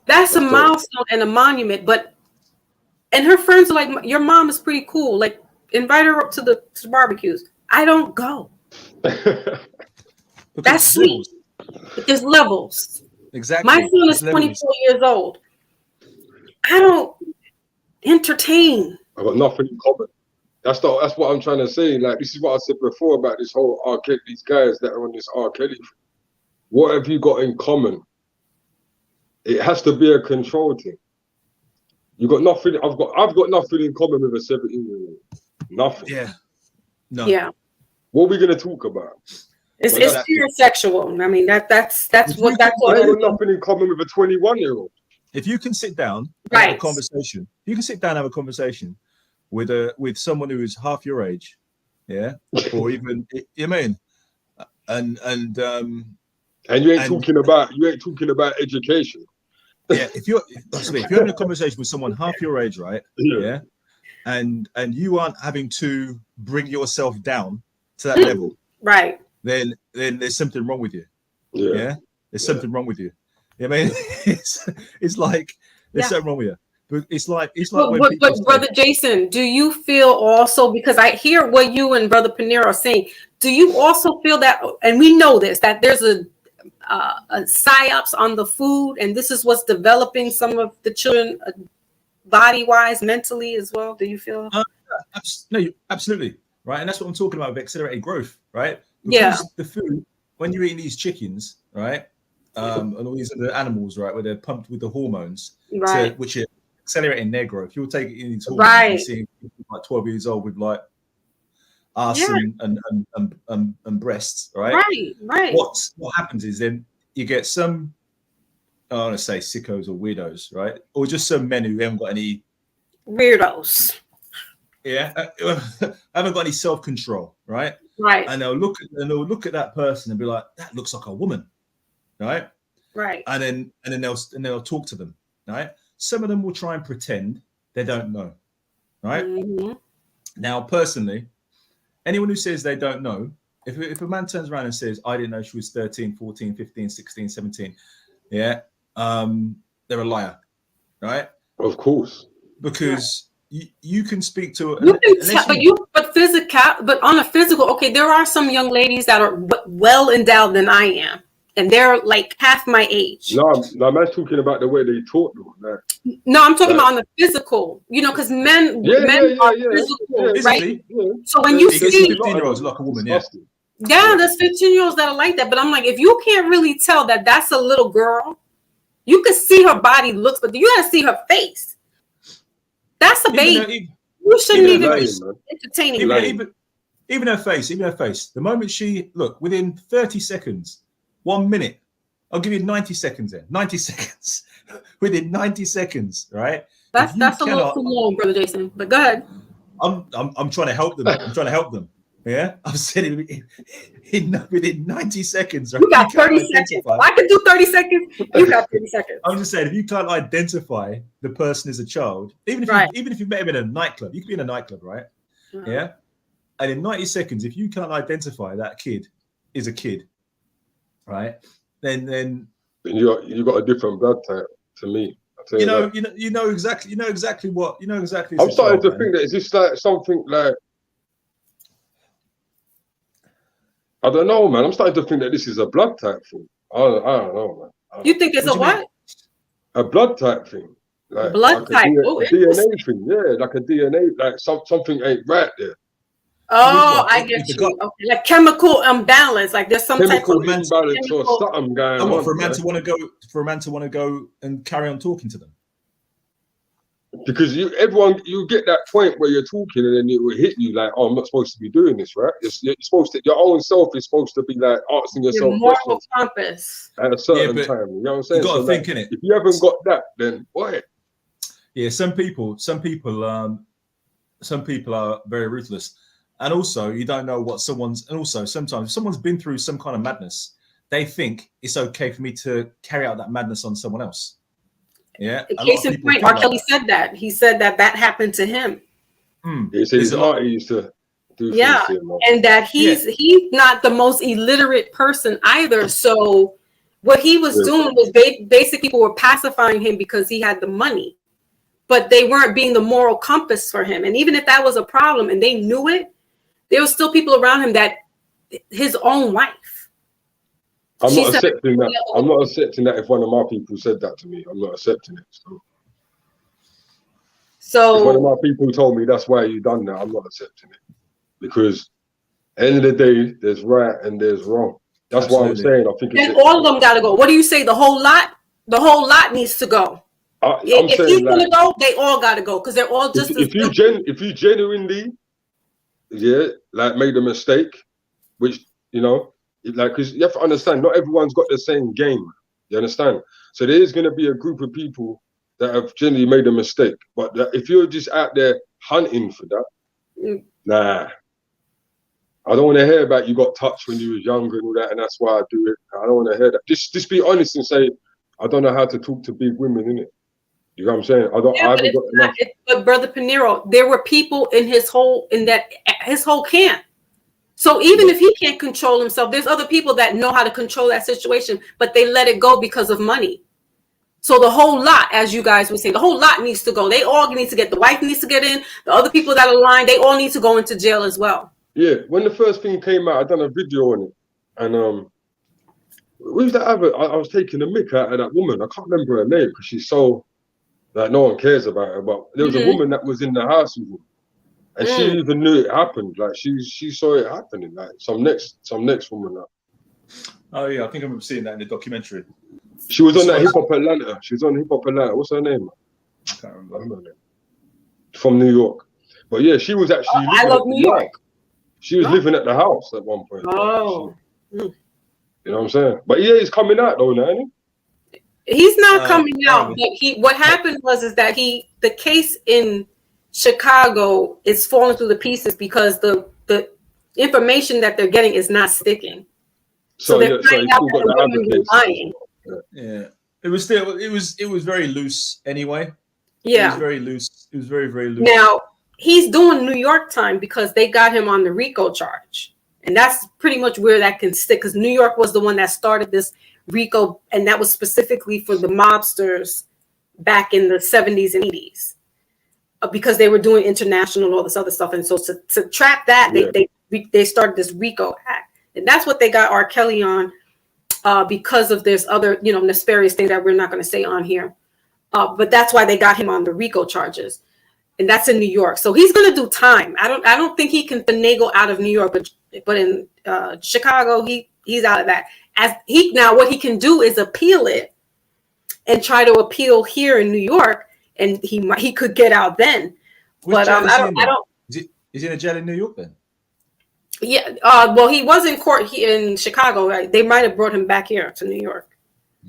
That's a milestone and a monument. And her friends are like, your mom is pretty cool. Like, invite her up to the barbecues. I don't go. That's sweet. But there's levels. Exactly. My son is 24 years old. I don't entertain. I've got nothing in common. That's what I'm trying to say. Like, this is what I said before about this whole R. Kelly, these guys that are on this R. Kelly. What have you got in common? It has to be a control thing. You got nothing. I've got nothing in common with a 17-year-old. Nothing. Yeah. No. Yeah. What are we gonna talk about? It's pure sexual. I mean, that's what that's all. I got nothing in common with a 21-year-old. If you can sit down and have a conversation, you can sit down and have a conversation with someone who is half your age, yeah, or even you mean, and you ain't talking about education. Yeah, if you're having a conversation with someone half your age, right? Yeah, and you aren't having to bring yourself down to that level, right? Then there's something wrong with you. Yeah, there's something wrong with you. I mean, it's like there's something wrong with you. But it's like but Brother Jason, do you feel also, because I hear what you and Brother Panera are saying, do you also feel that, and we know this, that there's a psyops on the food, and this is what's developing some of the children body-wise, mentally as well? Do you feel? No, absolutely, right, and that's what I'm talking about with accelerated growth, right? Because the food, when you're eating these chickens, right, and all these other animals, right, where they're pumped with the hormones, right, which are accelerating their growth. You'll take it in these hormones, right, and see like 12 years old with like ass and breasts, right? Right. What happens is then you get some, I want to say sickos or weirdos, right? Or just some men who haven't got any weirdos. Yeah, haven't got any self-control, right? Right. And they'll look at that person and be like, that looks like a woman, right? Right. And then they'll talk to them, right? Some of them will try and pretend they don't know, right? Mm-hmm. Now, personally, anyone who says they don't know, if a man turns around and says, I didn't know she was 13, 14, 15, 16, 17, yeah, they're a liar, right? Of course. Because you can speak to but on a physical, okay, there are some young ladies that are well endowed than I am, and they're like half my age. No, I'm talking about the way they talk though. Like, no, I'm talking about on the physical, because men are physical, right? Yeah. So when you see 15-year-olds like a woman, there's 15-year-olds that are like that, but I'm like, if you can't really tell that that's a little girl, you can see her body looks, but you gotta see her face. That's a baby. You shouldn't even be entertaining her. Even her face. The moment within 30 seconds, 1 minute, I'll give you 90 seconds there. 90 seconds. Within 90 seconds, right? That's a little too long, Brother Jason. But go ahead. I'm trying to help them. Yeah, I'm saying within 90 seconds. Right? You got 30 seconds. I can do 30 seconds. You got 30 seconds. I'm just saying, if you can't identify the person as a child, even if you met him in a nightclub, you could be in a nightclub, right? Mm-hmm. Yeah, and in 90 seconds, if you can't identify that kid is a kid, right? Then you got a different blood type to me. You know exactly what. I'm starting to think that is this like something like. I don't know, man. I'm starting to think that this is a blood type thing. I don't know, man. You think it's a what? A blood type thing. Like, blood type. A DNA thing. Yeah, like a DNA, like something ain't right there. Oh, I get you. Okay. Like chemical imbalance. Like there's some chemical type of imbalance or something going on. For a man to want to go and carry on talking to them. Because you get that point where you're talking and then it will hit you like, oh, I'm not supposed to be doing this, right? You're supposed to, your own self is supposed to be like asking yourself your moral compass at a certain time. You know what I'm saying? You got to think in it. If you haven't got that, then what? Yeah, some people are very ruthless, and also you don't know what sometimes if someone's been through some kind of madness, they think it's okay for me to carry out that madness on someone else. Yeah. Case in point, R. Kelly said that. He said that happened to him. He said his auntie used to do things to him, and that he's not the most illiterate person either. So what he was doing was basically people were pacifying him because he had the money, but they weren't being the moral compass for him. And even if that was a problem and they knew it, there were still people around him that his own wife. I'm not accepting that. I'm not accepting that if one of my people said that to me. I'm not accepting it. So if one of my people told me that's why you done that, I'm not accepting it. Because at the end of the day, there's right and there's wrong. That's why I'm saying I think and all of them gotta go. What do you say? The whole lot? The whole lot needs to go. If he's gonna go, they all gotta go because they're all just if you genuinely made a mistake, which because you have to understand, not everyone's got the same game. You understand? So there is going to be a group of people that have generally made a mistake. But if you're just out there hunting for that, nah. I don't want to hear about you got touched when you was younger and all that, and that's why I do it. I don't want to hear that. Just be honest and say, I don't know how to talk to big women, innit? You know what I'm saying? But Brother Pinero, there were people in his whole camp. So even if he can't control himself, there's other people that know how to control that situation, but they let it go because of money. So the whole lot, as you guys would say, the whole lot needs to go. They all need to the wife needs to get in. The other people that are lying, they all need to go into jail as well. Yeah, when the first thing came out, I done a video on it, and who's that other? I was taking a mick out of that woman. I can't remember her name because she's so no one cares about her. But there was a woman that was in the house with him. And she even knew it happened. Like she saw it happening. Like some next woman. Oh yeah, I think I remember seeing that in the documentary. She was on that Hip Hop Atlanta. She was on Hip Hop Atlanta. What's her name? I can't remember. her name. From New York. But yeah, she was actually. I love New York. She was living at the house at one point. Oh. You know what I'm saying? But yeah, he's coming out though, now, isn't he? He's not coming out. But what happened was that the case in Chicago is falling through the pieces because the information that they're getting is not sticking. So they're finding out that the women are lying. Yeah, it was very loose anyway. Yeah, it was very loose. It was very, very loose. Now he's doing New York time because they got him on the RICO charge, and that's pretty much where that can stick. Because New York was the one that started this RICO, and that was specifically for the mobsters back in the 70s and 80s. Because they were doing international, all this other stuff, and so to trap that, they started this RICO Act, and that's what they got R. Kelly on, because of this other nefarious thing that we're not going to say on here, but that's why they got him on the RICO charges, and that's in New York. So he's going to do time. I don't think he can finagle out of New York, but in Chicago he's out of that. Now what he can do is appeal it, and try to appeal here in New York. And he could get out then, but I don't. Is he in a jail in New York then? Yeah. Well, he was in court in Chicago. Right? They might have brought him back here to New York.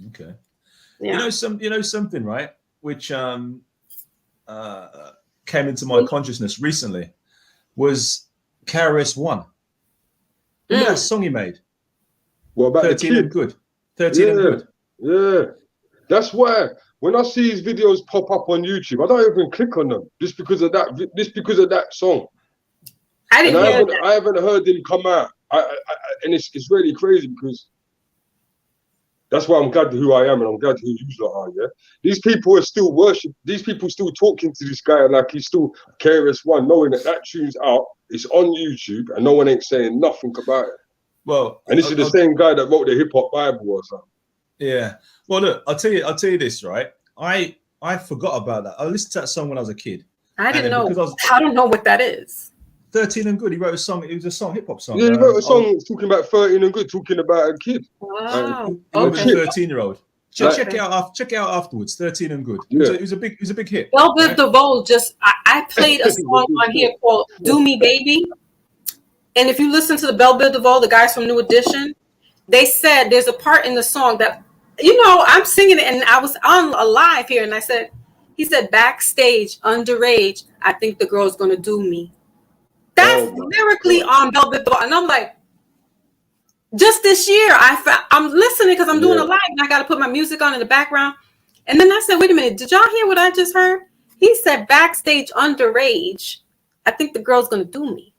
Okay. Yeah. You know something, right? Which came into my consciousness recently was KRS-One. Remember that song he made? What about 13 and Good? 13 and Good. Yeah. That's why when I see his videos pop up on YouTube, I don't even click on them just because of that song. I haven't heard him come out. And it's really crazy because that's why I'm glad who I am and I'm glad who you lot are. Yeah, these people are still worshiping. These people still talking to this guy like he's still KRS-One, knowing that tune's out. It's on YouTube and no one ain't saying nothing about it. Well, and this is the same guy that wrote the Hip Hop Bible or something. Yeah. Well, look, I'll tell you this, right? I forgot about that. I listened to that song when I was a kid. I didn't know. I don't know what that is. 13 and Good. He wrote a song. It was a song, hip hop song. Yeah, he wrote a song talking about 13 and Good, talking about a kid. Wow. Okay. A 13-year-old. Check it out afterwards. 13 and Good. Yeah. It was a big hit. Well, Bill DeVoe I played a song on here called "Do Me Baby," and if you listen to the Bell Biv DeVoe, the guys from New Edition, they said there's a part in the song that I'm singing it, and I was on a live here, and he said backstage, underage, I think the girl's gonna do me. That's lyrically on Bell Biv DeVoe, and I'm like, just this year, I'm listening because I'm doing a live and I got to put my music on in the background. And then I said, wait a minute, did y'all hear what I just heard? He said backstage underage. I think the girl's going to do me.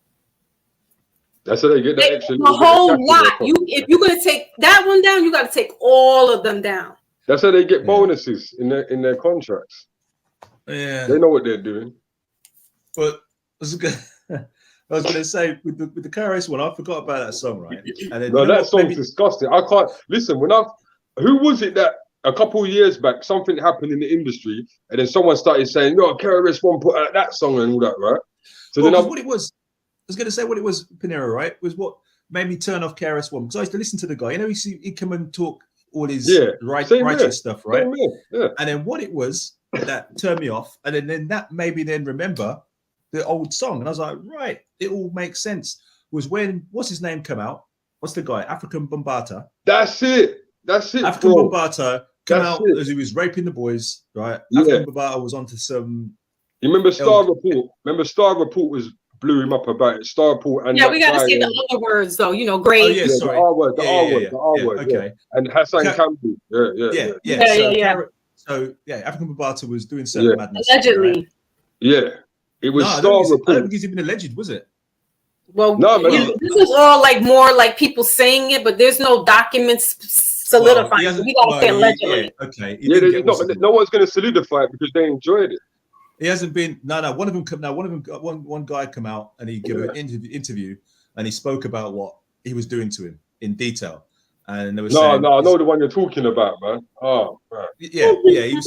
That's how they get that extra. The whole lot. If you're going to take that one down, you got to take all of them down. That's how they get bonuses in their contracts. Yeah. They know what they're doing. But I was gonna say with the KRS one, I forgot about that song, right? And then, no, that song's disgusting. I can't listen. Who was it that a couple of years back something happened in the industry, and then someone started saying, "No, KRS One put out that song and all that," right? So then what it was, I was gonna say what it was, Pinero, right? Was what made me turn off KRS One, because I used to listen to the guy. You know, he come and talk all his righteous stuff, right? Yeah. And then what it was that turned me off, and then that made me then remember the old song, and I was like, right, it all makes sense. Was when what's his name come out? What's the guy? African Bambaataa. That's it. African Bambaataa came out as he was raping the boys, right? Yeah. African Bambaataa was onto some. You remember Star Report? Remember Star Report blew him up about it. Star Report and we got to say the other words though. You know, great. Oh, yeah, sorry. The R word. The R word. Okay. And Hassan Campbell. Yeah. So African Bambaataa was doing certain madness. Allegedly. Right? Yeah. It was Star Report. I don't think he's even alleged, was it? Well, no, this is all like more like people saying it, but there's no documents solidifying. We gotta say allegedly. Okay. No one's gonna solidify it because they enjoyed it. He hasn't been. No. One of them come now. One guy come out and he gave an interview and he spoke about what he was doing to him in detail. And there was I know the one you're talking about, man. Oh, right. Yeah.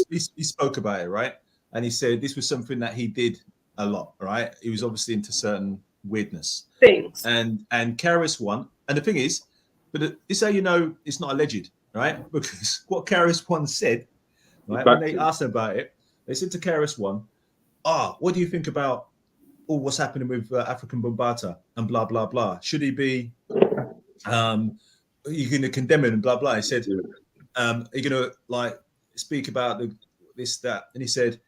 He spoke about it, right? And he said this was something that he did a lot, right? He was obviously into certain weirdness things. And KRS One, and the thing is, but this is how you know it's not alleged, right? Because what KRS One said, right? When they asked him about it, they said to KRS One, what do you think about all what's happening with African Bambaataa and blah blah blah? Should he be you're going to condemn him and blah blah? He said, are you going to like speak about this that? And he said,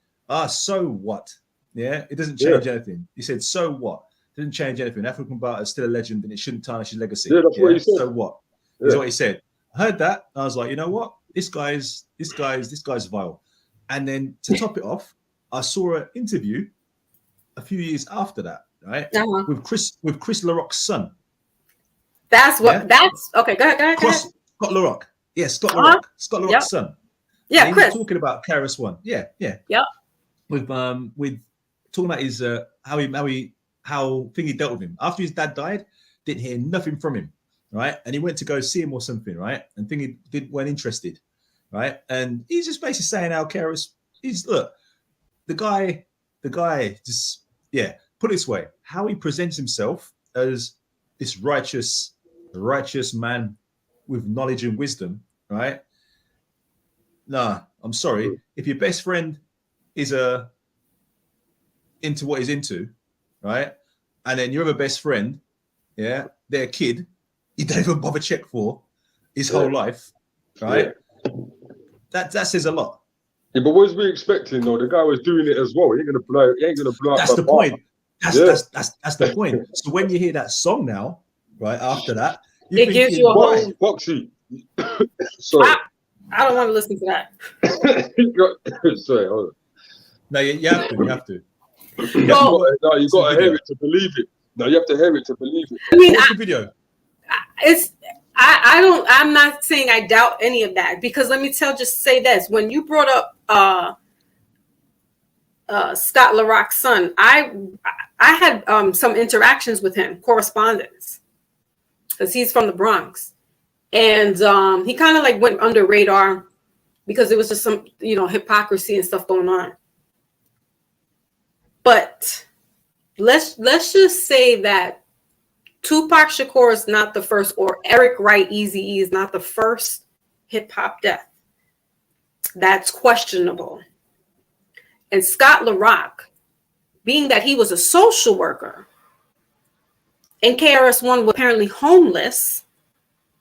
so what? Yeah, it doesn't change anything. He said, so what? It doesn't change anything. African Bambaataa is still a legend and it shouldn't tarnish his legacy. Yeah, that's what he said. So what? Is what he said. I heard that. I was like, you know what? This guy's vile. And then to top it off, I saw an interview a few years after that, right? With Chris LaRock's son. That's okay. Go ahead. Scott LaRock. Yeah, Scott LaRock. Scott LaRock's son. Yeah, and Chris. He was talking about KRS One. Yeah. Yep. With talking about his how Thingy dealt with him after his dad died. Didn't hear nothing from him, right? And he went to go see him or something, right? And Thingy weren't interested, right? And he's just basically saying how KRS the guy just put it this way, how he presents himself as this righteous man with knowledge and wisdom, right? Nah, I'm sorry. If your best friend is into what he's into, right? And then your other best friend, their kid, you don't even bother check for his whole life, right? That says a lot. Yeah, but what was we expecting though? The guy was doing it as well. He ain't gonna blow That's up. The point. That's the point. So when you hear that song now, right after that, it gives you a whole Boxy. Sorry. I don't want to listen to that. Sorry, hold on. No, you have to. You got to hear it to believe it. No, you have to hear it to believe it. I mean, what's the video? I'm not saying I doubt any of that, because let me say this. When you brought up Scott LaRock's son, I had some interactions with him, correspondence, because he's from the Bronx. And he kind of like went under radar because there was just some, hypocrisy and stuff going on. But let's just say that Tupac Shakur is not the first, or Eric Wright, Eazy-E is not the first hip hop death. That's questionable. And Scott LaRock, being that he was a social worker, and KRS-One was apparently homeless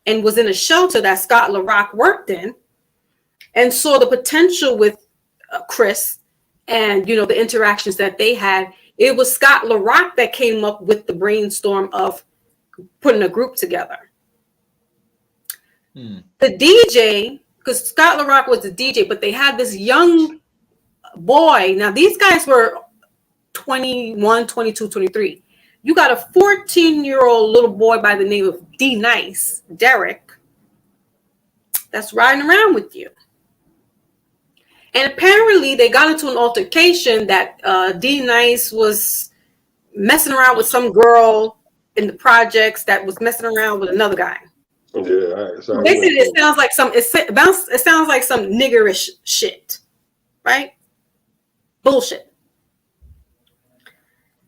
and was in a shelter that Scott LaRock worked in, and saw the potential with Chris and, the interactions that they had. It was Scott LaRock that came up with the brainstorm of putting a group together. Hmm. The DJ, because Scott LaRock was the DJ, but they had this young boy. Now, these guys were 21, 22, 23. You got a 14-year-old little boy by the name of D Nice, Derek, that's riding around with you. And apparently they got into an altercation that D Nice was messing around with some girl in the projects that was messing around with another guy. Yeah, so basically it sounds like it sounds like some niggerish shit, right? Bullshit.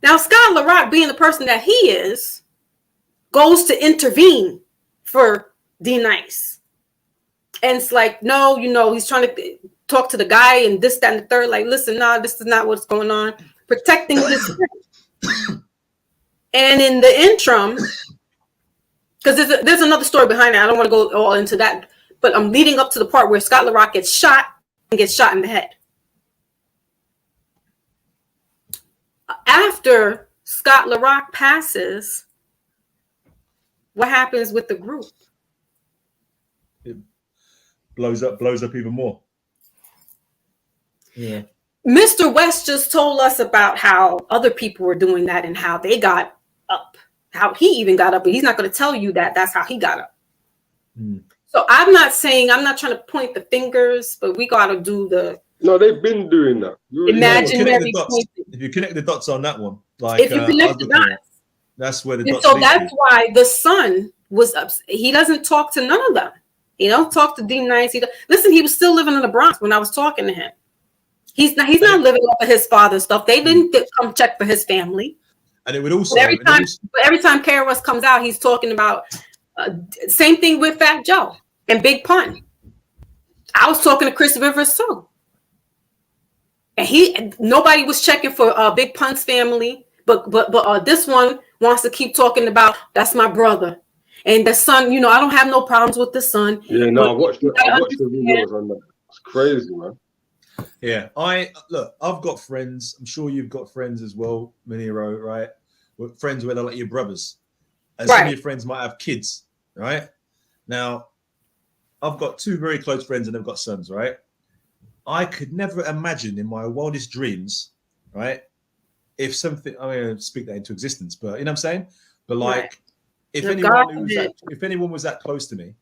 Now Scott LaRock, being the person that he is, goes to intervene for D Nice. And it's like, no, he's trying to talk to the guy and this, that, and the third. Like, listen, no, this is not what's going on. Protecting his friend. And in the interim, because there's another story behind it. I don't want to go all into that. But I'm leading up to the part where Scott LaRock gets shot in the head. After Scott LaRock passes, what happens with the group? It blows up even more. Yeah. Mr. West just told us about how other people were doing that and how they got up, how he even got up, but he's not going to tell you that that's how he got up. So I'm not trying to point the fingers, but we got to do the. No, they've been doing that. Imaginary. If you connect the dots on that one, like if you connect the dots, that's where the dots. So that's why the son was upset. He doesn't talk to none of them. He don't talk to D Nice. Listen, he was still living in the Bronx when I was talking to him. He's not living off of his father's stuff. They didn't come check for his family. And it would also every time KRS comes out, he's talking about same thing with Fat Joe and Big Pun. I was talking to Chris Rivers too, and nobody was checking for Big Pun's family, but this one wants to keep talking about that's my brother and the son. I don't have no problems with the son. Yeah, no, I watched the videos on that. It's crazy, man. Yeah, I've got friends. I'm sure you've got friends as well, Miniro, right? With friends where they're like your brothers. And some of your friends might have kids, right? Now, I've got two very close friends and they've got sons, right? I could never imagine in my wildest dreams, right? If something, I'm going to speak that into existence, but you know what I'm saying? But like, if anyone was that close to me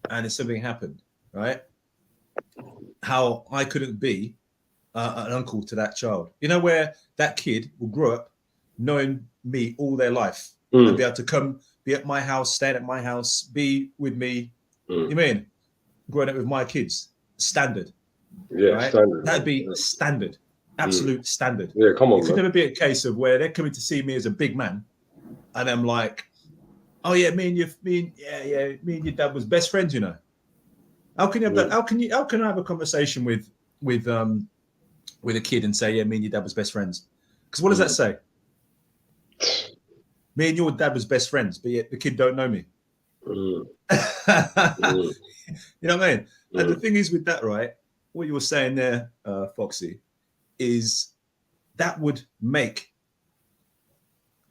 and if something happened, right? How I couldn't be an uncle to that child. You know, where that kid will grow up knowing me all their life and be able to come, be at my house, stay at my house, be with me. You mean growing up with my kids? Standard. Yeah, right? standard. That'd be standard. Absolute standard. Yeah, come on. It could never be a case of where they're coming to see me as a big man and I'm like, oh yeah, me and your dad was best friends, you know. How can you have that? How can I have a conversation with a kid and say, yeah, me and your dad was best friends? Because what does that say? Me and your dad was best friends, but yet the kid don't know me. You know what I mean? And the thing is with that, right? What you were saying there, Foxy, is that would make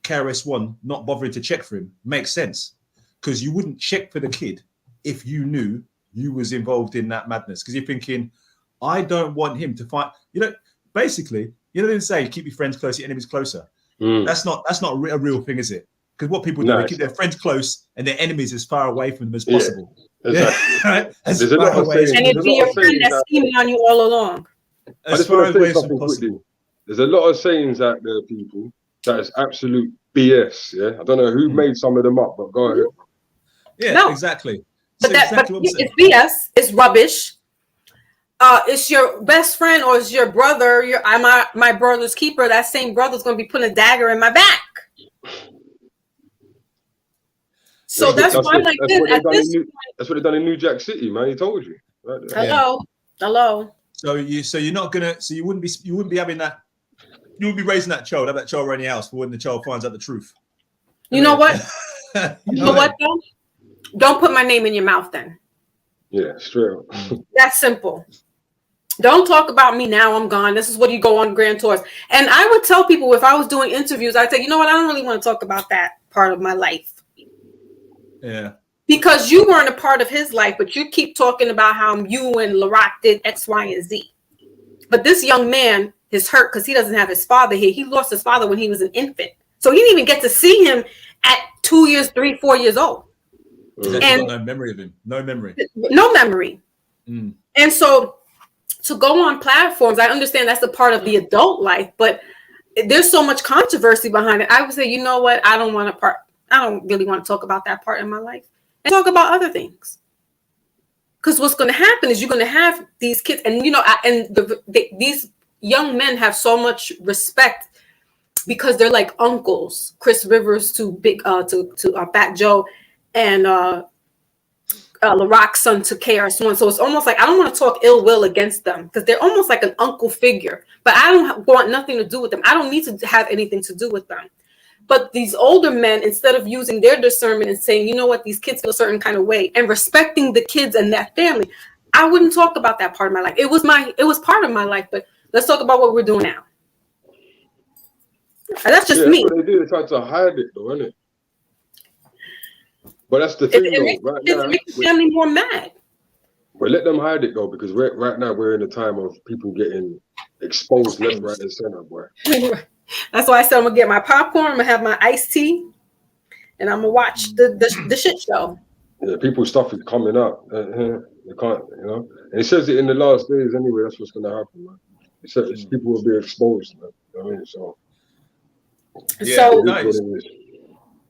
KRS-One not bothering to check for him make sense, because you wouldn't check for the kid if you knew you was involved in that madness, because you're thinking, I don't want him to find, basically, they didn't say keep your friends close, your enemies closer. That's not a real thing, is it? Because what people do, they keep their friends close and their enemies as far away from them as possible. Yeah, exactly. Right? As There's a lot of sayings. And it'd be your friend that's scheming on you all along. I just want to say something quickly. There's a lot of sayings out there, people, that is absolute BS. Yeah, I don't know who made some of them up, but go ahead. Yeah, exactly. But it's BS. It's rubbish. It's your best friend or it's your brother. My brother's keeper. That same brother's going to be putting a dagger in my back. So that's why I'm like this. That's what they done in New Jack City, man. He told you. Right there. Hello. So you're not gonna. So you wouldn't be having that. You wouldn't be raising that child. Have that child around your house for when the child finds out the truth. You know what? You know what though? Don't put my name in your mouth then. Yeah, straight up. That's simple. Don't talk about me now. I'm gone. This is what you go on grand tours. And I would tell people if I was doing interviews, I'd say, you know what? I don't really want to talk about that part of my life. Yeah. because you weren't a part of his life, but you keep talking about how you and Larock did X, Y, and Z. But this young man is hurt because he doesn't have his father here. He lost his father when he was an infant. So he didn't even get to see him at 2 years, 3, 4 years old. And no memory of him. No memory. No memory. Mm. And so to go on platforms, I understand that's a part of the adult life, but there's so much controversy behind it. I would say, you know what? I don't really want to talk about that part in my life and talk about other things. Because what's going to happen is you're going to have these kids, and these young men have so much respect because they're like uncles. Chris Rivers to Fat Joe, and LaRock's son to KRS-One. So it's almost like I don't want to talk ill will against them because they're almost like an uncle figure. But I don't want nothing to do with them. I don't need to have anything to do with them. But these older men, instead of using their discernment and saying, you know what, these kids feel a certain kind of way, and respecting the kids and that family, I wouldn't talk about that part of my life. It was part of my life, but let's talk about what we're doing now. And that's just me. That's what they do. They try to hide it, though, isn't it? But that's the thing, it makes the family more mad. But let them hide it, though, because right now we're in a time of people getting exposed left, right, and center, boy. That's why I said I'm gonna get my popcorn, I'm gonna have my iced tea, and I'm gonna watch the shit show. Yeah, people's stuff is coming up. They can't, And it says it in the last days anyway. That's what's gonna happen, man. It says people will be exposed, man. You know what I mean? So. Yeah, so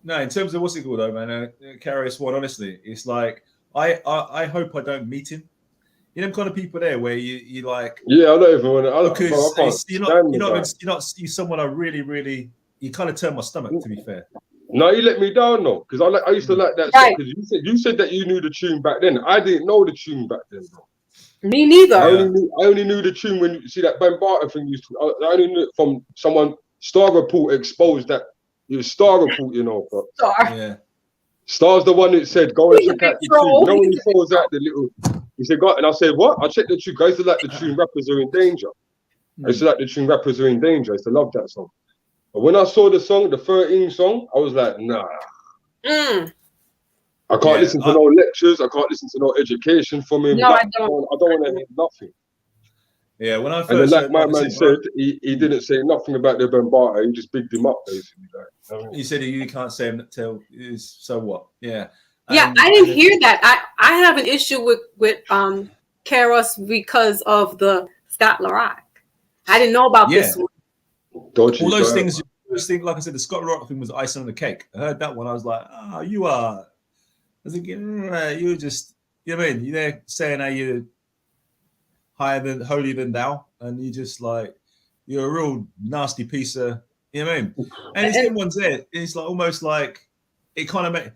no, in terms of what's it called though, man, KRS-One, honestly, it's like I hope I don't meet him. You know, kind of people there where you like. Yeah, I don't even want to. Because you're someone I really, you kind of turn my stomach, to be fair. No, you let me down though, because I used to like that song. Because you said that you knew the tune back then. I didn't know the tune back then, bro. Me neither. I only knew the tune when you see that Ben Barter thing. I only knew it from someone. Star Report exposed that. It was Star Report, bro. Yeah. Star's the one that said, go and check out the tune. You know when he throws out the little. He said, "God," and I said, "What?" I checked the tune. Guys, like the tune rappers are in danger. I used to like the tune rappers are in danger. I used to love that song. But when I saw the song, the 13 song, I was like, nah. I can't listen to no lectures. I can't listen to no education from him. No, I don't. I don't want to hear nothing. Yeah, when I first and then, like my man said, he didn't say nothing about the Ben Barter. He just bigged him up, basically. He said you can't say him till so what? Yeah. Yeah, I didn't hear that. I have an issue with Karos because of the Scott LaRock. I didn't know about this one. All those things, like I said, the Scott LaRock thing was icing on the cake. I heard that one. I was like, oh, you are. I was thinking, you're just, you know what I mean? You're there saying how you're holier than thou, and you just like, you're a real nasty piece of, you know what I mean? And it's the ones there. It's like almost like it kind of makes,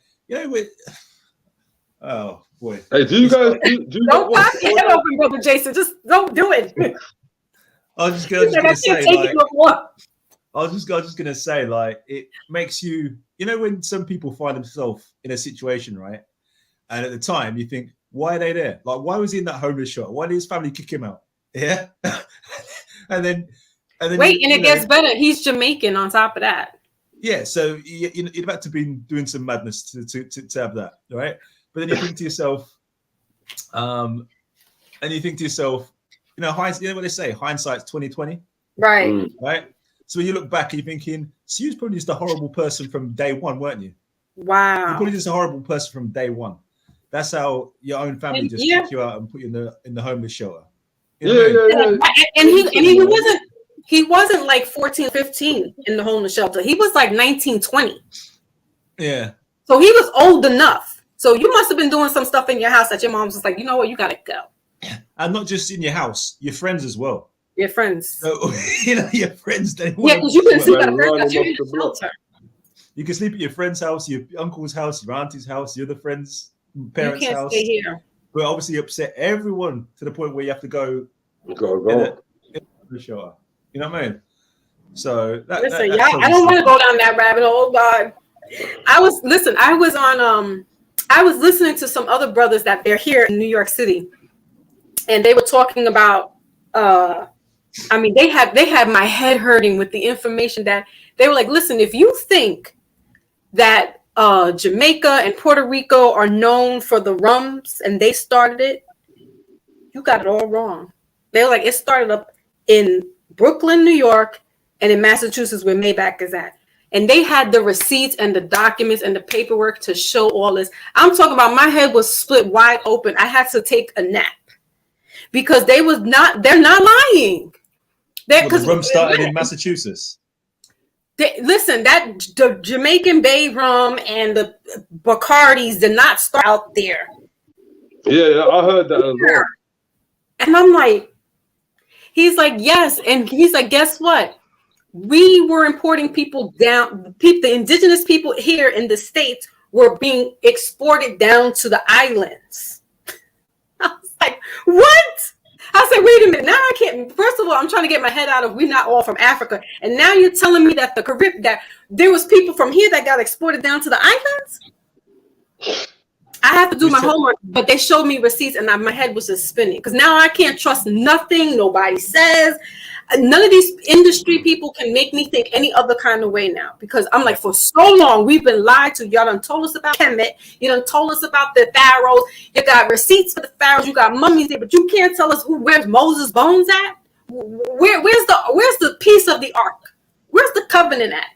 oh boy. Hey, do you guys don't pop your head open, brother Jason? Just don't do it. I was just gonna say, like, it makes you, when some people find themselves in a situation, right? And at the time you think, why are they there? Like, why was he in that homeless shelter? Why did his family kick him out? Yeah. and then wait, and it gets better. He's Jamaican on top of that. Yeah, so you'd have to be doing some madness to have that, right? But then you think to yourself, you know what they say, hindsight's 20/20. Right. Right. So when you look back, you're thinking, so you was probably just a horrible person from day one, weren't you? Wow. You're probably just a horrible person from day one. That's how your own family just kick you out and put you in the homeless shelter. Yeah. And he wasn't like 14, 15 in the homeless shelter. He was like 19, 20. Yeah. So he was old enough. So you must have been doing some stuff in your house that your mom was just like, you know what, you gotta go. And not just in your house, your friends as well. Your friends. So, your friends. Yeah, because you can sleep at a friend's house. You're in the shelter. You can sleep at your friend's house, your uncle's house, your auntie's house, your other friends' parents' house. You can't stay here. But obviously upset everyone to the point where you have to go. Go. In the shelter. You know what I mean? So I don't want to go down that rabbit hole. God, I was listening to some other brothers that they're here in New York City, and they were talking about. They had my head hurting with the information that they were like, listen, if you think that Jamaica and Puerto Rico are known for the rums, and they started it. You got it all wrong. They're like, it started up in Brooklyn, New York, and in Massachusetts, where Maybach is at. And they had the receipts and the documents and the paperwork to show all this. I'm talking about my head was split wide open. I had to take a nap because they're not lying. The rum started in Massachusetts. Listen, the Jamaican Bay rum and the Bacardis did not start out there. Yeah, I heard that as well. And I'm like, he's like, yes. And he's like, guess what? We were importing people down. The indigenous people here in the States were being exported down to the islands. I was like, what? I said, wait a minute. Now I can't. First of all, I'm trying to get my head out of we're not all from Africa. And now you're telling me that that there was people from here that got exported down to the islands? I have to do my homework, but they showed me receipts and my head was just spinning because now I can't trust nothing nobody says. None of these industry people can make me think any other kind of way now because I'm like, for so long, we've been lied to. Y'all done told us about Kemet. You done told us about the pharaohs. You got receipts for the pharaohs. You got mummies there, but you can't tell us where's Moses' bones at? Where's the piece of the ark? Where's the covenant at?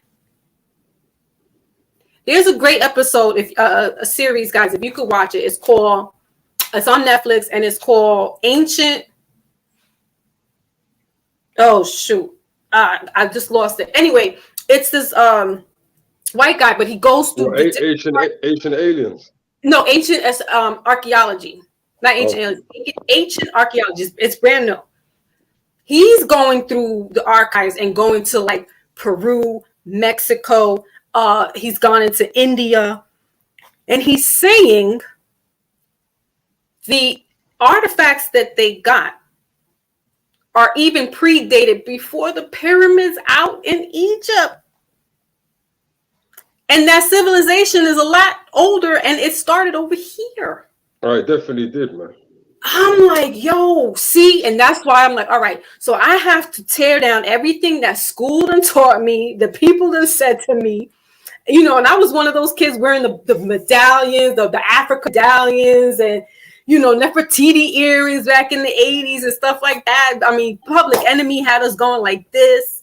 There's a great episode, a series, guys, if you could watch it. It's on Netflix and it's called Ancient. Oh shoot. I just lost it. Anyway, it's this white guy, but he goes through ancient aliens. No, ancient as archaeology. Not ancient aliens. Ancient archaeology. It's brand new. He's going through the archives and going to like Peru, Mexico. He's gone into India, and he's saying the artifacts that they got are even predated before the pyramids out in Egypt. And that civilization is a lot older and it started over here. All right, definitely did, man. I'm like, yo, see, and that's why I'm like, all right, so I have to tear down everything that school done taught me, the people done said to me, you know, and I was one of those kids wearing the medallions, the African medallions, and you know, Nefertiti earrings back in the 80s and stuff like that. I mean, Public Enemy had us going like this,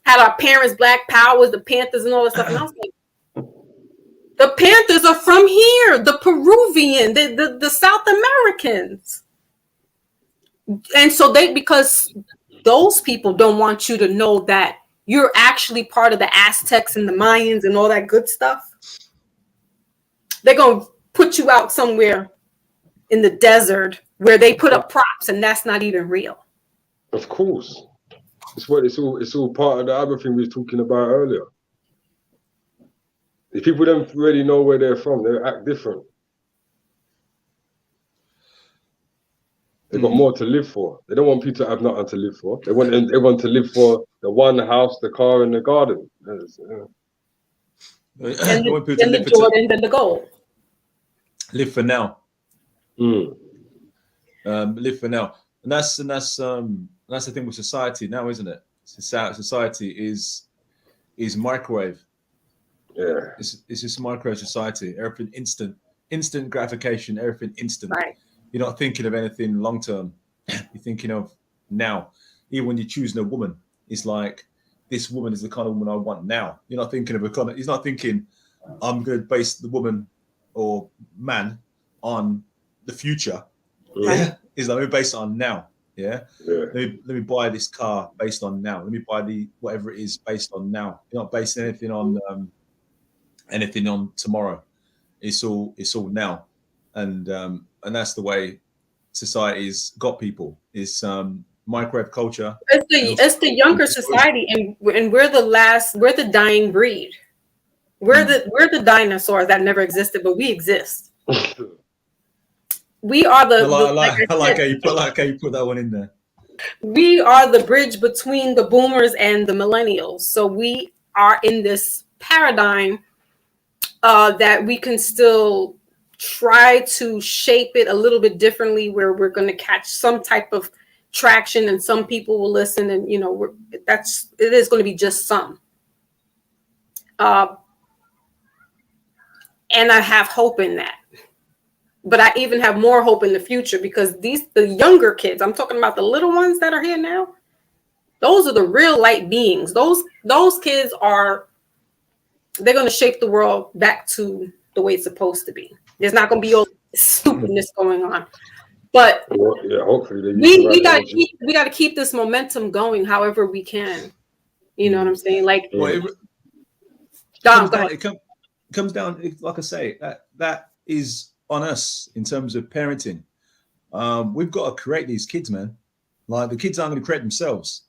had our parents, Black Powers, the Panthers, and all that stuff. And I was like, the Panthers are from here, the Peruvian, the South Americans. And so because those people don't want you to know that you're actually part of the Aztecs and the Mayans and all that good stuff. They're going to put you out somewhere in the desert where they put up props and that's not even real. Of course. It's all part of the other thing we were talking about earlier. If people don't really know where they're from, they act different. They've got more to live for. They don't want people to have nothing to live for. They want everyone to live for the one house, the car, and the garden. And the Jordan and the gold. Live for now. Live for now, and that's the thing with society now, isn't it? Society is microwave. Yeah, it's just microwave society. Everything instant gratification. Everything instant. Right. You're not thinking of anything long term. You're thinking of now. Even when you're choosing a woman, it's like this woman is the kind of woman I want now. You're not thinking of a kind of. He's not thinking I'm going to base the woman or man on the future. Yeah, is like, let me base it on now. Yeah. Let me buy this car based on now. Let me buy whatever it is based on now. You're not basing anything on tomorrow. It's all now, and that's the way society's got people. It's microwave culture. It's the younger society, and we're the dying breed. We're the dinosaurs that never existed, but we exist. We are the. I like how you put that one in there. We are the bridge between the boomers and the millennials. So we are in this paradigm that we can still try to shape it a little bit differently, where we're going to catch some type of traction, and some people will listen, and you know, it is going to be just some. And I have hope in that. But I even have more hope in the future because the younger kids, I'm talking about the little ones that are here now, those are the real light beings. Those kids they're going to shape the world back to the way it's supposed to be. There's not going to be all stupidness going on. But hopefully we got to keep this momentum going however we can. You know what I'm saying? Like, it comes down, like I say, that is on us in terms of parenting. We've got to create these kids, man. Like, the kids aren't going to create themselves.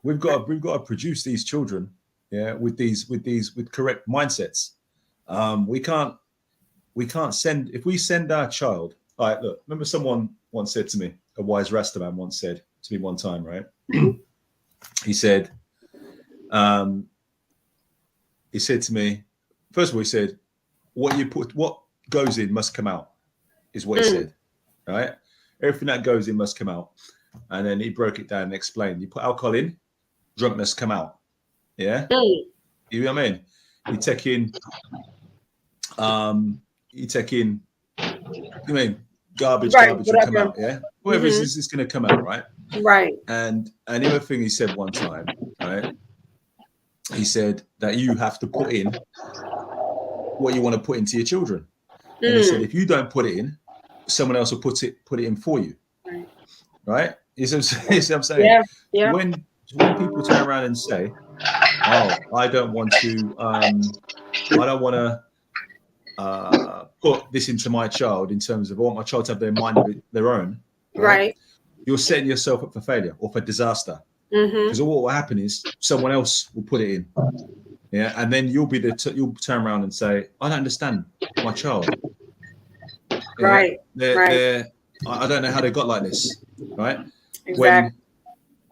We've got to produce these children, with correct mindsets. We can't send, if we send our child. All right, look, remember someone once said to me, a wise Rastaman once said to me one time, right? He said to me, first of all, he said, what goes in must come out, is what he said, right? Everything that goes in must come out. And then he broke it down and explained, you put alcohol in, drunkenness come out. Yeah? You know what I mean? You take in, garbage will come out, yeah? Whatever is going to come out, right? Right. And the other thing he said one time, right? He said that you have to put in what you want to put into your children. And he said, if you don't put it in, someone else will put it in for you. Right? You see what I'm saying? Yeah. When people turn around and say, oh, I don't want to put this into my child in terms of I want my child to have their mind of their own. Right. You're setting yourself up for failure or for disaster. Because what will happen is someone else will put it in. Yeah. And then you'll turn around and say, I don't understand my child. Right. I don't know how they got like this. Right. Exactly.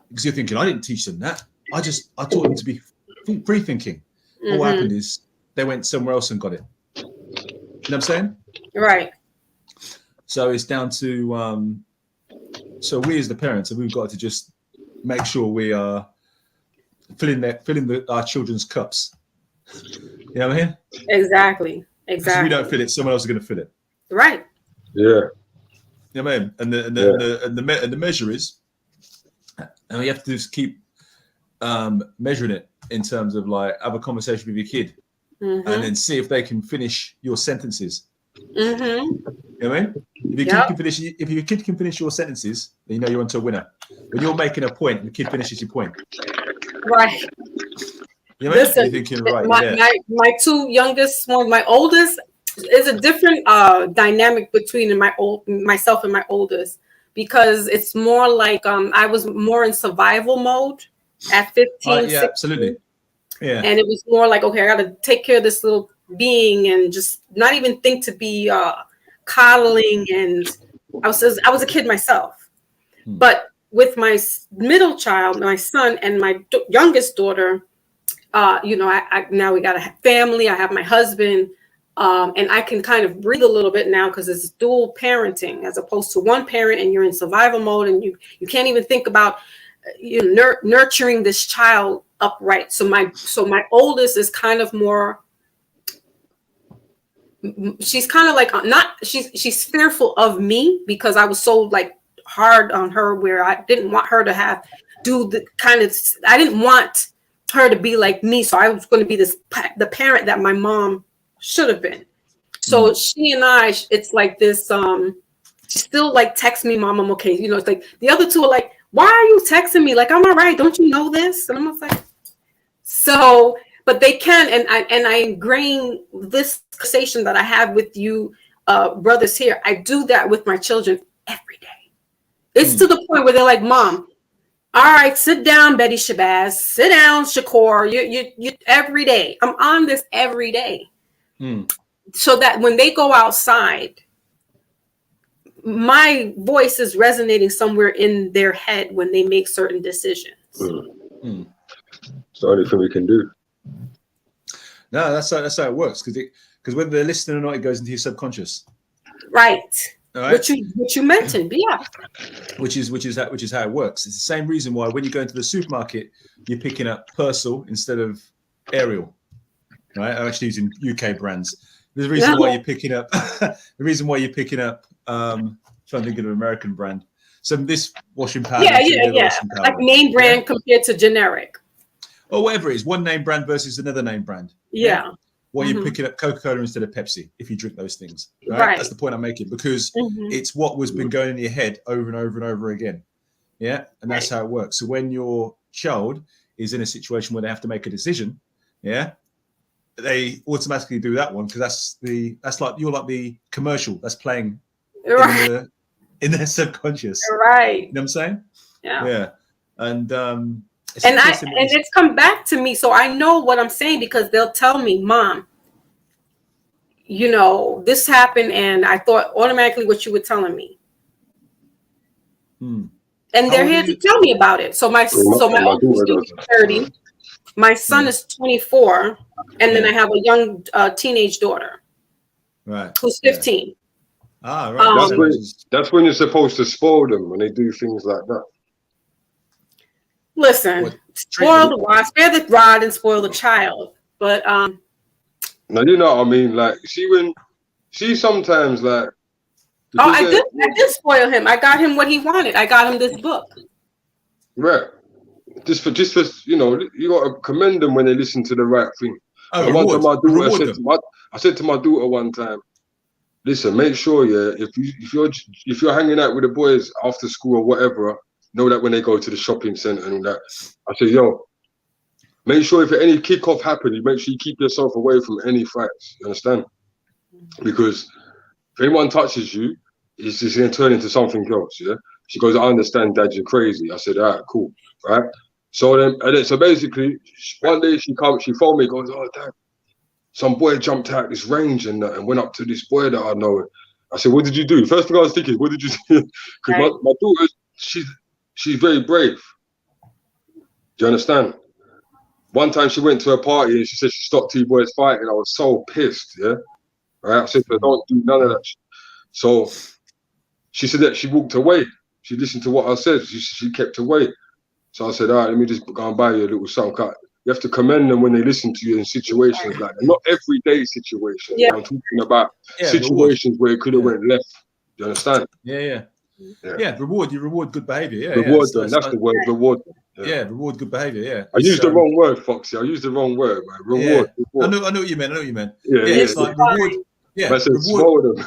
Because you're thinking, I didn't teach them that. I taught them to be free thinking. What happened is they went somewhere else and got it. You know what I'm saying? Right. So it's down to so we as the parents, we've got to just make sure we are filling our children's cups. You know what I mean? Exactly. If we don't fill it, someone else is going to fill it. Right. Yeah. You know what I mean? And the measure is, and we have to just keep measuring it in terms of like have a conversation with your kid, and then see if they can finish your sentences. You know what I mean? If your kid can finish your sentences, then you know you're onto a winner. When you're making a point, the kid finishes your point. Right. You know what I mean? You're thinking, right, my two youngest ones, my oldest is a different dynamic between myself and my oldest, because it's more like I was more in survival mode at 15, 16. Absolutely. Yeah. And it was more like, okay, I got to take care of this little being and just not even think to be coddling. And I was a kid myself. But with my middle child, my son, and my youngest daughter, I now we got a family. I have my husband, and I can kind of breathe a little bit now because it's dual parenting as opposed to one parent and you're in survival mode and you can't even think about nurturing this child upright. So my oldest is kind of more. She's kind of like she's fearful of me because I was so like hard on her where I didn't want her to I didn't want her to be like me. So I was going to be the parent that my mom should have been. So she and I, it's like this, she still like texts me, Mom, I'm okay. It's like the other two are like, why are you texting me? Like, I'm all right. Don't you know this? And I'm like, so, but they can. And I ingrain this conversation that I have with you brothers here. I do that with my children every day. It's to the point where they're like, Mom, all right, sit down, Betty Shabazz. Sit down, Shakur. You every day. I'm on this every day. So that when they go outside, my voice is resonating somewhere in their head when they make certain decisions. It's the only thing we can do. No, that's how it works. Because whether they're listening or not, it goes into your subconscious. Right. All right. Which you mentioned, yeah. Which is how it works. It's the same reason why when you go into the supermarket, you're picking up Persil instead of Ariel. Right? I'm actually using UK brands. The reason why you're picking up, trying to think of an American brand. So this washing powder, like name brand compared to generic, or whatever it is, one name brand versus another name brand. Yeah. Why you're picking up Coca-Cola instead of Pepsi if you drink those things, right? That's the point I'm making, because it's what was been going in your head over and over and over again. Yeah, and that's how it works. So when your child is in a situation where they have to make a decision, they automatically do that one, because that's like you're like the commercial that's playing in their subconscious. Right. You know what I'm saying? Yeah. Yeah. And it's come back to me, so I know what I'm saying, because they'll tell me, Mom, you know, this happened, and I thought automatically what you were telling me. And they're here to tell me about it. So my oldest is 30, my son is 24, and then I have a young teenage daughter, who's 15. Ah, right. That's when you're supposed to spoil them, when they do things like that. Listen, spoil the rod, spare the rod and spoil the child. But now you know what I mean. Like, sometimes like. I did spoil him. I got him what he wanted. I got him this book. Right. Just for you know, you got to commend them when they listen to the right thing. Oh, one time I said to my daughter one time, listen, make sure if you're hanging out with the boys after school or whatever, know that when they go to the shopping centre and all that, I said, yo, make sure if any kickoff happens, you make sure you keep yourself away from any fights. You understand? Because if anyone touches you, it's just going to turn into something else. Yeah. She goes, I understand, Dad, you're crazy. I said, all right, cool, right. So basically, one day she phoned me, goes, oh, Dad, some boy jumped out this range and went up to this boy that I know. I said, what did you do? First thing I was thinking, what did you do? Because my daughter, she's very brave. Do you understand? One time she went to a party and she said she stopped two boys fighting. I was so pissed, yeah? Right? I said to her, don't do none of that shit. So she said that she walked away. She listened to what I said. She kept away. So I said, all right, let me just go and buy you a little something. You have to commend them when they listen to you in situations like that. Not everyday situations. Yeah. I'm talking about situations where it could have went left. Do you understand? Yeah. Reward. You reward good behavior. Yeah. Reward them. That's the word. Reward them. Yeah. Reward good behavior. Yeah. I used the wrong word, Foxy. I used the wrong word, man. Reward. I know what you meant. Yeah. It's like reward. Yeah. I said spoil them.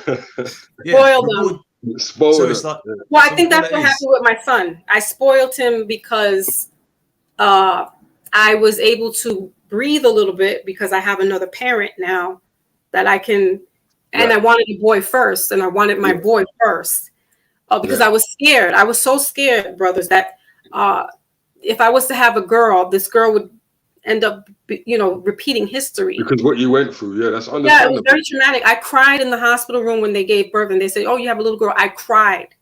Spoil them. Spoil them. It's like, well, I think that's what happened with my son. I spoiled him because I was able to breathe a little bit, because I have another parent now that I can, and I wanted a boy first, and I wanted my boy first, because I was scared. I was so scared, brothers, that if I was to have a girl, this girl would end up, repeating history. Because what you went through, that's understandable. Yeah, it was very traumatic. I cried in the hospital room when they gave birth, and they said, "Oh, you have a little girl." I cried.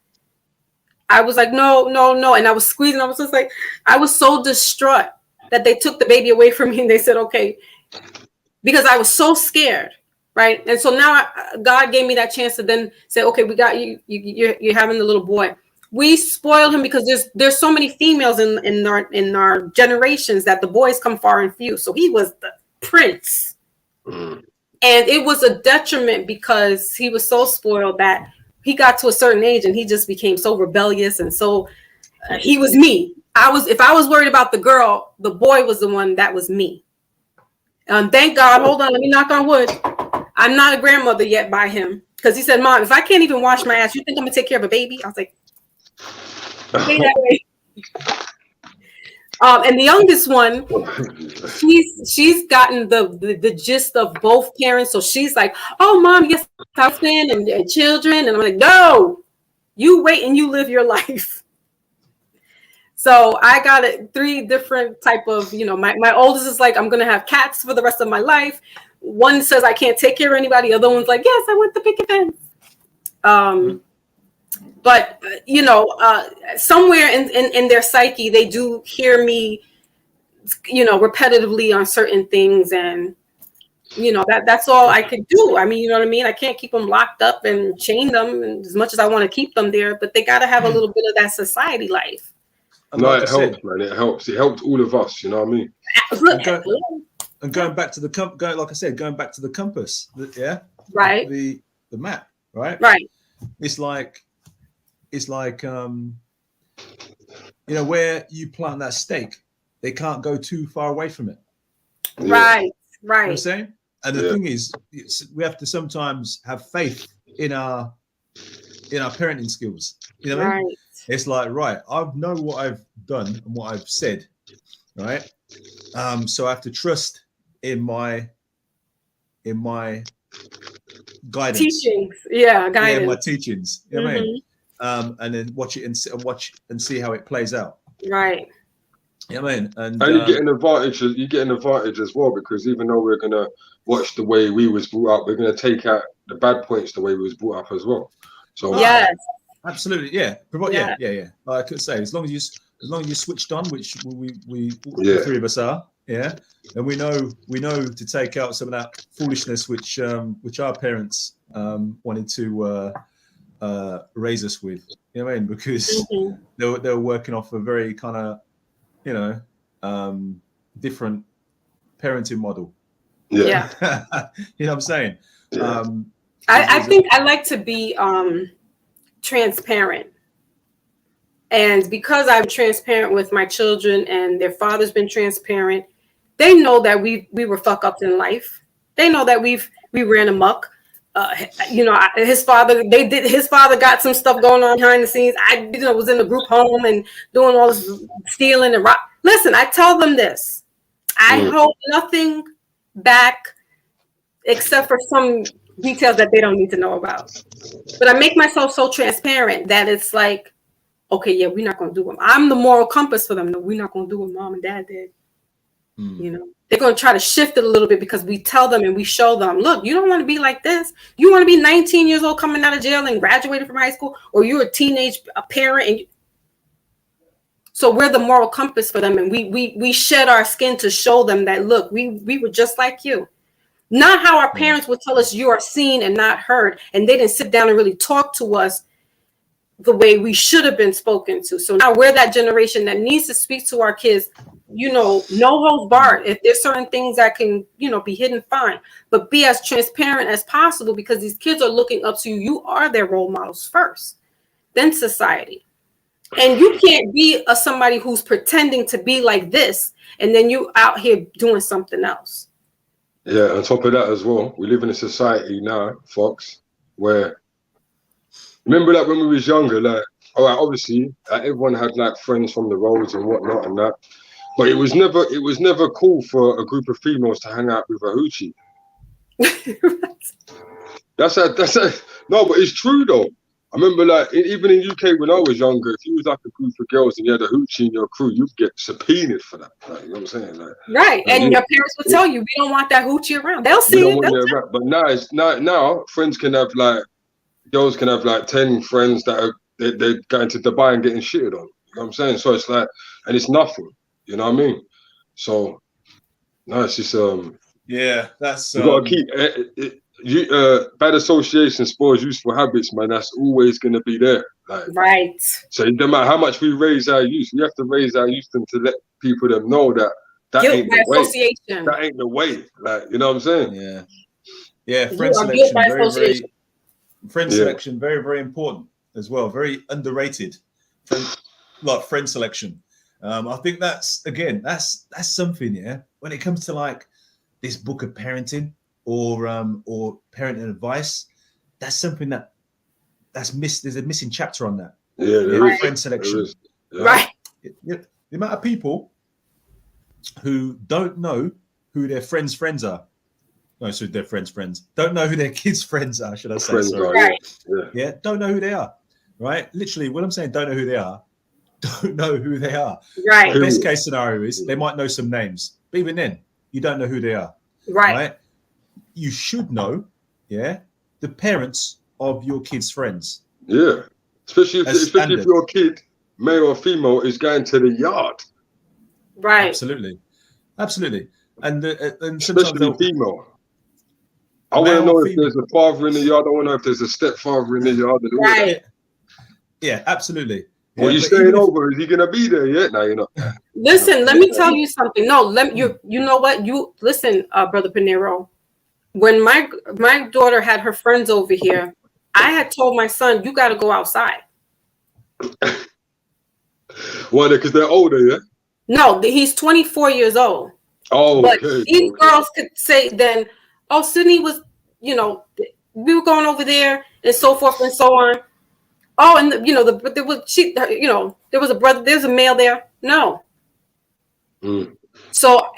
I was like, no, and I was squeezing. I was just like, I was so distraught that they took the baby away from me, and they said, okay, because I was so scared, right? And so now God gave me that chance to then say, okay, we got you. You're having the little boy. We spoiled him because there's so many females in our generations that the boys come far and few. So he was the prince, and it was a detriment because he was so spoiled that he got to a certain age and he just became so rebellious, and so he was me. If I was worried about the girl, the boy was the one that was me. Thank God. Hold on, let me knock on wood. I'm not a grandmother yet by him, because he said, "Mom, if I can't even wash my ass, you think I'm gonna take care of a baby?" I was like, "Okay, that way." And the youngest one, she's gotten the gist of both parents, so she's like, "Oh, Mom, yes, husband and children," and I'm like, "No, you wait and you live your life." So I got it 3 different type of, my oldest is like, I'm going to have cats for the rest of my life. One says I can't take care of anybody. The other one's like, yes, I want the picket fence. But, somewhere in their psyche, they do hear me, repetitively on certain things. And, that's all I could do. I mean, you know what I mean? I can't keep them locked up and chain them as much as I want to keep them there. But they got to have a little bit of that society life. No, it helps, man. It helps. It helped all of us. You know what I mean? And going back to like I said, going back to the compass, right, the map, right, It's like where you plant that stake, they can't go too far away from it. Right. You know what I'm saying? And the thing is, we have to sometimes have faith in our parenting skills. You know what I mean? It's like, right, I know what I've done and what I've said, right? So I have to trust in my guidance. Teachings. Yeah, guidance. Yeah, my teachings. You know what I mean? And then watch it and see how it plays out. Right. Yeah, I mean, and you get an advantage. You get an advantage as well, because even though we're gonna watch the way we was brought up, we're gonna take out the bad points the way we was brought up as well. So yes, absolutely, yeah. Yeah. Like I could say, as long as you switched on, which we the three of us are, and we know to take out some of that foolishness which our parents wanted to raise us with. You know what I mean? Because they were working off a very kind of different parenting model. Yeah. You know what I'm saying? Yeah. I think I like to be transparent. And because I'm transparent with my children and their father's been transparent, they know that we were fuck ups in life. They know that we ran amok. His father got some stuff going on behind the scenes. I was in a group home and doing all this stealing and rock. Listen, I tell them this. I hold nothing back except for some details that they don't need to know about. But I make myself so transparent that it's like, okay, yeah, we're not going to do them. I'm the moral compass for them. No, we're not going to do what mom and dad did. They're going to try to shift it a little bit because we tell them and we show them, look, you don't want to be like this. You want to be 19 years old coming out of jail and graduating from high school, or you're a teenage parent. And so we're the moral compass for them. And we shed our skin to show them that, look, we were just like you. Not how our parents would tell us you are seen and not heard. And they didn't sit down and really talk to us the way we should have been spoken to. So now we're that generation that needs to speak to our kids, no holds barred. If there's certain things that can, be hidden, fine. But be as transparent as possible, because these kids are looking up to you. You are their role models first, then society. And you can't be somebody who's pretending to be like this, and then you out here doing something else. Yeah, on top of that as well, we live in a society now, Fox, where remember that when we was younger, like, all right, obviously, everyone had like friends from the roads and whatnot and that, but it was never cool for a group of females to hang out with a hoochie. That's no, but it's true though. I remember, like, even in UK when I was younger, if you was like a group of girls and you had a hoochie in your crew, you'd get subpoenaed for that. Like, you know what I'm saying? Like, right. And your parents would tell you, we don't want that hoochie around. They'll see it. But now friends can have like, girls can have like 10 friends that they're going to Dubai and getting shitted on. You know what I'm saying? So it's like, and it's nothing. You know what I mean? So, no, it's just yeah, that's you gotta keep bad association spoils useful habits, man. That's always gonna be there. Like, right. So no matter how much we raise our youth, we have to raise our youth to let people know that ain't the way. That ain't the way. Like, you know what I'm saying? Yeah. Friend selection, selection, very, very important as well. Very underrated. Friend selection. I think that's something. Yeah, when it comes to like this book of parenting or parenting advice, that's something that's missed. There's a missing chapter on that. Yeah, friend selection. Right. The amount of people who don't know who their friends are. No, so their friends don't know who their kids' friends are. Should I say? Yeah, don't know who they are. Right. Literally, what I'm saying, don't know who they are. Don't know who they are. Right. The best case scenario is they might know some names, but even then, you don't know who they are. Right. You should know, the parents of your kids' friends. Yeah. Especially if your kid, male or female, is going to the yard. Right. Absolutely. And especially female. I want to know if there's a father in the yard. I want to know if there's a stepfather in the yard. Right. Yeah, absolutely. Well, you staying over? Is he gonna be there yet? No, you're not. Listen, let me tell you something. No, you know what? You listen, Brother Pinero. When my daughter had her friends over here, I had told my son, you got to go outside. Why? Because they're older, yeah? No, he's 24 years old. Oh, but okay. These girls could say then, oh, Sydney was, we were going over there and so forth and so on. Oh, and there was a brother, there's a male there. No. So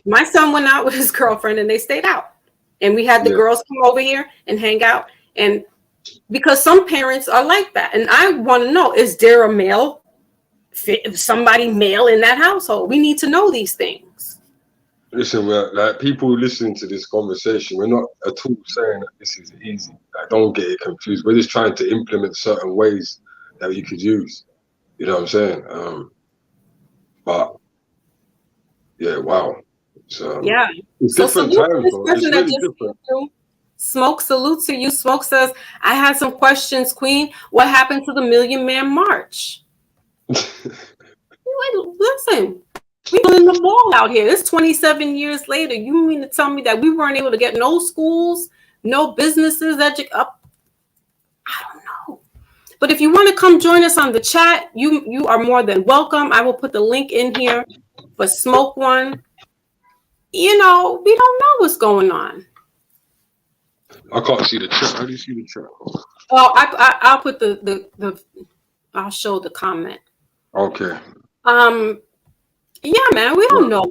my son went out with his girlfriend and they stayed out. And we had the girls come over here and hang out. And because some parents are like that. And I want to know, is there somebody male in that household? We need to know these things. Listen, like people listening to this conversation, we're not at all saying that this is easy. Like, don't get it confused. We're just trying to implement certain ways that you could use. You know what I'm saying? But yeah, wow. It's different times, bro. It's really different. Smoke, salute to you. Smoke says, I had some questions, Queen. What happened to the Million Man March? Listen, we're pulling the ball out here. It's 27 years later. You mean to tell me that we weren't able to get no schools, no businesses up? I don't know. But if you want to come join us on the chat, you are more than welcome. I will put the link in here for Smoke One. We don't know what's going on. I can't see the chat. How do you see the chat? Oh, I'll put I'll show the comment. Okay. Yeah, man, we don't know.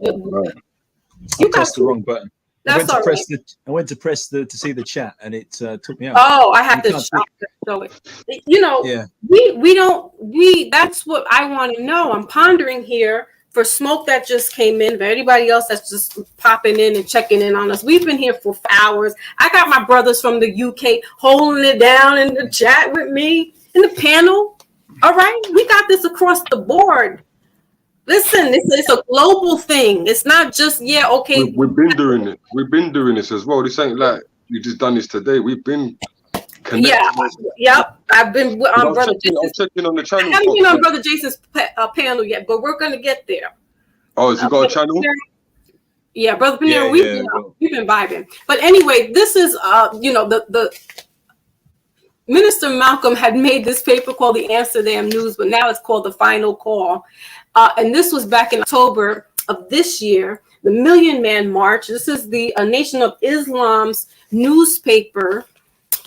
You pressed the wrong button. I went to press to see the chat, and it took me out. Oh, I have to show it. Yeah. We that's what I want to know. I'm pondering here for Smoke that just came in, for anybody else that's just popping in and checking in on us. We've been here for hours. I got my brothers from the UK holding it down in the chat with me in the panel. All right, we got this across the board. Listen, it's a global thing. It's not just okay. We've been doing it. We've been doing this as well. This ain't like you just done this today. We've been connected. Yeah, yep. I've been on Brother Jason's. I'm checking on the channel. I haven't been on Brother Jason's panel yet, but we're gonna get there. Oh, has he got a channel? Yeah, Brother Pinero, we've been vibing. But anyway, this is the Minister Malcolm had made this paper called the Amsterdam News, but now it's called the Final Call. And this was back in October of this year, the Million Man March. This is the Nation of Islam's newspaper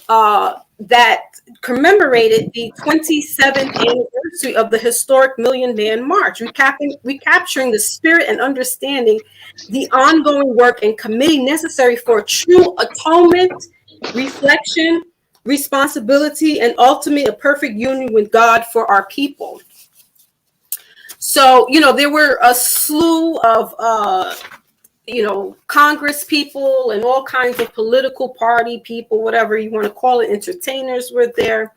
that commemorated the 27th anniversary of the historic Million Man March, recapturing the spirit and understanding the ongoing work and committee necessary for true atonement, reflection, responsibility, and ultimately a perfect union with God for our people. So, there were a slew of, Congress people and all kinds of political party people, whatever you want to call it, entertainers were there.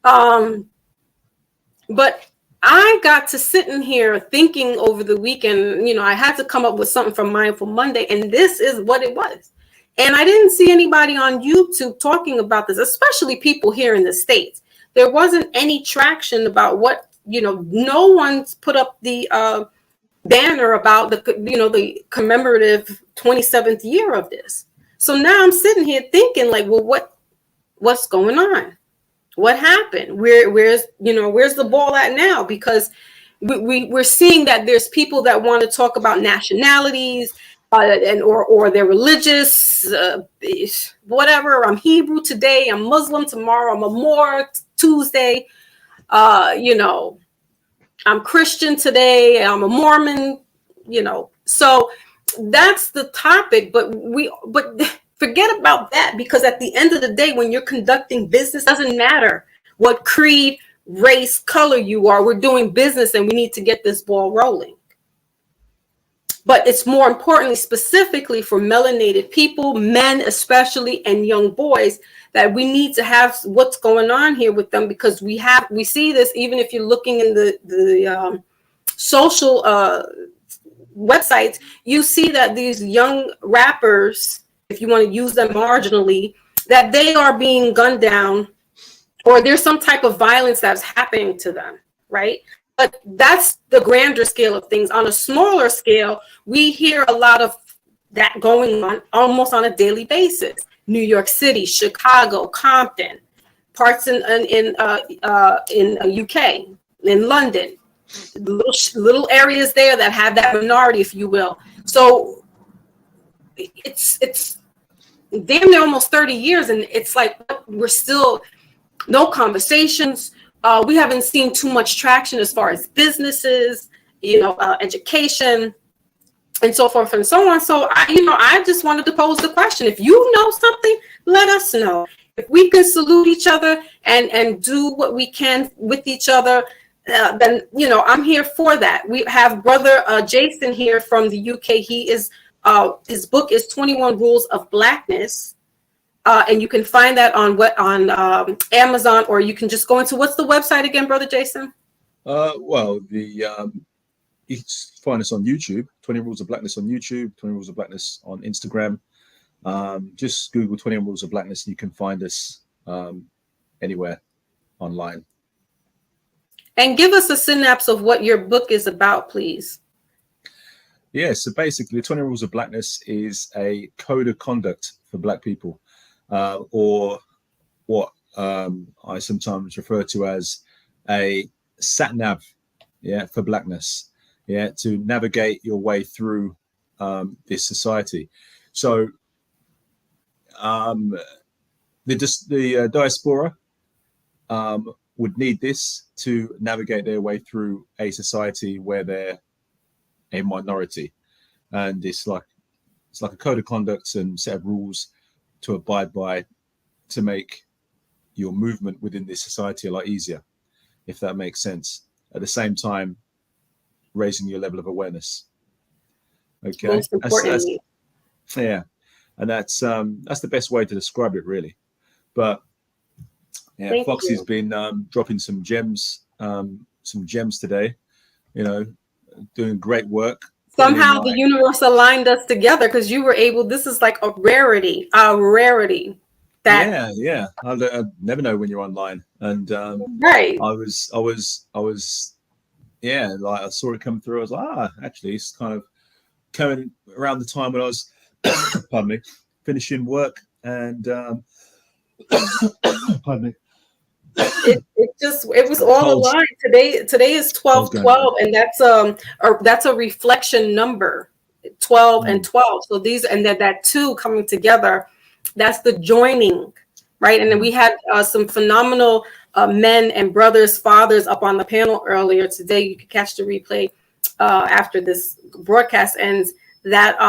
But I got to sitting here thinking over the weekend, I had to come up with something for Mindful Monday, and this is what it was. And I didn't see anybody on YouTube talking about this, especially people here in the States. There wasn't any traction about what, no one's put up the banner about the commemorative 27th year of this. So now I'm sitting here thinking like, well, what's going on? What happened? Where's the ball at now? Because we're seeing that there's people that want to talk about nationalities, or they're religious, whatever. I'm Hebrew today, I'm Muslim tomorrow, I'm a Moor Tuesday, I'm Christian today, I'm a Mormon, So that's the topic, but forget about that, because at the end of the day, when you're conducting business, doesn't matter what creed, race, color you are. We're doing business and we need to get this ball rolling. But it's more importantly, specifically for melanated people, men especially, and young boys, that we need to have what's going on here with them, because we see this even if you're looking in the social websites, you see that these young rappers, if you want to use them marginally, that they are being gunned down, or there's some type of violence that's happening to them, right? But that's the grander scale of things. On a smaller scale, we hear a lot of that going on almost on a daily basis. New York City, Chicago, Compton, parts in UK, in London, little areas there that have that minority, if you will. So it's damn near almost 30 years, and it's like we're still no conversations. We haven't seen too much traction as far as businesses, education, and so forth and so on. So I just wanted to pose the question: if you know something, let us know. If we can salute each other and do what we can with each other, then I'm here for that. We have brother Jason here from the UK. He is his book is 21 Rules of Blackness. And you can find that on Amazon, or you can just go into, what's the website again, Brother Jason? Well, you can find us on YouTube, 20 Rules of Blackness on YouTube, 20 Rules of Blackness on Instagram. Just Google 20 Rules of Blackness and you can find us anywhere online. And give us a synopsis of what your book is about, please. Yeah, so basically 20 Rules of Blackness is a code of conduct for Black people. Or what I sometimes refer to as a sat nav, for Blackness, to navigate your way through this society. So the diaspora would need this to navigate their way through a society where they're a minority, and it's like a code of conduct and set of rules to abide by, to make your movement within this society a lot easier, if that makes sense. At the same time, raising your level of awareness. Okay, most importantly. And that's the best way to describe it, really. But Thank Foxy's you. been dropping some gems today. Doing great work. Somehow the universe aligned us together, because you were able. This is like a rarity. That yeah. I never know when you're online, and right. I was like I saw it come through. I was like, actually, it's kind of coming around the time when I was, pardon me, finishing work, and pardon me. It was all aligned. Today is 12/12, and that's a reflection number, 12 and 12. So these, and that two coming together, that's the joining, right? And then we had some phenomenal men and brothers, fathers up on the panel earlier today. You can catch the replay after this broadcast ends. That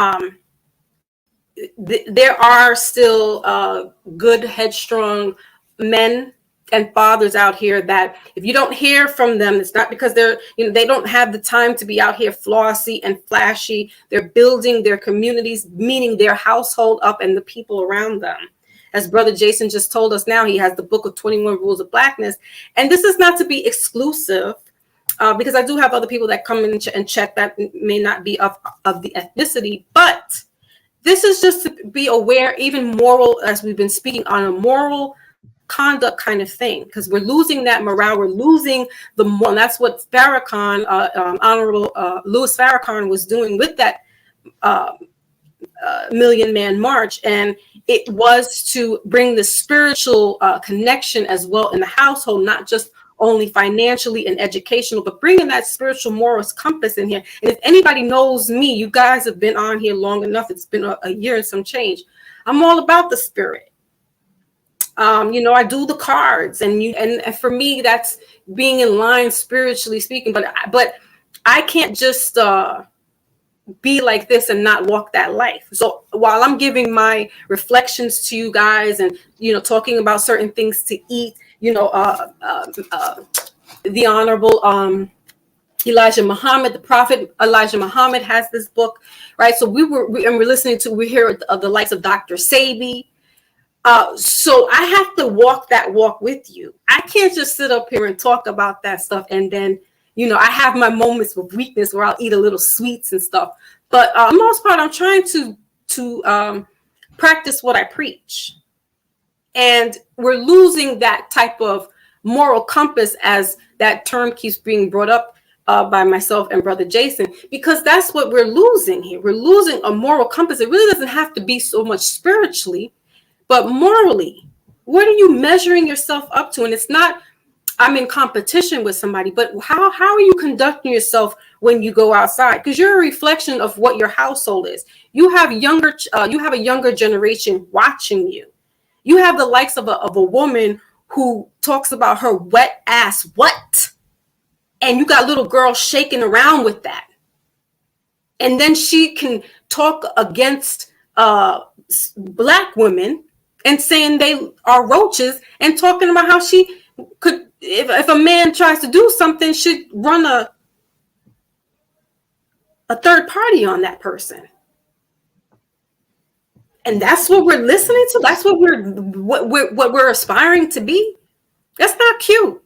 there are still good, headstrong men and fathers out here that if you don't hear from them, it's not because they don't have the time to be out here flossy and flashy. They're building their communities, meaning their household up and the people around them. As Brother Jason just told us now, he has the book of 21 Rules of Blackness. And this is not to be exclusive, because I do have other people that come in and check that may not be of the ethnicity, but this is just to be aware, even moral, as we've been speaking on a moral conduct kind of thing, because we're losing that morale. We're losing the moral. And that's what Farrakhan, Honorable Louis Farrakhan, was doing with that Million Man March. And it was to bring the spiritual connection as well in the household, not just only financially and educational, but bringing that spiritual morals compass in here. And if anybody knows me, you guys have been on here long enough. It's been a year and some change. I'm all about the spirit. I do the cards, and for me, that's being in line spiritually speaking. But I can't just be like this and not walk that life. So while I'm giving my reflections to you guys, and talking about certain things to eat, the Honorable Elijah Muhammad, the Prophet Elijah Muhammad, has this book, right? So we're listening to, we hear of the likes of Dr. Sabi. So I have to walk that walk with you. I can't just sit up here and talk about that stuff, and then I have my moments of weakness where I'll eat a little sweets and stuff. But for the most part, I'm trying to practice what I preach. And we're losing that type of moral compass, as that term keeps being brought up, by myself and Brother Jason, because that's what we're losing here. We're losing a moral compass. It really doesn't have to be so much spiritually, but morally. What are you measuring yourself up to? And it's not, I'm in competition with somebody, but how are you conducting yourself when you go outside? Because you're a reflection of what your household is. You have a younger generation watching you. You have the likes of a woman who talks about her wet ass what? And you got little girls shaking around with that. And then she can talk against Black women and saying they are roaches, and talking about how she could, if a man tries to do something, should run a third party on that person. And that's what we're listening to. That's what we're aspiring to be. That's not cute.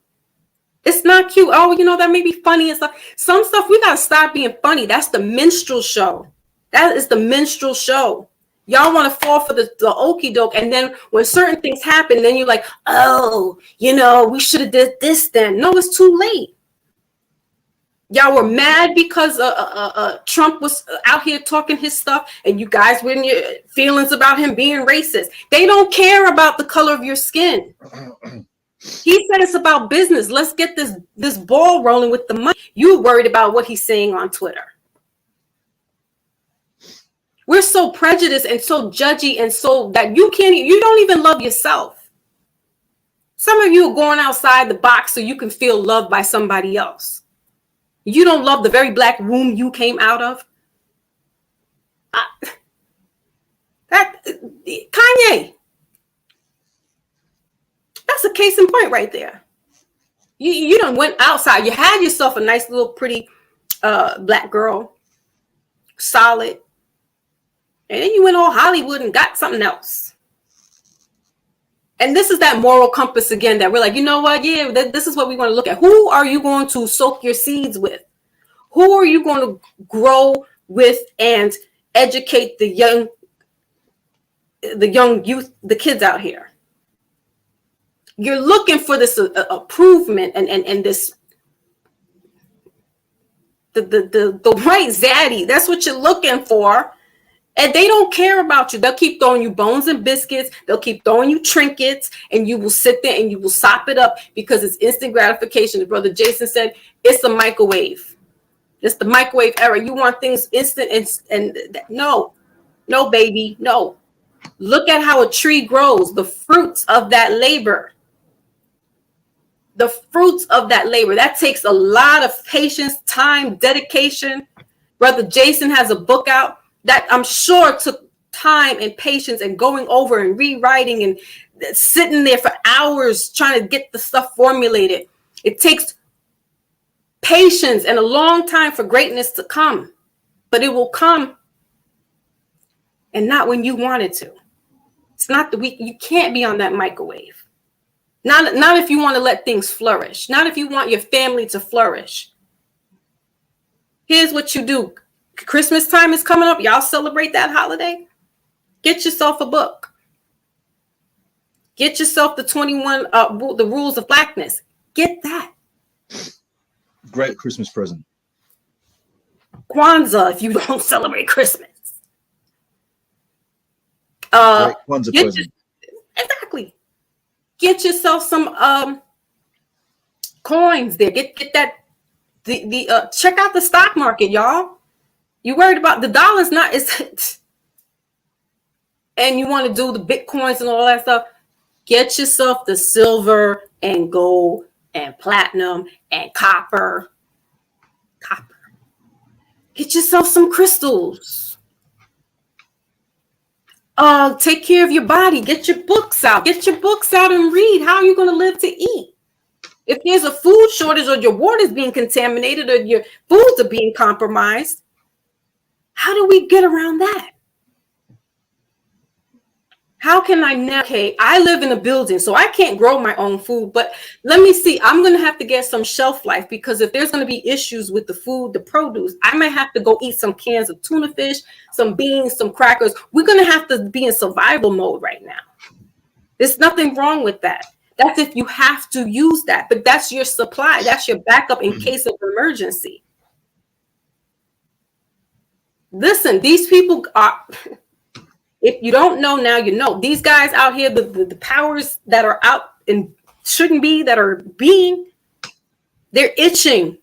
It's not cute. Oh, that may be funny and stuff. Some stuff we gotta stop being funny. That's the minstrel show. That is the minstrel show. Y'all want to fall for the okie doke, and then when certain things happen, then you're like, oh, we should have did this then. No, it's too late. Y'all were mad because Trump was out here talking his stuff, and you guys were in your feelings about him being racist. They don't care about the color of your skin. He said it's about business. Let's get this ball rolling with the money. You worried about what he's saying on Twitter. We're so prejudiced and so judgy, and so that you don't even love yourself. Some of you are going outside the box so you can feel loved by somebody else. You don't love the very black womb you came out of. Kanye. That's a case in point right there. You done went outside. You had yourself a nice little pretty black girl, solid. And then you went all Hollywood and got something else. And this is that moral compass again that we're like, you know what? Yeah, this is what we want to look at. Who are you going to soak your seeds with? Who are you going to grow with and educate the young youth, the kids out here? You're looking for this improvement and this the right zaddy. That's what you're looking for. And they don't care about you. They'll keep throwing you bones and biscuits. They'll keep throwing you trinkets, and you will sit there and you will sop it up because it's instant gratification. As Brother Jason said, it's a microwave. It's the microwave era. You want things instant and no, baby, no. Look at how a tree grows. The fruits of that labor. The fruits of that labor. That takes a lot of patience, time, dedication. Brother Jason has a book out that I'm sure took time and patience and going over and rewriting and sitting there for hours trying to get the stuff formulated. It takes patience and a long time for greatness to come, but it will come, and not when you want it to. It's not you can't be on that microwave. Not if you want to let things flourish. Not if you want your family to flourish. Here's what you do. Christmas time is coming up. Y'all celebrate that holiday. Get yourself a book. Get yourself the 21 the Rules of Blackness. Get that. Great Christmas present. Kwanzaa, if you don't celebrate Christmas. Great Kwanzaa present. Exactly. Get yourself some coins there. Get that. Check out the stock market, y'all. You worried about the dollar's not, and you want to do the Bitcoins and all that stuff. Get yourself the silver and gold and platinum and copper. Get yourself some crystals. Take care of your body. Get your books out. Get your books out and read. How are you going to live to eat? If there's a food shortage or your water's being contaminated or your foods are being compromised, how do we get around that? How can I navigate? I live in a building, so I can't grow my own food. But let me see. I'm going to have to get some shelf life, because if there's going to be issues with the food, the produce, I might have to go eat some cans of tuna fish, some beans, some crackers. We're going to have to be in survival mode right now. There's nothing wrong with that. That's if you have to use that, but that's your supply. That's your backup in case of emergency. Listen, these people are, if you don't know now, you know. These guys out here, the powers that are out and shouldn't be, that are being, they're itching.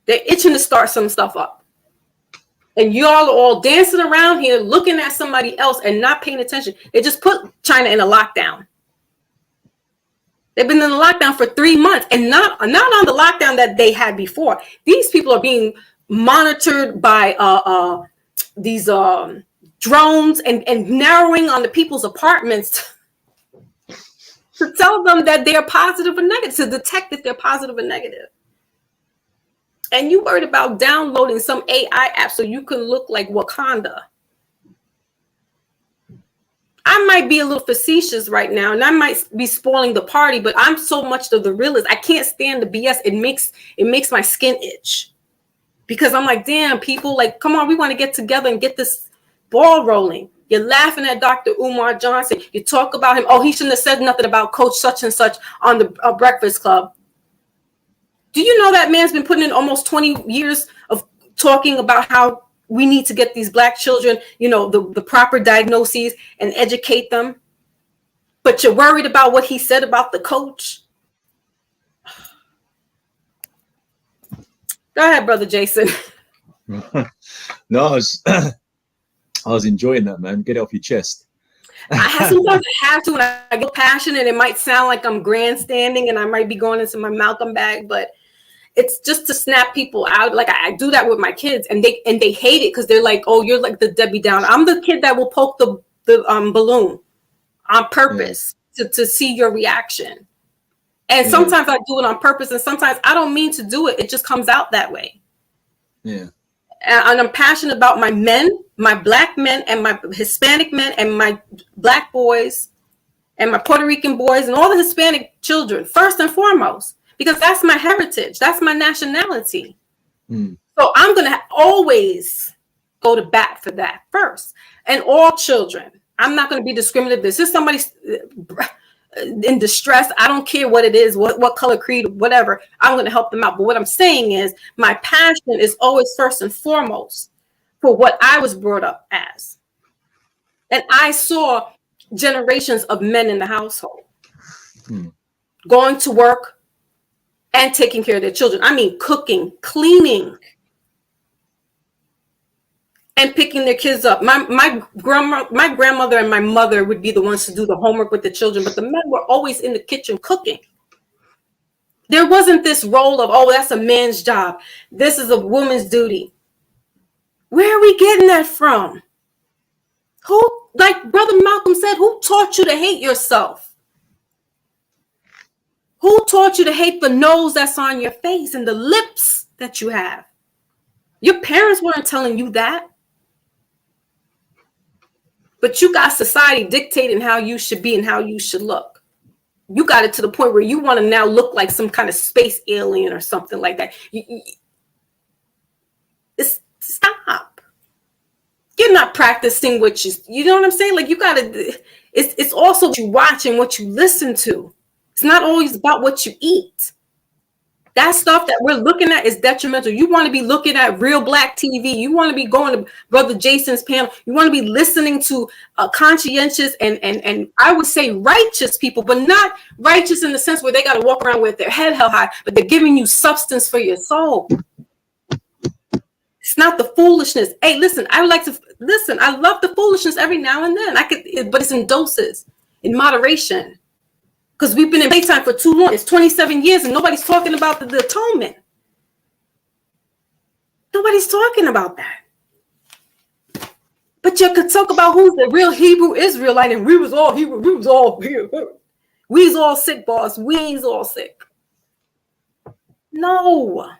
They're itching to start some stuff up. And y'all are all dancing around here looking at somebody else and not paying attention. They just put China in a lockdown. They've been in a lockdown for 3 months, and not on the lockdown that they had before. These people are being monitored by these drones and narrowing on the people's apartments to tell them that they're positive or negative, to detect if they're positive or negative. And you worried about downloading some AI app so you can look like Wakanda. I might be a little facetious right now, and I might be spoiling the party, but I'm so much of the realist. I can't stand the BS. It makes my skin itch. Because I'm like, damn, people, like, come on, we want to get together and get this ball rolling. You're laughing at Dr. Umar Johnson. You talk about him. Oh, he shouldn't have said nothing about Coach such and such on the Breakfast Club. Do you know that man's been putting in almost 20 years of talking about how we need to get these Black children, you know, the proper diagnoses and educate them? But you're worried about what he said about the coach? Go ahead, Brother Jason. No, I was enjoying that, man. Get it off your chest. Sometimes I have to, and I get passionate. It might sound like I'm grandstanding, and I might be going into my Malcolm bag, but it's just to snap people out. Like I do that with my kids, and they hate it because they're like, "Oh, you're like the Debbie Downer." I'm the kid that will poke the balloon on purpose to see your reaction. And sometimes I do it on purpose, and sometimes I don't mean to do it. It just comes out that way. Yeah. And I'm passionate about my men, my Black men, and my Hispanic men, and my Black boys, and my Puerto Rican boys, and all the Hispanic children, first and foremost, because that's my heritage. That's my nationality. So I'm going to always go to bat for that first. And all children. I'm not going to be discriminative. This is somebody in distress. I don't care what it is, what color, creed, whatever. I'm going to help them out. But what I'm saying is my passion is always first and foremost for what I was brought up as. And I saw generations of men in the household going to work and taking care of their children. I mean, cooking, cleaning, and picking their kids up. My grandmother and my mother would be the ones to do the homework with the children, but the men were always in the kitchen cooking. There wasn't this role of, oh, that's a man's job. This is a woman's duty. Where are we getting that from? Who, like Brother Malcolm said, who taught you to hate yourself? Who taught you to hate the nose that's on your face and the lips that you have? Your parents weren't telling you that. But you got society dictating how you should be and how you should look. You got it to the point where you want to now look like some kind of space alien or something like that. Stop. You're not practicing what you know what I'm saying? Like you got to, it's also what you watch and what you listen to. It's not always about what you eat. That stuff that we're looking at is detrimental. You want to be looking at real Black TV. You want to be going to Brother Jason's panel. You want to be listening to conscientious and I would say righteous people, but not righteous in the sense where they got to walk around with their head held high, but they're giving you substance for your soul. It's not the foolishness. Hey, listen, I love the foolishness every now and then. But it's in doses, in moderation. Because we've been in playtime for too long. It's 27 years and nobody's talking about the atonement. Nobody's talking about that. But you could talk about who's the real Hebrew Israelite, and we was all Hebrew. We was all sick, boss. We's all sick. No.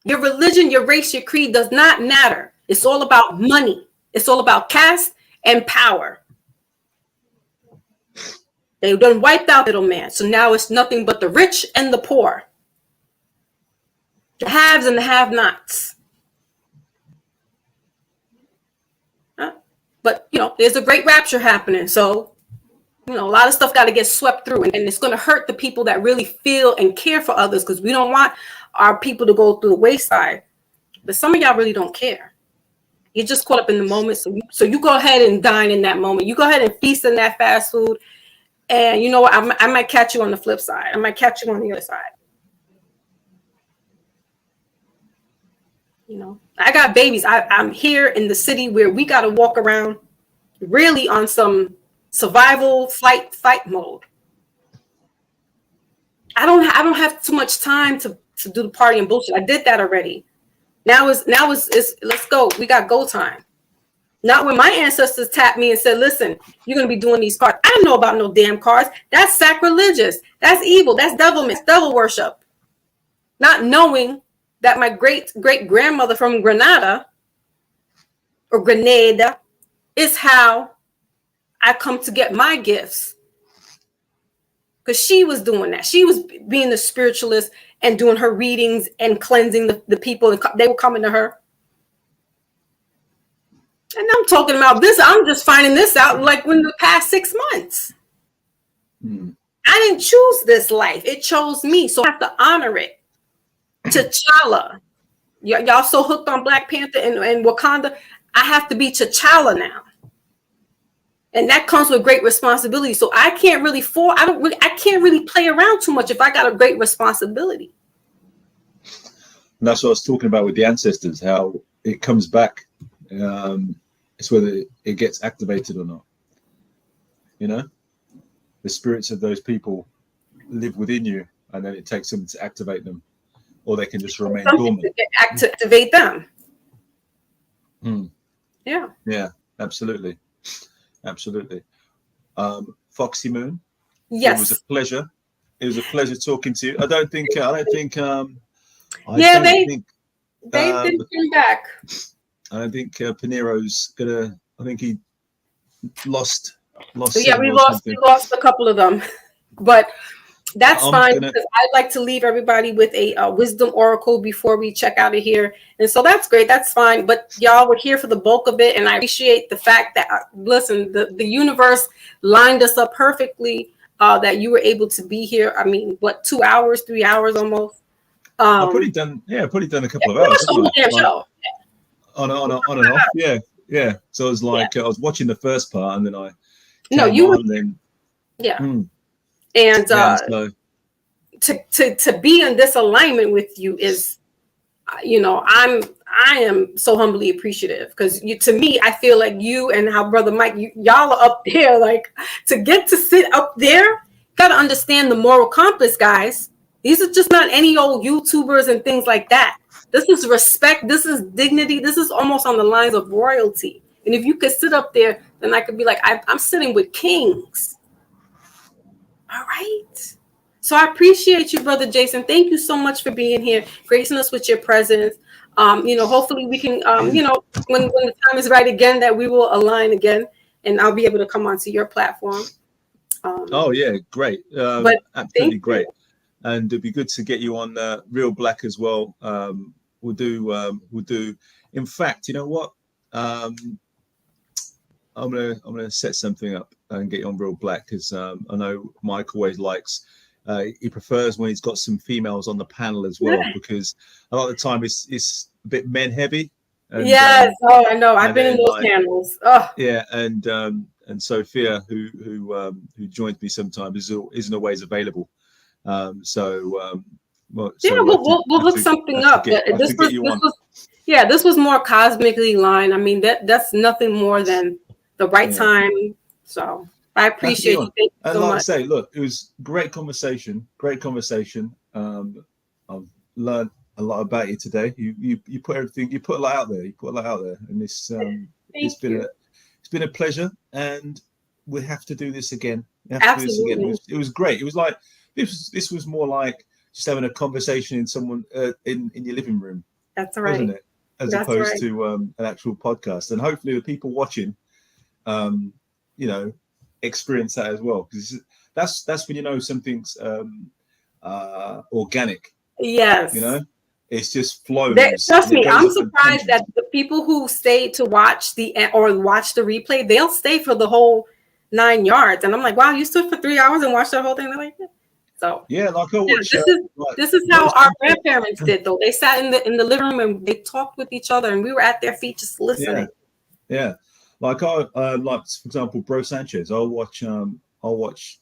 Your religion, your race, your creed does not matter. It's all about money. It's all about caste and power. They done wiped out middleman. So now it's nothing but the rich and the poor. The haves and the have-nots. But, you know, there's a great rapture happening. So you know, a lot of stuff got to get swept through, and it's going to hurt the people that really feel and care for others, because we don't want our people to go through the wayside. But some of y'all really don't care. You're just caught up in the moment. So you go ahead and dine in that moment. You go ahead and feast in that fast food. And you know what? I might catch you on the flip side. I might catch you on the other side. You know, I got babies. I'm here in the city where we got to walk around really on some survival fight mode. I don't have too much time to do the party and bullshit. I did that already. Now it's let's go. We got go time. Not when my ancestors tapped me and said, listen, you're going to be doing these cards. I don't know about no damn cards. That's sacrilegious. That's evil. That's devil worship. Not knowing that my great-great-grandmother from Grenada or Grenada is how I come to get my gifts. Because she was doing that. She was being the spiritualist and doing her readings and cleansing the people. And they were coming to her. And I'm talking about this. I'm just finding this out like in the past 6 months. I didn't choose this life. It chose me. So I have to honor it. T'Challa. Y'all so hooked on Black Panther and Wakanda. I have to be T'Challa now. And that comes with great responsibility. So I can't really I can't really play around too much if I got a great responsibility. And that's what I was talking about with the ancestors, how it comes back. It's whether it gets activated or not. You know, the spirits of those people live within you, and then it takes them to activate them, or they can just remain dormant. To activate them. Yeah, absolutely. Foxy Moon. Yes, it was a pleasure. It was a pleasure talking to you. I don't think. they didn't come back. I don't think Pinero's gonna. I think he lost. Yeah, we lost a couple of them, but that's fine because I'd like to leave everybody with a wisdom oracle before we check out of here, and so that's great. That's fine. But y'all were here for the bulk of it, and I appreciate the fact that listen, the universe lined us up perfectly. That you were able to be here. I mean, what, 2 hours, 3 hours almost? I've probably done a couple of hours. Show. On and off, yeah. So it was like I was watching the first part, and then to be in this alignment with you is, you know, I am so humbly appreciative because to me, I feel like you and how Brother Mike, y'all are up there. Like to get to sit up there, got to understand the moral compass, guys. These are just not any old YouTubers and things like that. This is respect. This is dignity. This is almost on the lines of royalty. And if you could sit up there, then I could be like, I'm sitting with kings. All right. So I appreciate you, Brother Jason. Thank you so much for being here, gracing us with your presence. You know, hopefully we can, you know, when the time is right again, that we will align again, and I'll be able to come onto your platform. Oh yeah, great. But absolutely great. And it'd be good to get you on Real Black as well. We'll do. In fact, you know what? I'm gonna set something up and get you on Real Black because I know Mike always likes. He prefers when he's got some females on the panel as well because a lot of the time it's a bit men heavy. And, yes. I know. I've been in those panels. Oh. Yeah, and Sophia, who joins me sometimes, isn't always available. We'll look something up. This was more cosmically lined. I mean, that's nothing more than the right time. So I appreciate you. Thank you so much. I say, look, it was great conversation. I've learned a lot about you today. You put everything. You put a lot out there. And this it's been a pleasure. And we have to do this again. Absolutely. It was great. It was like. This was more like just having a conversation in someone in your living room. That's right, wasn't it? As opposed to an actual podcast, and hopefully the people watching, you know, experience that as well. Because that's when you know something's organic. Yes, you know, it's just flows. Trust me, I'm surprised that the people who stay to watch the replay, they'll stay for the whole 9 yards. And I'm like, wow, you stood for 3 hours and watched that whole thing? They're like, yeah. So yeah, like I watch. This is how our grandparents did, though. They sat in the living room and they talked with each other, and we were at their feet just listening. Yeah. Like I like, for example, Bro Sanchez. I'll watch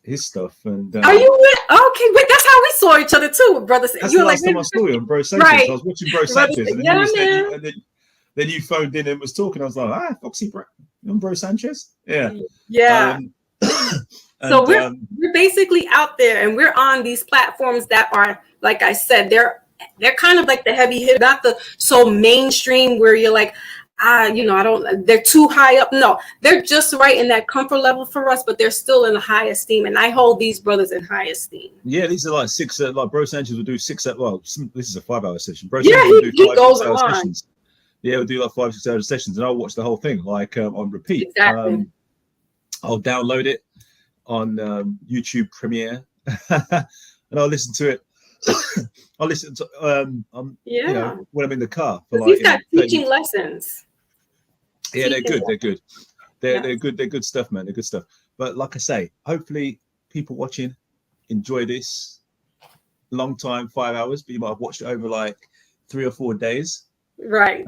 his stuff. And are you okay? Wait, that's how we saw each other too, brother. That's the last time I saw you on Bro Sanchez. Right. I was watching Bro Sanchez, and then you phoned in and was talking. I was like, Foxy Bro Sanchez. Yeah. Yeah. And, so we're basically out there, and we're on these platforms that are, like I said, they're kind of like the heavy hit, not the so mainstream where you're like, they're too high up. No, they're just right in that comfort level for us, but they're still in the high esteem, and I hold these brothers in high esteem. Yeah, these are like 6. Like Bro Sanchez will do 6. Well, this is a 5-hour session. Bro Sanchez will do he goes 5-6 hour sessions. Yeah, we'll do like 5-6 hour sessions, and I'll watch the whole thing like on repeat. Exactly. I'll download it on YouTube Premiere, and I'll listen to it. I'll listen to when I'm in the car. For like, he's got teaching lessons. Yeah, they're good. They're good. They're good. They're good stuff, man. They're good stuff. But like I say, hopefully people watching enjoy this. Long time, 5 hours, but you might have watched it over like 3 or 4 days. Right.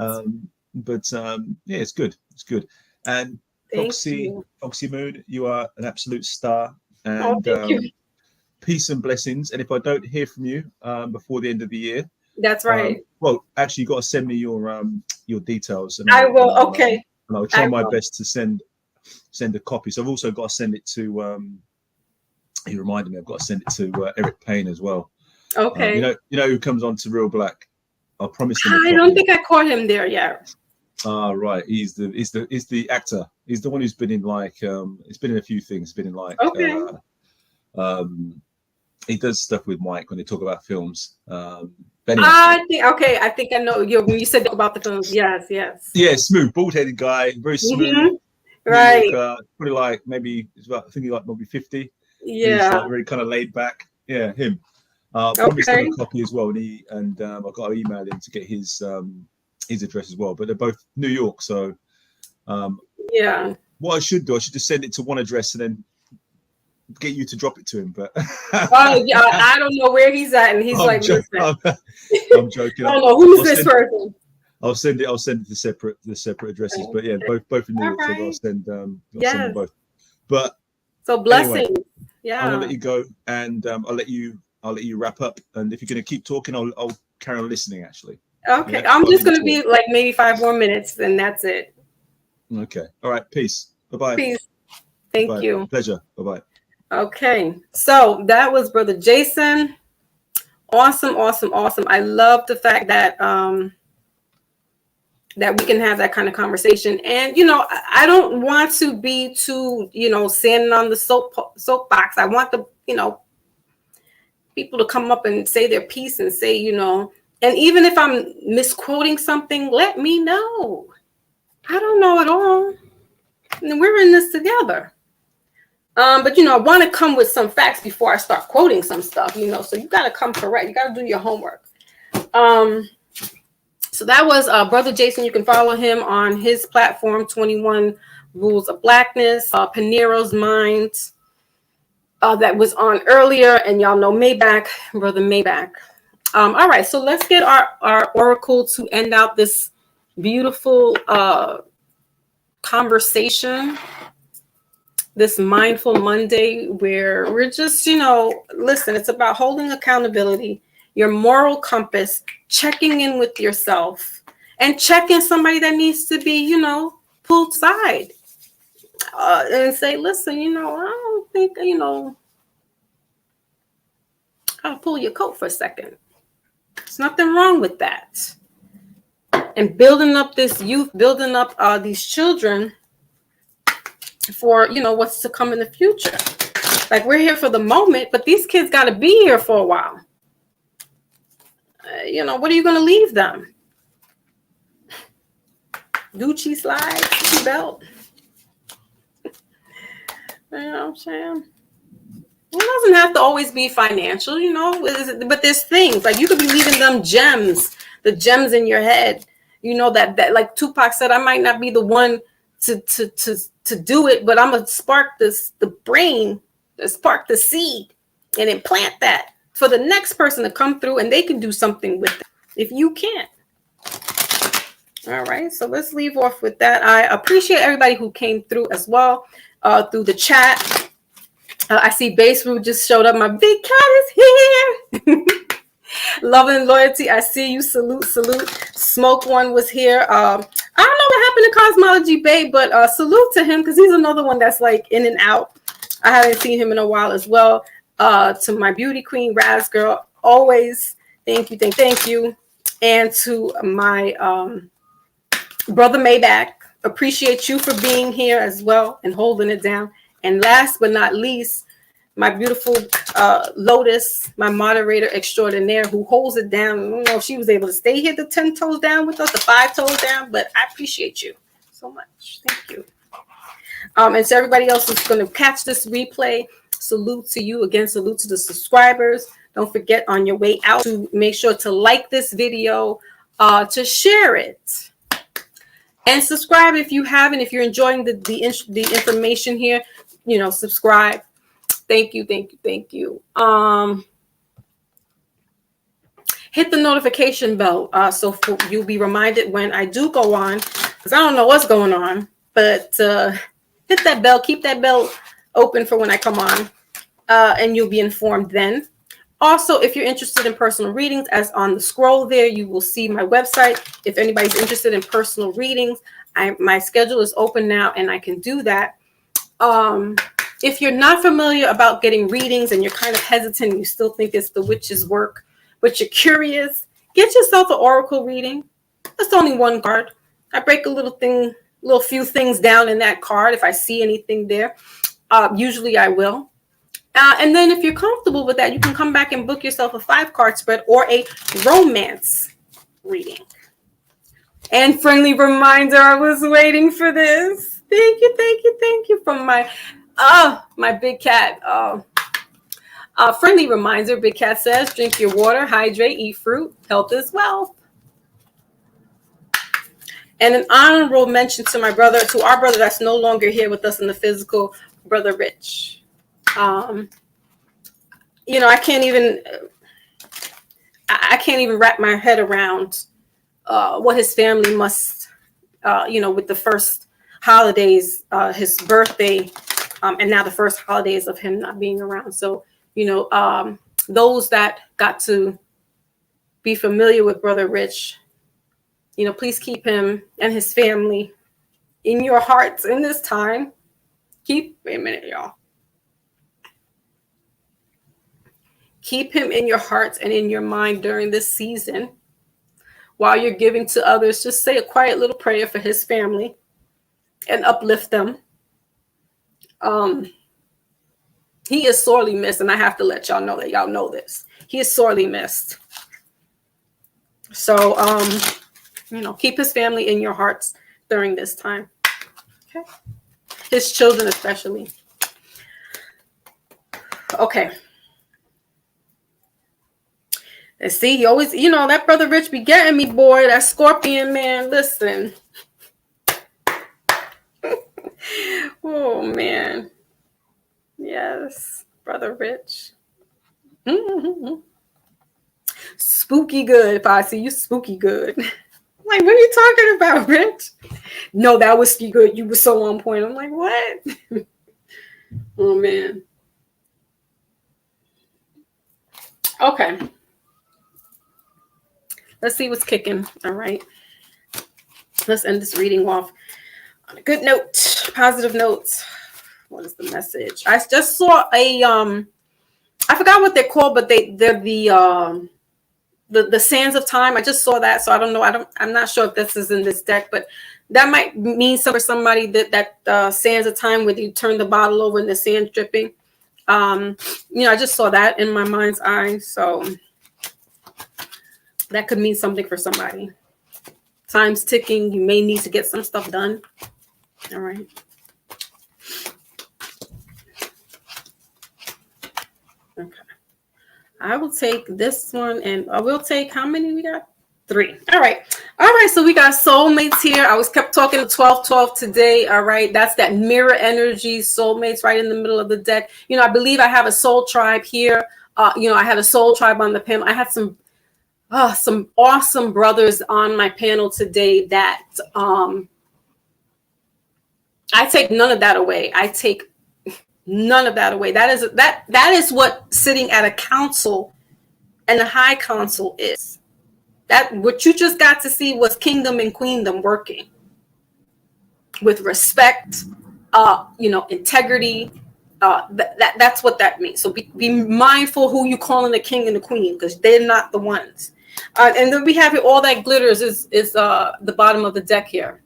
But yeah, it's good. It's good. And Foxy Moon, you are an absolute star. And thank you. Peace and blessings. And if I don't hear from you before the end of the year, that's right. Well, actually, you got to send me your details. And I will. Okay. And I'll try my best to send a copy. So I've also got to send it to. He reminded me I've got to send it to Eric Payne as well. Okay. You know who comes on to Real Black? I promised him. I don't think I caught him there yet. Right. He's the actor. He's the one who's been in like he's been in a few things. He's been in like he does stuff with Mike when they talk about films. Anyway. I think I know you said about the films. Yes. Yeah, smooth, bald-headed guy, very smooth. Mm-hmm. Right. Probably like maybe I think he's like maybe 50. Yeah. He's like really kind of laid back. Yeah, him. Promised him a copy as well, and I've got to email him to get his address as well. But they're both New York, so yeah. What I should do, I should just send it to one address and then get you to drop it to him. But I don't know where he's at, and he's I'm joking. I don't know who's this person. I'll send it to separate addresses. But yeah, both in New York, so I'll send them both. But so blessings. Anyway, yeah, I'm gonna let you go, and I'll let you wrap up. And if you're gonna keep talking, I'll carry on listening. Actually. Okay, yeah, I'm just gonna be like maybe 5 more minutes, and that's it. Okay. All right. Peace. Bye-bye. Peace. Thank you. Pleasure. Bye-bye. Okay. So that was Brother Jason. Awesome. I love the fact that that we can have that kind of conversation. And, I don't want to be too, standing on the soapbox. I want the, people to come up and say their piece and say, and even if I'm misquoting something, let me know. I don't know at all. And we're in this together. But I want to come with some facts before I start quoting some stuff, so you got to come correct. You got to do your homework. So that was Brother Jason. You can follow him on his platform, 21 Rules of Blackness, Panero's Mind, that was on earlier. And y'all know Maybach, Brother Maybach. All right, so let's get our oracle to end out this beautiful conversation, this Mindful Monday, where we're just, listen, it's about holding accountability, your moral compass, checking in with yourself, and checking somebody that needs to be, pulled aside and say, listen, I don't think, I'll pull your coat for a second. There's nothing wrong with that. And building up this youth, building up these children for, what's to come in the future. Like, we're here for the moment, but these kids got to be here for a while. What are you going to leave them? Gucci slides, Gucci belt. You know what I'm saying? It doesn't have to always be financial, but there's things like you could be leaving them gems, the gems in your head. That like Tupac said, I might not be the one to do it, but I'm gonna spark the brain, spark the seed, and implant that for the next person to come through, and they can do something with it if you can't. All right, so let's leave off with that. I appreciate everybody who came through as well through the chat. I see Base Root just showed up. My big cat is here. Love and loyalty. I see you. Salute, salute. Smoke One was here. I don't know what happened to Cosmology Bay, but salute to him because he's another one that's like in and out. I haven't seen him in a while as well. To my beauty queen, Raz Girl, always thank you. And to my brother Maybach, appreciate you for being here as well and holding it down. And last but not least, my beautiful Lotus, my moderator extraordinaire, who holds it down. I don't know if she was able to stay here the 10 toes down with us, the 5 toes down, but I appreciate you so much. Thank you. And to everybody else who's going to catch this replay, salute to you again. Salute to the subscribers. Don't forget on your way out to make sure to like this video, to share it, and subscribe if you haven't. If you're enjoying the information here, subscribe. Thank you. Hit the notification bell so you'll be reminded when I do go on, because I don't know what's going on, but hit that bell, keep that bell open for when I come on, and you'll be informed then. Also, if you're interested in personal readings, as on the scroll there, you will see my website. If anybody's interested in personal readings, my schedule is open now and I can do that. If you're not familiar about getting readings and you're kind of hesitant, you still think it's the witch's work, but you're curious, get yourself an oracle reading. That's only one card. I break a few things down in that card if I see anything there. Usually I will. And then if you're comfortable with that, you can come back and book yourself a 5-card spread or a romance reading. And friendly reminder, I was waiting for this. Thank you from my big cat. Friendly reminder, Big Cat says, drink your water, hydrate, eat fruit, health is wealth. And an honorable mention to our brother that's no longer here with us in the physical, Brother Rich. I can't even wrap my head around what his family must, with the first holidays, his birthday, and now the first holidays of him not being around. So, those that got to be familiar with Brother Rich, please keep him and his family in your hearts in this time. Wait a minute, y'all. Keep him in your hearts and in your mind during this season. While you're giving to others, just say a quiet little prayer for his family and uplift them. He is sorely missed, and I have to let y'all know that y'all know this. He is sorely missed. So, keep his family in your hearts during this time. Okay. His children especially. Okay. And see, he always, that Brother Rich be getting me, boy. That Scorpion, man. Listen. Oh, man. Yes, Brother Rich. Spooky good. If I see you, spooky good. Like, what are you talking about, Rich? No, that was good. You were so on point. I'm like, what? Oh, man. Okay. Let's see what's kicking. All right. Let's end this reading off on a good note, positive notes. What is the message? I just saw a I forgot what they're called, but they're the sands of time. I just saw that, so I don't know. I'm not sure if this is in this deck, but that might mean for somebody that sands of time where you turn the bottle over and the sand's dripping. I just saw that in my mind's eye, so that could mean something for somebody. Time's ticking. You may need to get some stuff done. All right. Okay. I will take this one, and I will take how many we got? 3. All right. All right, so we got soulmates here. I was kept talking to 1212 today. All right, that's that mirror energy, soulmates right in the middle of the deck. I believe I have a soul tribe here. I had a soul tribe on the panel. I had some awesome brothers on my panel today that I take none of that away. I take none of that away. That is what sitting at a council and a high council is. That what you just got to see was kingdom and queendom working with respect, integrity. That's what that means. So be mindful who you calling the king and the queen, because they're not the ones. And then we have here, all that glitters is the bottom of the deck here.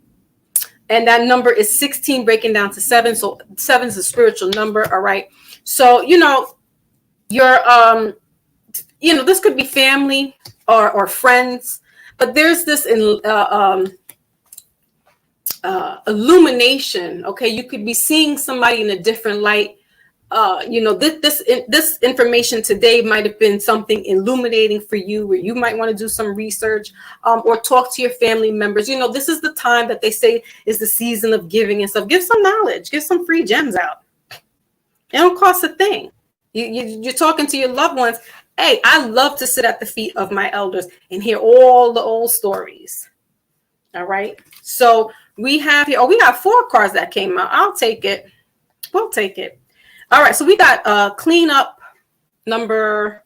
And that number is 16 breaking down to 7. So 7 is a spiritual number. All right. So, your this could be family or friends, but there's this illumination. Okay, you could be seeing somebody in a different light. This information today might have been something illuminating for you, where you might want to do some research or talk to your family members. This is the time that they say is the season of giving and stuff. Give some knowledge, give some free gems out. It don't cost a thing. You're talking to your loved ones. Hey, I love to sit at the feet of my elders and hear all the old stories. All right. So we have here, we got 4 cards that came out. I'll take it. We'll take it. All right. So we got cleanup number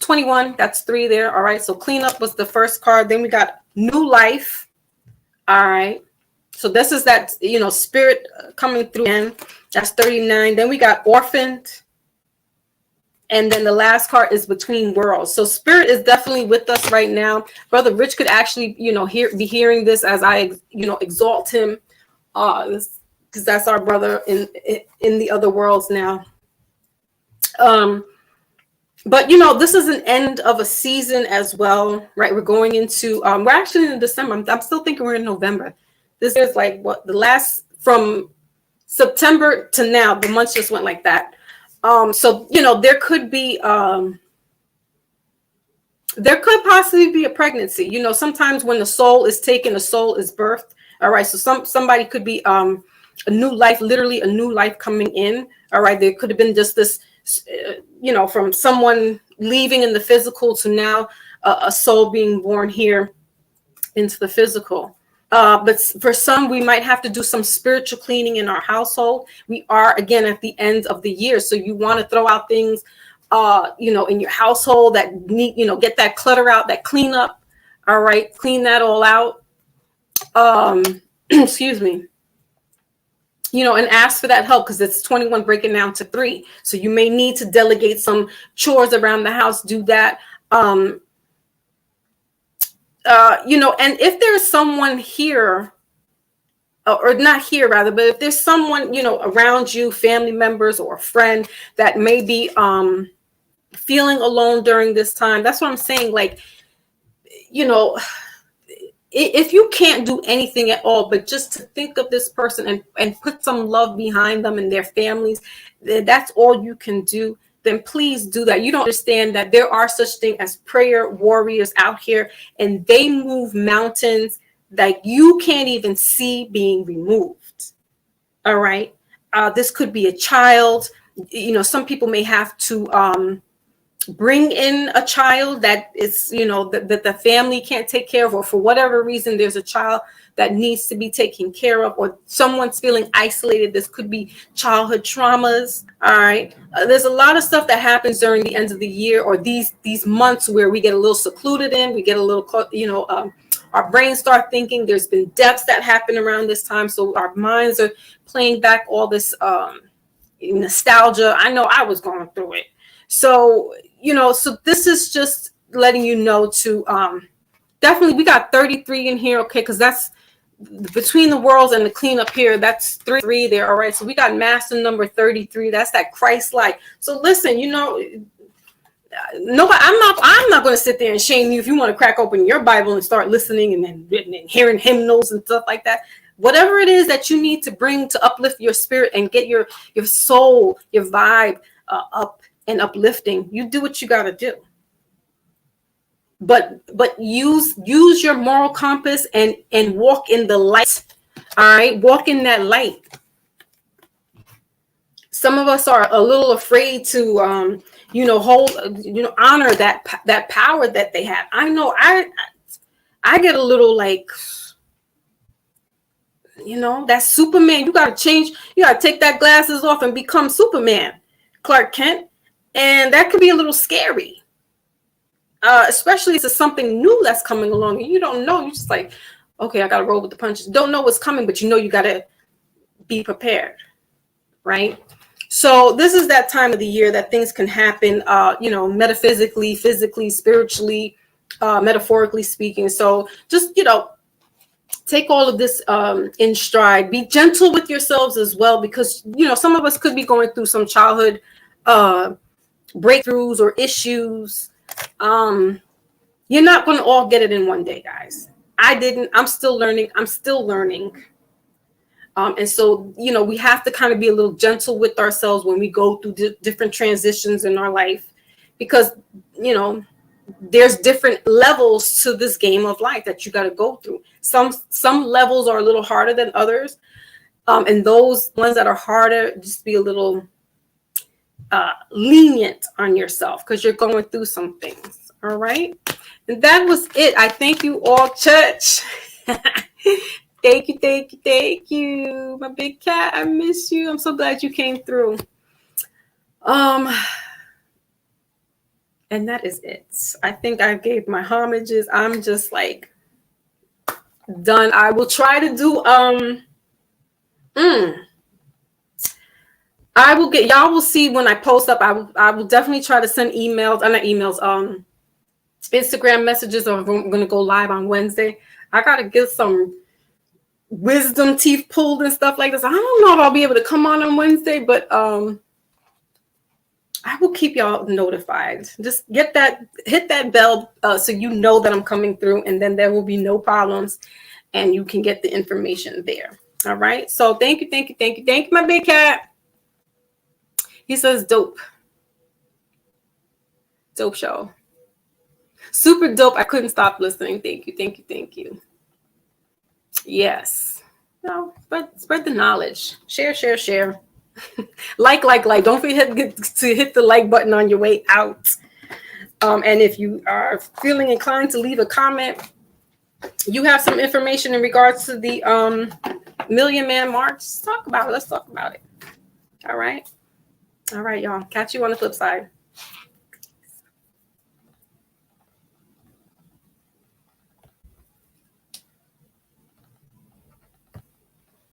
21. That's 3 there. All right. So cleanup was the first card. Then we got new life. All right. So this is that, spirit coming through. And that's 39. Then we got orphaned. And then the last card is between worlds. So spirit is definitely with us right now. Brother Rich could actually, be hearing this as I, exalt him, because that's our brother in the other worlds now. But this is an end of a season as well, right? We're going into, we're actually in December. I'm still thinking we're in November. This is like from September to now, the months just went like that. So, there could be, there could possibly be a pregnancy. Sometimes when the soul is taken, the soul is birthed. All right. So somebody could be, a new life, literally a new life coming in. All right. There could have been just this, from someone leaving in the physical to now a soul being born here into the physical. But for some, we might have to do some spiritual cleaning in our household. We are, again, at the end of the year. So you want to throw out things, in your household that need, get that clutter out, that cleanup. All right. Clean that all out. Excuse me. And ask for that help, because it's 21 breaking down to 3. So you may need to delegate some chores around the house. Do that. And if there's someone here, or not here rather, but if there's someone, around you, family members or a friend that may be feeling alone during this time, that's what I'm saying. Like, if you can't do anything at all, but just to think of this person and put some love behind them and their families, that's all you can do. Then please do that. You don't understand that there are such things as prayer warriors out here, and they move mountains that you can't even see being removed. All right. This could be a child. Some people may have to bring in a child that is, that the family can't take care of, or for whatever reason, there's a child that needs to be taken care of, or someone's feeling isolated. This could be childhood traumas. All right. There's a lot of stuff that happens during the end of the year, or these months where we get a little secluded in, we get a little, our brains start thinking. There's been deaths that happen around this time. So our minds are playing back all this nostalgia. I know I was going through it. So, so this is just letting you know to definitely, we got 33 in here. Okay. Cause that's between the worlds and the cleanup here. That's 3 there. All right. So we got master number 33. That's that Christ-like. So listen, nobody, I'm not going to sit there and shame you if you want to crack open your Bible and start listening and hearing hymnals and stuff like that. Whatever it is that you need to bring to uplift your spirit and get your soul, your vibe up and uplifting, you do what you got to do. but use your moral compass and walk in the light. All right, walk in that light. Some of us are a little afraid to hold, honor that power that they have. I know I get a little like, that Superman. You got to take that glasses off and become Superman, Clark Kent. And that could be a little scary, especially if it's something new that's coming along and you don't know. You're just like, okay, I got to roll with the punches. Don't know what's coming, but you got to be prepared, right? So this is that time of the year that things can happen, metaphysically, physically, spiritually, metaphorically speaking. So just, take all of this in stride. Be gentle with yourselves as well, because, some of us could be going through some childhood breakthroughs or issues. You're not going to all get it in one day, guys. I didn't. I'm still learning. And so, we have to kind of be a little gentle with ourselves when we go through different transitions in our life, because, there's different levels to this game of life that you got to go through. Some levels are a little harder than others. And those ones that are harder, just be a little lenient on yourself because you're going through some things. All right. And that was it. I thank you all, church. Thank you. My big cat, I miss you. I'm so glad you came through. And that is it. I think I gave my homages. I'm just like done. I will try to do I will get, y'all will see when I post up. I will definitely try to send emails, not emails, Instagram messages, or I'm gonna go live on Wednesday. I gotta get some wisdom teeth pulled and stuff like this. I don't know if I'll be able to come on Wednesday, but I will keep y'all notified. Just hit that bell so you know that I'm coming through, and then there will be no problems and you can get the information there. All right. So thank you, my big cat. He says dope show. Super dope. I couldn't stop listening. Thank you. Yes. No, spread the knowledge. Share. Like. Don't forget to hit the like button on your way out. And if you are feeling inclined to leave a comment, you have some information in regards to the Million Man March. Let's talk about it. All right, y'all. Catch you on the flip side.